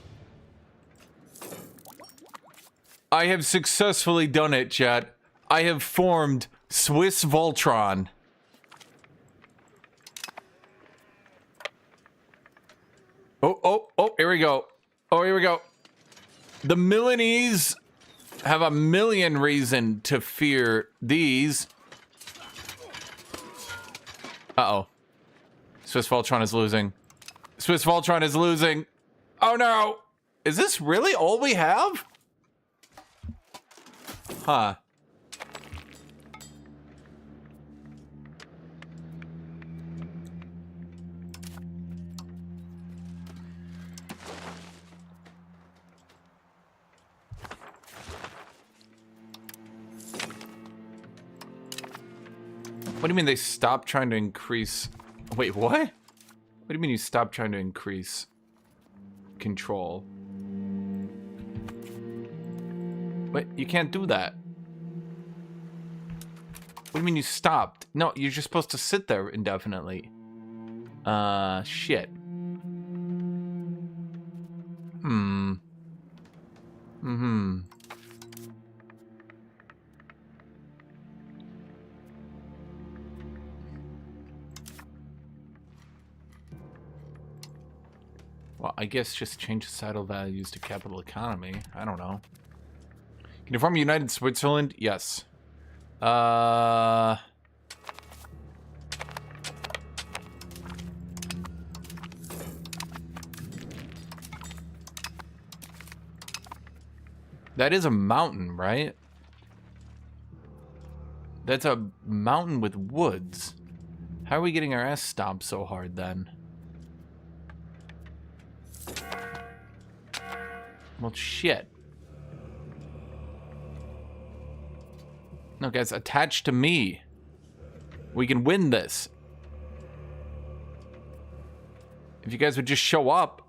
I have successfully done it, chat. I have formed Swiss Voltron. Oh, here we go. Oh, here we go. The Milanese have a million reason to fear these. Uh-oh. Swiss Voltron is losing. Swiss Voltron is losing. Oh, no. Is this really all we have? Huh. What do you mean they stopped trying to increase... Wait, what? What do you mean you stopped trying to increase control? Wait, you can't do that. What do you mean you stopped? No, you're just supposed to sit there indefinitely. Shit. Well, I guess just change societal values to capital economy. I don't know. Can you form a united Switzerland? Yes. That is a mountain, right? That's a mountain with woods. How are we getting our ass stomped so hard then? Well, shit. No, guys, attach to me. We can win this. If you guys would just show up.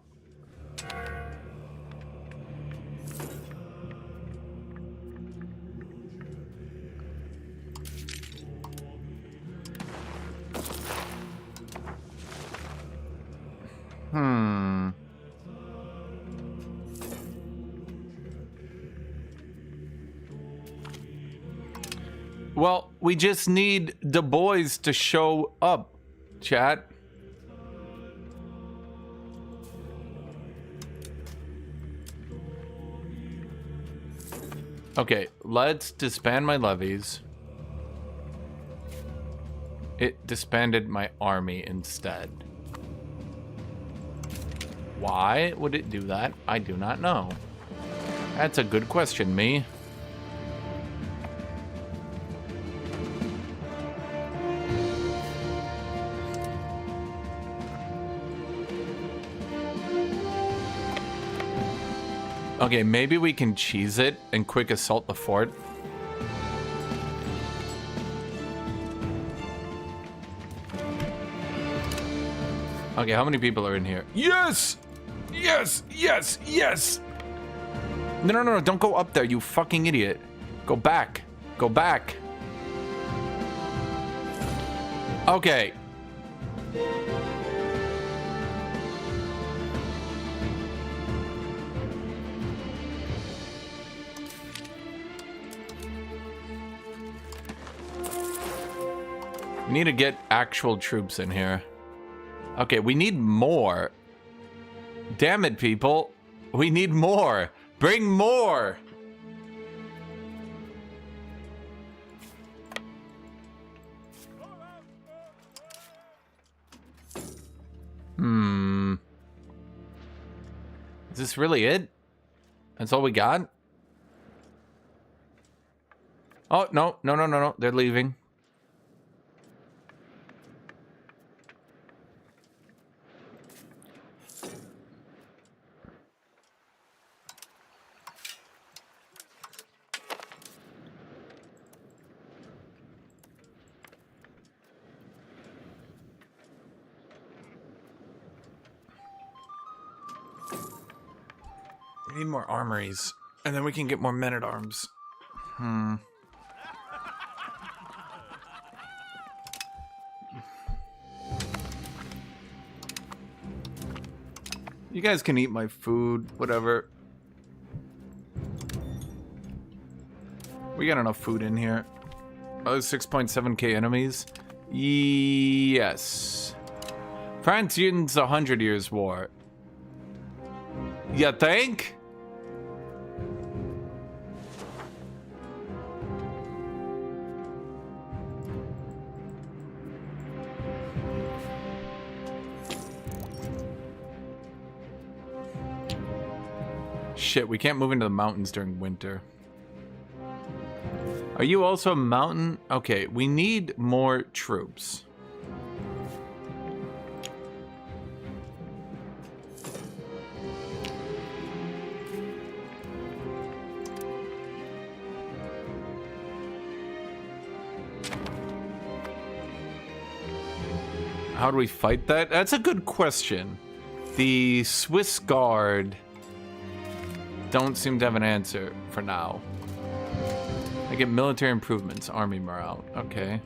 Well, we just need the boys to show up, chat. Okay, let's disband my levies. It disbanded my army instead. Why would it do that? I do not know. That's a good question, me. Okay, maybe we can cheese it and quick assault the fort. Okay, how many people are in here? Yes! Yes! Yes! Yes! No, no, no, no, don't go up there, you fucking idiot. Go back. Go back. Okay. We need to get actual troops in here. Okay, we need more. Damn it, people. We need more. Bring more. Is this really it? That's all we got? Oh, no, no, no, no, no. They're leaving. We need more armories, and then we can get more men-at-arms. You guys can eat my food, whatever. We got enough food in here. Oh, 6.7k enemies? Yes. France ends 100 Years' War. You think? Shit, we can't move into the mountains during winter. Are you also a mountain? Okay, we need more troops. How do we fight that? That's a good question. The Swiss Guard don't seem to have an answer for now. I get military improvements, army morale. Okay.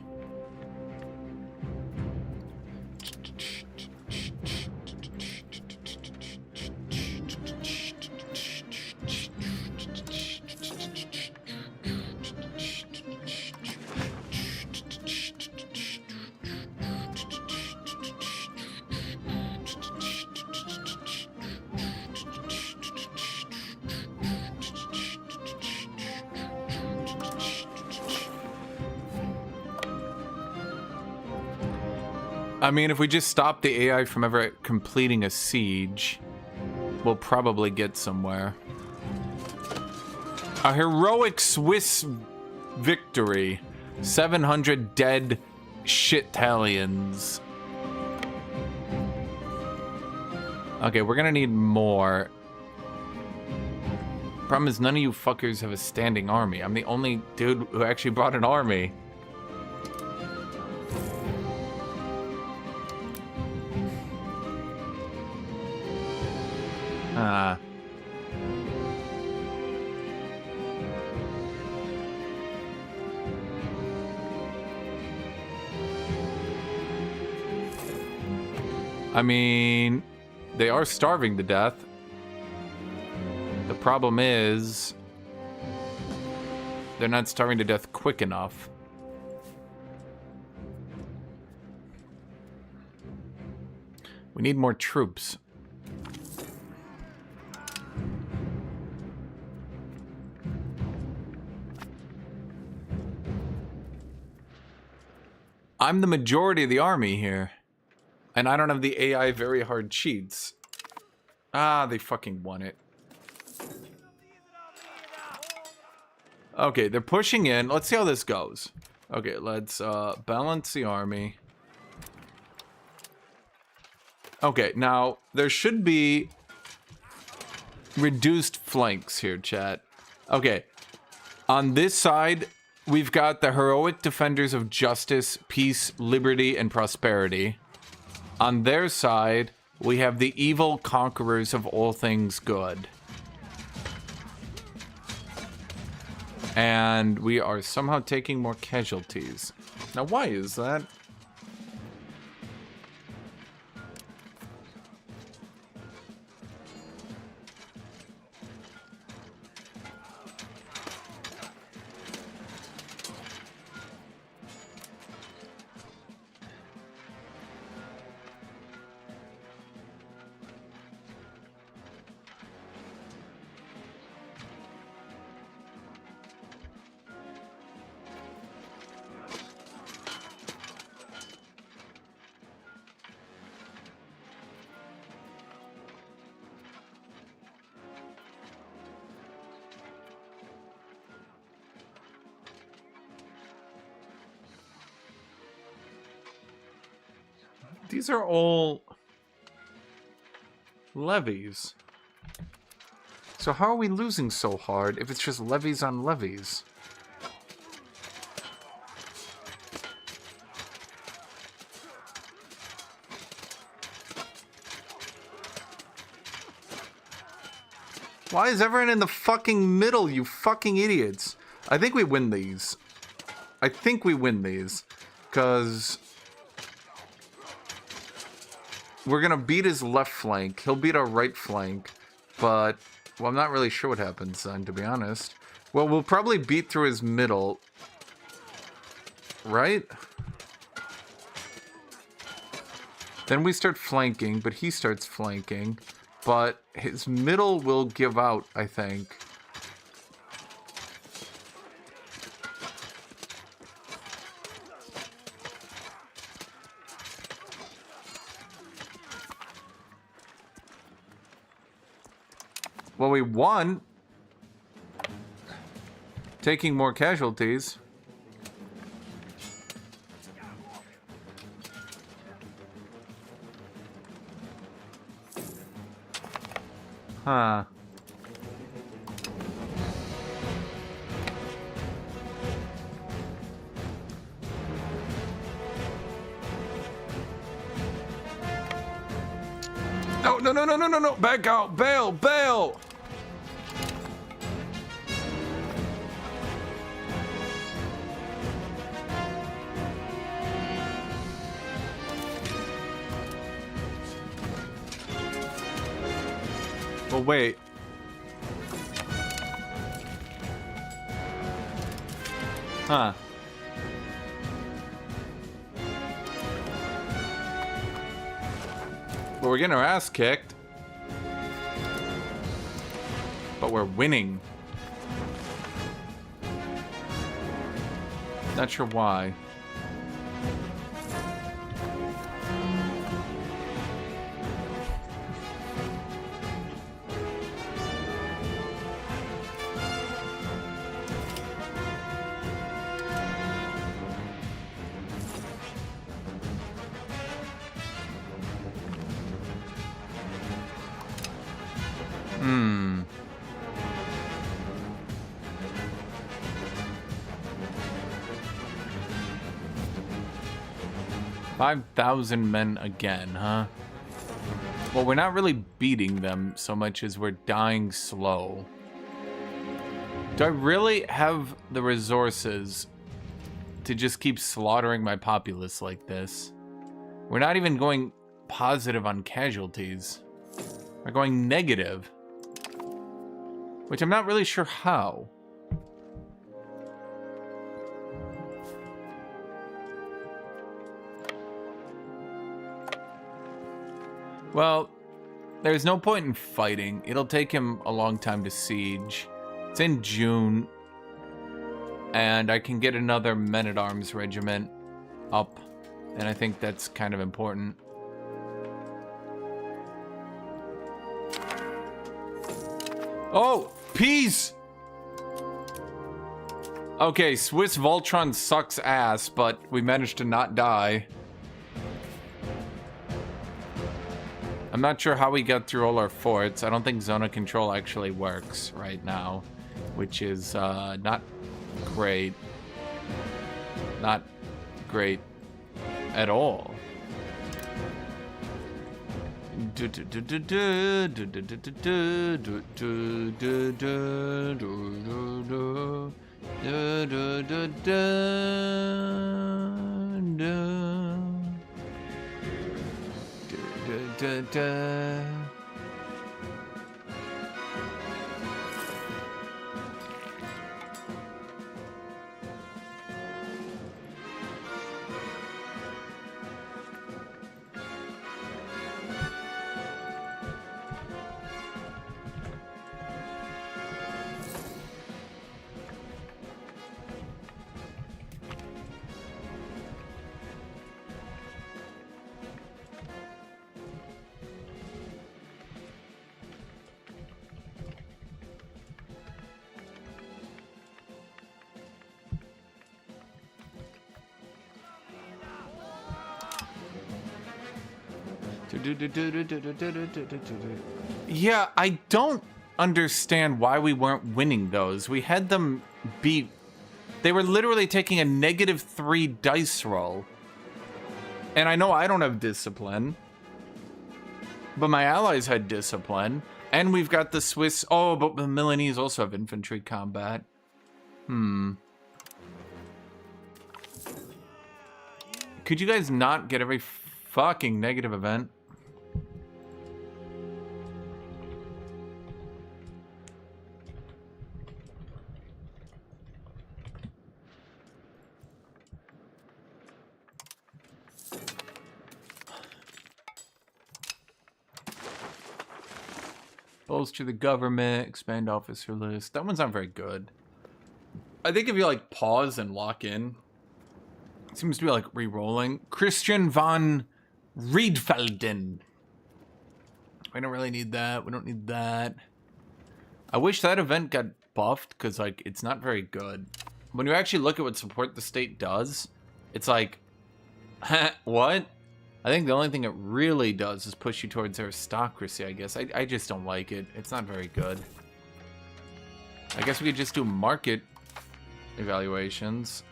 I mean, if we just stop the AI from ever completing a siege, we'll probably get somewhere. A heroic Swiss victory. 700 dead shit-tallions. Okay, we're gonna need more. Problem is, none of you fuckers have a standing army. I'm the only dude who actually brought an army. Huh. I mean, they are starving to death. The problem is, they're not starving to death quick enough. We need more troops. I'm the majority of the army here. And I don't have the AI very hard cheats. Ah, they fucking won it. Okay, they're pushing in. Let's see how this goes. Okay, let's balance the army. Okay, now there should be reduced flanks here, chat. Okay, on this side, we've got the heroic defenders of justice, peace, liberty, and prosperity. On their side, we have the evil conquerors of all things good. And we are somehow taking more casualties. Now, why is that? These are all levies. So how are we losing so hard if it's just levies on levies? Why is everyone in the fucking middle, you fucking idiots? I think we win these. I think we win these. Because we're going to beat his left flank. He'll beat our right flank. But, well, I'm not really sure what happens then, to be honest. Well, we'll probably beat through his middle. Right? Then we start flanking, but he starts flanking. But his middle will give out, I think. Well, we won. Taking more casualties. Huh. No, no, no, no, no, no, no. Back out. Bail, bail. Well, wait. Huh. Well, we're getting our ass kicked. But we're winning. Not sure why. Hmm. 5,000 men again, huh? Well, we're not really beating them so much as we're dying slow. Do I really have the resources to just keep slaughtering my populace like this? We're not even going positive on casualties. We're going negative. Which I'm not really sure how. Well, there's no point in fighting. It'll take him a long time to siege. It's in June. And I can get another men-at-arms regiment up. And I think that's kind of important. Oh, peace! Okay, Swiss Voltron sucks ass, but we managed to not die. I'm not sure how we got through all our forts. I don't think zone of control actually works right now, which is not great. Not great at all. Yeah, I don't understand why we weren't winning those. We had them beat. They were literally taking a -3 dice roll. And I know I don't have discipline. But my allies had discipline. And we've got the Swiss. Oh, but the Milanese also have infantry combat. Could you guys not get every fucking negative event? Bolster the government, expand officer list. That one's not very good. I think if you like pause and lock in, it seems to be like re-rolling. Christian von Riedfelden. We don't really need that. We don't need that. I wish that event got buffed because like it's not very good. When you actually look at what support the state does, it's like, what? I think the only thing it really does is push you towards aristocracy, I guess. I just don't like it. It's not very good. I guess we could just do market evaluations.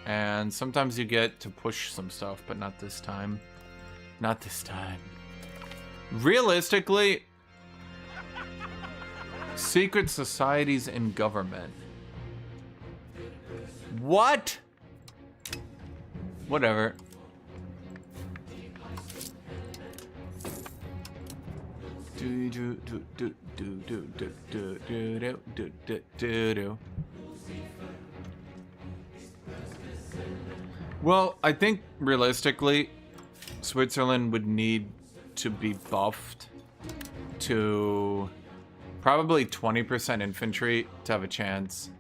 And sometimes you get to push some stuff, but not this time. Not this time. Realistically, secret societies in government. What? Whatever. Well, I think realistically, Switzerland would need to be buffed to probably 20% infantry to have a chance.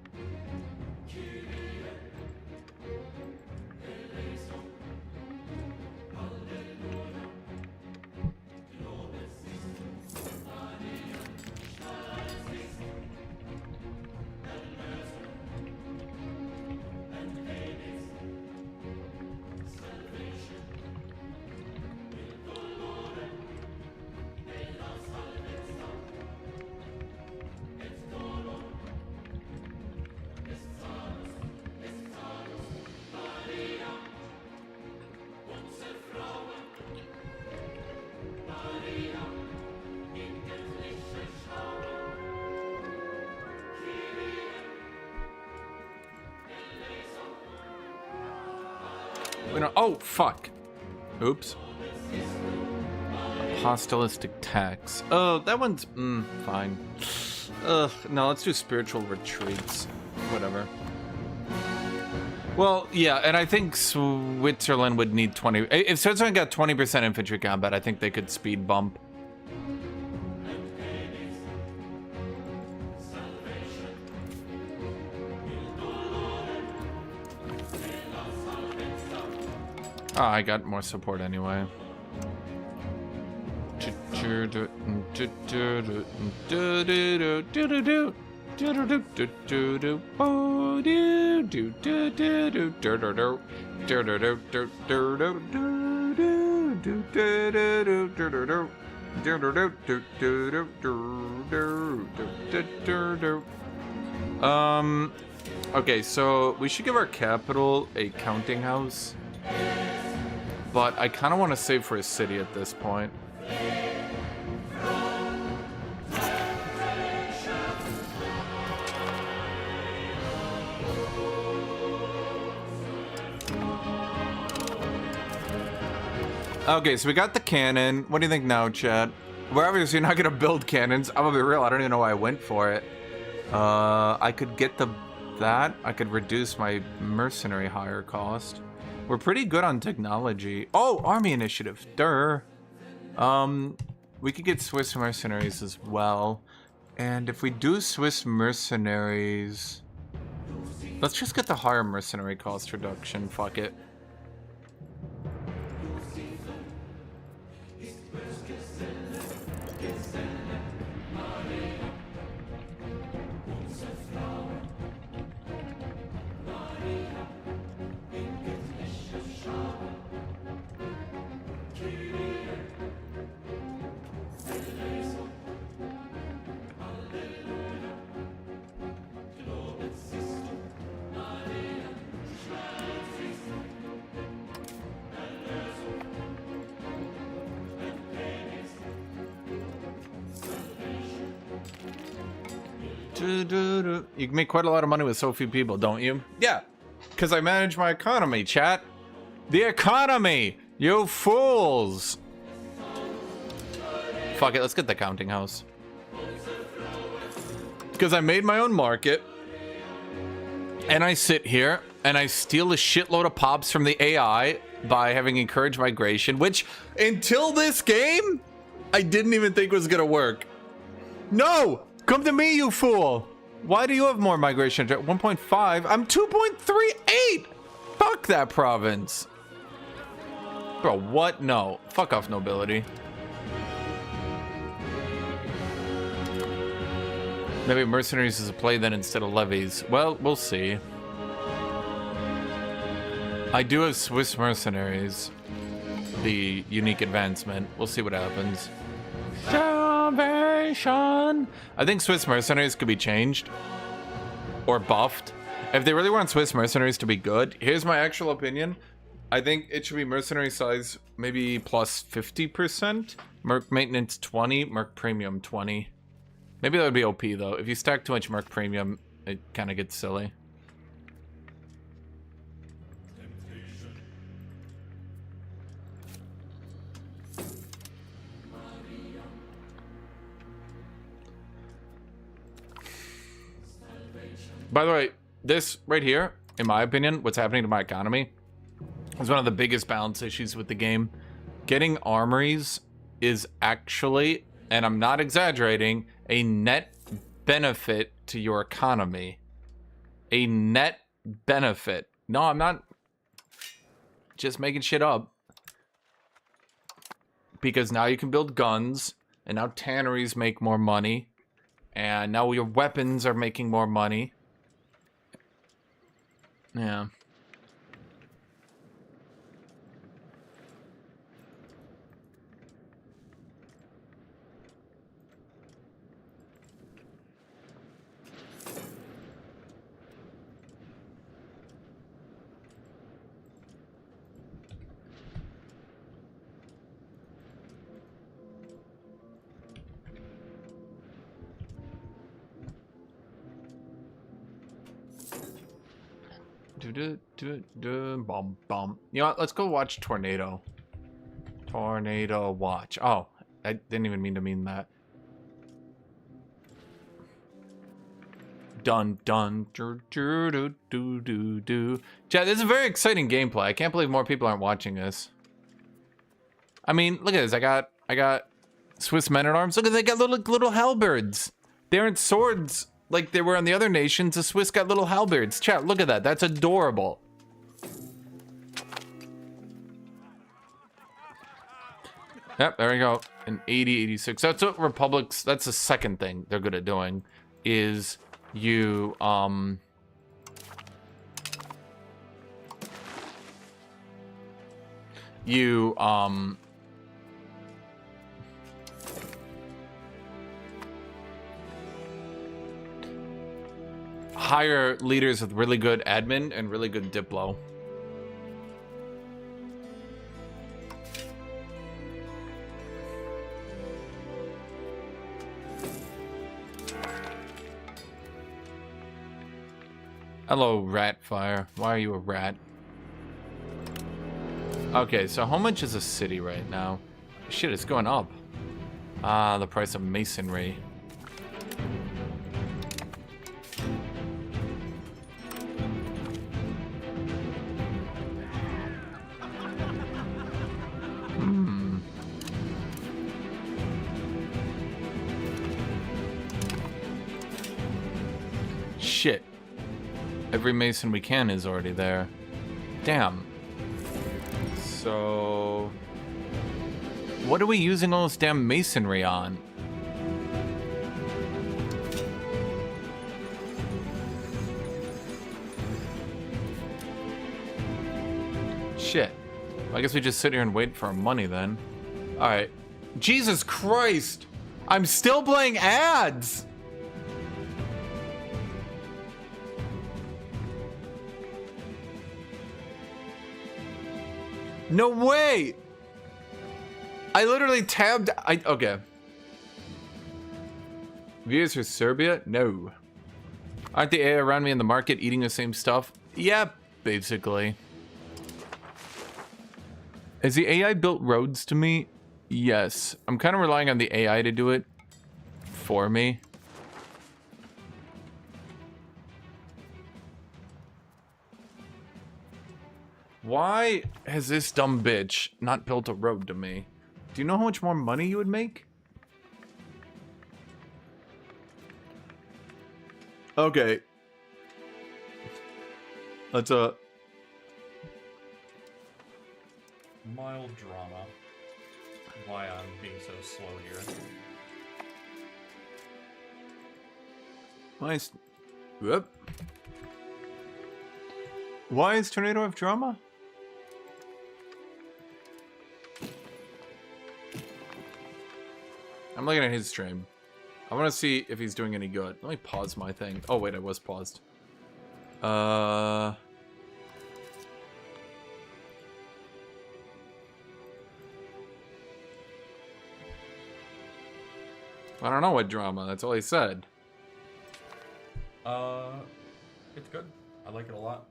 We don't. Oh fuck. Oops. Apostolistic tax. Oh, that one's fine. Ugh, no, let's do spiritual retreats. Whatever. Well, yeah, and I think Switzerland would need 20. If Switzerland got 20% infantry combat, I think they could speed bump. Oh, I got more support anyway. Okay, so we should give our capital a counting house. But I kind of want to save for a city at this point. Okay, so we got the cannon. What do you think now, chat? We're obviously not going to build cannons. I'm going to be real. I don't even know why I went for it. I could get that. I could reduce my mercenary hire cost. We're pretty good on technology. Oh, army initiative. Durr. We could get Swiss mercenaries as well. And if we do Swiss mercenaries... Let's just get the higher mercenary cost reduction. Fuck it. You can make quite a lot of money with so few people, don't you? Yeah, because I manage my economy, chat. The economy! You fools! Fuck it, let's get the counting house. Because I made my own market. And I sit here and I steal a shitload of pops from the AI by having encouraged migration, which until this game, I didn't even think was gonna work. No! Come to me, you fool! Why do you have more migration? 1.5? I'm 2.38! Fuck that province! Bro, what? No. Fuck off, nobility. Maybe mercenaries is a play then instead of levies. Well, we'll see. I do have Swiss mercenaries. The unique advancement. We'll see what happens. Salvation! I think Swiss mercenaries could be changed. Or buffed. If they really want Swiss mercenaries to be good, here's my actual opinion. I think it should be mercenary size maybe plus 50%. Merc maintenance 20, Merc premium 20. Maybe that would be OP though. If you stack too much Merc premium, it kind of gets silly. By the way, this right here, in my opinion, what's happening to my economy is one of the biggest balance issues with the game. Getting armories is actually, and I'm not exaggerating, a net benefit to your economy. A net benefit. No, I'm not just making shit up. Because now you can build guns, and now tanneries make more money, and now your weapons are making more money. Yeah. Bum, bum. You know what? Let's go watch Tornado. Tornado watch. Oh, I didn't even mean that. Dun dun do do do do do do. Chat, this is a very exciting gameplay. I can't believe more people aren't watching this. I mean, look at this. I got Swiss men at arms. Look at they got little halberds. They aren't swords like they were on the other nations. The Swiss got little halberds. Chat, look at that. That's adorable. Yep, there we go. An 80, 86. That's what republics. That's the second thing they're good at doing, is you hire leaders with really good admin and really good diplo. Hello, rat fire. Why are you a rat? Okay, so how much is a city right now? Shit, it's going up. Ah, the price of masonry. Shit. Every mason we can is already there. Damn. So... what are we using all this damn masonry on? Shit. I guess we just sit here and wait for our money then. Alright. Jesus Christ! I'm still playing ads! No way! I literally tabbed... okay. Views for Serbia? No. Aren't the AI around me in the market eating the same stuff? Yeah, basically. Has the AI built roads to me? Yes. I'm kind of relying on the AI to do it for me. Why has this dumb bitch not built a road to me? Do you know how much more money you would make? Okay. Let's mild drama. Why I'm being so slow here. Nice. Whoop. Why is Tornado have drama? I'm looking at his stream. I want to see if he's doing any good. Let me pause my thing. Oh wait, I was paused. I don't know what drama. That's all he said. It's good. I like it a lot.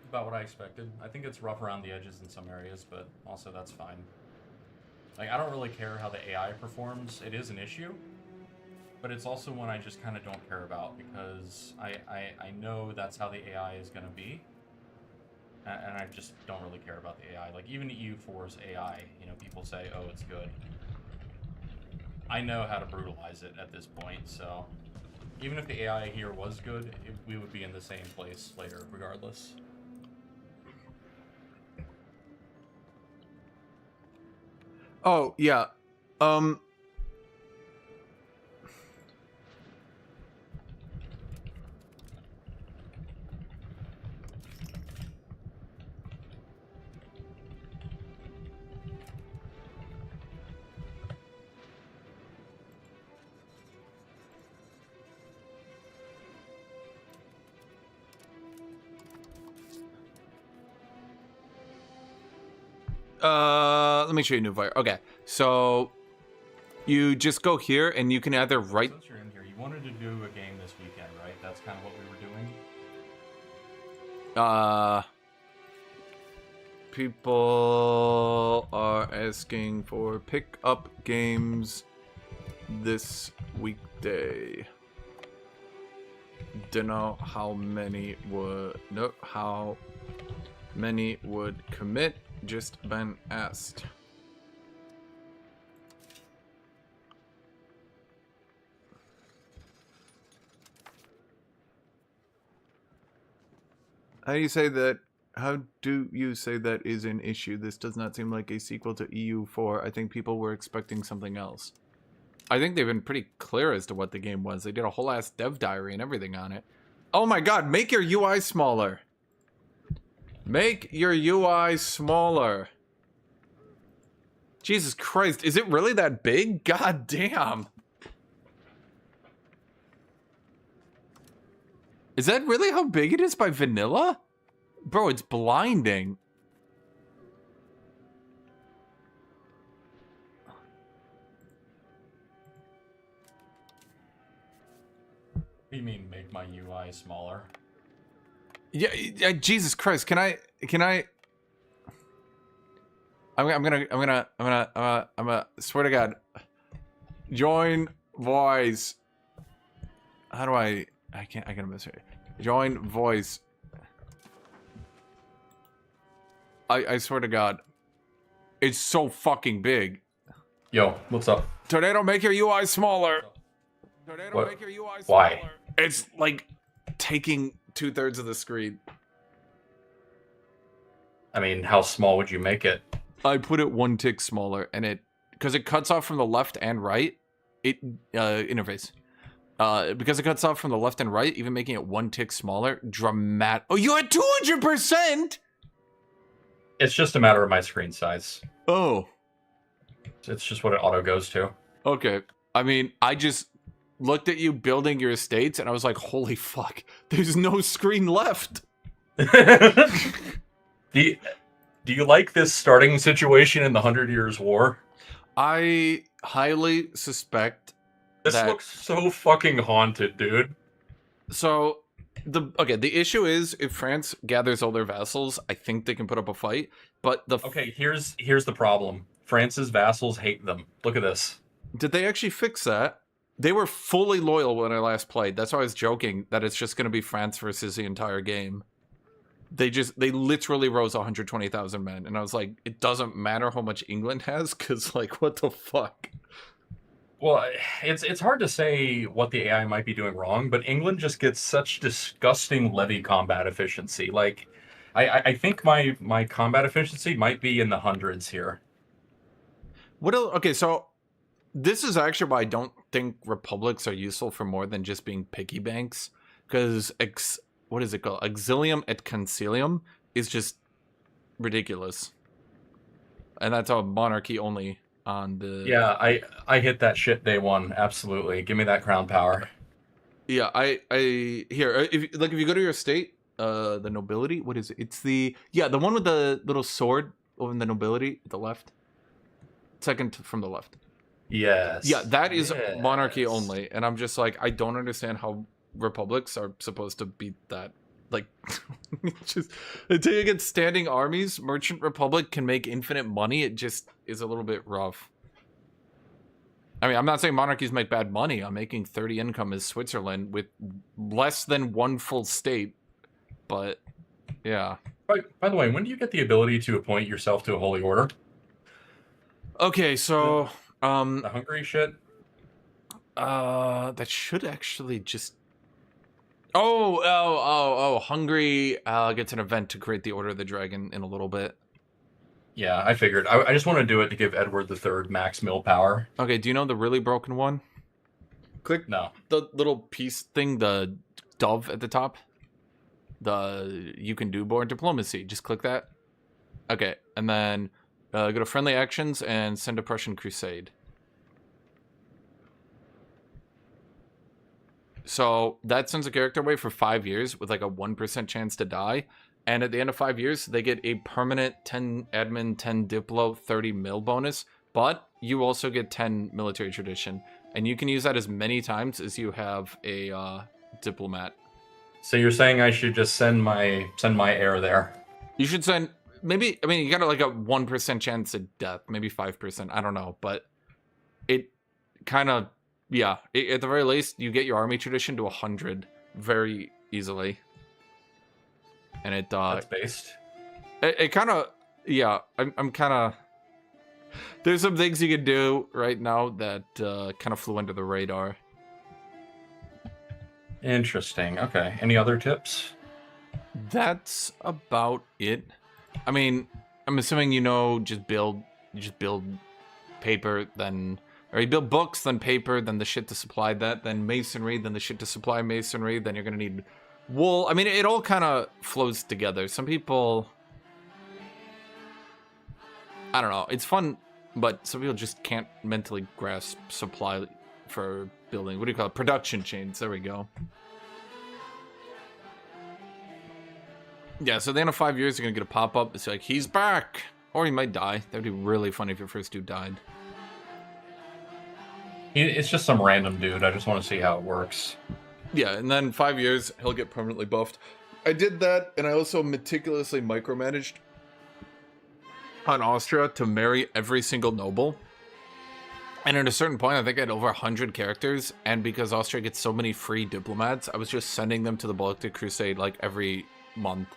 About what I expected. I think it's rough around the edges in some areas, but also that's fine. Like, I don't really care how the AI performs. It is an issue, but it's also one I just kind of don't care about because I know that's how the AI is going to be, and I just don't really care about the AI. Like, even EU4's AI, you know, people say, oh, it's good. I know how to brutalize it at this point, so even if the AI here was good, we would be in the same place later, regardless. Oh, yeah. Let me show you new fire. Okay, so you just go here and you can either write. Since you're in here, you wanted to do a game this weekend, right? That's kind of what we were doing. People are asking for pick-up games this weekday. Don't know how many would commit. Just been asked. How do you say that? How do you say that is an issue? This does not seem like a sequel to EU4. I think people were expecting something else. I think they've been pretty clear as to what the game was. They did a whole ass dev diary and everything on it. Oh my god, make your UI smaller. Make your UI smaller. Jesus Christ, is it really that big? God damn. Is that really how big it is by vanilla? Bro, it's blinding. What do you mean make my UI smaller? Yeah, Jesus Christ, can I I'm gonna swear to God. Join voice. How do I gotta miss it. Join voice. I swear to God. It's so fucking big. Yo, what's up? Tornado, make your UI smaller. Tornado, What? make your UI Why? smaller. It's like taking 2/3 of the screen. I mean, how small would you make it? I put it 1 tick smaller, and because it cuts off from the left and right, interface. Because it cuts off from the left and right, even making it 1 tick smaller, dramatic. Oh, you had 200%. It's just a matter of my screen size. Oh, It's just what it auto goes to. okay. I mean, I just looked at you building your estates, and I was like, holy fuck, there's no screen left. Do you like this starting situation in the 100 Years' War? I highly suspect This that... looks so fucking haunted, dude. So, the issue is, if France gathers all their vassals, I think they can put up a fight, but Okay, here's the problem. France's vassals hate them. Look at this. Did they actually fix that? They were fully loyal when I last played. That's why I was joking that it's just going to be France versus the entire game. They literally rose 120,000 men, and I was like, it doesn't matter how much England has, because, like, what the fuck? Well, it's hard to say what the AI might be doing wrong, but England just gets such disgusting levy combat efficiency. Like, I think my combat efficiency might be in the hundreds here. Okay, so this is actually why I don't think republics are useful for more than just being piggy banks, because what is it called? Exilium et concilium is just ridiculous, and that's a monarchy only on the. Yeah, I hit that shit day one. Absolutely, give me that crown power. Yeah, here. If you go to your state, the nobility. What is it? It's the one with the little sword over in the nobility at the left. Second from the left. Yes. Yeah, that is Yes. monarchy only, and I'm just like, I don't understand how republics are supposed to beat that. Like, just until you get standing armies, merchant republic can make infinite money. It just is a little bit rough. I mean, I'm not saying monarchies make bad money. I'm making 30 income as Switzerland with less than 1 full state, but yeah. By the way, when do you get the ability to appoint yourself to a holy order? Okay, so The Hungary shit. that should actually just. Oh! Hungary gets an event to create the Order of the Dragon in a little bit. Yeah, I figured. I just want to do it to give Edward III max mill power. Okay, do you know the really broken one? Click No. the little piece thing, the dove at the top. The you can do board diplomacy. Just click that. Okay, and then go to friendly actions and send a Prussian crusade. So that sends a character away for 5 years with like a 1% chance to die. And at the end of 5 years, they get a permanent 10 admin, 10 diplo, 30 mil bonus. But you also get 10 military tradition. And you can use that as many times as you have a diplomat. So you're saying I should just send my heir there? You should send maybe. I mean, you got like a 1% chance of death, maybe 5%. I don't know, but it kind of yeah. At the very least, you get your army tradition to 100 very easily, and it That's based. it kind of yeah. I'm kind of. There's some things you can do right now that kind of flew under the radar. Interesting. Okay. Any other tips? That's about it. I mean, I'm assuming just build paper, then or you build books, then paper, then the shit to supply that, then masonry, then the shit to supply masonry, then you're gonna need wool. I mean, it all kind of flows together. Some people, I don't know, it's fun, but some people just can't mentally grasp supply for building. What do you call it? Production chains. There we go. Yeah, so at the end of 5 years, you're gonna get a pop-up. It's like, he's back! Or he might die. That'd be really funny if your first dude died. It's just some random dude. I just want to see how it works. Yeah, and then 5 years, he'll get permanently buffed. I did that, and I also meticulously micromanaged on Austria to marry every single noble. And at a certain point, I think I had over 100 characters, and because Austria gets so many free diplomats, I was just sending them to the Baltic Crusade, like, every month.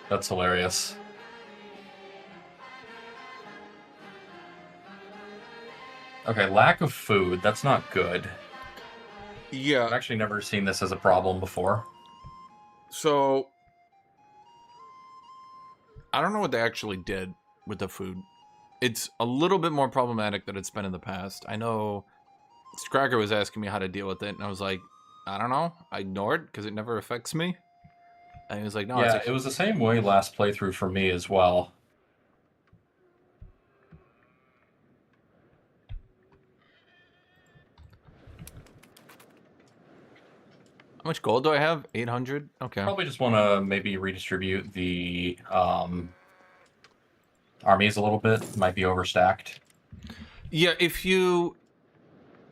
That's hilarious. Okay, lack of food. That's not good. Yeah. I've actually never seen this as a problem before. So, I don't know what they actually did with the food. It's a little bit more problematic than it's been in the past. I know Scracker was asking me how to deal with it, and I was like, I don't know. I ignored because it never affects me. And he was like, no, yeah, it was the same way last playthrough for me as well. How much gold do I have? 800? Okay. Probably just want to maybe redistribute the armies a little bit. Might be overstacked. Yeah, if you...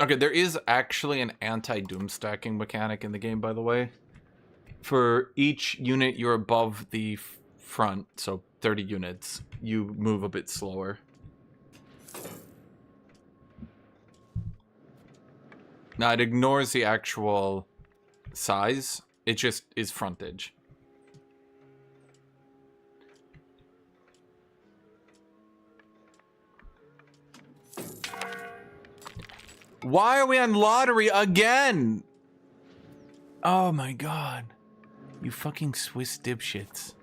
Okay, there is actually an anti-doom stacking mechanic in the game, by the way. For each unit you're above the front, so 30 units, you move a bit slower. Now, it ignores the actual size. It just is frontage. Why are we on lottery again? Oh my god. You fucking Swiss dipshits.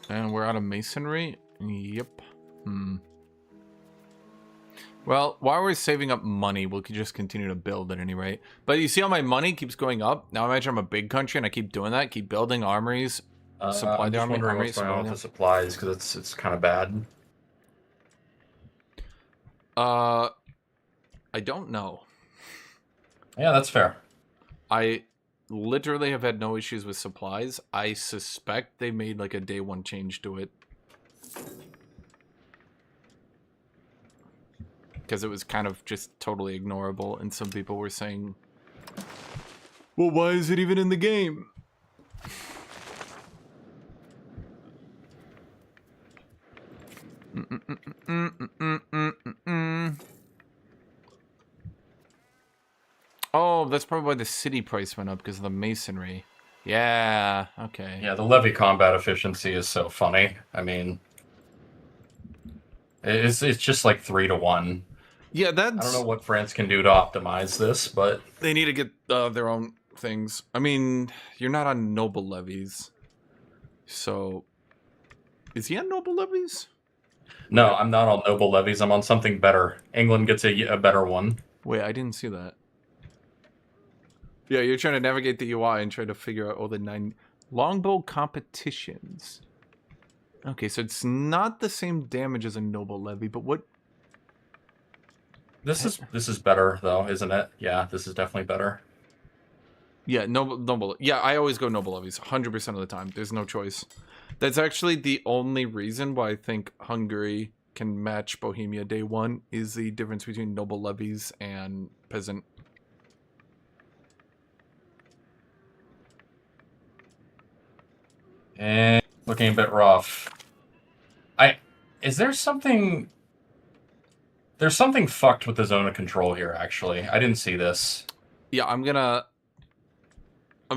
And we're out of masonry? Yep. Well, while we're saving up money, we'll just continue to build at any rate. But you see how my money keeps going up? Now imagine I'm a big country and I keep doing that, keep building armories. Supply I'm the just army, wondering armories, what's going on with the supplies, because it's kind of bad. I don't know. Yeah, that's fair. I literally have had no issues with supplies. I suspect they made like a day one change to it. Because it was kind of just totally ignorable, and some people were saying, well, why is it even in the game? Oh, that's probably why the city price went up, because of the masonry. Yeah, okay. Yeah, the levy combat efficiency is so funny. I mean, it's just like 3-to-1. Yeah, that's... I don't know what France can do to optimize this, but... They need to get their own things. I mean, you're not on noble levies. So... Is he on noble levies? No, I'm not on noble levies. I'm on something better. England gets a better one. Wait, I didn't see that. Yeah, you're trying to navigate the UI and try to figure out all the 9 longbow competitions. Okay, so it's not the same damage as a noble levy, but what... This is better though, isn't it? Yeah, this is definitely better. Yeah, noble. Yeah, I always go noble levies 100% of the time. There's no choice. That's actually the only reason why I think Hungary can match Bohemia day one is the difference between noble levies and peasant. And looking a bit rough. Is there something... There's something fucked with the zone of control here, actually. I didn't see this. Yeah, I'm gonna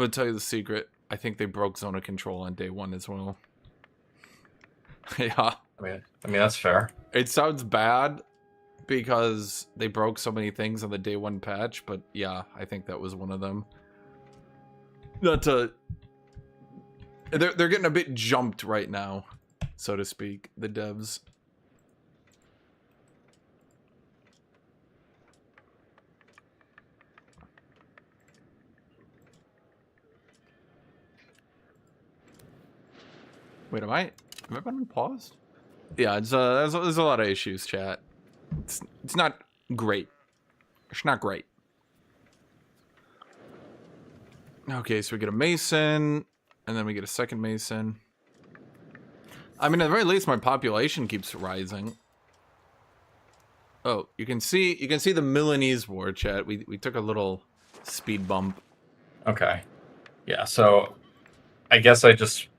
tell you the secret. I think they broke zone of control on day one as well. Yeah. I mean, that's fair. It sounds bad because they broke so many things on the day one patch, but yeah, I think that was one of them. Not to... They're getting a bit jumped right now, so to speak, the devs. Wait, have I been paused? Yeah, there's a lot of issues, chat. It's not great. It's not great. Okay, so we get a Mason, and then we get a second Mason. I mean, at the very least, my population keeps rising. Oh, you can see the Milanese war, chat. We took a little speed bump. Okay. Yeah, so I guess I just...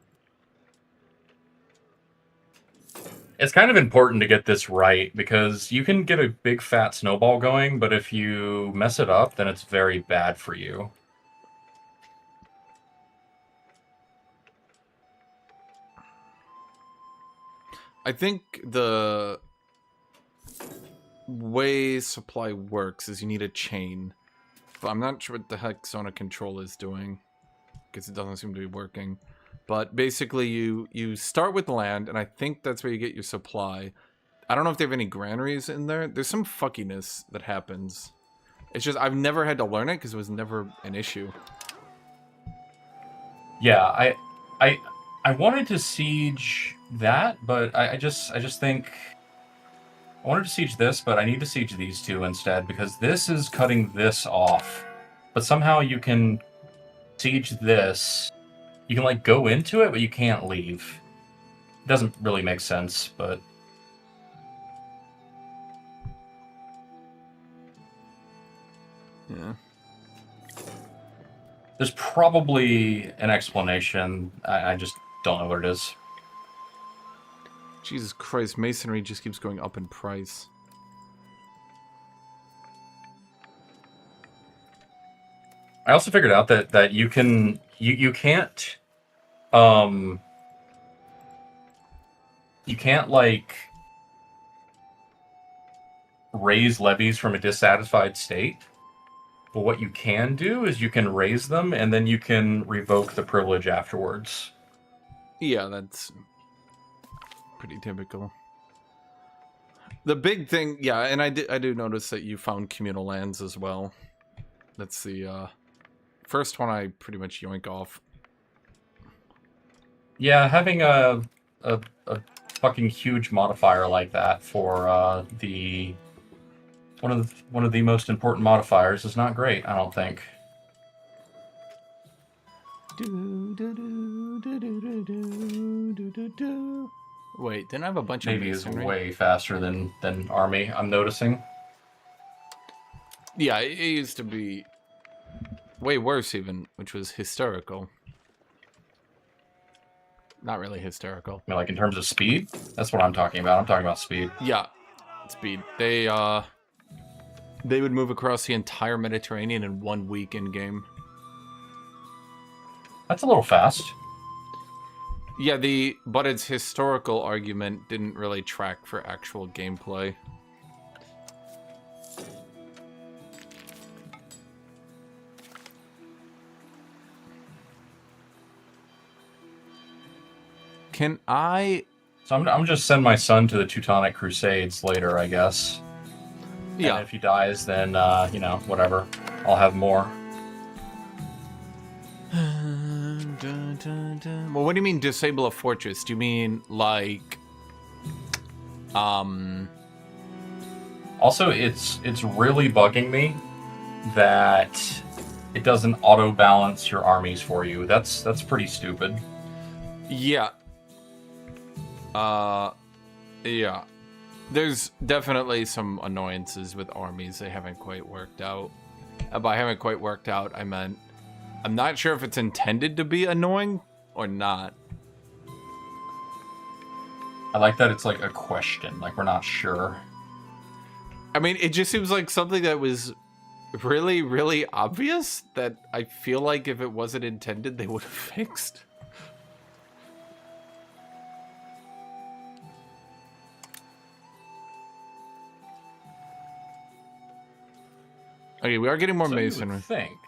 It's kind of important to get this right, because you can get a big fat snowball going, but if you mess it up, then it's very bad for you. I think the way supply works is you need a chain. But I'm not sure what the heck zone of control is doing, because it doesn't seem to be working. But basically, you start with land, and I think that's where you get your supply. I don't know if they have any granaries in there. There's some fuckiness that happens. It's just, I've never had to learn it, because it was never an issue. Yeah, I wanted to siege that, but I just think... I wanted to siege this, but I need to siege these two instead, because this is cutting this off. But somehow you can siege this... You can, like, go into it, but you can't leave. It doesn't really make sense, but... Yeah. There's probably an explanation. I just don't know what it is. Jesus Christ, masonry just keeps going up in price. I also figured out that you can... You can't... You can't, like, raise levies from a dissatisfied state. But what you can do is you can raise them, and then you can revoke the privilege afterwards. Yeah, that's pretty typical. The big thing, yeah, and I do notice that you found communal lands as well. That's the first one I pretty much yoink off. Yeah, having a fucking huge modifier like that for the one of the most important modifiers is not great, I don't think. Wait, didn't I have a bunch Navy of is masonry? way faster than Army, I'm noticing. Yeah, it used to be way worse even, which was hysterical. Not really hysterical. I mean, like, in terms of speed? That's what I'm talking about. I'm talking about speed. Yeah, speed. They would move across the entire Mediterranean in 1 week in game. That's a little fast. Yeah, but its historical argument didn't really track for actual gameplay. Can I... So I'm just send my son to the Teutonic Crusades later, I guess. Yeah. And if he dies, then, you know, whatever. I'll have more. Well, what do you mean disable a fortress? Do you mean, like... Also, it's really bugging me that it doesn't auto balance your armies for you. That's pretty stupid. Yeah. Yeah. There's definitely some annoyances with armies they haven't quite worked out. By haven't quite worked out, I meant I'm not sure if it's intended to be annoying or not. I like that it's like a question, like we're not sure. I mean, it just seems like something that was really, really obvious that I feel like if it wasn't intended, they would have fixed. Okay, we are getting more So masonry. you would think.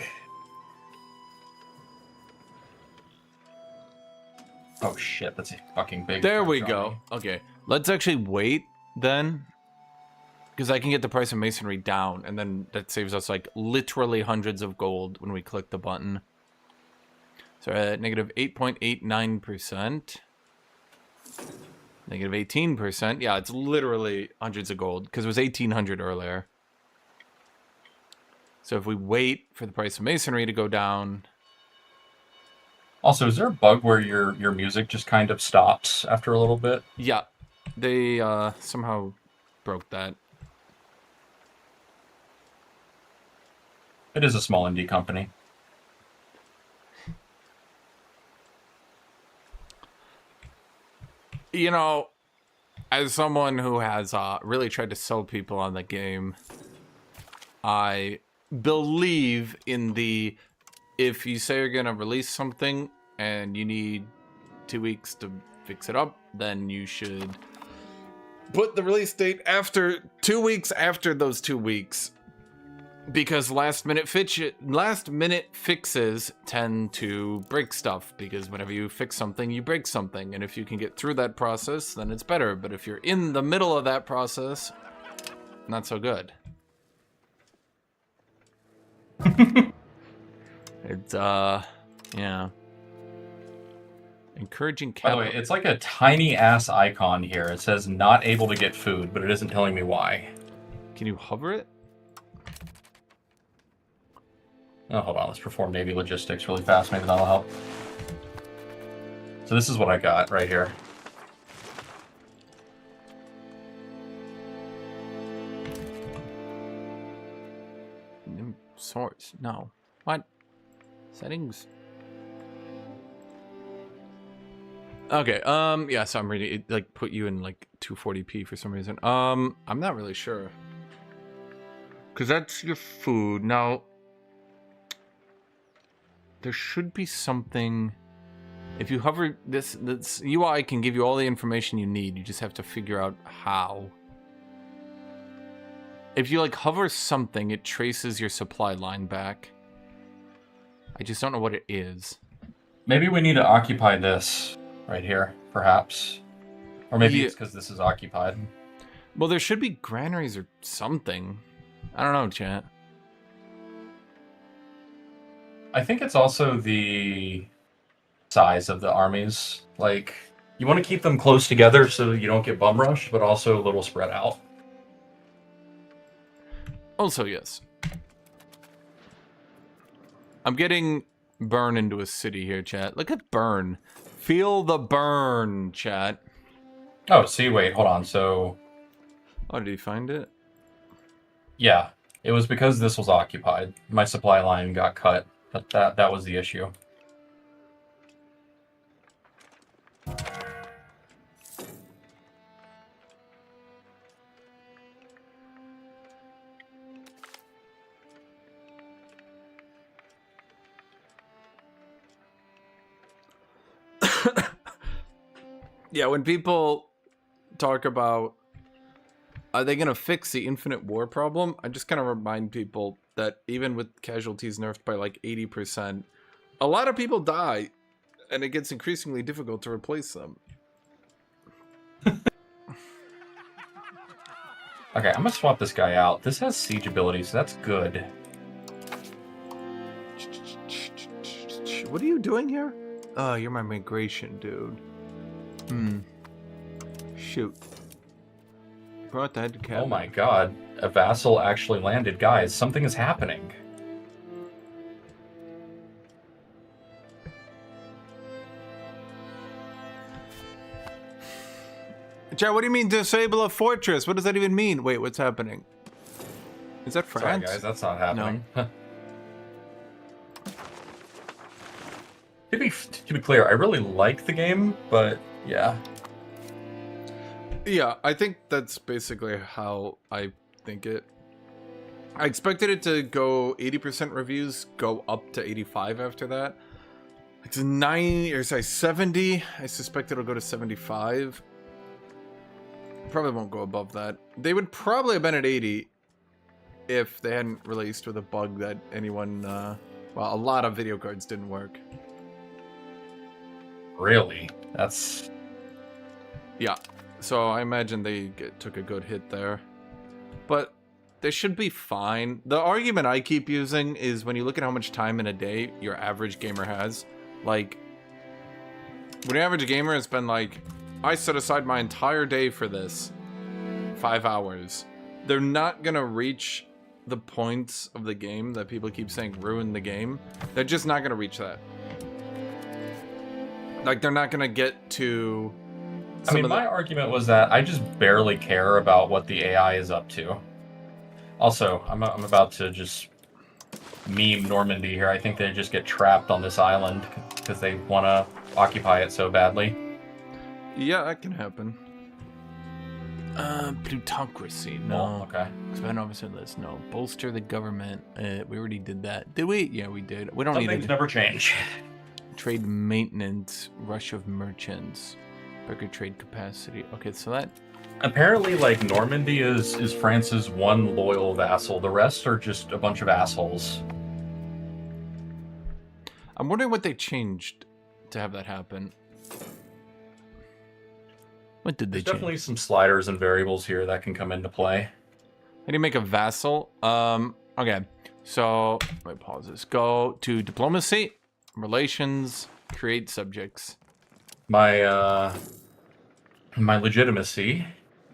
Oh shit, that's a fucking big. There we French go. army. Okay, let's actually wait then. Because I can get the price of masonry down, and then that saves us like literally hundreds of gold when we click the button. So at negative 8.89%. Negative 18%. Yeah, it's literally hundreds of gold, because it was 1,800 earlier. So if we wait for the price of masonry to go down... Also, is there a bug where your music just kind of stops after a little bit? Yeah, they somehow broke that. It is a small indie company. You know, as someone who has really tried to sell people on the game, I believe in the, if you say you're going to release something and you need 2 weeks to fix it up, then you should put the release date after 2 weeks after those 2 weeks. Because last minute fixes tend to break stuff, because whenever you fix something, you break something, and if you can get through that process, then it's better. But if you're in the middle of that process, not so good. It's yeah. Encouraging By the capital. way, it's like a tiny ass icon here. It says not able to get food, but it isn't telling me why. Can you hover it? Oh, hold on. Let's perform Navy logistics really fast. Maybe that'll help. So this is what I got right here. Source. No. What? Settings. Okay, yeah, so I'm reading it, like, put you in, like, 240p for some reason. I'm not really sure. Because that's your food. Now, there should be something... If you hover, this UI can give you all the information you need. You just have to figure out how. If you, like, hover something, it traces your supply line back. I just don't know what it is. Maybe we need to occupy this right here, perhaps. Or maybe Yeah. it's because this is occupied. Well, there should be granaries or something. I don't know, chat. I think it's also the size of the armies. Like, you want to keep them close together so you don't get bum rushed, but also a little spread out. Also, yes. I'm getting Bern into a city here, chat. Look at Bern. Feel the burn, chat. Oh, see, wait, hold on. So, Oh, did you find it? yeah, it was because this was occupied. My supply line got cut. That was the issue. Yeah, when people talk about are they going to fix the infinite war problem, I just kind of remind people that even with casualties nerfed by like 80%, a lot of people die, and it gets increasingly difficult to replace them. Okay, I'm gonna swap this guy out. This has siege ability, so that's good. What are you doing here? Oh, you're my migration dude. Shoot. Brought that to Kievan. Oh my god, a vassal actually landed. Guys, something is happening. Chat, what do you mean disable a fortress? What does that even mean? Wait, what's happening? Is that France? Sorry, guys, that's not happening. No. To be clear, I really like the game, but yeah. Yeah, I think that's basically how I think it. I expected it to go 80% reviews, go up to 85 after that. It's 70. I suspect it'll go to 75. Probably won't go above that. They would probably have been at 80 if they hadn't released with a bug that anyone, well, a lot of video cards didn't work. Really? That's... Yeah. So I imagine they took a good hit there. But they should be fine. The argument I keep using is when you look at how much time in a day your average gamer has. Like, when your average gamer has been like, I set aside my entire day for this. 5 hours. They're not gonna reach the points of the game that people keep saying ruin the game. They're just not gonna reach that. Like, they're not gonna get to... I mean, my argument was that I just barely care about what the AI is up to. Also, I'm about to just meme Normandy here. I think they just get trapped on this island because they want to occupy it so badly. Yeah, that can happen. Plutocracy, no. Oh, okay. Expand officer list, no. Bolster the government, we already did that. Did we? Yeah, we did. We don't need things never change. Trade maintenance, rush of merchants, record trade capacity. Okay, so that... Apparently, like, Normandy is France's one loyal vassal. The rest are just a bunch of assholes. I'm wondering what they changed to have that happen. What did they change? There's definitely some sliders and variables here that can come into play. How do you make a vassal? Okay, so let me pause this. Go to diplomacy, relations, create subjects. My legitimacy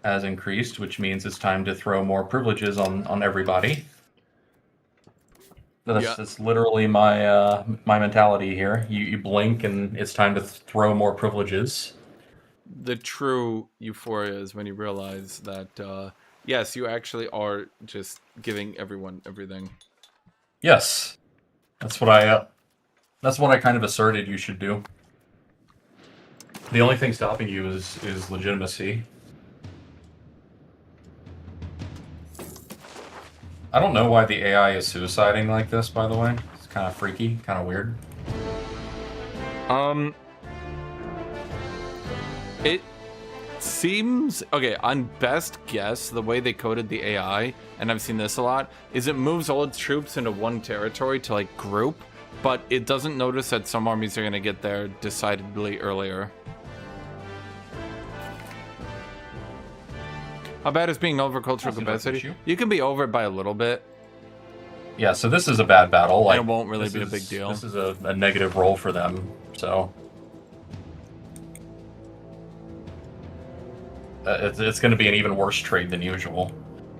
has increased, which means it's time to throw more privileges on everybody. That's literally my my mentality here. You blink and it's time to throw more privileges. The true euphoria is when you realize that yes, you actually are just giving everyone everything. Yes, that's what I kind of asserted you should do. The only thing stopping you is legitimacy. I don't know why the AI is suiciding like this, by the way. It's kind of freaky, kind of weird. It seems... Okay, on best guess, the way they coded the AI, and I've seen this a lot, is it moves all its troops into one territory to, like, group, but it doesn't notice that some armies are going to get there decidedly earlier. How bad is being over cultural capacity? You can be over it by a little bit. Yeah, so this is a bad battle. Like, it won't really be a big deal. This is a negative roll for them, so... it's going to be an even worse trade than usual.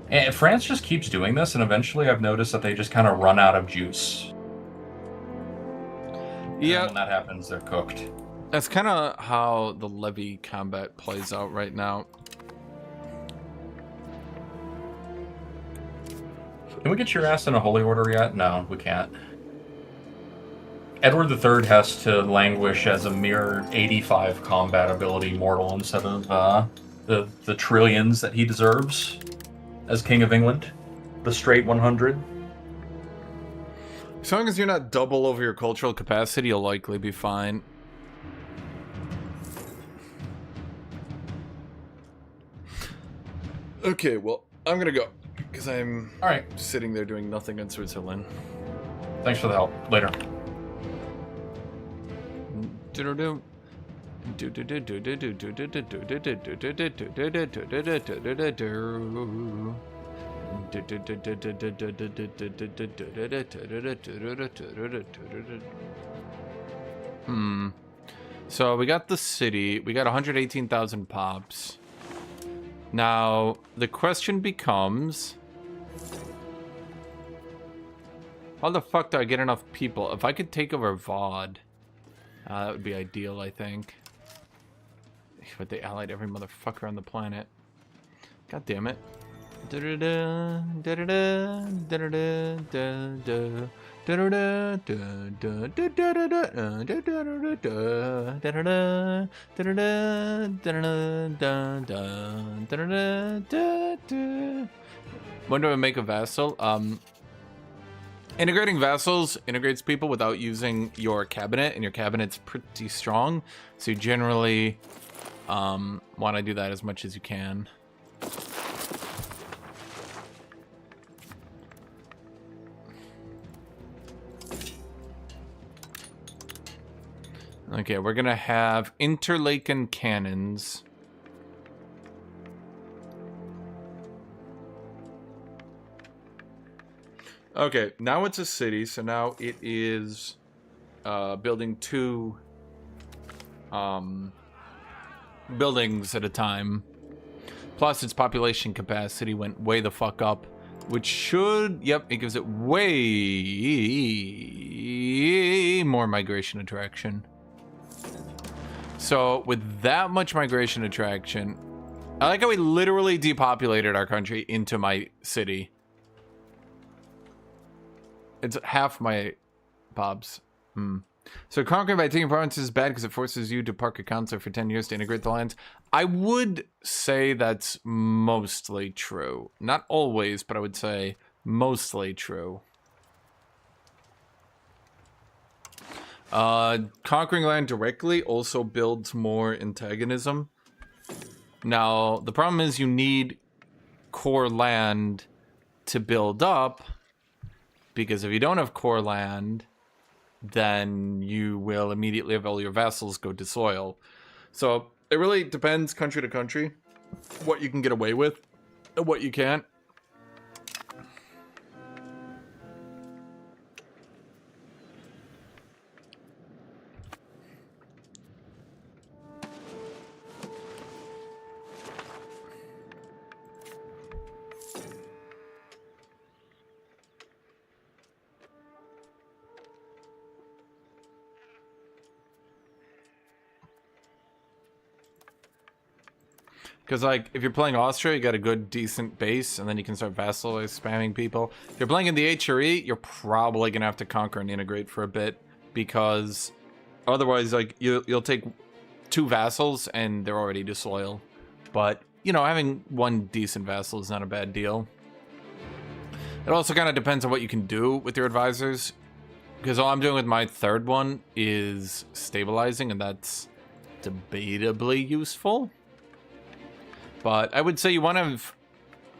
And France just keeps doing this, and eventually I've noticed that they just kind of run out of juice. Yeah. And when that happens, they're cooked. That's kind of how the levy combat plays out right now. Can we get your ass in a holy order yet? No, we can't. Edward III has to languish as a mere 85 combat ability mortal instead of the trillions that he deserves as King of England. The straight 100. As long as you're not double over your cultural capacity, you'll likely be fine. Okay, well, I'm gonna go. Because I'm sitting there doing nothing in Switzerland. Thanks for the help. Later. So we got the city. We got 118,000 pops. Now, the question becomes... how the fuck do I get enough people? If I could take over VOD, that would be ideal, I think. but they allied every motherfucker on the planet. God damn it. When do I make a vassal? Integrating vassals integrates people without using your cabinet, and your cabinet's pretty strong, so you generally want to do that as much as you can. Okay, we're gonna have interlaken cannons. Okay, now it's a city, so now it is building 2 buildings at a time. Plus, its population capacity went way the fuck up, which should, yep, it gives it way more migration attraction. So, with that much migration attraction, I like how we literally depopulated our country into my city. It's half my Bob's. So conquering by taking provinces is bad because it forces you to park a consul for 10 years to integrate the lands. I would say that's mostly true. Not always, but I would say mostly true. Conquering land directly also builds more antagonism. Now, the problem is you need core land to build up, because if you don't have core land, then you will immediately have all your vassals go to soil. So it really depends country to country what you can get away with and what you can't. Because, like, if you're playing Austria, you got a good, decent base, and then you can start vassalizing, spamming people. If you're playing in the HRE, you're probably going to have to conquer and integrate for a bit, because otherwise, like, you'll take 2 vassals, and they're already disloyal. But, you know, having 1 decent vassal is not a bad deal. It also kind of depends on what you can do with your advisors, because all I'm doing with my 3rd one is stabilizing, and that's debatably useful. But I would say you want to have,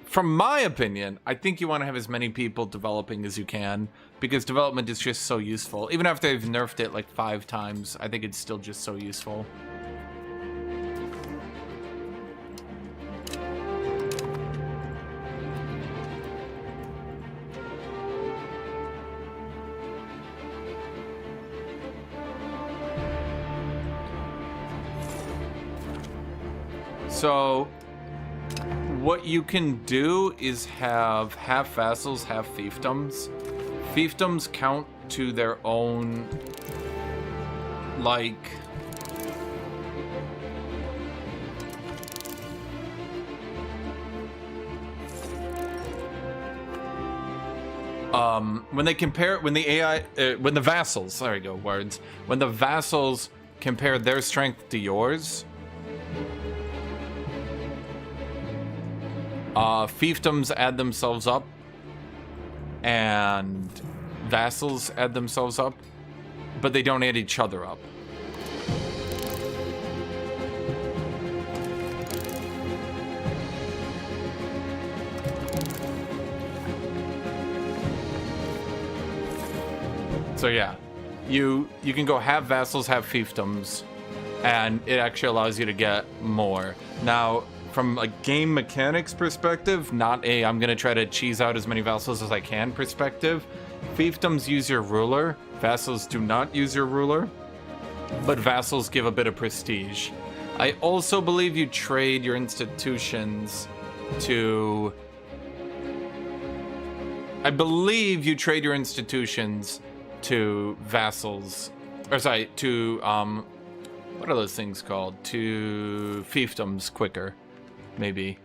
from my opinion, I think you want to have as many people developing as you can, because development is just so useful. Even after they've nerfed it like 5 times, I think it's still just so useful. So what you can do is have half vassals, half fiefdoms. Fiefdoms count to their own, like, when they compare, when the AI, when the vassals, there we go, words. When the vassals compare their strength to yours, fiefdoms add themselves up, and vassals add themselves up, but they don't add each other up. So yeah, you can go have vassals, have fiefdoms, and it actually allows you to get more. Now, from a game mechanics perspective, not a I'm gonna try to cheese out as many vassals as I can perspective, fiefdoms use your ruler, vassals do not use your ruler, but vassals give a bit of prestige. I also believe you trade your institutions to... I believe you trade your institutions to vassals, or sorry, to What are those things called? To fiefdoms quicker. Maybe.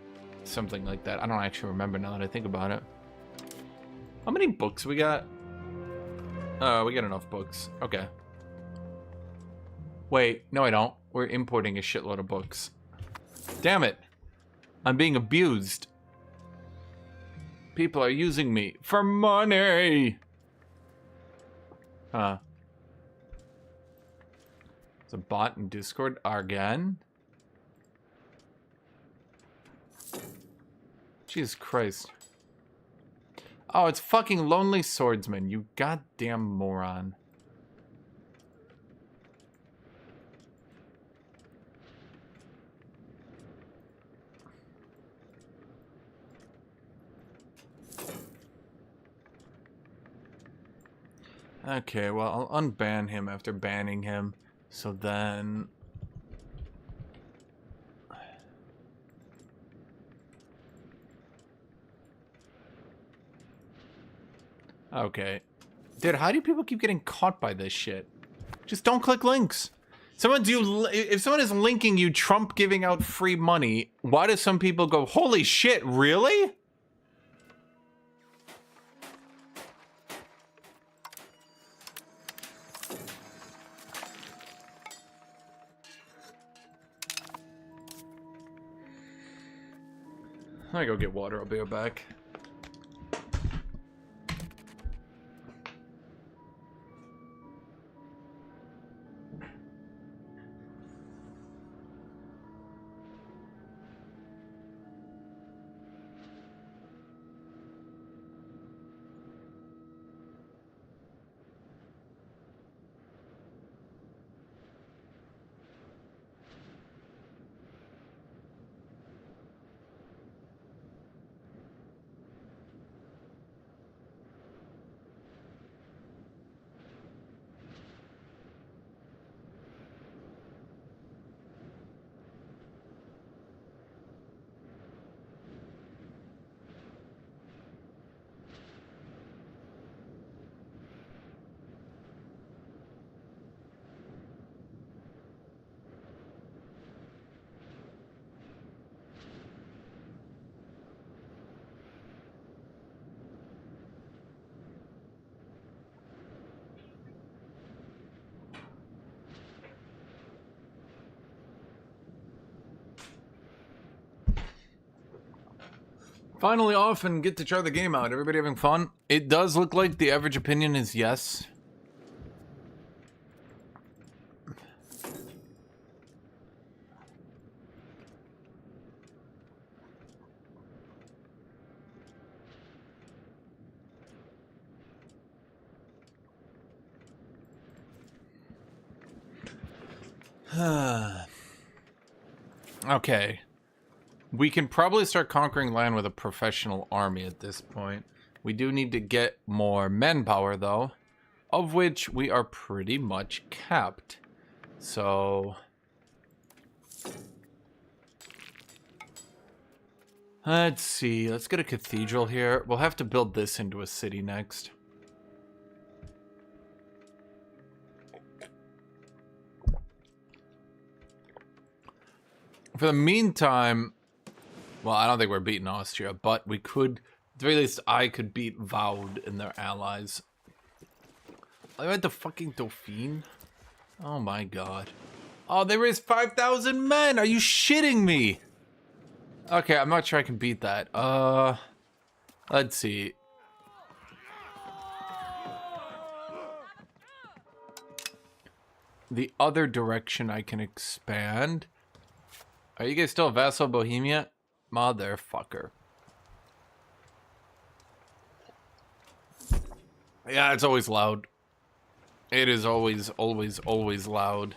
Something like that. I don't actually remember now that I think about it. How many books we got? Oh, we got enough books. Okay. Wait, no I don't. We're importing a shitload of books. Damn it. I'm being abused. People are using me for money. Huh. It's a bot in Discord again. Jesus Christ. Oh, it's fucking Lonely Swordsman, you goddamn moron. Okay, well, I'll unban him after banning him. So then... Okay. Dude, how do people keep getting caught by this shit? Just don't click links. If someone is linking you Trump giving out free money, why do some people go, holy shit, really? Let me go get water, I'll be right back. Finally off and get to try the game out. Everybody having fun? It does look like the average opinion is yes. Okay. We can probably start conquering land with a professional army at this point. We do need to get more manpower, though, of which we are pretty much capped. So... let's see. Let's get a cathedral here. We'll have to build this into a city next. For the meantime... well, I don't think we're beating Austria, but we could, at the very least, I could beat Vaud and their allies. I had the fucking Dauphine? Oh my god. Oh, they raised 5,000 men! Are you shitting me? Okay, I'm not sure I can beat that. Let's see. The other direction I can expand. Are you guys still vassal Bohemia? Motherfucker. Yeah, it's always loud. It is always loud.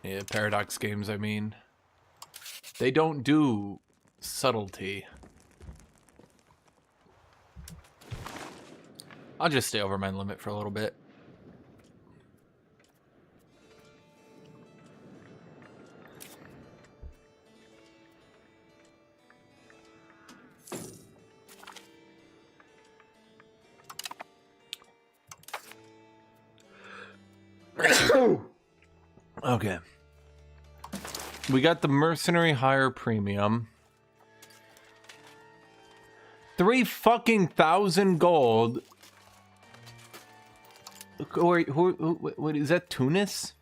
Yeah, Paradox games, I mean. They don't do subtlety. I'll just stay over my limit for a little bit. Okay. We got the mercenary hire premium. 3,000 gold. What is that? Tunis?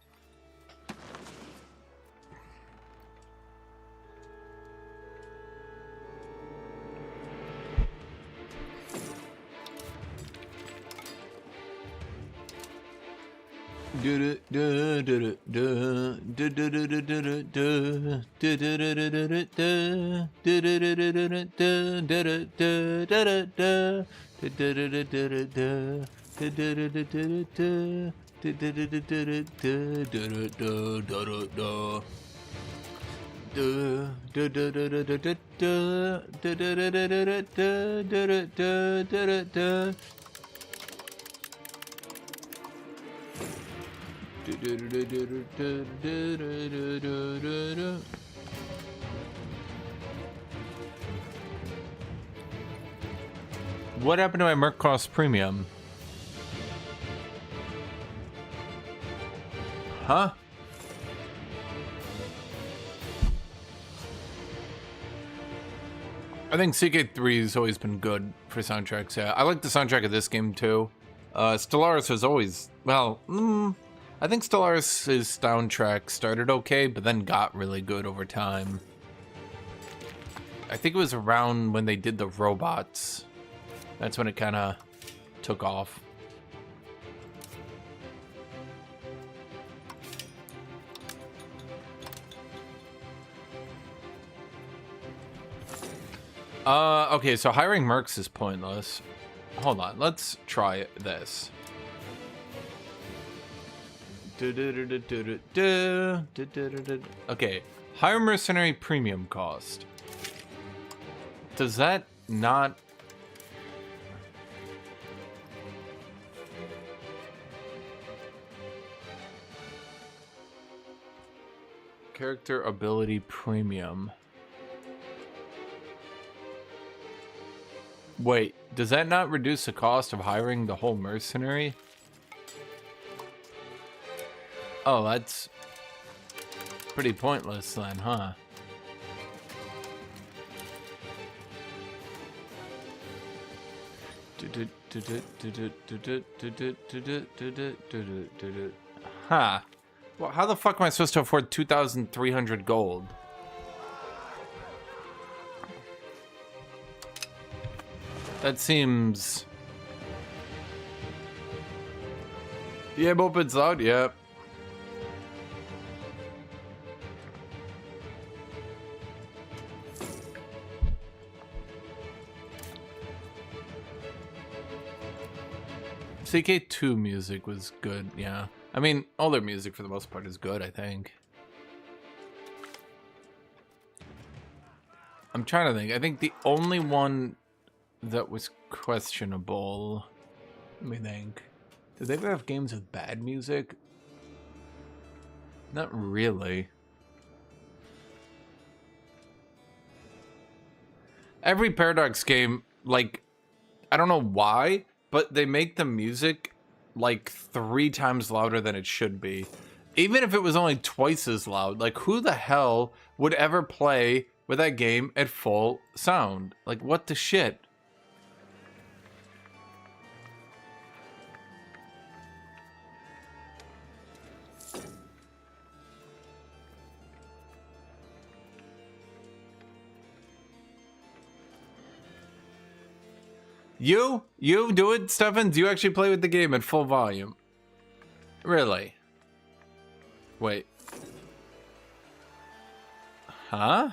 What happened to my merc cost premium? Huh? I think CK3 has always been good for soundtracks. Yeah, I like the soundtrack of this game too. Stellaris has always, well, I think Stellaris' soundtrack started okay, but then got really good over time. I think it was around when they did the robots. That's when it kind of took off. Okay, so hiring mercs is pointless. Hold on, let's try this. Okay, hire mercenary premium cost. Does that not... Character ability premium. Wait, does that not reduce the cost of hiring the whole mercenary? Oh, that's pretty pointless then, huh? Huh. Well, how the fuck am I supposed to afford 2,300 gold? That seems... Yeah, moped's loud, yeah. CK2 music was good, yeah. I mean, all their music for the most part is good, I think. I'm trying to think. I think the only one that was questionable... Let me think. Did they ever have games with bad music? Not really. Every Paradox game, like, I don't know why, but they make the music like 3 times louder than it should be. Even if it was only twice as loud. Like, who the hell would ever play with that game at full sound? Like, what the shit? You do it, Stefan? Do you actually play with the game at full volume? Really? Wait. Huh?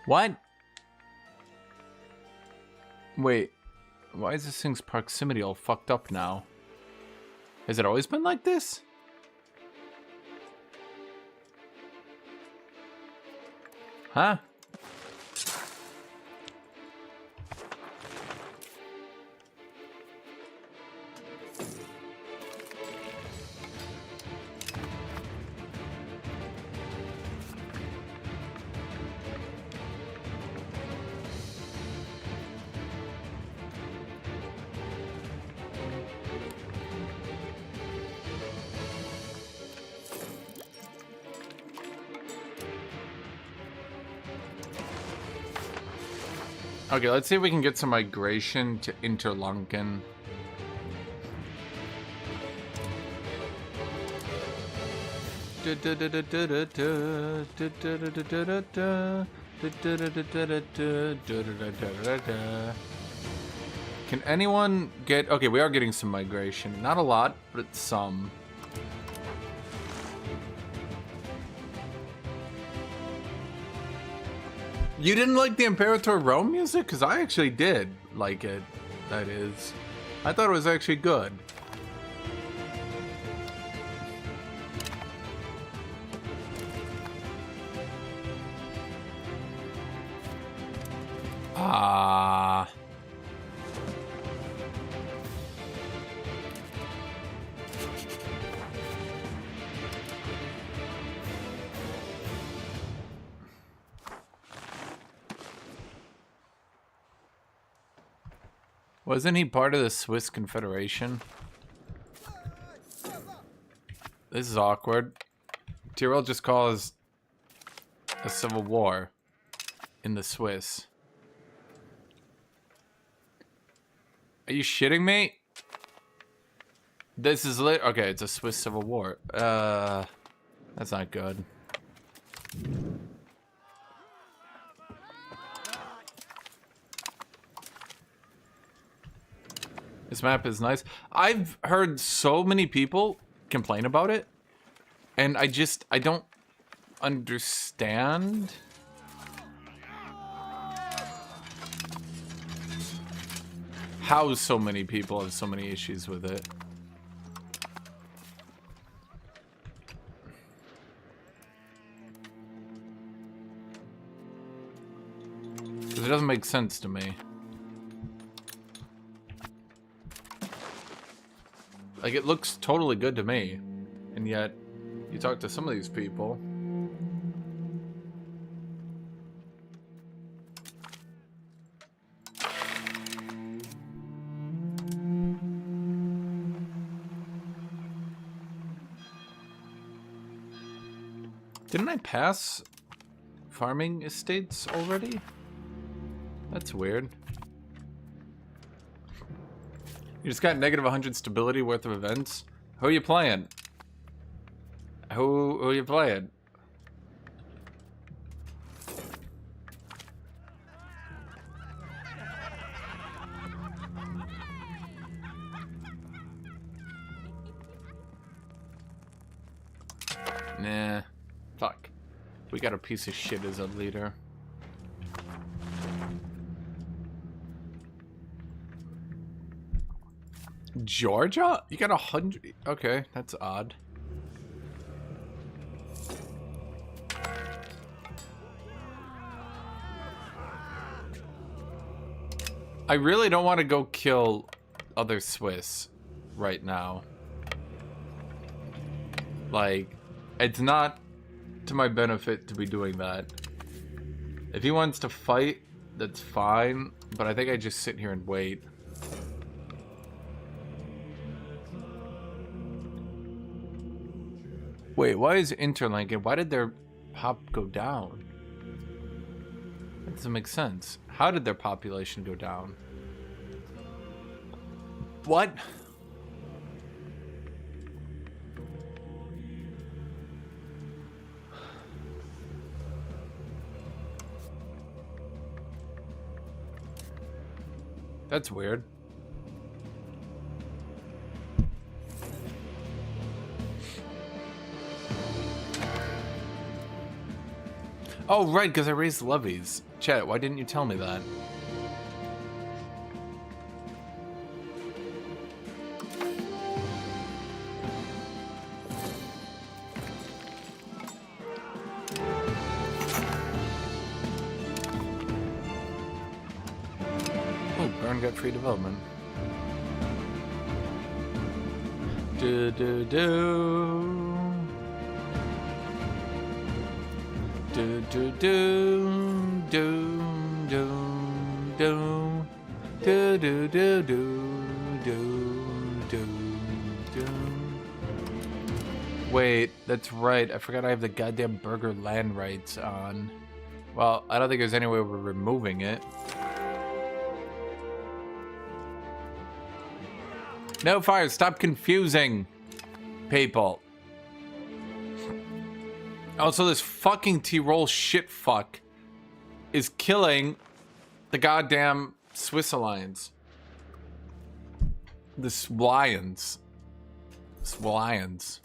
What? Wait. Why is this thing's proximity all fucked up now? Has it always been like this? Huh? Okay, let's see if we can get some migration to Interlaken. Can anyone get... Okay, we are getting some migration. Not a lot, but some. You didn't like the Imperator Rome music? Because I actually did like it. That is. I thought it was actually good. Ah. Wasn't he part of the Swiss Confederation? This is awkward. Tyrell just caused a civil war in the Swiss. Are you shitting me? This is okay, it's a Swiss civil war. That's not good. This map is nice. I've heard so many people complain about it, and I don't understand. How so many people have so many issues with it. Because it doesn't make sense to me. Like, it looks totally good to me. And yet, you talk to some of these people. Didn't I pass farming estates already? That's weird. You just got negative 100 stability worth of events? Who are you playing? Who are you playing? Nah. Fuck. We got a piece of shit as a leader. Georgia? You got 100? Okay, that's odd. I really don't want to go kill other Swiss right now. Like, it's not to my benefit to be doing that. If he wants to fight, that's fine, but I think I just sit here and wait. Wait, why is Interlaken? Why did their pop go down? That doesn't make sense. How did their population go down? What? That's weird. Oh, right, because I raised levies. Chat, why didn't you tell me that? Oh, Bern got free development. Do. Do do do do do do do do do do do do. Wait, that's right. I forgot I have the goddamn burger land rights on. Well, I don't think there's any way we're removing it. No fire. Stop confusing people. Also, this fucking Tyrol shit fuck is killing the goddamn Swiss alliance. The Swalians. Swalians.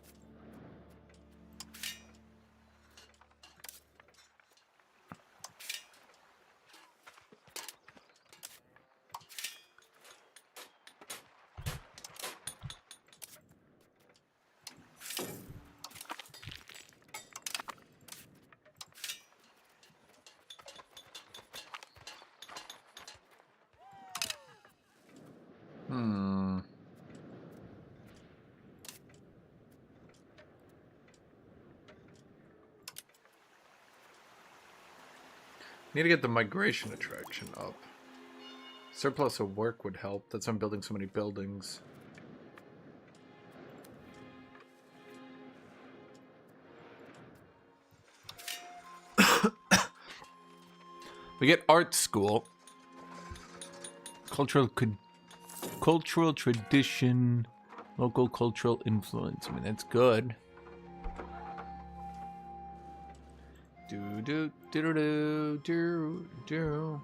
Need to get the migration attraction up. Surplus of work would help. That's why I'm building so many buildings. We get art school. Cultural tradition. Local cultural influence. I mean, that's good. Do do do do do do.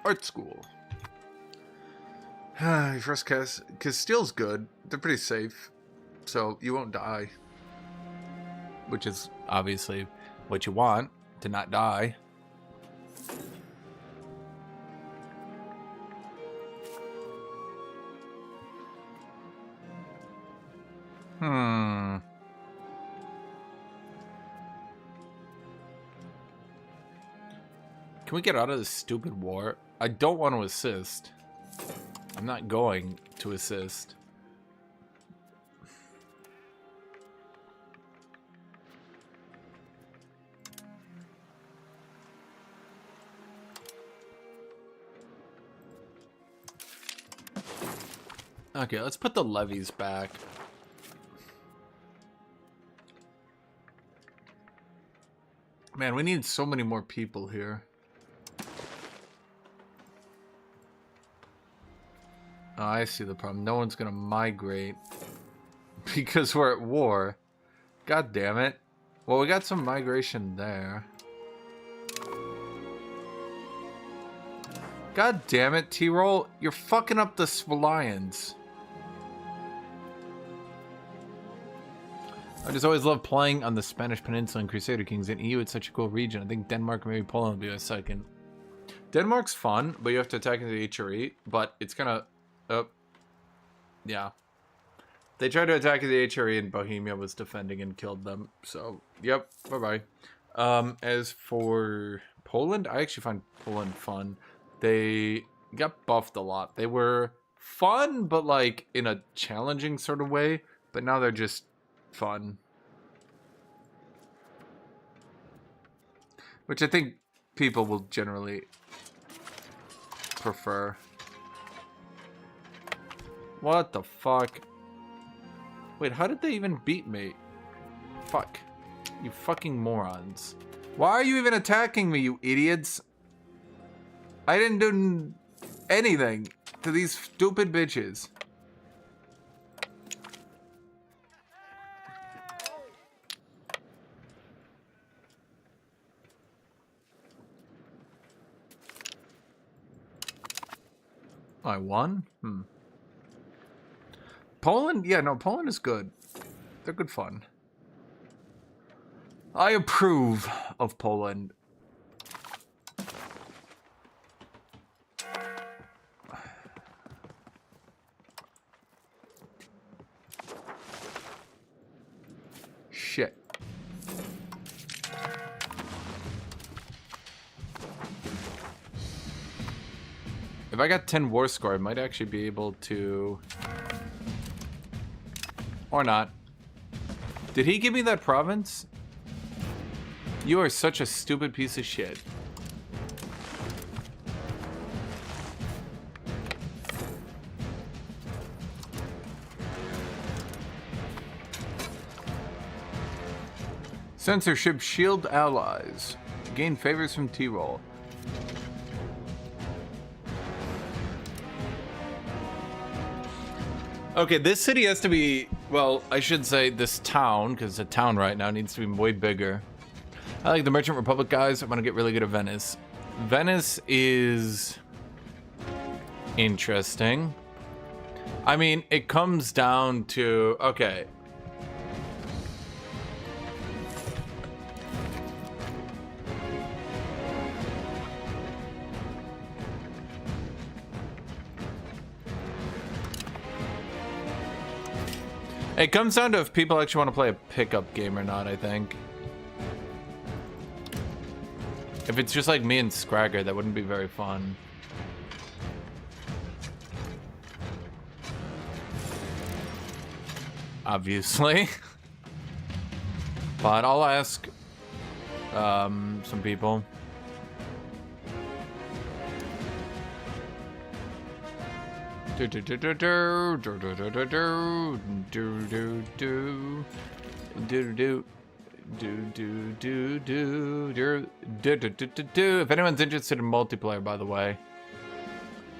Art school. Your first cast, because steel's good. They're pretty safe, so you won't die. Which is obviously what you want, to not die. Can we get out of this stupid war? I don't want to assist. I'm not going to assist. Okay, let's put the levies back. Man, we need so many more people here. Oh, I see the problem. No one's gonna migrate because we're at war. God damn it. Well, we got some migration there. God damn it, Tyrol. You're fucking up the Swalians. I just always love playing on the Spanish Peninsula and Crusader Kings in EU. It's such a cool region. I think Denmark or maybe Poland would be a second. Denmark's fun, but you have to attack into the HRE. But it's kind of... yeah. They tried to attack the HRE and Bohemia was defending and killed them. So, yep. Bye-bye. As for Poland, I actually find Poland fun. They got buffed a lot. They were fun, but like in a challenging sort of way. But now they're just fun. Which I think people will generally prefer. What the fuck? Wait, how did they even beat me? Fuck. You fucking morons. Why are you even attacking me, you idiots? I didn't do anything to these stupid bitches. I won? Poland? Yeah, no, Poland is good. They're good fun. I approve of Poland. Shit. If I got 10 war score, I might actually be able to Or not. Did he give me that province? You are such a stupid piece of shit. Censorship shield allies. Gain favors from T-roll. Okay, this city has to be, well, I should say this town, because it's a town right now, needs to be way bigger. I like the Merchant Republic guys. I'm going to get really good at Venice. Venice is interesting. I mean, it comes down to, okay. It comes down to if people actually want to play a pickup game or not, I think. If it's just like me and Scragger, that wouldn't be very fun. Obviously. But I'll ask some people. If anyone's interested in multiplayer, by the way,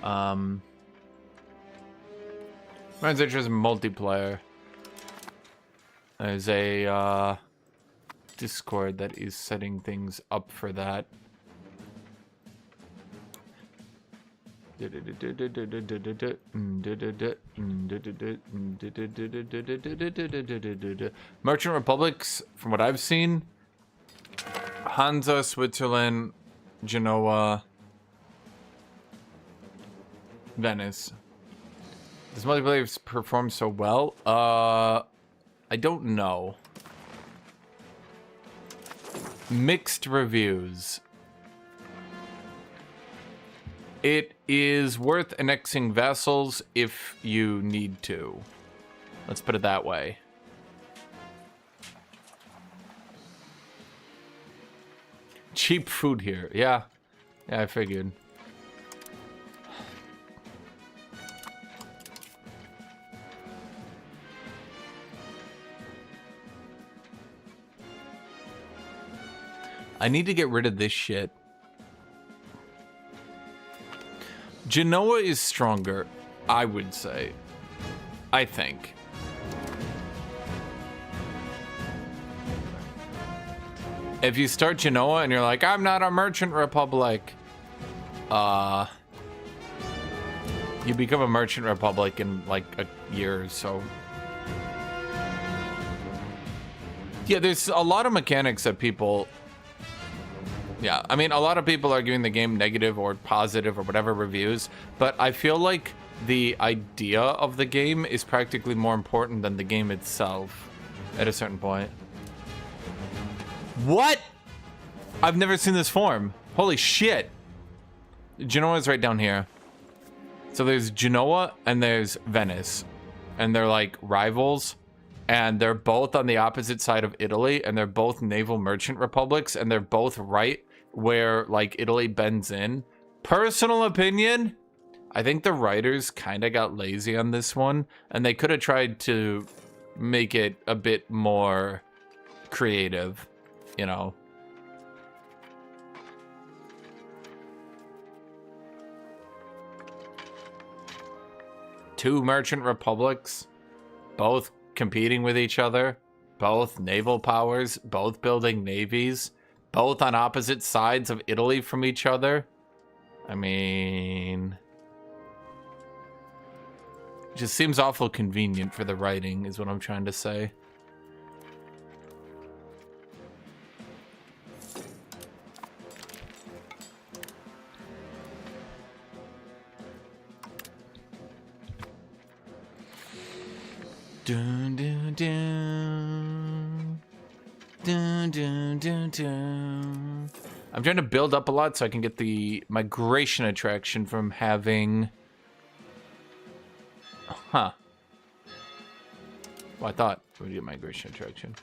anyone's interested in multiplayer, there's a Discord that is setting things up for that. Merchant Republics, from what I've seen, Hansa, Switzerland, Genoa, Venice. Does multiplayer perform so well? I don't know. Mixed reviews. It is worth annexing vassals if you need to. Let's put it that way. Cheap food here. Yeah. Yeah, I figured. I need to get rid of this shit. Genoa is stronger, I would say. I think. If you start Genoa and you're like, I'm not a merchant republic, you become a merchant republic in like a year or so. Yeah, there's a lot of mechanics that people... Yeah, I mean, a lot of people are giving the game negative or positive or whatever reviews, but I feel like the idea of the game is practically more important than the game itself at a certain point. What? I've never seen this form. Holy shit. Genoa is right down here. So there's Genoa and there's Venice. And they're like rivals. And they're both on the opposite side of Italy. And they're both naval merchant republics. And they're both right where like Italy bends in. Personal opinion, I think the writers kind of got lazy on this one. And they could have tried to make it a bit more creative, you know. Two merchant republics, both competing with each other, both naval powers, both building navies, both on opposite sides of Italy from each other. I mean, it just seems awful convenient for the writing, is what I'm trying to say. Dun, dun, dun. Dun, dun, dun, dun. I'm trying to build up a lot so I can get the migration attraction from having... Huh. Well, I thought we would get migration attraction.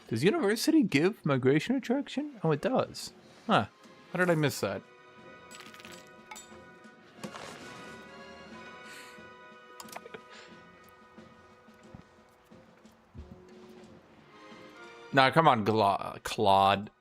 Does university give migration attraction? Oh, it does. Huh. How did I miss that? Nah, come on, Claude.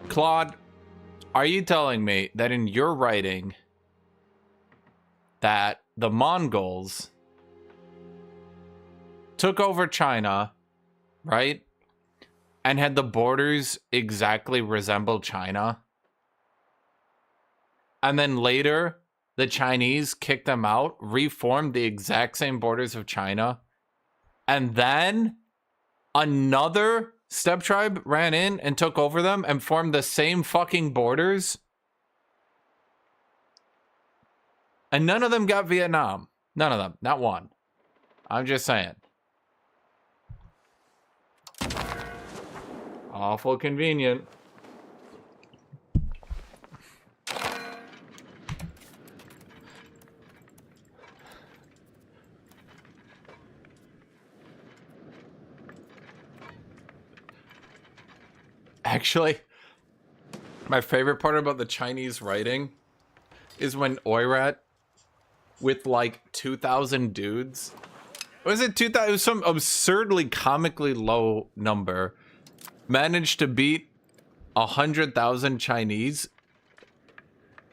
Claude, are you telling me that in your writing that the Mongols took over China, right? And had the borders exactly resemble China? And then later, the Chinese kicked them out, reformed the exact same borders of China, and then another steppe tribe ran in and took over them and formed the same fucking borders? And none of them got Vietnam. None of them. Not one. I'm just saying. Awful convenient. Actually, my favorite part about the Chinese writing is when Oirat, with like 2,000 dudes, was it 2,000? It was some absurdly comically low number, managed to beat 100,000 Chinese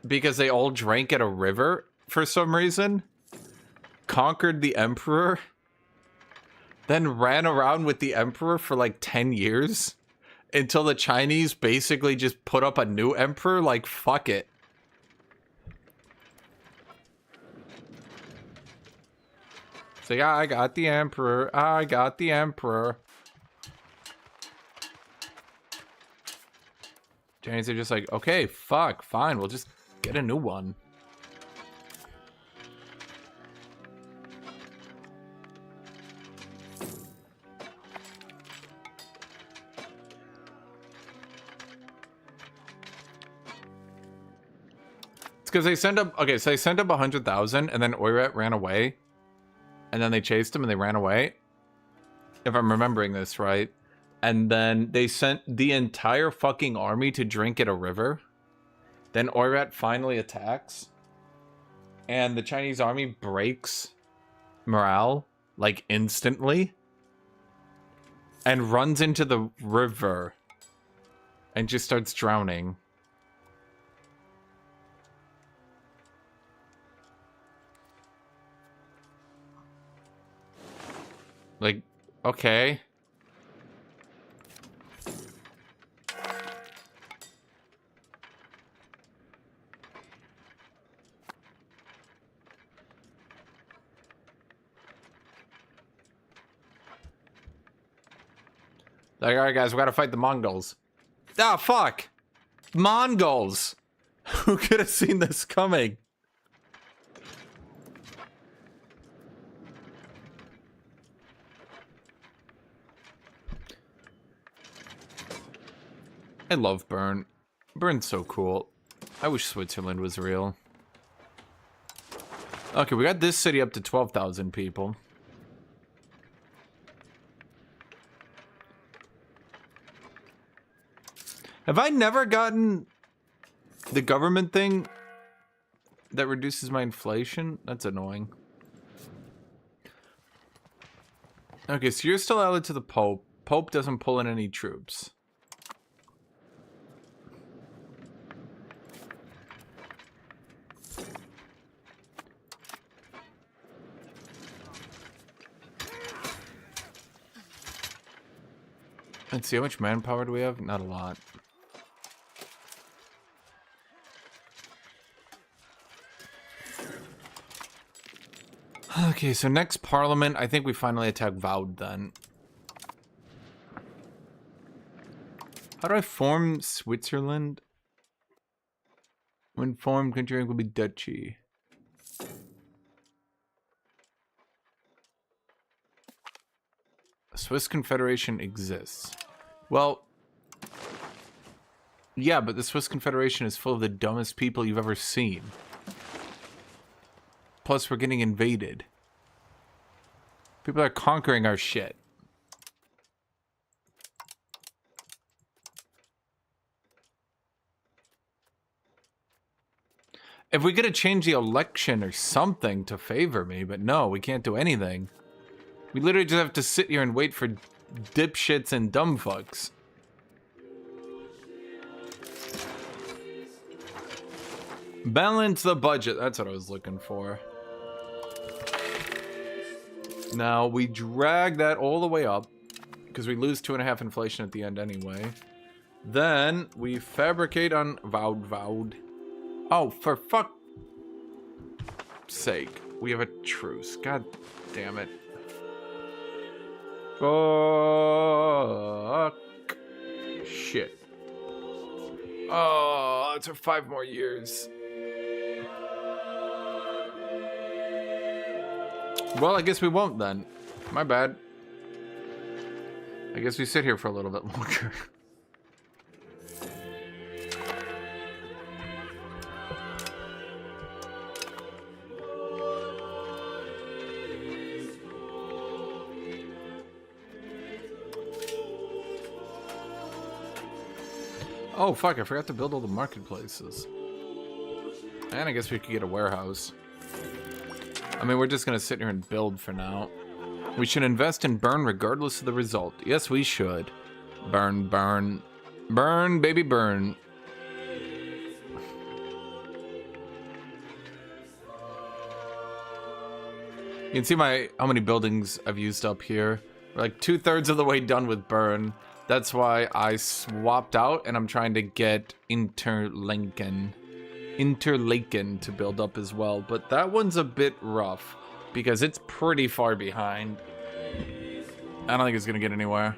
because they all drank at a river for some reason, conquered the emperor, then ran around with the emperor for like 10 years. Until the Chinese basically just put up a new emperor, like, fuck it. It's like, I got the emperor. I got the emperor. Chinese are just like, okay, fuck, fine, we'll just get a new one. Because they sent up, okay, so they sent up 100,000 and then Oirat ran away. And then they chased him and they ran away. If I'm remembering this right. And then they sent the entire fucking army to drink at a river. Then Oirat finally attacks. And the Chinese army breaks morale, like instantly. And runs into the river. And just starts drowning. Like, okay. Like, alright guys, we gotta fight the Mongols. Ah, fuck! Mongols! Who could have seen this coming? I love Bern. Bern's so cool. I wish Switzerland was real. Okay, we got this city up to 12,000 people. Have I never gotten the government thing that reduces my inflation? That's annoying. Okay, so you're still allied to the Pope. Pope doesn't pull in any troops. Let's see, how much manpower do we have? Not a lot. Okay, so next parliament, I think we finally attack Vaud then. How do I form Switzerland? When formed, country rank will be duchy. Swiss Confederation exists. Well, yeah, but the Swiss Confederation is full of the dumbest people you've ever seen. Plus, we're getting invaded. People are conquering our shit. If we could have changed the election or something to favor me, but no, we can't do anything. We literally just have to sit here and wait for dipshits and dumb fucks. Balance the budget. That's what I was looking for. Now, we drag that all the way up, because we lose 2.5 inflation at the end anyway. Then, we fabricate on Vaud. Oh, for fuck's sake. We have a truce. God damn it. Fuck. Shit. Oh, it's for 5 more years. Well, I guess we won't then. My bad. I guess we sit here for a little bit longer. Oh, fuck, I forgot to build all the marketplaces. And I guess we could get a warehouse. I mean, we're just gonna sit here and build for now. We should invest in Bern regardless of the result. Yes, we should. Bern, Bern. Bern, baby, Bern. You can see how many buildings I've used up here. We're like 2/3 of the way done with Bern. That's why I swapped out and I'm trying to get Interlaken to build up as well. But that one's a bit rough because it's pretty far behind. I don't think it's gonna get anywhere.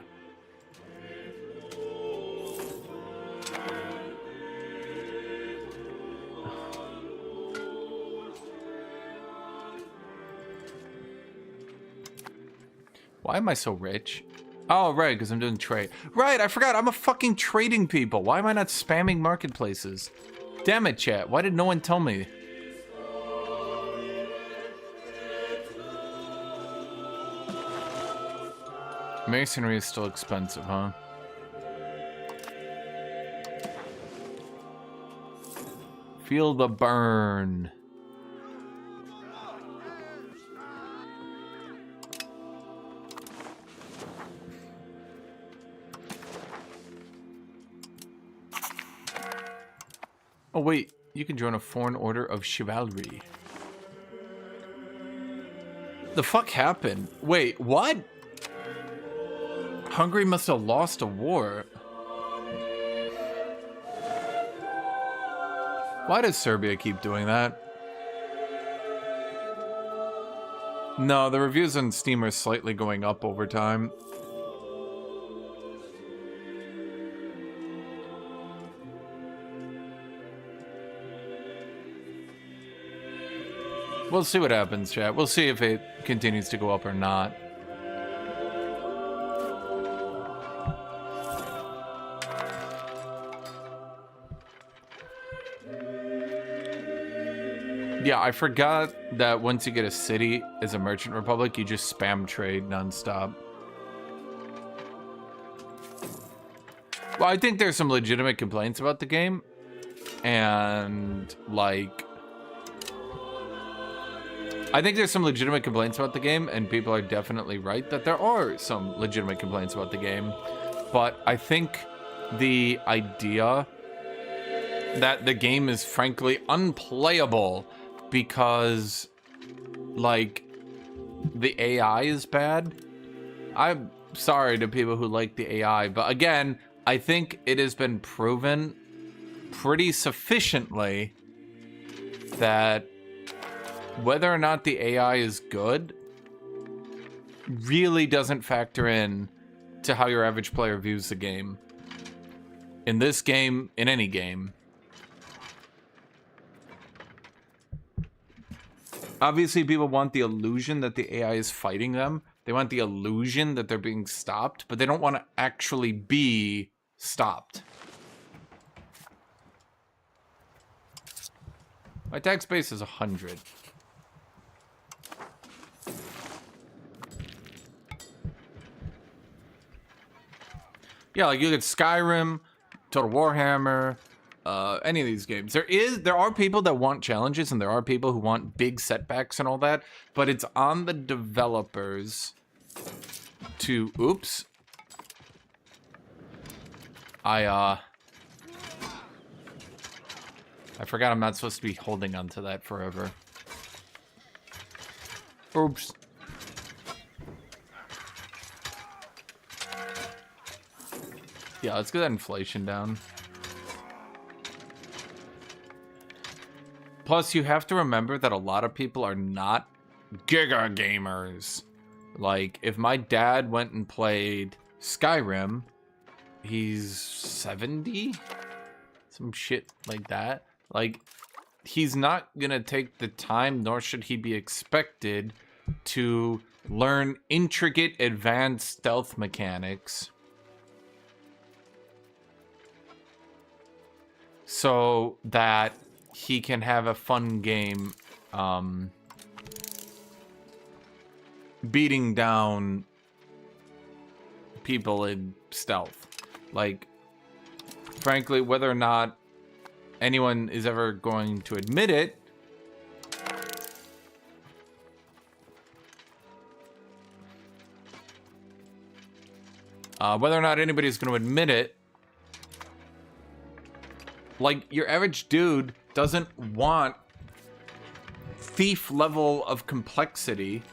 Why am I so rich? Oh, right, because I'm doing trade. Right, I forgot. I'm a fucking trading people. Why am I not spamming marketplaces? Damn it, chat. Why did no one tell me? Masonry is still expensive, huh? Feel the burn. Oh wait, you can join a foreign order of chivalry. The fuck happened? Wait, what? Hungary must have lost a war. Why does Serbia keep doing that? No, the reviews on Steam are slightly going up over time. We'll see what happens, chat. We'll see if it continues to go up or not. Yeah, I forgot that once you get a city as a merchant republic, you just spam trade nonstop. Well, I think there's some legitimate complaints about the game. And, like... I think there's some legitimate complaints about the game, and people are definitely right that there are some legitimate complaints about the game. But I think the idea that the game is frankly unplayable because, like, the AI is bad. sorry to people who like the AI, but again, I think it has been proven pretty sufficiently that whether or not the AI is good really doesn't factor in to how your average player views the game. In this game, in any game. Obviously, people want the illusion that the AI is fighting them. They want the illusion that they're being stopped, but they don't want to actually be stopped. My attack space is 100. Yeah, like you get Skyrim, Total Warhammer, any of these games. There are people that want challenges, and there are people who want big setbacks and all that, but it's on the developers to... Oops. I forgot I'm not supposed to be holding onto that forever. Oops. Yeah, let's get that inflation down. Plus, you have to remember that a lot of people are not giga gamers. Like, if my dad went and played Skyrim, he's 70? Some shit like that. Like, he's not gonna take the time, nor should he be expected to learn intricate, advanced stealth mechanics so that he can have a fun game beating down people in stealth. Like, frankly, whether or not anyone is ever going to admit it, whether or not anybody's going to admit it, like, your average dude doesn't want thief level of complexity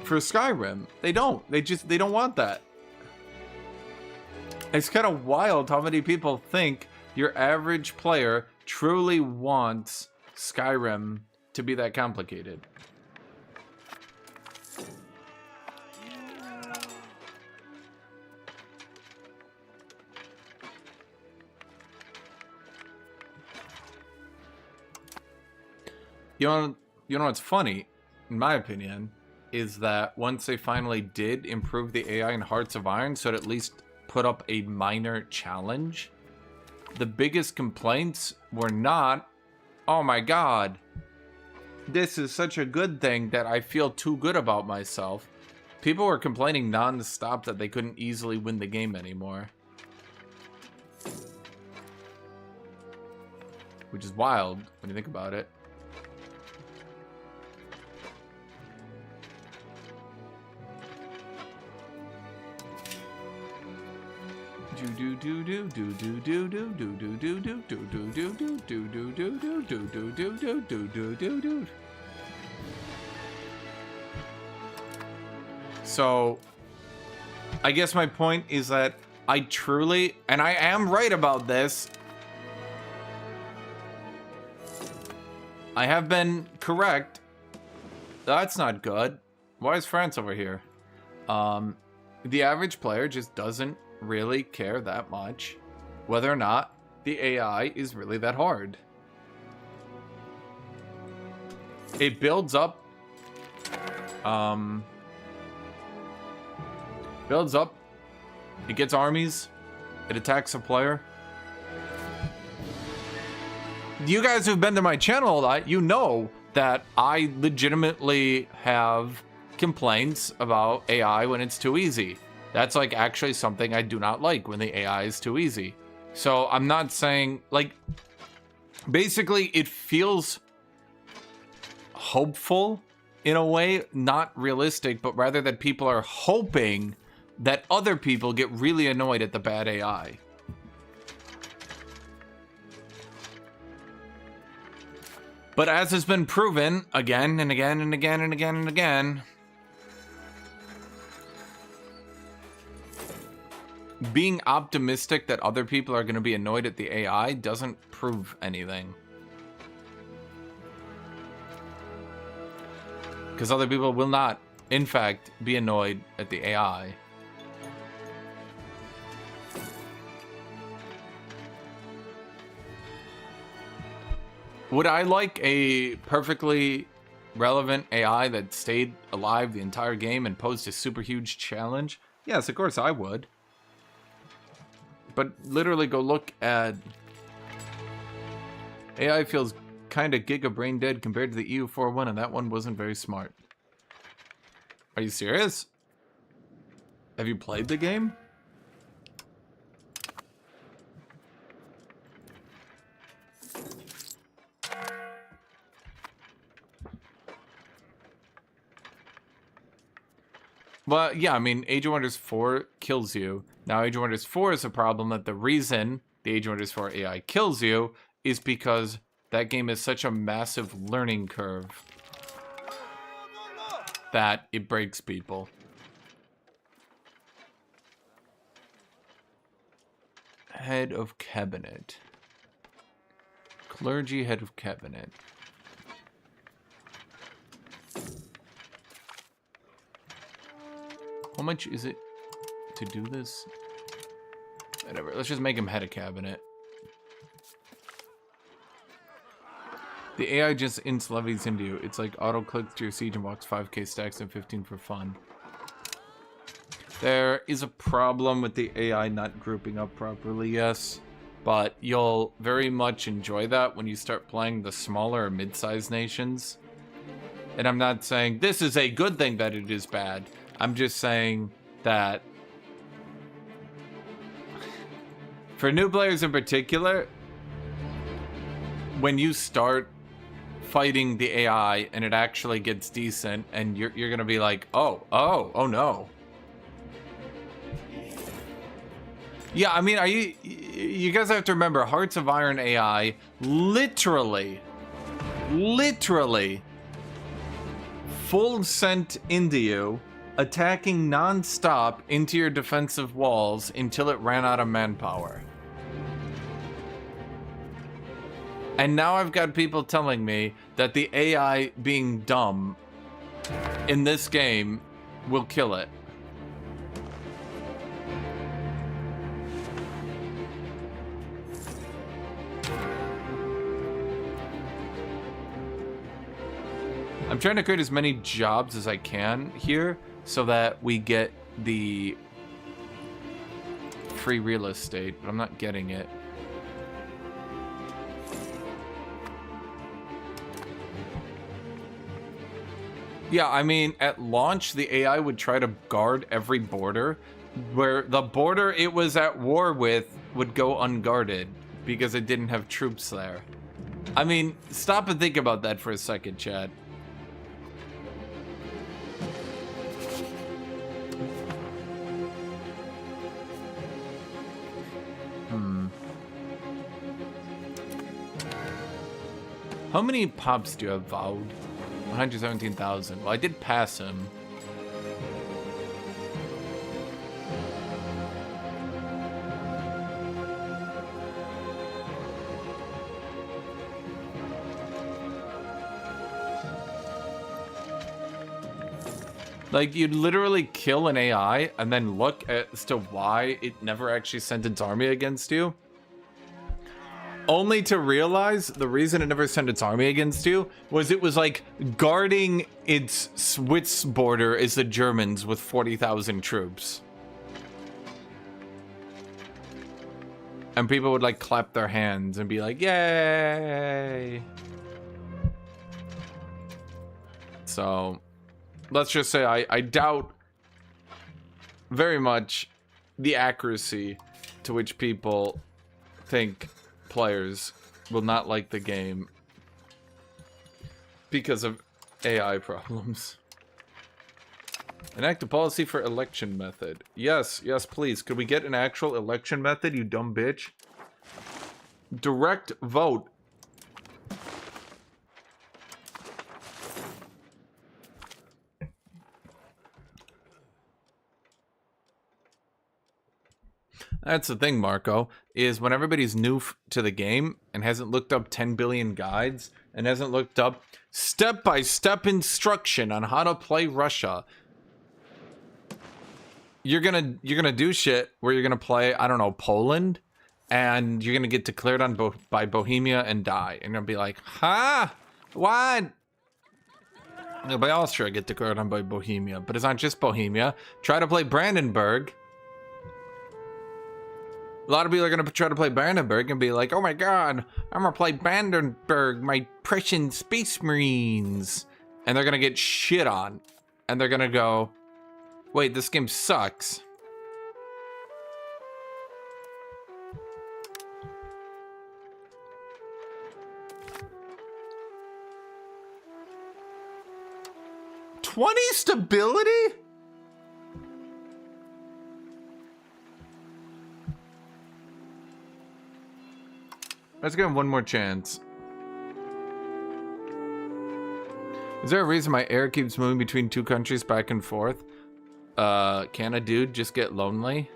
for Skyrim. They don't. They don't want that. It's kind of wild how many people think your average player truly wants Skyrim to be that complicated. You know what's funny, in my opinion, is that once they finally did improve the AI in Hearts of Iron, so it at least put up a minor challenge, the biggest complaints were not, oh my god, this is such a good thing that I feel too good about myself. People were complaining non-stop that they couldn't easily win the game anymore. Which is wild when you think about it. So, I guess my point is that I truly, and I am right about this, I have been correct. That's not good. Why is France over here? The average player just doesn't really care that much whether or not the AI is really that hard. It builds up, it gets armies, it attacks a player. You guys who've been to my channel a lot, you know that I legitimately have complaints about AI when it's too easy. That's like actually something I do not like, when the AI is too easy. So I'm not saying, like, basically it feels hopeful in a way, not realistic, but rather that people are hoping that other people get really annoyed at the bad AI. But as has been proven again and again and again and again and again, being optimistic that other people are going to be annoyed at the AI doesn't prove anything. Because other people will not, in fact, be annoyed at the AI. Would I like a perfectly relevant AI that stayed alive the entire game and posed a super huge challenge? Yes, of course I would. But literally go look at... AI feels kind of giga brain dead compared to the EU41, and that one wasn't very smart. Are you serious? Have you played the game? Well, yeah, I mean, Age of Wonders 4 kills you. Now, Age of Wonders 4 is a problem that the reason the Age of Wonders 4 AI kills you is because that game is such a massive learning curve that it breaks people. Head of Cabinet. Clergy Head of Cabinet. How much is it to do this? Whatever, let's just make him head of cabinet. The AI just ints levies into you. It's like auto-clicks to your siege and walks 5k stacks and 15 for fun. There is a problem with the AI not grouping up properly, yes. But you'll very much enjoy that when you start playing the smaller or mid-sized nations. And I'm not saying this is a good thing that it is bad. I'm just saying that for new players in particular, when you start fighting the AI and it actually gets decent, and you're gonna be like, oh no. Yeah, I mean, you guys have to remember, Hearts of Iron AI literally full sent into you, attacking non-stop into your defensive walls until it ran out of manpower. And now I've got people telling me that the AI being dumb in this game will kill it. I'm trying to create as many jobs as I can here so that we get the free real estate, but I'm not getting it. Yeah, I mean, at launch, the AI would try to guard every border, where the border it was at war with would go unguarded because it didn't have troops there. I mean, stop and think about that for a second, chat. How many pops do you have vowed? 117,000. Well, I did pass him. Like, you'd literally kill an AI and then look as to why it never actually sent its army against you. Only to realize the reason it never sent its army against you was it was like guarding its Swiss border as the Germans with 40,000 troops. And people would like clap their hands and be like, yay! So, let's just say I doubt very much the accuracy to which people think players will not like the game because of AI problems. Enact a policy for election method. Yes, yes, please. Could we get an actual election method, you dumb bitch? Direct vote. That's the thing, Marco, is when everybody's new to the game and hasn't looked up 10 billion guides and hasn't looked up step-by-step instruction on how to play Russia, you're gonna do shit where you're gonna play, I don't know, Poland, and you're gonna get declared on by Bohemia and die. And you'll be like, huh? What? By Austria get declared on by Bohemia, but it's not just Bohemia. Try to play Brandenburg. A lot of people are going to try to play Brandenburg and be like, oh my god, I'm going to play Brandenburg, my Prussian Space Marines. And they're going to get shit on. And they're going to go, wait, this game sucks. $20 stability? Let's give him one more chance. Is there a reason my air keeps moving between two countries back and forth? Can a dude just get lonely?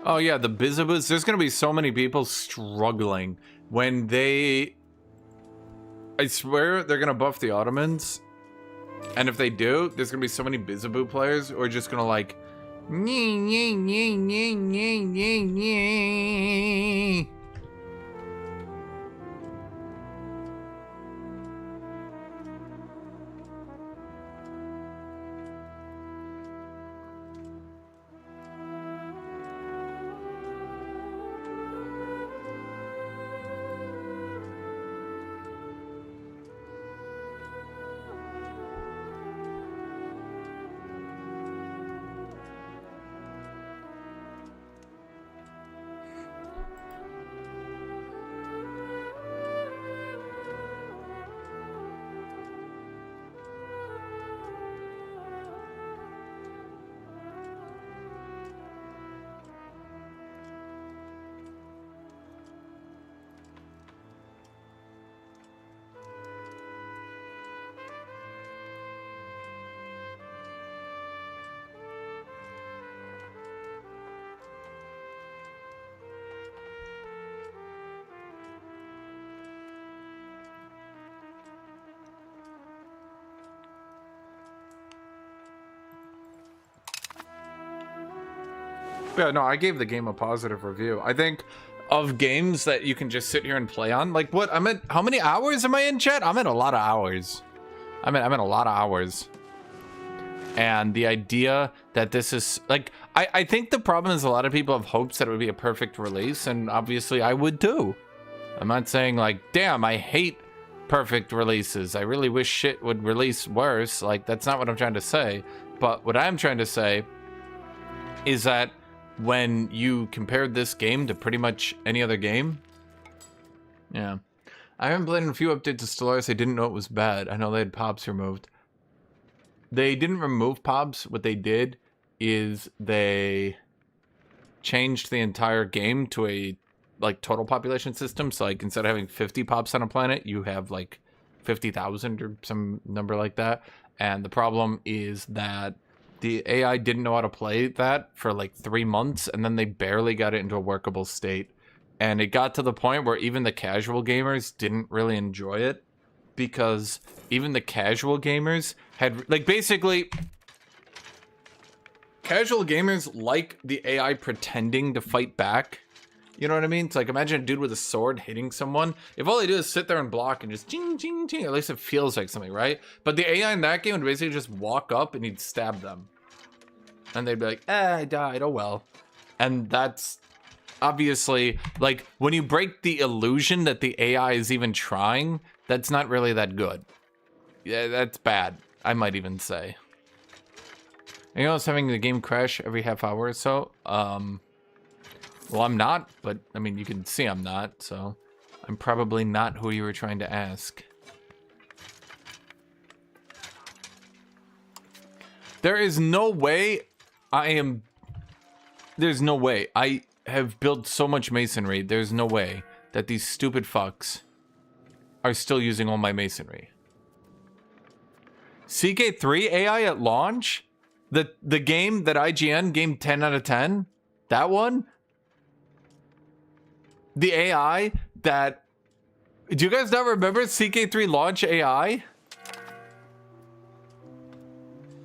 Oh yeah, the Bizaboos. There's gonna be so many people struggling when they... I swear they're gonna buff the Ottomans. And if they do, there's gonna be so many Bizaboo players who are just gonna like... Yeah, no, I gave the game a positive review. I think of games that you can just sit here and play on, like what I'm at, how many hours am I in, chat? I'm at a lot of hours. I'm at a lot of hours. And the idea that this is like, I think the problem is a lot of people have hopes that it would be a perfect release, and obviously I would too. I'm not saying like, damn, I hate perfect releases. I really wish shit would release worse. Like, that's not what I'm trying to say. But what I'm trying to say is that when you compared this game to pretty much any other game, yeah. I haven't played in a few updates to Stellaris. I didn't know it was bad. I know they had pops removed. They didn't remove pops. What they did is they changed the entire game to a like total population system. So like instead of having 50 pops on a planet, you have like 50,000 or some number like that. And the problem is that the AI didn't know how to play that for like 3 months, and then they barely got it into a workable state. And it got to the point where even the casual gamers didn't really enjoy it, because even the casual gamers had, like, basically, casual gamers like the AI pretending to fight back. You know what I mean? It's like, imagine a dude with a sword hitting someone. If all they do is sit there and block and just ching, ching, ching, at least it feels like something, right? But the AI in that game would basically just walk up and he'd stab them. And they'd be like, I died, oh well. And that's obviously, like, when you break the illusion that the AI is even trying, that's not really that good. Yeah, that's bad, I might even say. You know, it's having the game crash every half hour or so. Well, I'm not, but, I mean, you can see I'm not, so I'm probably not who you were trying to ask. There is no way there's no way. I have built so much masonry. There's no way that these stupid fucks are still using all my masonry. CK3 AI at launch? The game that IGN game 10 out of 10? That one? The AI that... Do you guys not remember CK3 launch AI?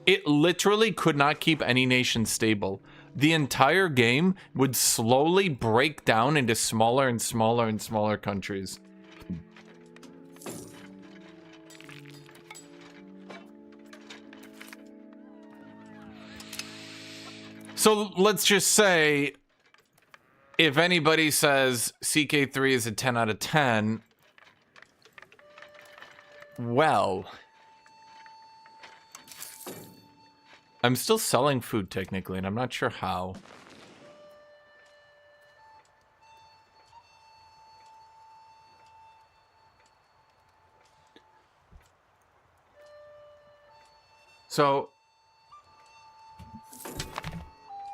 It literally could not keep any nation stable. The entire game would slowly break down into smaller and smaller and smaller countries. So let's just say, if anybody says CK3 is a 10 out of 10, well, I'm still selling food technically, and I'm not sure how. So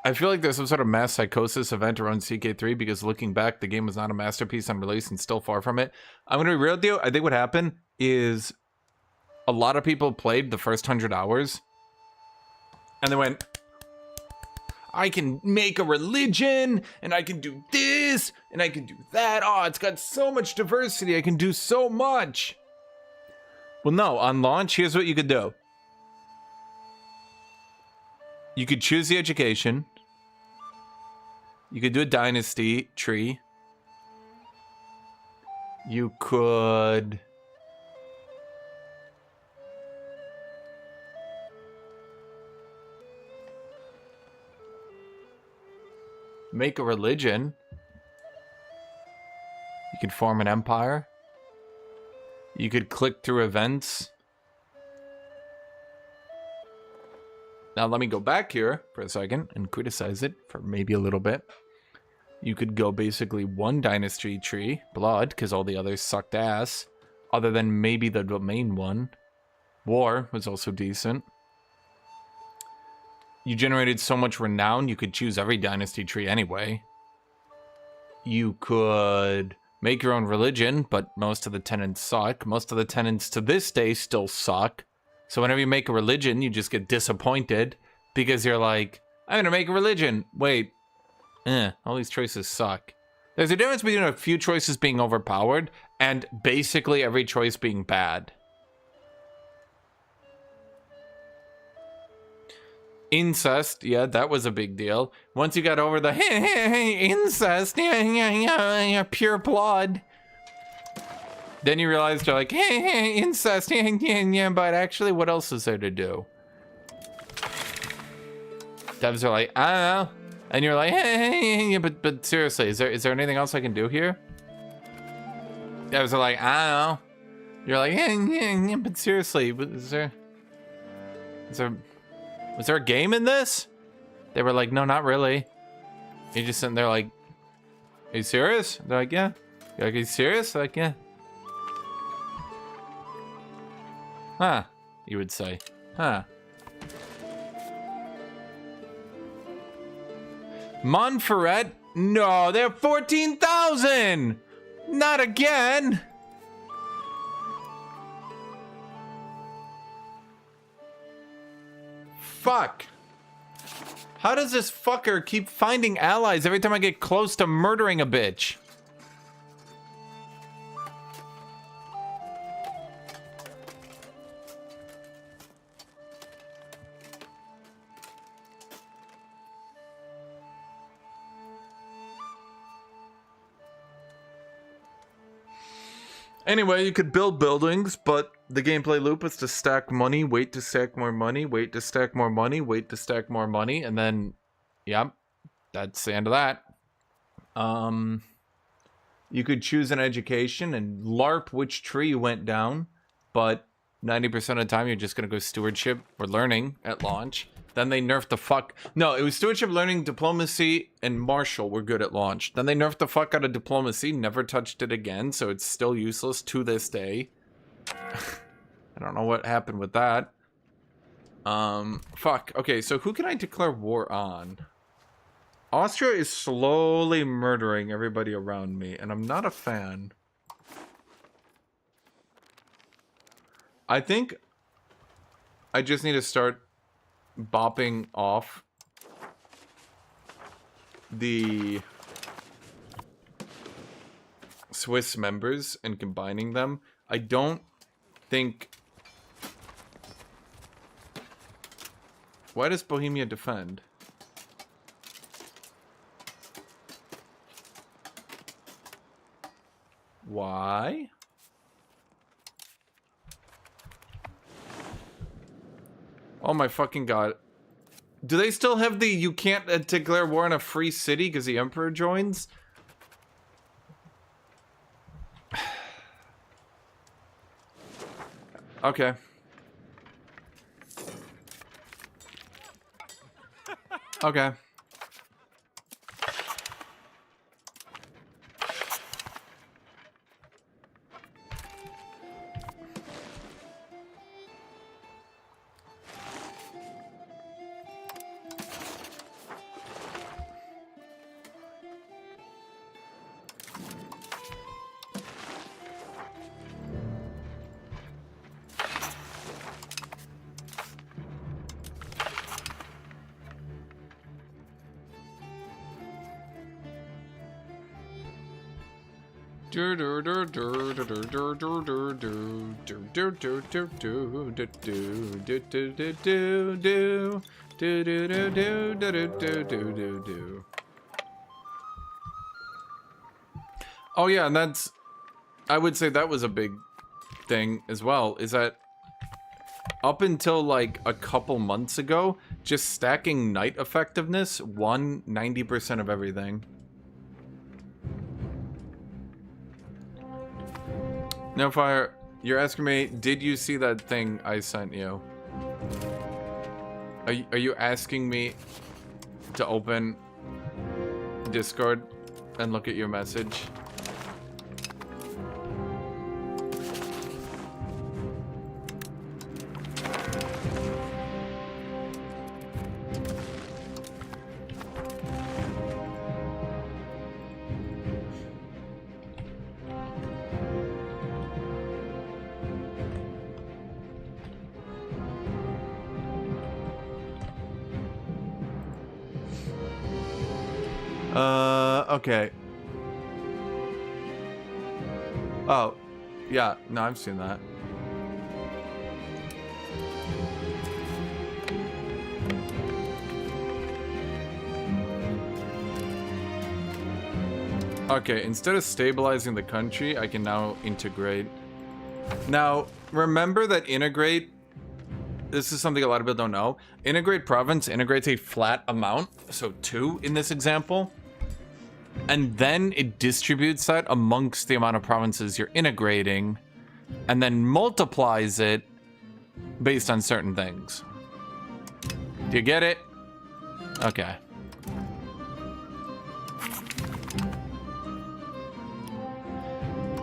I feel like there's some sort of mass psychosis event around CK3 because looking back, the game was not a masterpiece on release and still far from it. I'm going to be real with you. I think what happened is a lot of people played the first 100 hours and they went, I can make a religion and I can do this and I can do that. Oh, it's got so much diversity. I can do so much. Well, no, on launch, here's what you could do. You could choose the education. You could do a dynasty tree. You could... make a religion. You could form an empire. You could click through events. Now let me go back here for a second and criticize it for maybe a little bit. You could go basically one dynasty tree, blood, because all the others sucked ass. Other than maybe the main one. War was also decent. You generated so much renown, you could choose every dynasty tree anyway. You could make your own religion, but most of the tenants suck. Most of the tenants to this day still suck. So whenever you make a religion, you just get disappointed because you're like, I'm gonna make a religion. Wait, all these choices suck. There's a difference between a few choices being overpowered and basically every choice being bad. Incest, yeah, that was a big deal. Once you got over the incest, pure blood. Then you realized you're like, incest, but actually, what else is there to do? Devs are like, I don't know. And you're like, but seriously, is there anything else I can do here? Devs are like, I don't know. You're like, but seriously, was there a game in this? They were like, no, not really. You're just sitting there like, are you serious? They're like, yeah. You're like, are you serious? They're like, yeah. Huh, you would say. Huh. Montferrat? No, they're 14,000! Not again! Fuck. How does this fucker keep finding allies every time I get close to murdering a bitch? Anyway, you could build buildings, but the gameplay loop is to stack money, wait to stack more money, wait to stack more money, wait to stack more money, and then, yep, that's the end of that. You could choose an education and LARP which tree you went down, but 90% of the time you're just going to go stewardship or learning at launch. Then they nerfed the fuck... No, it was stewardship, learning, diplomacy, and martial were good at launch. Then they nerfed the fuck out of diplomacy, never touched it again, so it's still useless to this day. I don't know what happened with that. Fuck. Okay, so who can I declare war on? Austria is slowly murdering everybody around me, and I'm not a fan. I think I just need to start bopping off the Swiss members and combining them. I don't think... Why does Bohemia defend? Why? Oh my fucking god. Do they still have the you can't declare war on a free city because the emperor joins? Okay. Okay. Oh yeah, and that's, I would say that was a big thing as well, is that up until like a couple months ago, just stacking knight effectiveness won 90% of everything. No fire, you're asking me, did you see that thing I sent you? Are you asking me to open Discord and look at your message? Okay. Oh, yeah, no, I've seen that. Okay, instead of stabilizing the country, I can now integrate. Now, remember that integrate, this is something a lot of people don't know. Integrate province integrates a flat amount, so 2 in this example. And then it distributes that amongst the amount of provinces you're integrating, and then multiplies it based on certain things. Do you get it? Okay.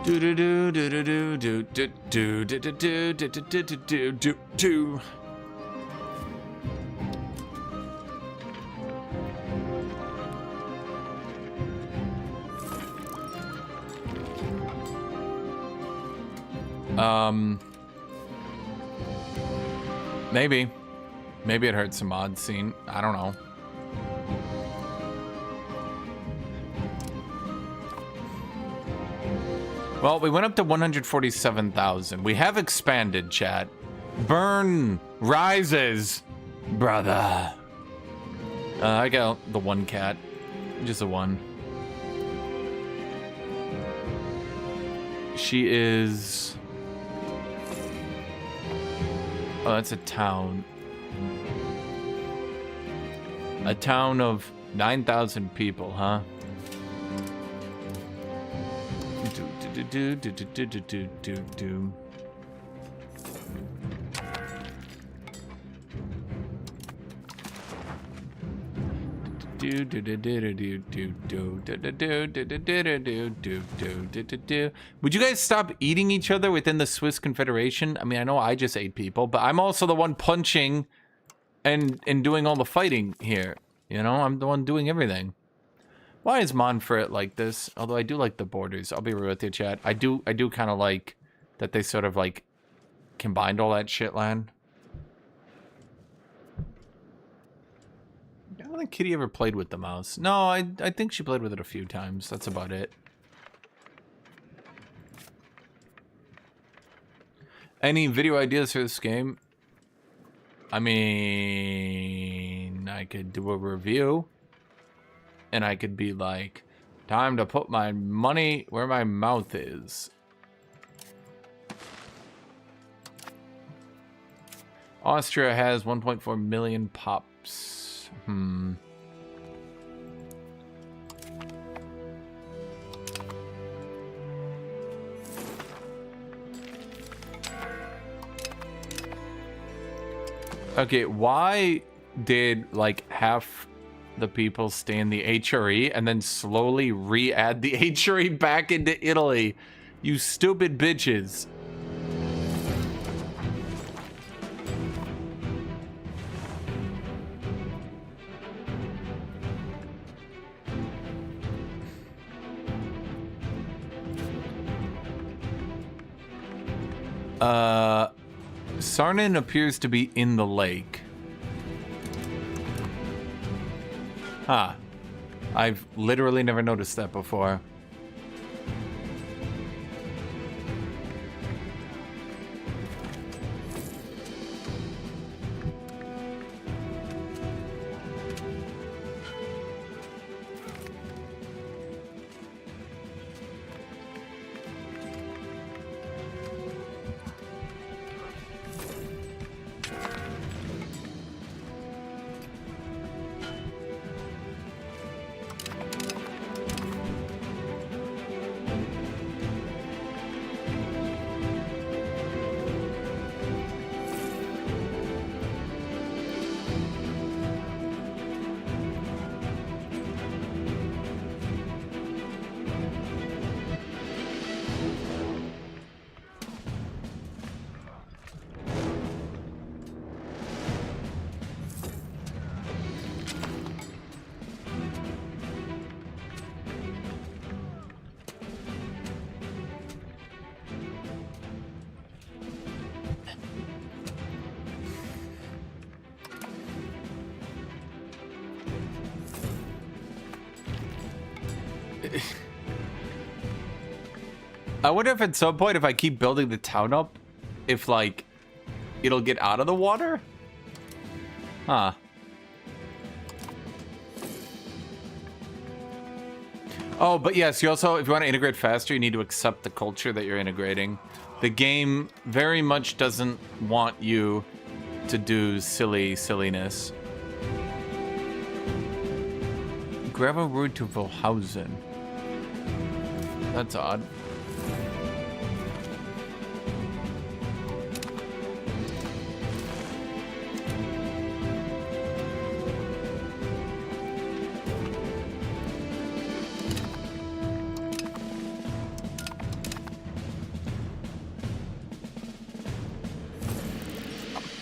Do do do do do do do do do do do do do do do. Maybe it hurts some mod scene. I don't know. Well, we went up to 147,000. We have expanded, chat. Bern rises, brother. I got the one cat. Just the one. She is... Oh, that's a town. A town of 9,000 people, huh? Do. Would you guys stop eating each other within the Swiss Confederation? I mean, I know I just ate people, but I'm also the one punching and doing all the fighting here. You know, I'm the one doing everything. Why is Montfort like this? Although I do like the borders. I'll be real with you, chat. I do kind of like that they sort of like combined all that shit land. I don't think Kitty ever played with the mouse. No, I think she played with it a few times. That's about it. Any video ideas for this game? I mean, I could do a review. And I could be like, time to put my money where my mouth is. Austria has 1.4 million pops. Okay, why did like half the people stay in the HRE and then slowly re-add the HRE back into Italy? You stupid bitches. Sarnen appears to be in the lake. Huh. I've literally never noticed that before. I wonder if at some point, if I keep building the town up, if like it'll get out of the water? Huh. Oh, but yes, you also, if you want to integrate faster, you need to accept the culture that you're integrating. The game very much doesn't want you to do silliness. Gravel road to Volhausen. That's odd.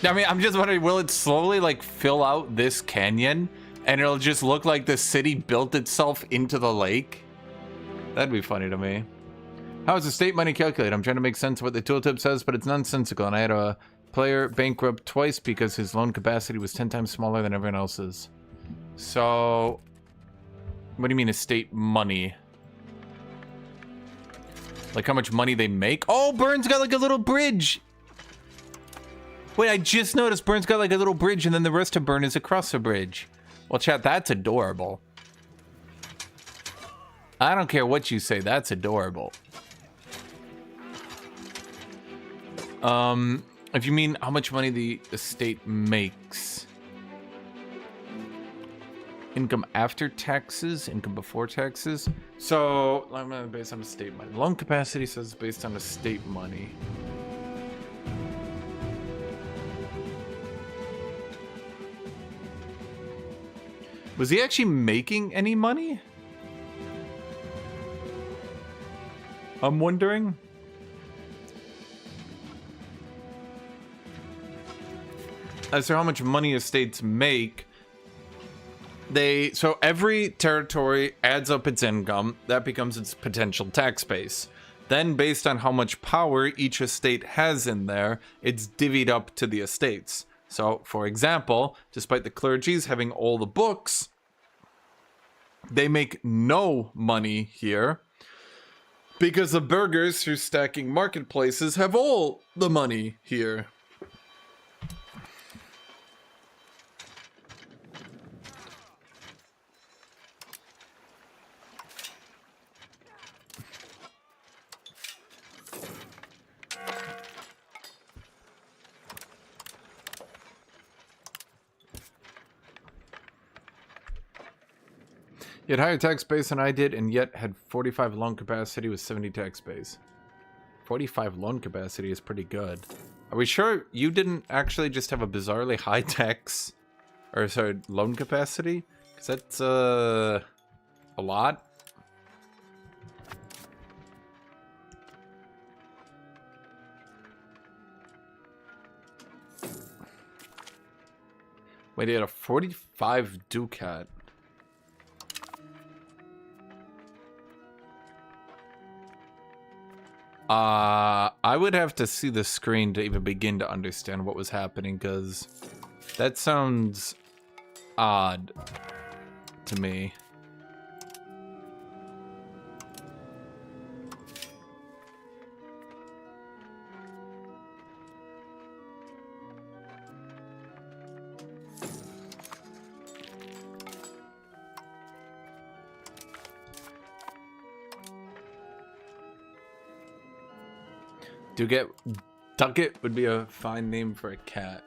I mean, I'm just wondering, will it slowly like fill out this canyon and it'll just look like the city built itself into the lake? That'd be funny to me. How is the state money calculated? I'm trying to make sense of what the tooltip says, but it's nonsensical. And I had a player bankrupt twice because his loan capacity was 10 times smaller than everyone else's. So, what do you mean estate money? Like how much money they make? Oh, Bern's got like a little bridge. Wait, I just noticed Bern's got like a little bridge and then the rest of Bern is across the bridge. Well, chat, that's adorable. I don't care what you say, that's adorable. If you mean how much money the estate makes. Income after taxes, income before taxes. So, I'm gonna base on estate money. Loan capacity says based on estate money. Was he actually making any money? I'm wondering. as to how much money estates make, so every territory adds up its income. That becomes its potential tax base. Then, based on how much power each estate has in there, it's divvied up to the estates. So, for example, despite the clergies having all the books, they make no money here because the burghers who stacking marketplaces have all the money here. You had higher tax base than I did, and yet had 45 loan capacity with 70 tax base. 45 loan capacity is pretty good. Are we sure you didn't actually just have a bizarrely high tax, or sorry, loan capacity? Because that's a lot. Wait, he had a 45 ducat. I would have to see the screen to even begin to understand what was happening, because that sounds odd to me. Ducket would be a fine name for a cat.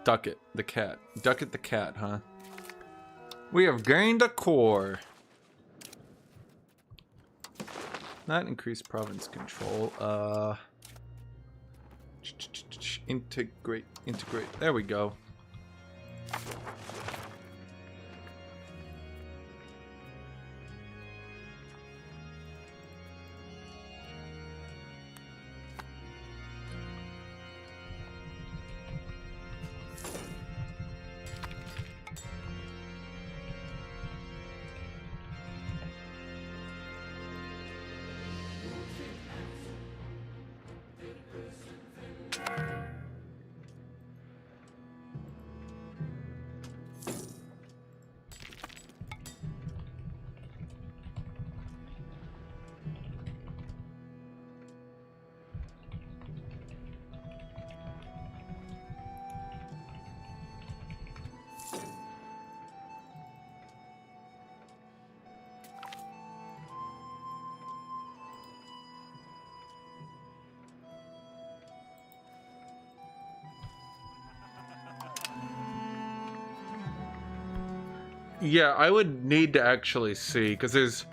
Ducket the cat. Ducket the cat, huh? We have gained a core. Not increase province control. Integrate. There we go. Yeah, I would need to actually see, because there's...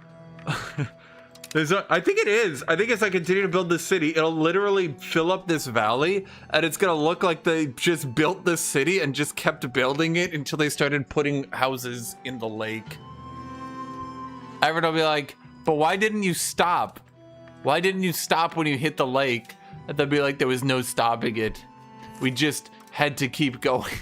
I think it is. I think as I continue to build this city, it'll literally fill up this valley, and it's gonna look like they just built this city and just kept building it until they started putting houses in the lake. Everyone will be like, but why didn't you stop? Why didn't you stop when you hit the lake? And they'll be like, there was no stopping it. We just had to keep going.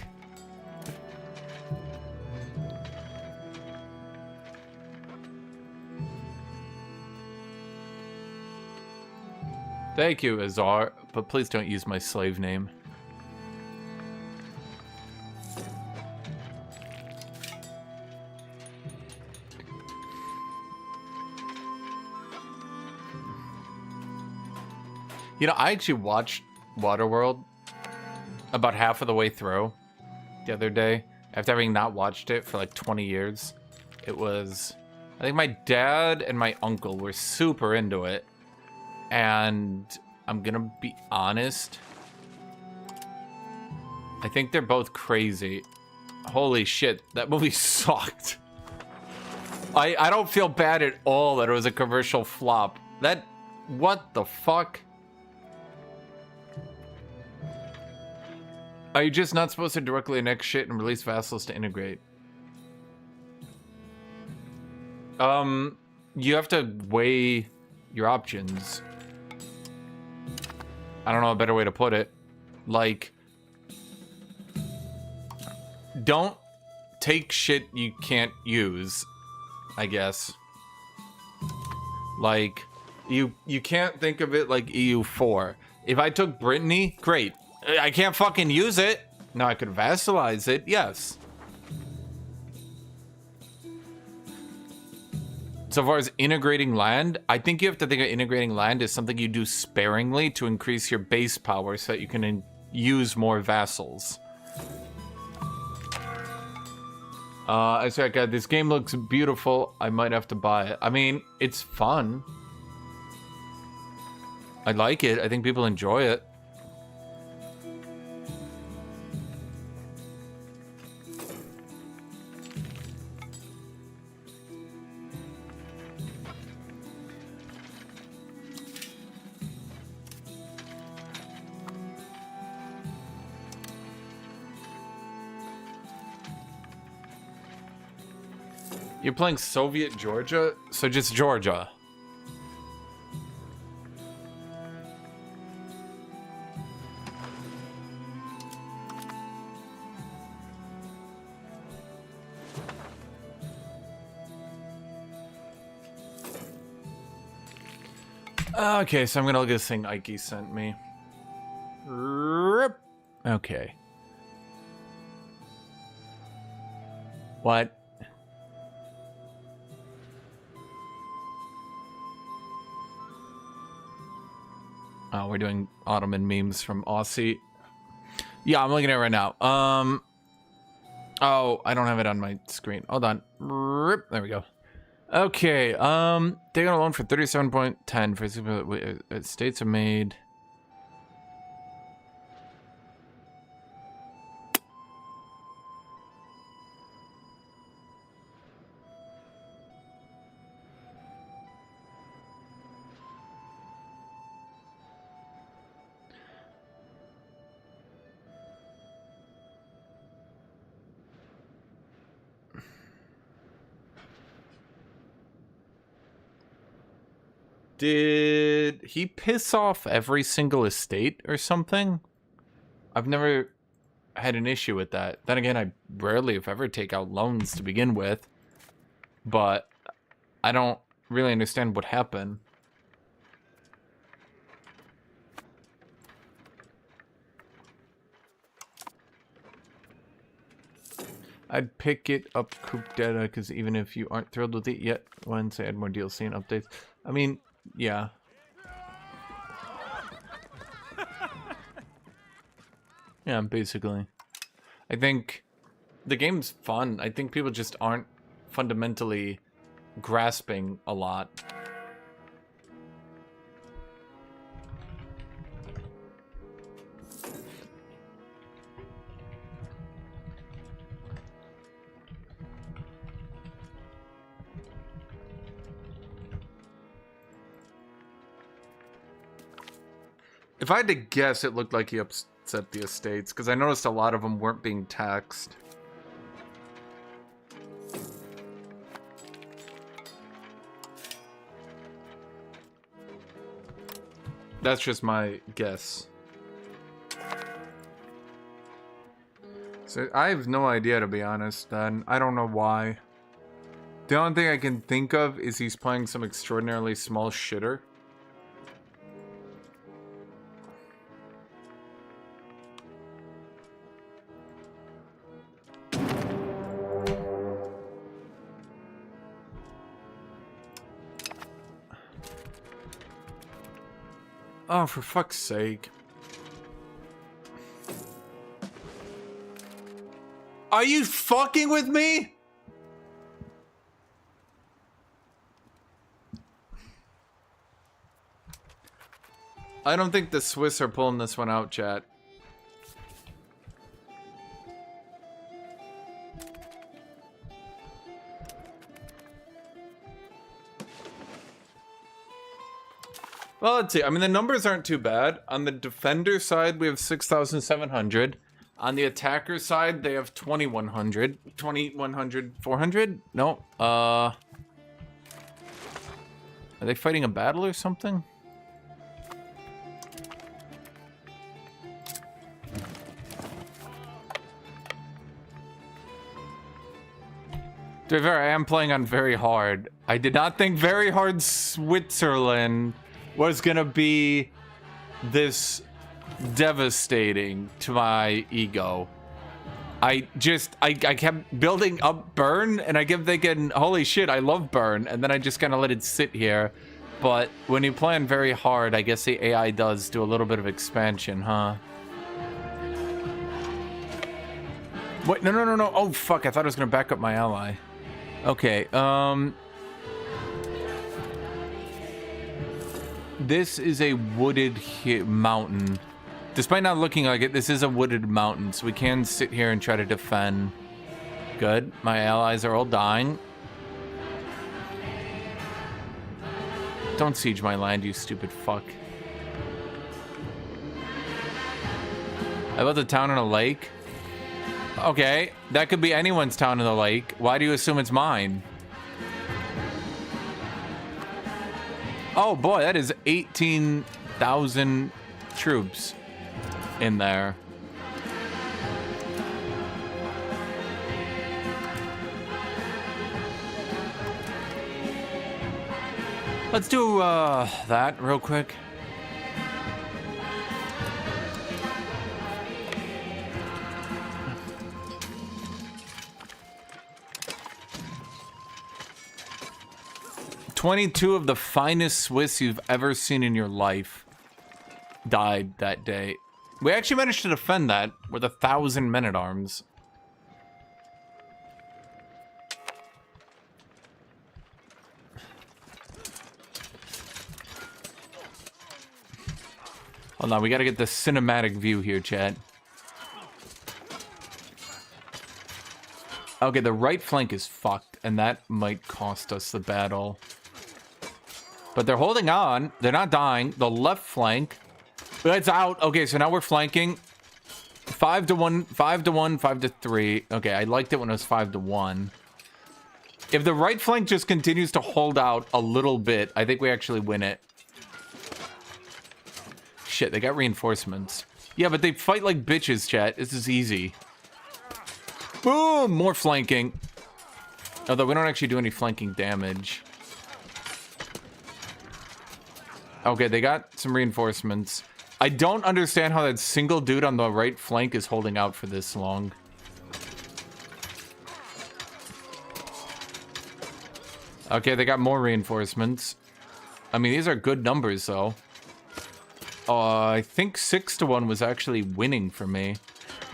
Thank you, Azar, but please don't use my slave name. You know, I actually watched Waterworld about half of the way through the other day, after having not watched it for like 20 years. It was, I think my dad and my uncle were super into it. And I'm gonna be honest, I think they're both crazy. Holy shit, that movie sucked. I don't feel bad at all that it was a commercial flop. What the fuck? Are you just not supposed to directly annex shit and release vassals to integrate? You have to weigh your options. I don't know a better way to put it. Like, don't take shit you can't use, I guess. Like, you can't think of it like EU4. If I took Brittany, great. I can't fucking use it. Now I could vassalize it, yes. So far as integrating land, I think you have to think of integrating land as something you do sparingly to increase your base power so that you can use more vassals. I said, God, this game looks beautiful. I might have to buy it. I mean, it's fun. I like it. I think people enjoy it. You're playing Soviet Georgia? So just Georgia. Okay, so I'm gonna look at this thing Ike sent me. Okay. What? Oh, we're doing Ottoman memes from Aussie. Yeah, I'm looking at it right now. Oh, I don't have it on my screen. Hold on. There we go. Okay, they got a loan for 37.10 for states are made. Did he piss off every single estate or something? I've never had an issue with that. Then again, I rarely, if ever, take out loans to begin with. But I don't really understand what happened. I'd pick it up, Coop Data, because even if you aren't thrilled with it yet, once I add more DLC and updates. I mean, yeah. Yeah, basically. I think the game's fun. I think people just aren't fundamentally grasping a lot. If I had to guess, it looked like he upset the estates, because I noticed a lot of them weren't being taxed. That's just my guess. So I have no idea, to be honest, then. I don't know why. The only thing I can think of is he's playing some extraordinarily small shitter. Oh, for fuck's sake. Are you fucking with me? I don't think the Swiss are pulling this one out, chat. Well, let's see. I mean, the numbers aren't too bad. On the defender side, we have 6,700. On the attacker side, they have 2,100. 2,100, 400? No. Are they fighting a battle or something? To be fair, I am playing on very hard. I did not think very hard Switzerland was gonna be this devastating to my ego. I kept building up Bern, and I kept thinking, holy shit, I love Bern, and then I just kind of let it sit here. But when you play on very hard, I guess the AI does do a little bit of expansion, huh? Wait, no. Oh, fuck, I thought I was gonna back up my ally. Okay, this is a wooded mountain. Despite not looking like it, this is a wooded mountain, so we can sit here and try to defend. Good. My allies are all dying. Don't siege my land, you stupid fuck. How about the town in a lake? Okay, that could be anyone's town in the lake. Why do you assume it's mine? Oh boy, that is 18,000 troops in there. Let's do that real quick. "22 of the finest Swiss you've ever seen in your life died that day." We actually managed to defend that with 1,000 men-at-arms. Hold on, we gotta get the cinematic view here, chat. Okay, the right flank is fucked, and that might cost us the battle. But they're holding on. They're not dying. The left flank, it's out. Okay, so now we're flanking. 5 to 1, 5 to 1, 5 to 3. Okay, I liked it when it was 5 to 1. If the right flank just continues to hold out a little bit, I think we actually win it. Shit, they got reinforcements. Yeah, but they fight like bitches, chat. This is easy. Boom! More flanking. Although we don't actually do any flanking damage. Okay, they got some reinforcements. I don't understand how that single dude on the right flank is holding out for this long. Okay, they got more reinforcements. I mean, these are good numbers, though. I think 6 to 1 was actually winning for me.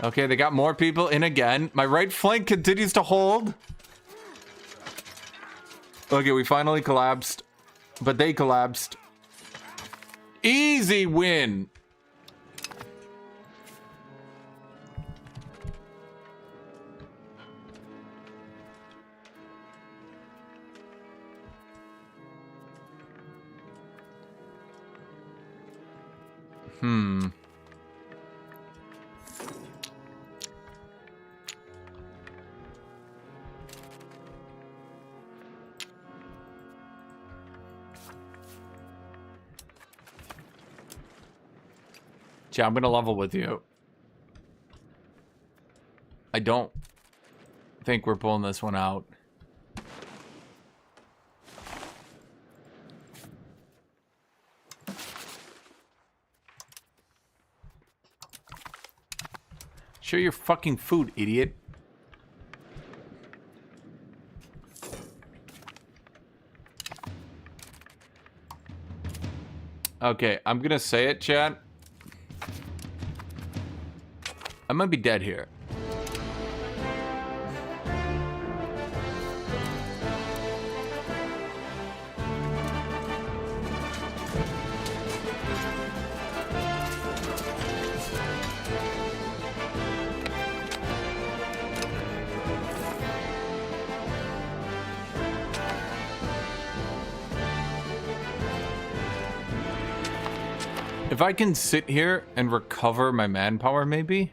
Okay, they got more people in again. My right flank continues to hold. Okay, we finally collapsed. But they collapsed. Easy win. Yeah, I'm gonna level with you. I don't think we're pulling this one out. Share your fucking food, idiot. Okay, I'm gonna say it, chat. I might be dead here. If I can sit here and recover my manpower, maybe?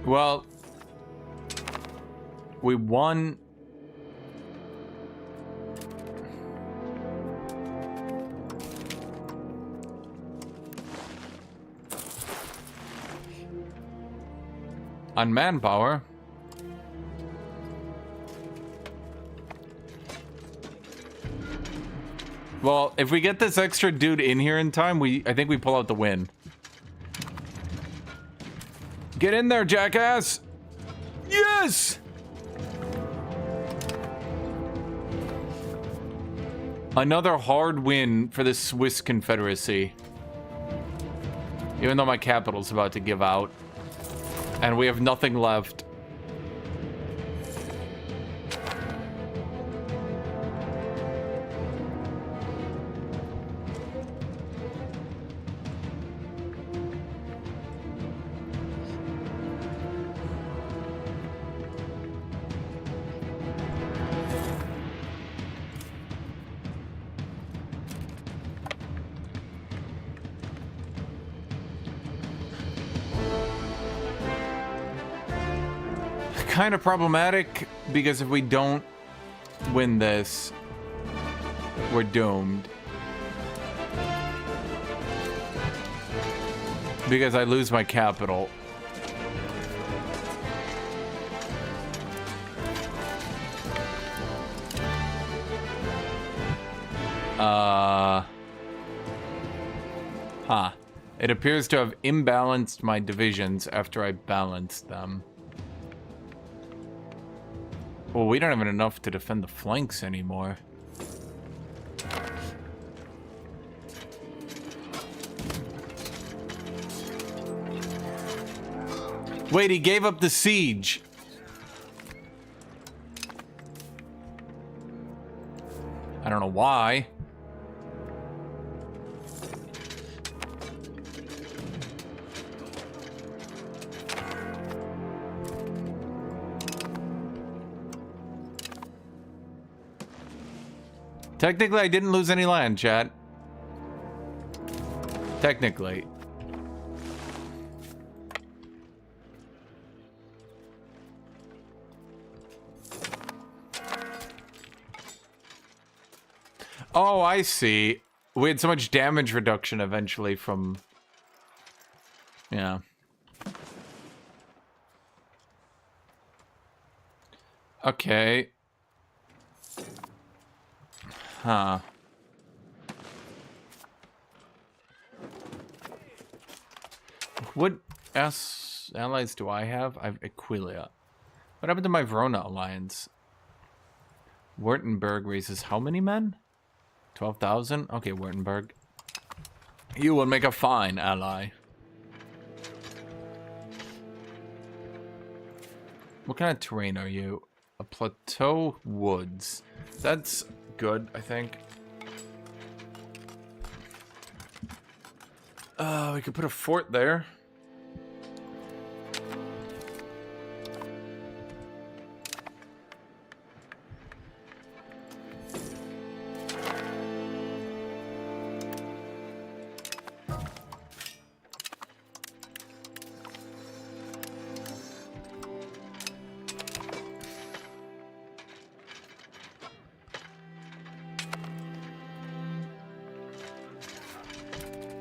Well, we won. On manpower. Well, if we get this extra dude in here in time, I think we pull out the win. Get in there, jackass! Yes! Another hard win for the Swiss Confederacy. Even though my capital's about to give out. And we have nothing left. Kind of problematic, because if we don't win this, we're doomed. Because I lose my capital. Huh. It appears to have imbalanced my divisions after I balanced them. Well, we don't have enough to defend the flanks anymore. Wait, he gave up the siege. I don't know why. Technically, I didn't lose any land, chat. Technically. Oh, I see. We had so much damage reduction eventually from... Yeah. Okay. Huh. What allies do I have? I have Aquilia. What happened to my Verona alliance? Württemberg raises how many men? 12,000? Okay, Württemberg. You will make a fine ally. What kind of terrain are you? A plateau woods. That's good, I think. We could put a fort there.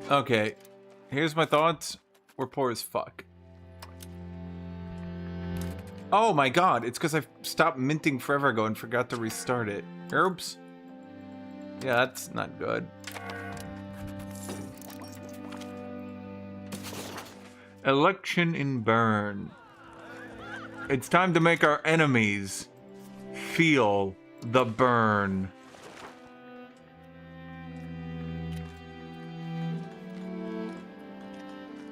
Okay, here's my thoughts. We're poor as fuck. Oh my god, it's because I stopped minting forever ago and forgot to restart it. Herbs? Yeah, that's not good. Election in Bern. It's time to make our enemies feel the burn.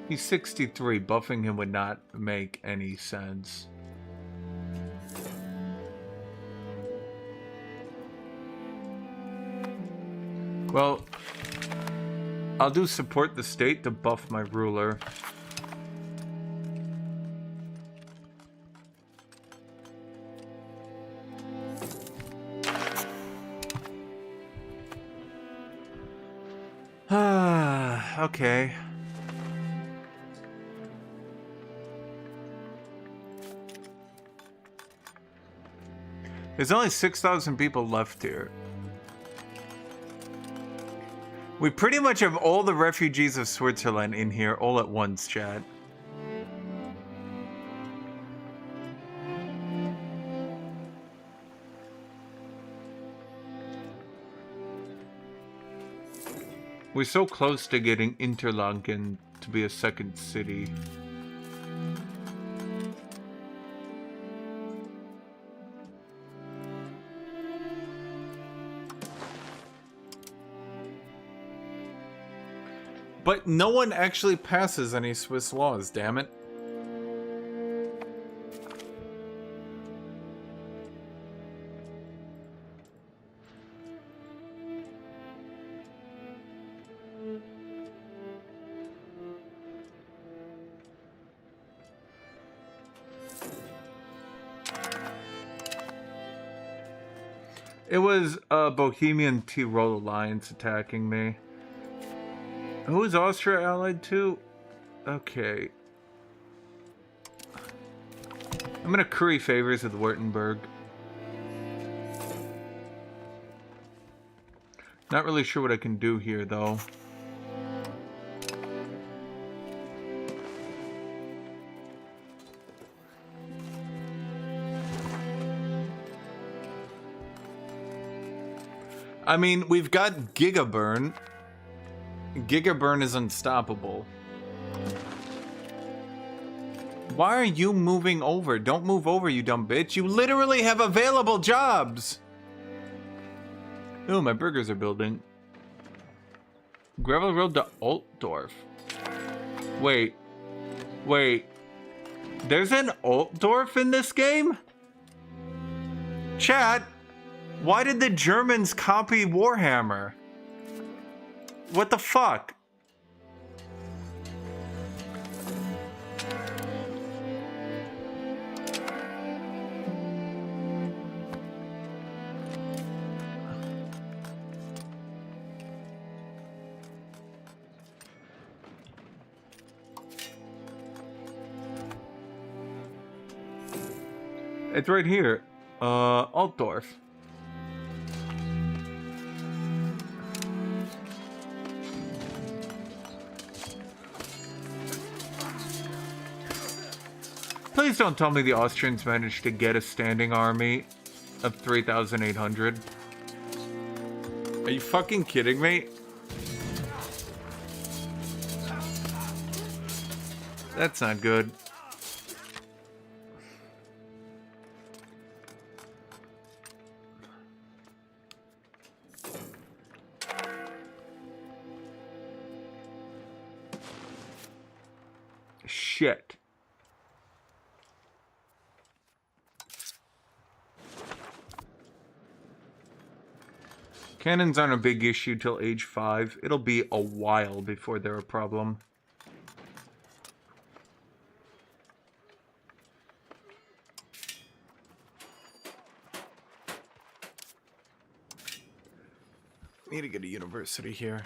He's 63. Buffing him would not make any sense. Well, I'll do support the state to buff my ruler. Okay. There's only 6,000 people left here. We pretty much have all the refugees of Switzerland in here all at once, chat. We're so close to getting Interlaken to be a second city. But no one actually passes any Swiss laws, damn it. It was a Bohemian Tyrol Alliance attacking me. Who is Austria allied to? Okay. I'm gonna curry favors with Württemberg. Not really sure what I can do here, though. I mean, we've got Gigaburn. Gigaburn is unstoppable. Why are you moving over? Don't move over, you dumb bitch. You literally have available jobs. Ooh, my burgers are building. Gravel Road to Altdorf. Wait. There's an Altdorf in this game? Chat, why did the Germans copy Warhammer? What the fuck? It's right here. Altdorf. Please don't tell me the Austrians managed to get a standing army of 3,800. Are you fucking kidding me? That's not good. Shit. Cannons aren't a big issue till age 5. It'll be a while before they're a problem. Need to get a university here.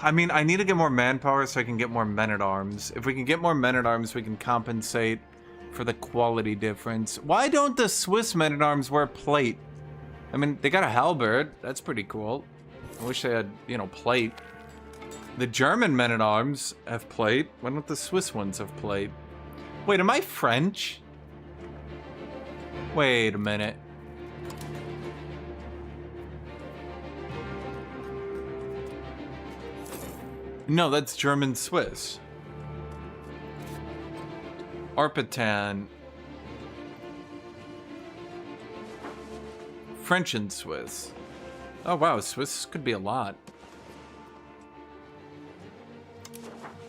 I mean, I need to get more manpower so I can get more men-at-arms. If we can get more men-at-arms, we can compensate for the quality difference. Why don't the Swiss men-at-arms wear plate? I mean, they got a halberd. That's pretty cool. I wish they had, you know, plate. The German men-at-arms have plate. Why don't the Swiss ones have plate? Wait, am I French? Wait a minute. No, that's German Swiss. Arpitan. French and Swiss. Oh wow, Swiss could be a lot.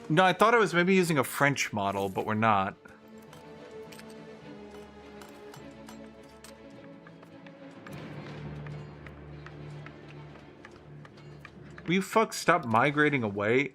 No, I thought I was maybe using a French model, but we're not. Will you fuck stop migrating away?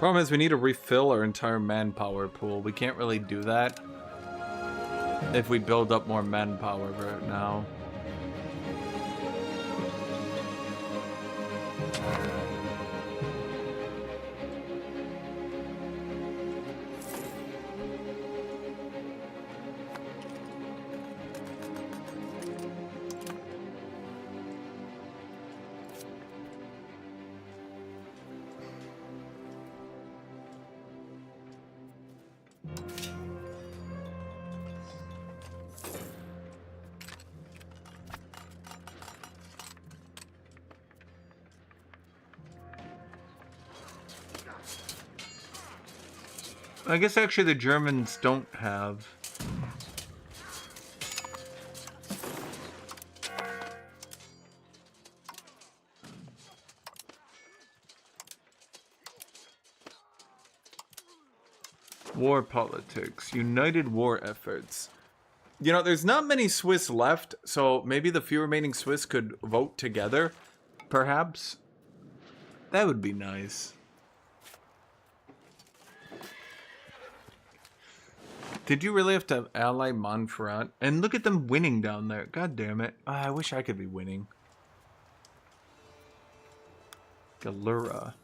Problem is we need to refill our entire manpower pool. We can't really do that if we build up more manpower right now. I guess actually the Germans don't have. War politics, united war efforts. You know, there's not many Swiss left, so maybe the few remaining Swiss could vote together, perhaps. That would be nice. Did you really have to ally Montferrat? And look at them winning down there. God damn it. I wish I could be winning. Galura.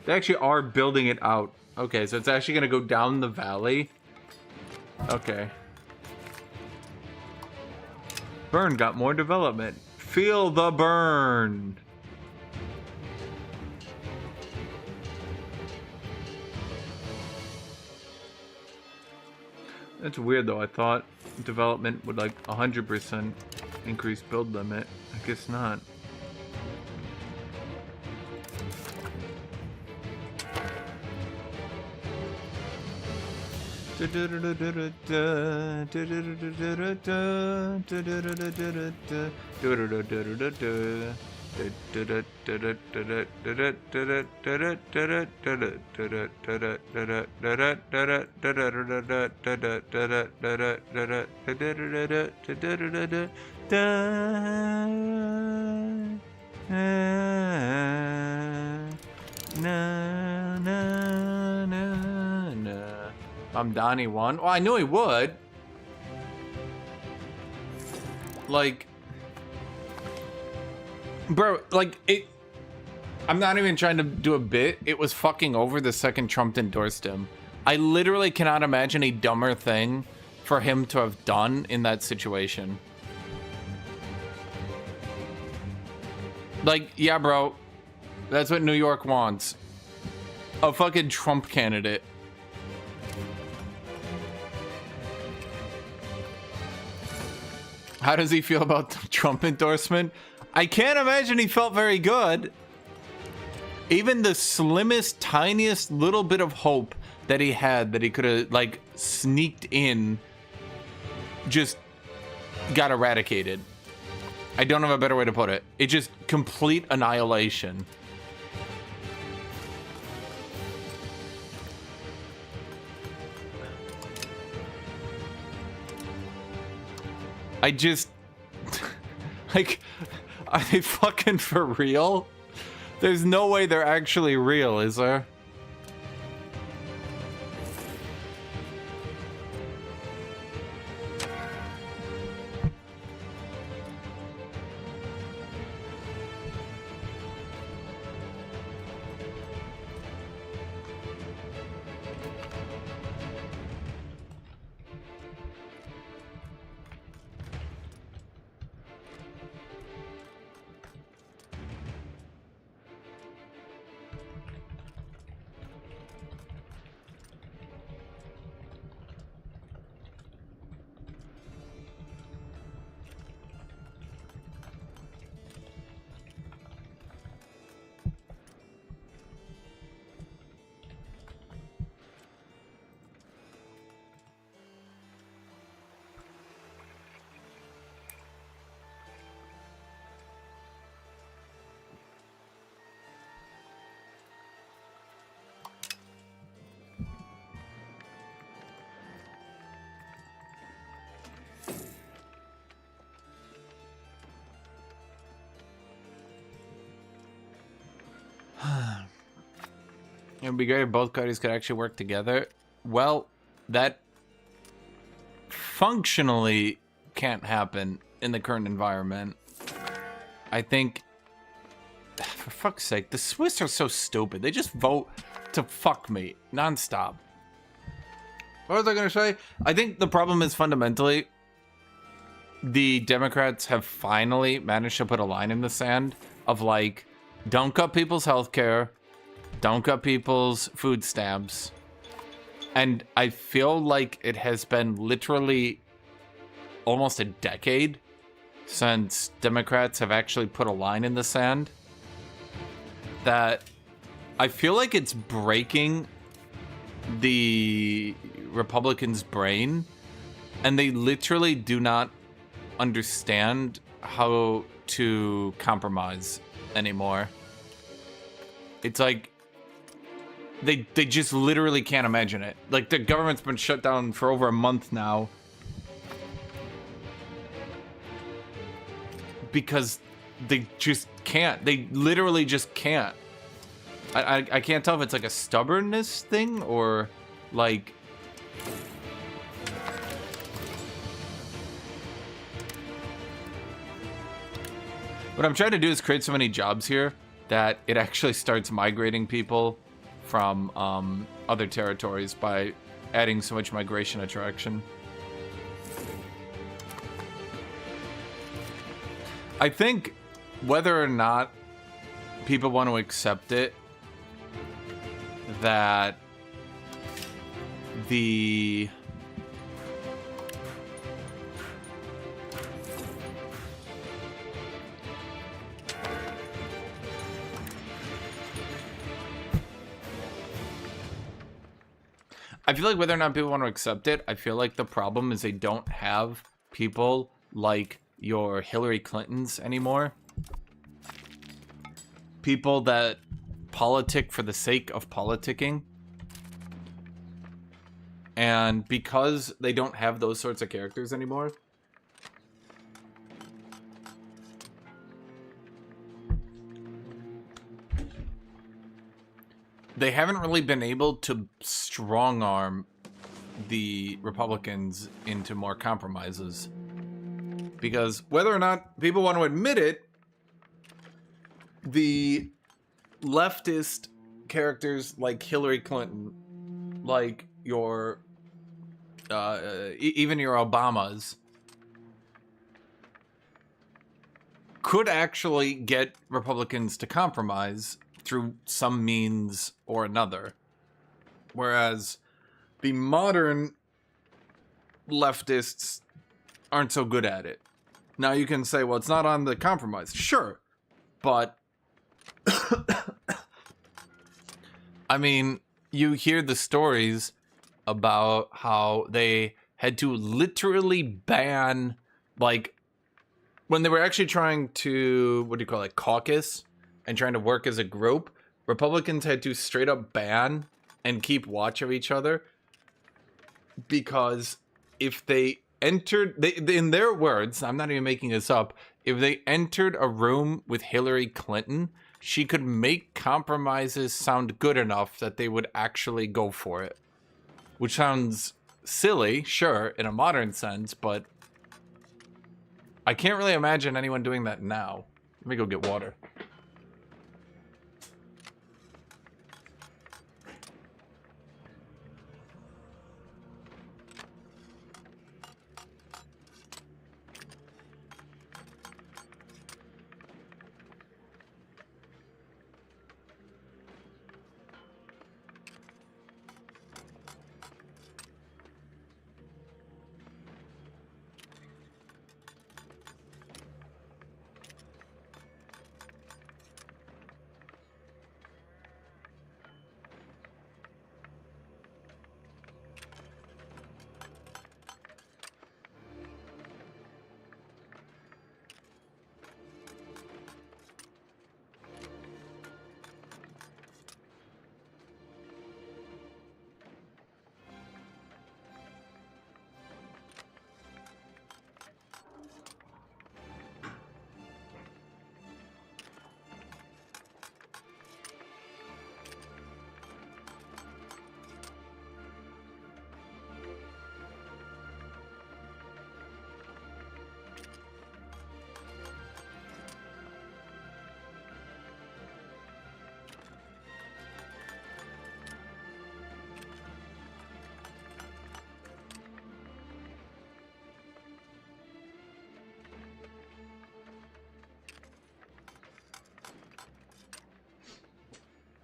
They actually are building it out. Okay, so it's actually gonna go down the valley. Okay. Bern got more development. Feel the burn. That's weird though. I thought development would like 100% increase build limit. I guess not. Donnie won. Well, I knew he would. Like, bro, like it. I'm not even trying to do a bit. It was fucking over the second Trump endorsed him. I literally cannot imagine a dumber thing for him to have done in that situation. Like, yeah, bro, that's what New York wants. A fucking Trump candidate. How does he feel about the Trump endorsement? I can't imagine he felt very good. even the slimmest, tiniest little bit of hope that he had that he could have, like, sneaked in, just got eradicated. I don't have a better way to put it. It just complete annihilation. I just, like, are they fucking for real? There's no way they're actually real, is there? It would be great if both parties could actually work together. Well, that functionally can't happen in the current environment. I think, for fuck's sake, the Swiss are so stupid. They just vote to fuck me nonstop. What was I going to say? I think the problem is fundamentally the Democrats have finally managed to put a line in the sand of, like, don't cut people's health care, don't cut people's food stamps. And I feel like it has been literally almost a decade since Democrats have actually put a line in the sand, that I feel like it's breaking the Republicans' brain, and they literally do not understand how to compromise anymore. It's like they just literally can't imagine it. Like, the government's been shut down for over a month now because they just can't. They literally just can't. I can't tell if it's like a stubbornness thing or like what I'm trying to do is create so many jobs here that it actually starts migrating people from other territories by adding so much migration attraction. I think whether or not people want to accept it, that the I feel like whether or not people want to accept it, I feel like the problem is they don't have people like your Hillary Clintons anymore. People that politic for the sake of politicking. And because they don't have those sorts of characters anymore, they haven't really been able to strong arm the Republicans into more compromises. Because whether or not people want to admit it, the leftist characters like Hillary Clinton, like your, even your Obamas, could actually get Republicans to compromise through some means or another. Whereas the modern leftists aren't so good at it. Now you can say, well, it's not on the compromise. Sure. But I mean, you hear the stories about how they had to literally ban, like, when they were actually trying to, what do you call it, caucus and trying to work as a group, Republicans had to straight up ban and keep watch of each other because if they entered, in their words, I'm not even making this up, if they entered a room with Hillary Clinton, she could make compromises sound good enough that they would actually go for it. Which sounds silly, sure, in a modern sense, but I can't really imagine anyone doing that now. Let me go get water.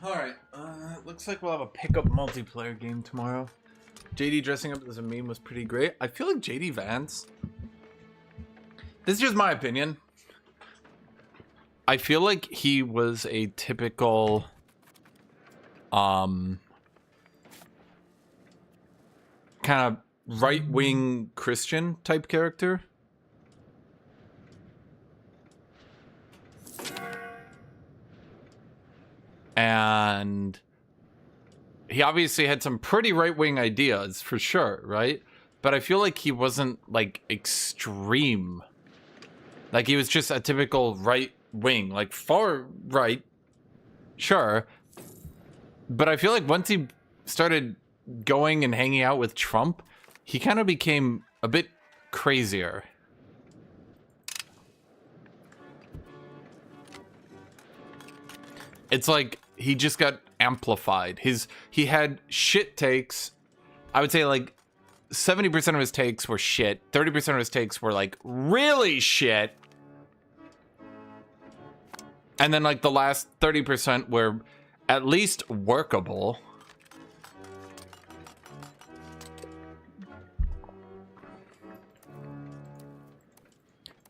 Alright, looks like we'll have a pickup multiplayer game tomorrow. JD dressing up as a meme was pretty great. I feel like JD Vance, this is just my opinion, I feel like he was a typical kind of right-wing Christian type character. And he obviously had some pretty right-wing ideas, for sure, right? But I feel like he wasn't, like, extreme. Like, he was just a typical right-wing, like, far right, sure. But I feel like once he started going and hanging out with Trump, he kind of became a bit crazier. It's like he just got amplified. He had shit takes. I would say like 70% of his takes were shit. 30% of his takes were like really shit. And then like the last 30% were at least workable.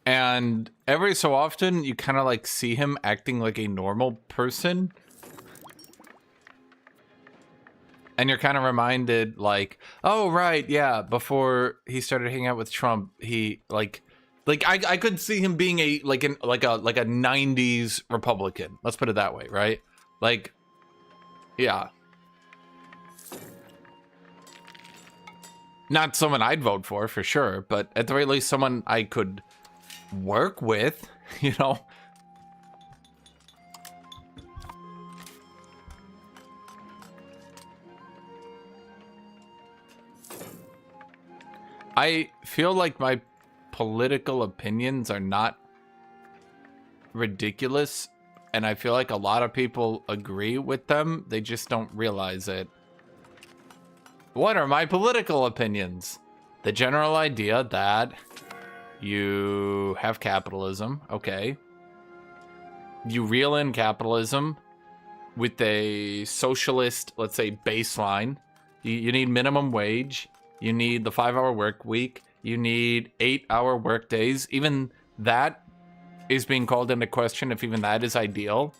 And every so often, you kind of like see him acting like a normal person. And you're kind of reminded like, oh, right, yeah, before he started hanging out with Trump, he like I could see him being a like a 90s Republican. Let's put it that way, right? Like, yeah. Not someone I'd vote for sure, but at the very least someone I could work with, you know. I feel like my political opinions are not ridiculous, and I feel like a lot of people agree with them. They just don't realize it. What are my political opinions? The general idea that you have capitalism, okay. You reel in capitalism with a socialist, let's say, baseline. You need minimum wage. You need the 5-hour work week. You need 8-hour work days. Even that is being called into question if even that is ideal.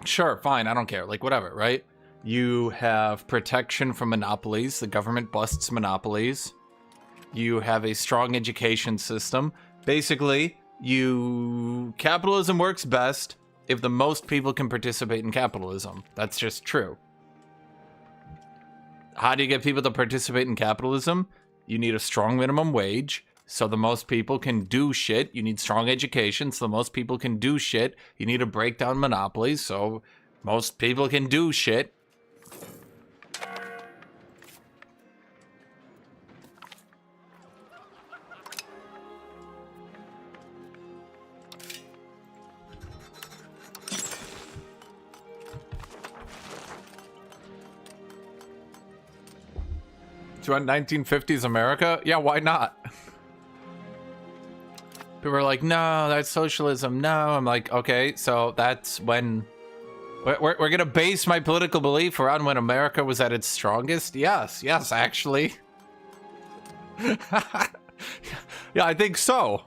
Sure, fine, I don't care. Like, whatever, right? You have protection from monopolies. The government busts monopolies. You have a strong education system. Basically, capitalism works best if the most people can participate in capitalism. That's just true. How do you get people to participate in capitalism? You need a strong minimum wage, so the most people can do shit. You need strong education, so the most people can do shit. You need to break down monopolies, so most people can do shit. Do you want 1950s America? Yeah, why not? People are like, no, that's socialism. No, I'm like, okay, so that's when we're gonna base my political belief around when America was at its strongest. Yes, actually. Yeah, I think so.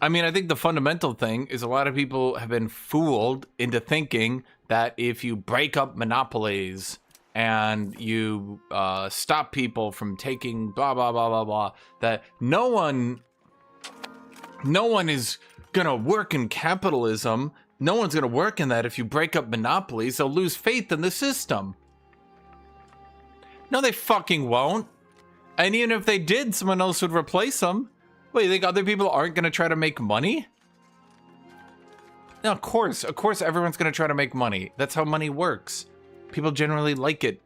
I mean, I think the fundamental thing is a lot of people have been fooled into thinking that if you break up monopolies and you stop people from taking blah, blah, blah, blah, blah, that no one is gonna work in capitalism. No one's gonna work in that if you break up monopolies. They'll lose faith in the system. No, they fucking won't. And even if they did, someone else would replace them. Wait, you think other people aren't going to try to make money? No, of course everyone's going to try to make money. That's how money works. People generally like it.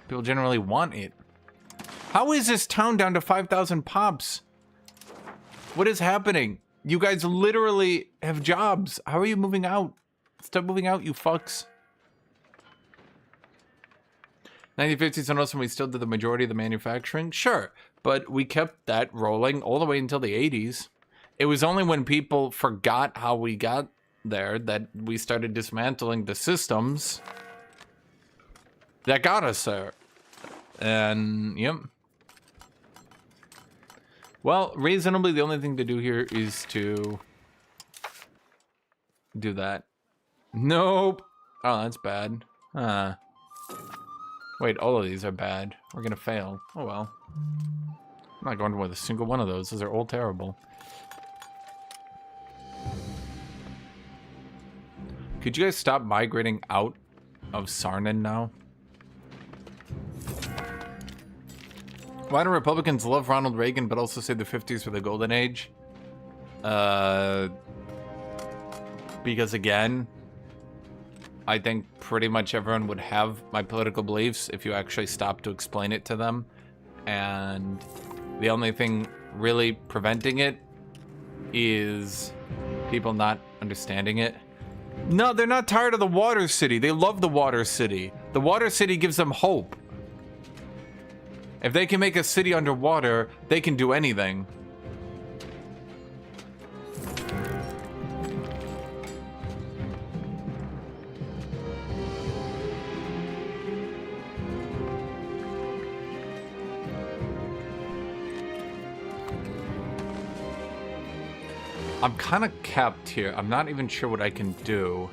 People generally want it. How is this town down to 5,000 pops? What is happening? You guys literally have jobs. How are you moving out? Stop moving out, you fucks. 1950s and also we still did the majority of the manufacturing? Sure. But we kept that rolling all the way until the 80s. It was only when people forgot how we got there that we started dismantling the systems that got us there. And, yep. Well, reasonably, the only thing to do here is to do that. Nope. Oh, that's bad. Wait, all of these are bad. We're gonna fail. Oh well. I'm not going with a single one of those. Those are all terrible. Could you guys stop migrating out of Sarnen now? Why do Republicans love Ronald Reagan but also say the 50s were the golden age? Because again, I think pretty much everyone would have my political beliefs if you actually stopped to explain it to them. And the only thing really preventing it is people not understanding it. No, they're not tired of the water city. They love the water city. The water city gives them hope. If they can make a city underwater, they can do anything. I'm kind of capped here. I'm not even sure what I can do.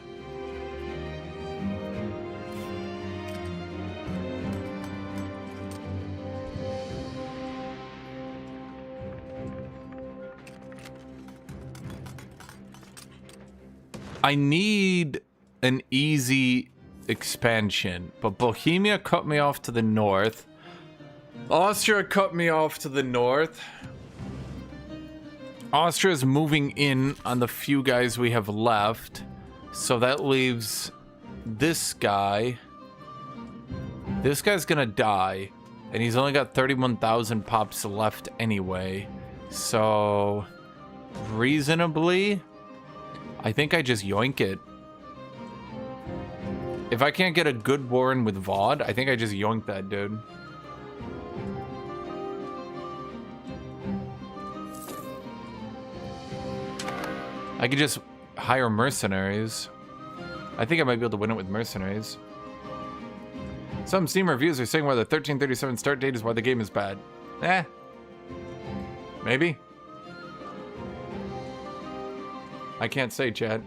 I need an easy expansion, but Bohemia cut me off to the north. Austria cut me off to the north. Austria's moving in on the few guys we have left, so that leaves this guy. This guy's gonna die, and he's only got 31,000 pops left anyway. So, reasonably, I think I just yoink it. If I can't get a good war in with Vaude, I think I just yoink that dude. I could just hire mercenaries. I think I might be able to win it with mercenaries. Some Steam reviews are saying why the 1337 start date is why the game is bad. Eh. Maybe. I can't say, Chad.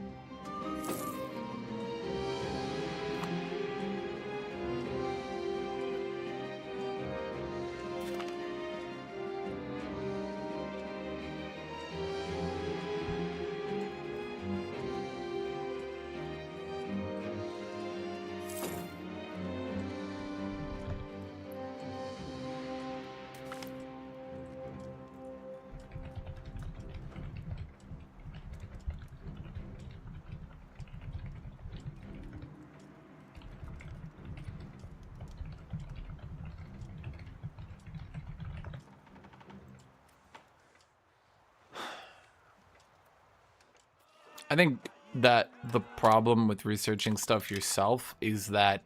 I think that the problem with researching stuff yourself is that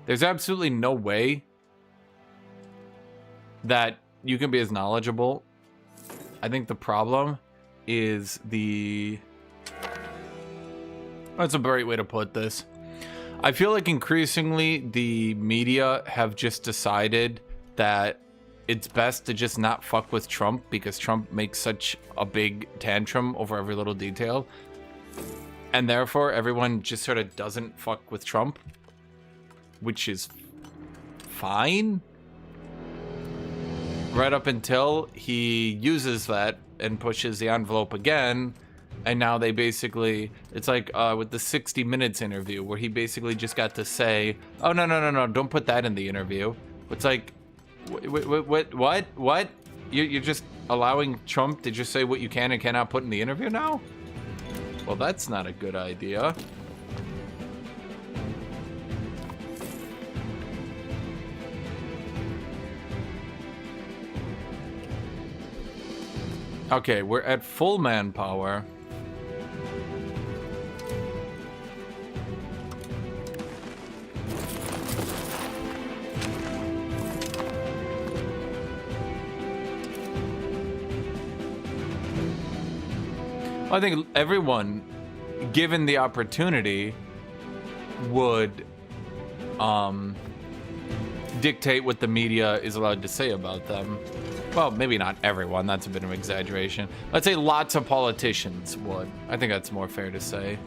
there's absolutely no way that you can be as knowledgeable. I think the problem is that's a great way to put this. I feel like increasingly the media have just decided that it's best to just not fuck with Trump because Trump makes such a big tantrum over every little detail. And therefore, everyone just sort of doesn't fuck with Trump, which is fine. Right up until he uses that and pushes the envelope again. And now they basically, it's like with the 60 Minutes interview where he basically just got to say, oh, no, don't put that in the interview. It's like, what? You're just allowing Trump to just say what you can and cannot put in the interview now? Well, that's not a good idea. Okay, we're at full manpower. I think everyone, given the opportunity, would dictate what the media is allowed to say about them. Well, maybe not everyone, that's a bit of an exaggeration. Let's say lots of politicians would. I think that's more fair to say.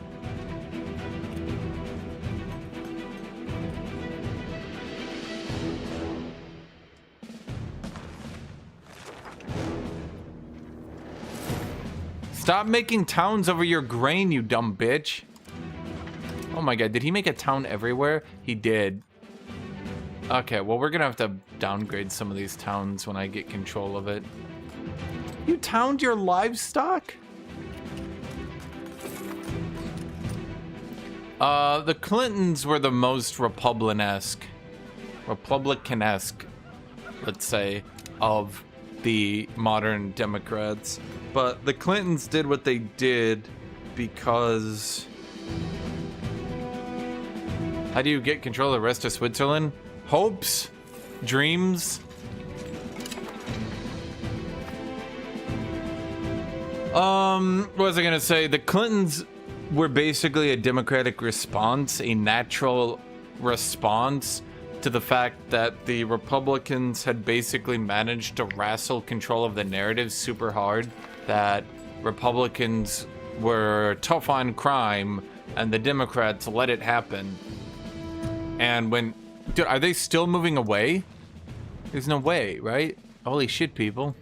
Stop making towns over your grain, you dumb bitch. Oh my god, did he make a town everywhere? He did. Okay, well, we're gonna have to downgrade some of these towns when I get control of it. You towned your livestock? The Clintons were the most Republican-esque, let's say, of the modern Democrats. But the Clintons did what they did because... How do you get control of the rest of Switzerland? Hopes? Dreams? What was I gonna say? The Clintons were basically a democratic response, a natural response to the fact that the Republicans had basically managed to wrestle control of the narrative super hard, that Republicans were tough on crime and the Democrats let it happen. And when... Dude, are they still moving away? There's no way, right? Holy shit, people.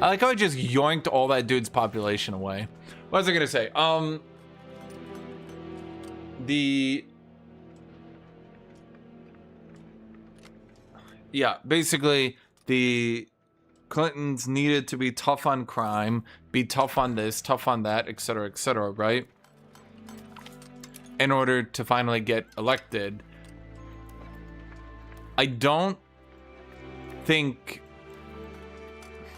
I like how I just yoinked all that dude's population away. What was I gonna say? Yeah, basically, the Clintons needed to be tough on crime, be tough on this, tough on that, etc., right? In order to finally get elected. I don't think...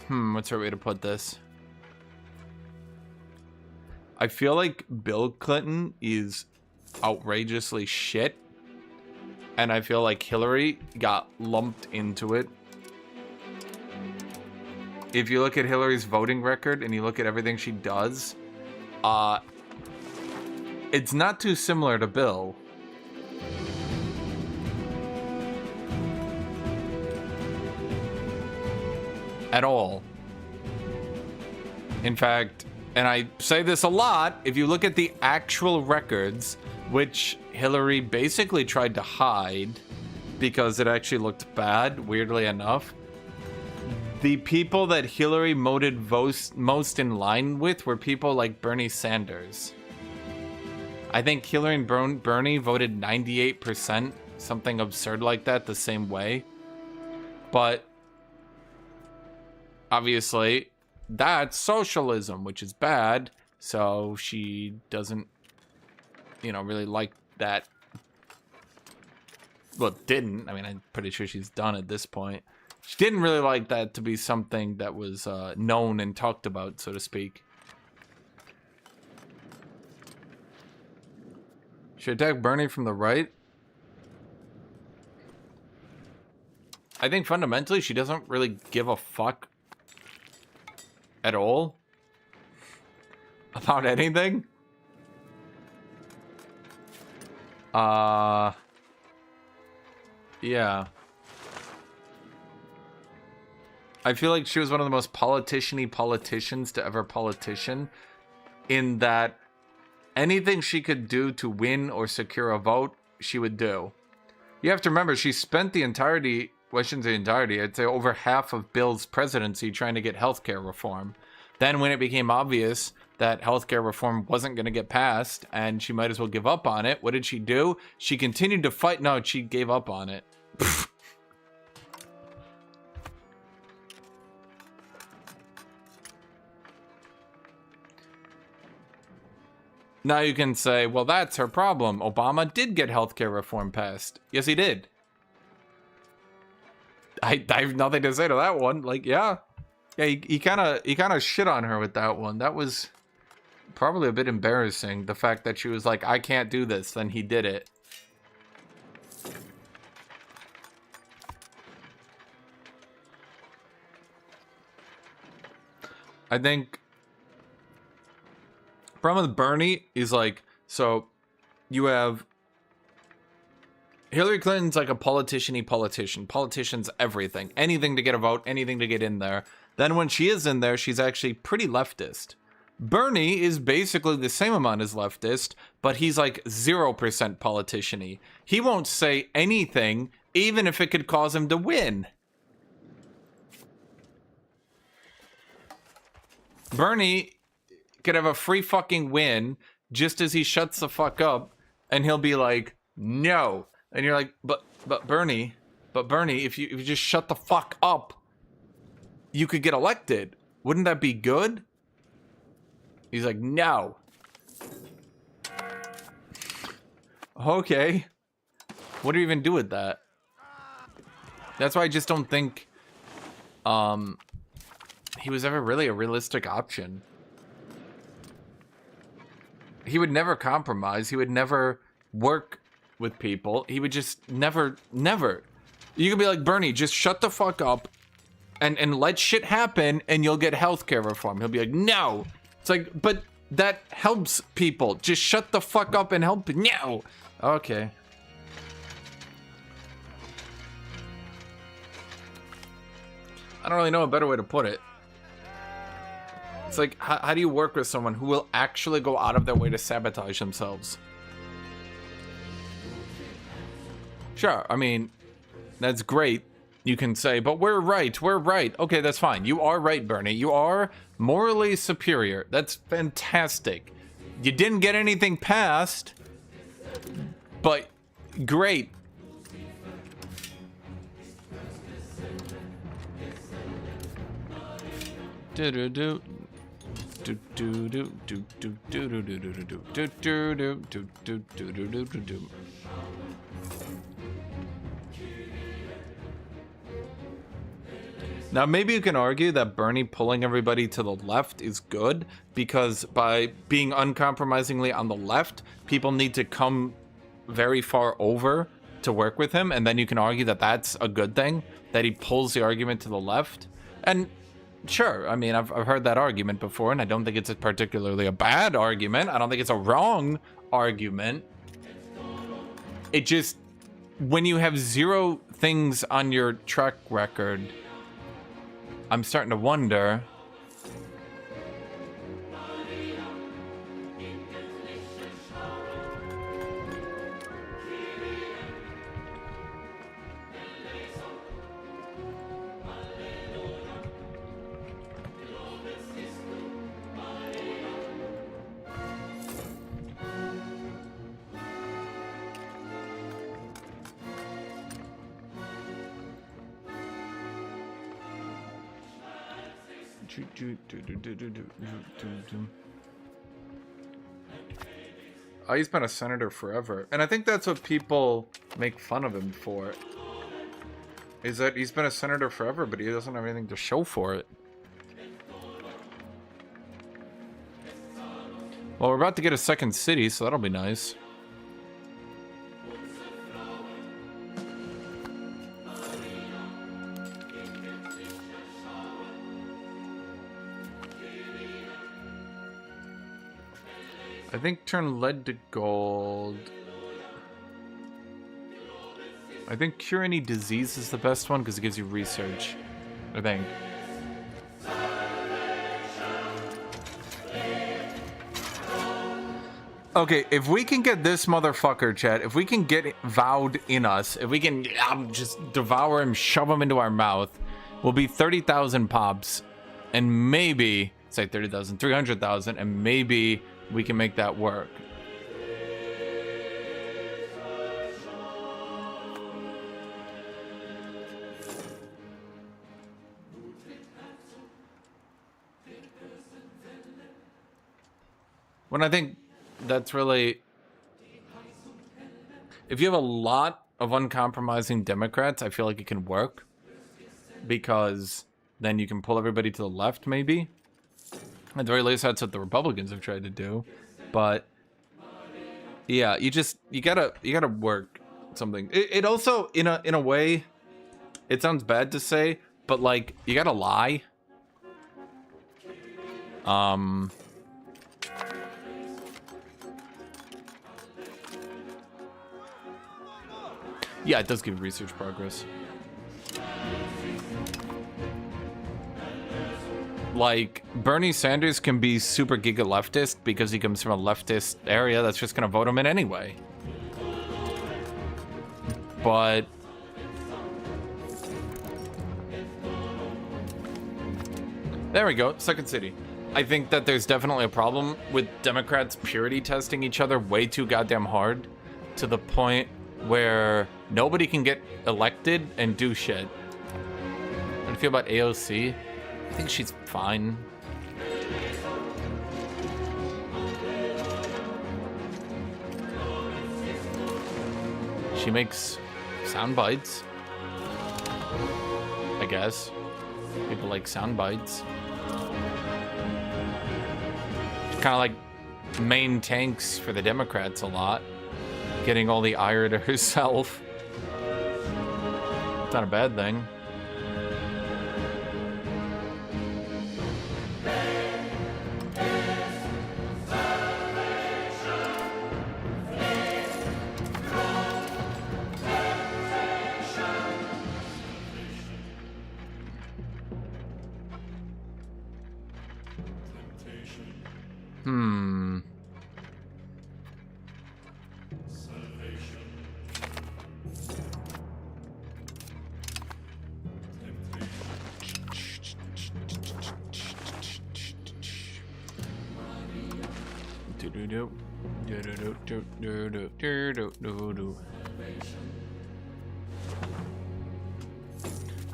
what's the right way to put this? I feel like Bill Clinton is outrageously shit. And I feel like Hillary got lumped into it. If you look at Hillary's voting record and you look at everything she does, It's not too similar to Bill. At all. In fact, and I say this a lot, if you look at the actual records, which Hillary basically tried to hide because it actually looked bad, weirdly enough, the people that Hillary voted most in line with were people like Bernie Sanders. I think Hillary and Bernie voted 98%, something absurd like that, the same way. But obviously, that's socialism, which is bad. So she doesn't, really like that. Well, didn't. I mean, I'm pretty sure she's done at this point. She didn't really like that to be something that was known and talked about, so to speak. Should attack Bernie from the right? I think fundamentally she doesn't really give a fuck at all about anything. Yeah. I feel like she was one of the most politician-y politicians to ever politician, in that anything she could do to win or secure a vote, she would do. You have to remember, she spent the entirety, well, I shouldn't say entirety, I'd say over half of Bill's presidency trying to get healthcare reform. Then when it became obvious that healthcare reform wasn't going to get passed and she might as well give up on it, what did she do? She continued to fight. No, she gave up on it. Now you can say, well, that's her problem. Obama did get healthcare reform passed. Yes, he did. I have nothing to say to that one. Like, yeah, he kind of shit on her with that one. That was probably a bit embarrassing. The fact that she was like, I can't do this, then he did it. I think problem with Bernie is like, so you have Hillary Clinton's like a politician-y politician. Politicians everything. Anything to get a vote, anything to get in there. Then when she is in there, she's actually pretty leftist. Bernie is basically the same amount as leftist, but he's like 0% politician-y. He won't say anything, even if it could cause him to win. Bernie could have a free fucking win just as he shuts the fuck up, and he'll be like, no. And you're like, but Bernie, if you just shut the fuck up, you could get elected. Wouldn't that be good? He's like, no. Okay. What do you even do with that? That's why I just don't think he was ever really a realistic option. He would never compromise. He would never work with people. He would just never. You could be like, Bernie, just shut the fuck up and let shit happen and you'll get healthcare reform. He'll be like, no. It's like, but that helps people. Just shut the fuck up and help. No. Okay. I don't really know a better way to put it. It's like, how do you work with someone who will actually go out of their way to sabotage themselves? Sure, I mean, that's great. You can say, but we're right. Okay, that's fine. You are right, Bernie. You are morally superior. That's fantastic. You didn't get anything passed, but great. Do-do-do. Now, maybe you can argue that Bernie pulling everybody to the left is good, because by being uncompromisingly on the left, people need to come very far over to work with him, and then you can argue that that's a good thing, that he pulls the argument to the left. And Sure. I mean, I've heard that argument before, and I don't think it's particularly a bad argument. I don't think it's a wrong argument. It just, when you have 0 things on your track record, I'm starting to wonder. Oh, he's been a senator forever. And I think that's what people make fun of him for. Is that he's been a senator forever, but he doesn't have anything to show for it. Well, we're about to get a second city, so that'll be nice. I think turn lead to gold. I think cure any disease is the best one because it gives you research. I think. Okay, if we can get this motherfucker, chat, if we can get vowed in us, if we can just devour him, shove him into our mouth, we'll be 30,000 pops. And maybe, say 30,000, 300,000, and maybe we can make that work. When I think that's really... If you have a lot of uncompromising Democrats, I feel like it can work. Because then you can pull everybody to the left, maybe. At the very least, that's what the Republicans have tried to do. But yeah, you gotta work something. It also, in a way, it sounds bad to say, but like you gotta lie. Yeah, it does give research progress. Like, Bernie Sanders can be super giga leftist because he comes from a leftist area that's just gonna vote him in anyway. But there we go, second city. I think that there's definitely a problem with Democrats purity testing each other way too goddamn hard to the point where nobody can get elected and do shit. How do you feel about AOC? I think she's fine. She makes sound bites, I guess. People like sound bites. Kind of like main tanks for the Democrats a lot. Getting all the ire to herself. It's not a bad thing.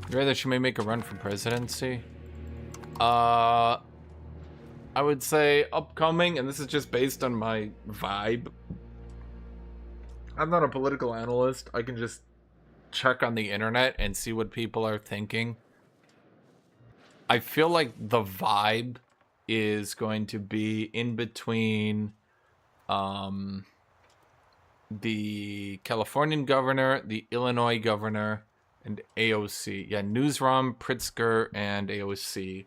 Rather she may make a run for presidency. I would say upcoming, and this is just based on my vibe. I'm not a political analyst. I can just check on the internet and see what people are thinking. I feel like the vibe is going to be in between the Californian governor, the Illinois governor, and AOC. Yeah, Newsroom, Pritzker, and AOC.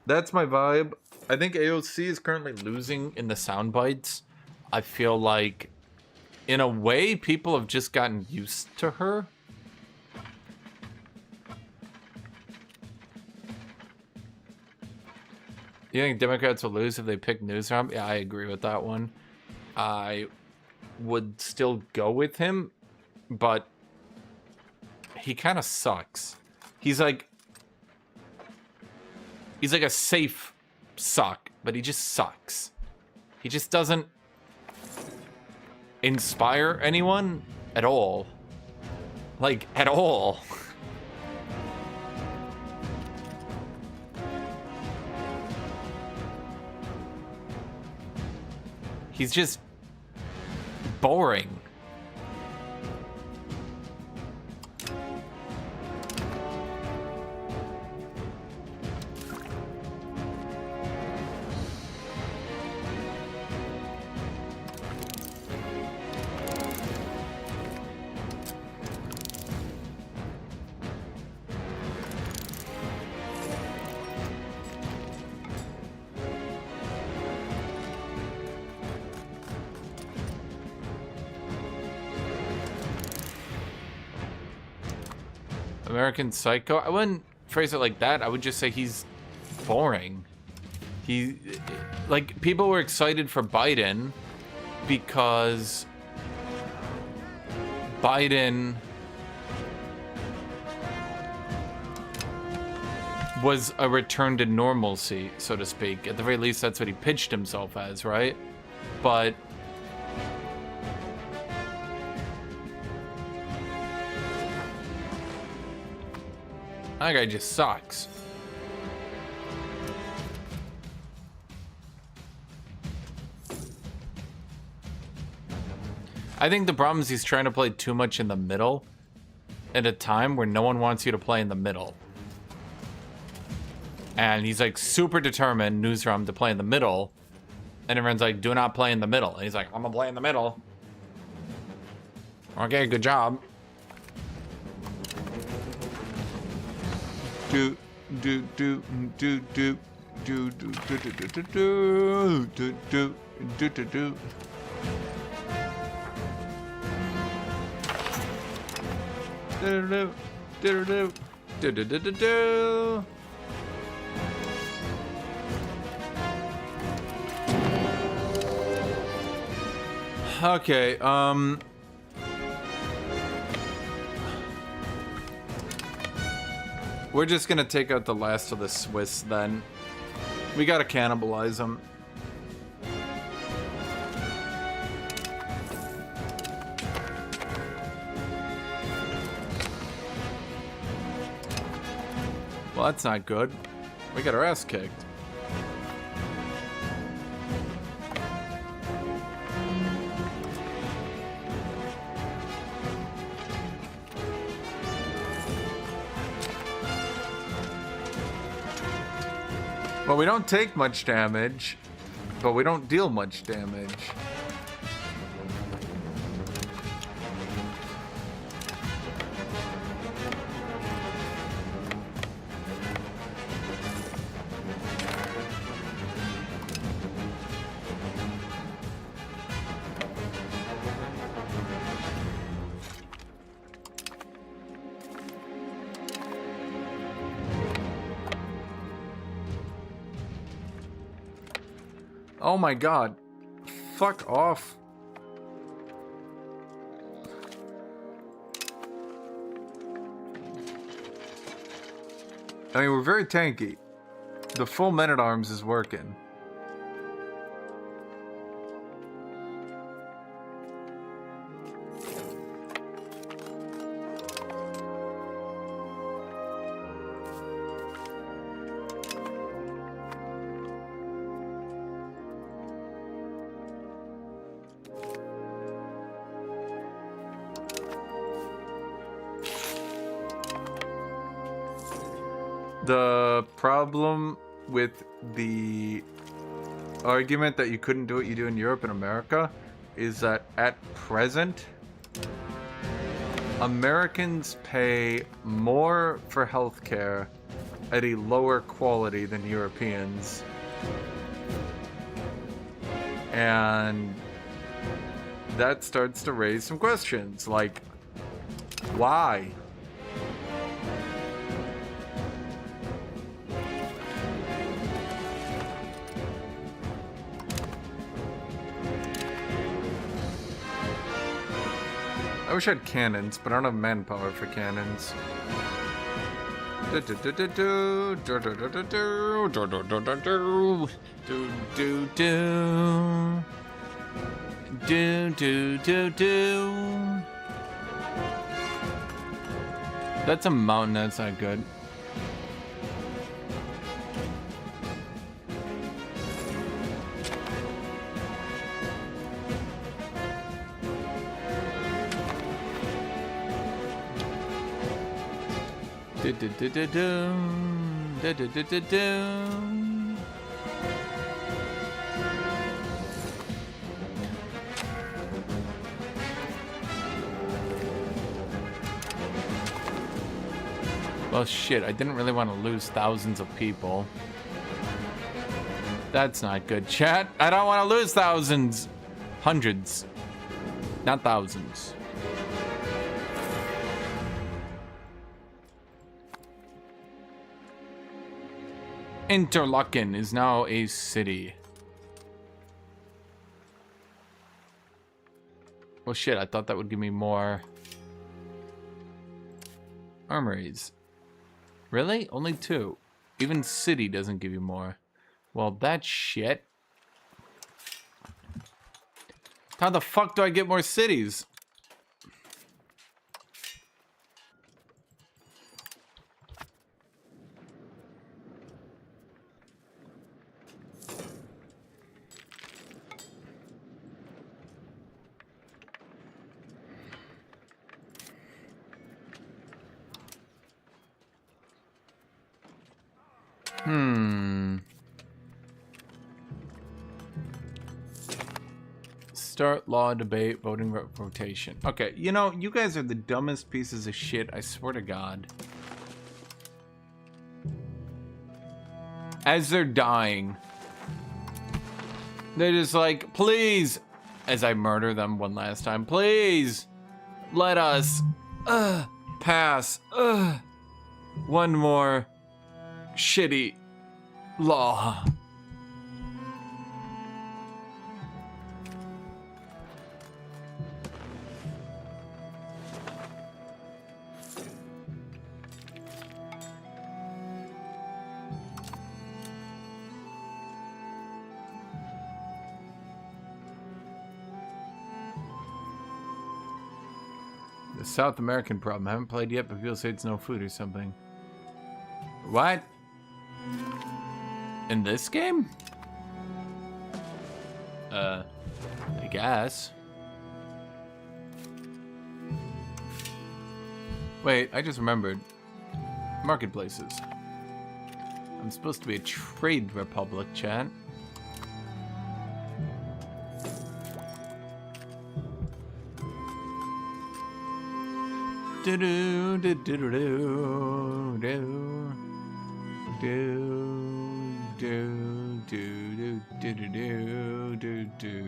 That's my vibe. I think AOC is currently losing in the sound bites. I feel like, in a way, people have just gotten used to her. You think Democrats will lose if they pick Newsroom? Yeah, I agree with that one. I would still go with him, but he kind of sucks. He's like a safe suck, but he just sucks. He just doesn't inspire anyone at all. Like, at all. He's just boring. American Psycho? I wouldn't phrase it like that. I would just say he's boring. Like, people were excited for Biden because Biden was a return to normalcy, so to speak. At the very least, that's what he pitched himself as, right? But that guy just sucks. I think the problem is he's trying to play too much in the middle at a time where no one wants you to play in the middle. And he's like super determined, Newsroom, to play in the middle. And everyone's like, do not play in the middle. And he's like, I'm gonna play in the middle. Okay, good job. Do do do do do do do do do do do do do do do. Do do do do do do do do. Okay, we're just gonna take out the last of the Swiss then. We gotta cannibalize them. Well, that's not good. We got our ass kicked. Well, we don't take much damage, but we don't deal much damage. Oh my god. Fuck off. I mean, we're very tanky. The full men-at-arms is working. The problem with the argument that you couldn't do what you do in Europe and America is that at present, Americans pay more for healthcare at a lower quality than Europeans. And that starts to raise some questions, like, why? I wish I had cannons, but I don't have manpower for cannons. That's a mountain, that's not good. Well, shit, I didn't really want to lose thousands of people. That's not good, chat. I don't want to lose thousands. Hundreds. Not thousands. Interlaken is now a city. Well, shit, I thought that would give me more armories. Really? Only 2. Even city doesn't give you more. Well, that's shit. How the fuck do I get more cities? Start law debate, voting rotation. Okay, you know, you guys are the dumbest pieces of shit, I swear to God. As they're dying, they're just like, please, as I murder them one last time, please, let us, pass, one more shitty law. The South American problem. I haven't played yet, but people say it's no food or something. What? In this game? I guess. Wait, I just remembered. Marketplaces. I'm supposed to be a trade republic, chat. Do do do do do do do do do do do do do.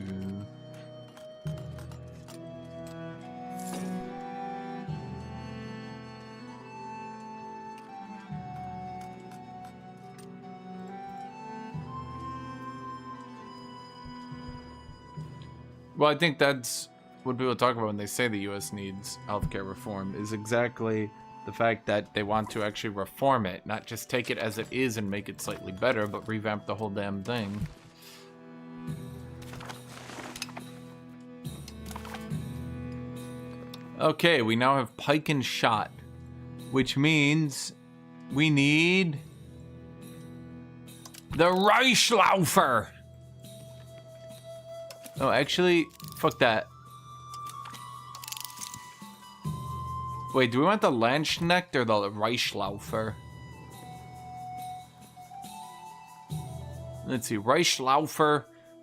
Well, I think that's what people talk about when they say the U.S. needs healthcare reform, is exactly the fact that they want to actually reform it, not just take it as it is and make it slightly better, but revamp the whole damn thing. Okay, we now have pike and shot, which means we need the Reichslaufer. Oh, actually, fuck that. Wait, do we want the Landsknecht or the Reichslaufer? Let's see, Reichslaufer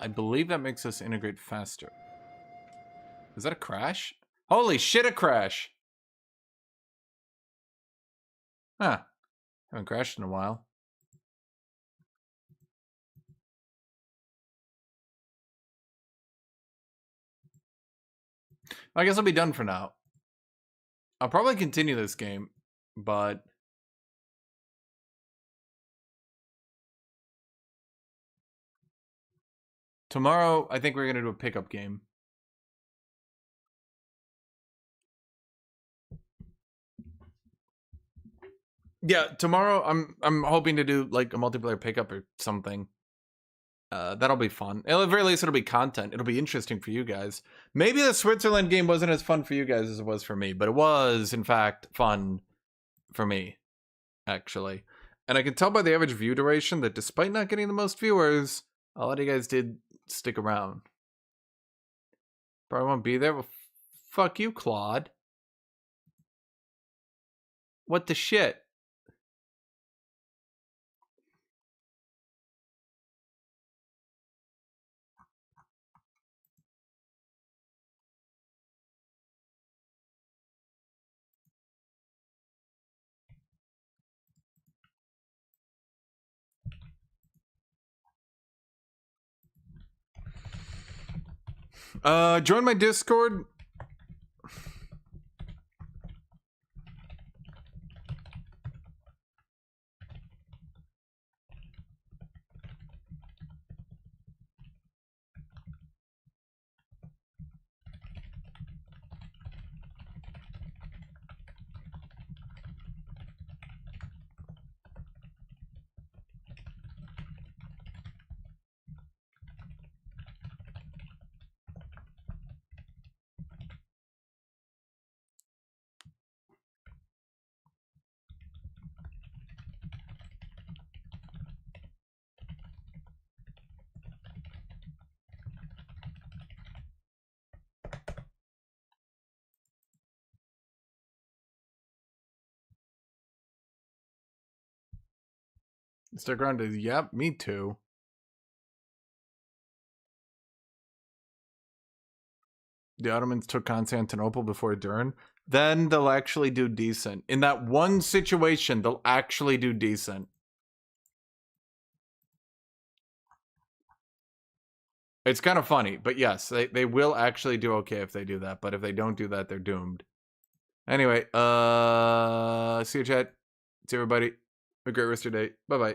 I believe that makes us integrate faster. Is that a crash? Holy shit, a crash! Huh. Haven't crashed in a while. I guess I'll be done for now. I'll probably continue this game, but... tomorrow, I think we're going to do a pickup game. Yeah, tomorrow I'm hoping to do like a multiplayer pickup or something. That'll be fun. At the very least, it'll be content. It'll be interesting for you guys. Maybe the Switzerland game wasn't as fun for you guys as it was for me, but it was, in fact, fun for me, actually. And I can tell by the average view duration that despite not getting the most viewers, a lot of you guys did stick around. Probably won't be there. Well, fuck you, Claude. What the shit? Join my Discord. Stick around to, yep, me too. The Ottomans took Constantinople before Bern. Then they'll actually do decent. In that one situation, they'll actually do decent. It's kind of funny, but yes, they will actually do okay if they do that. But if they don't do that, they're doomed. Anyway, see you, chat. See everybody. Have a great rest of your day. Bye-bye.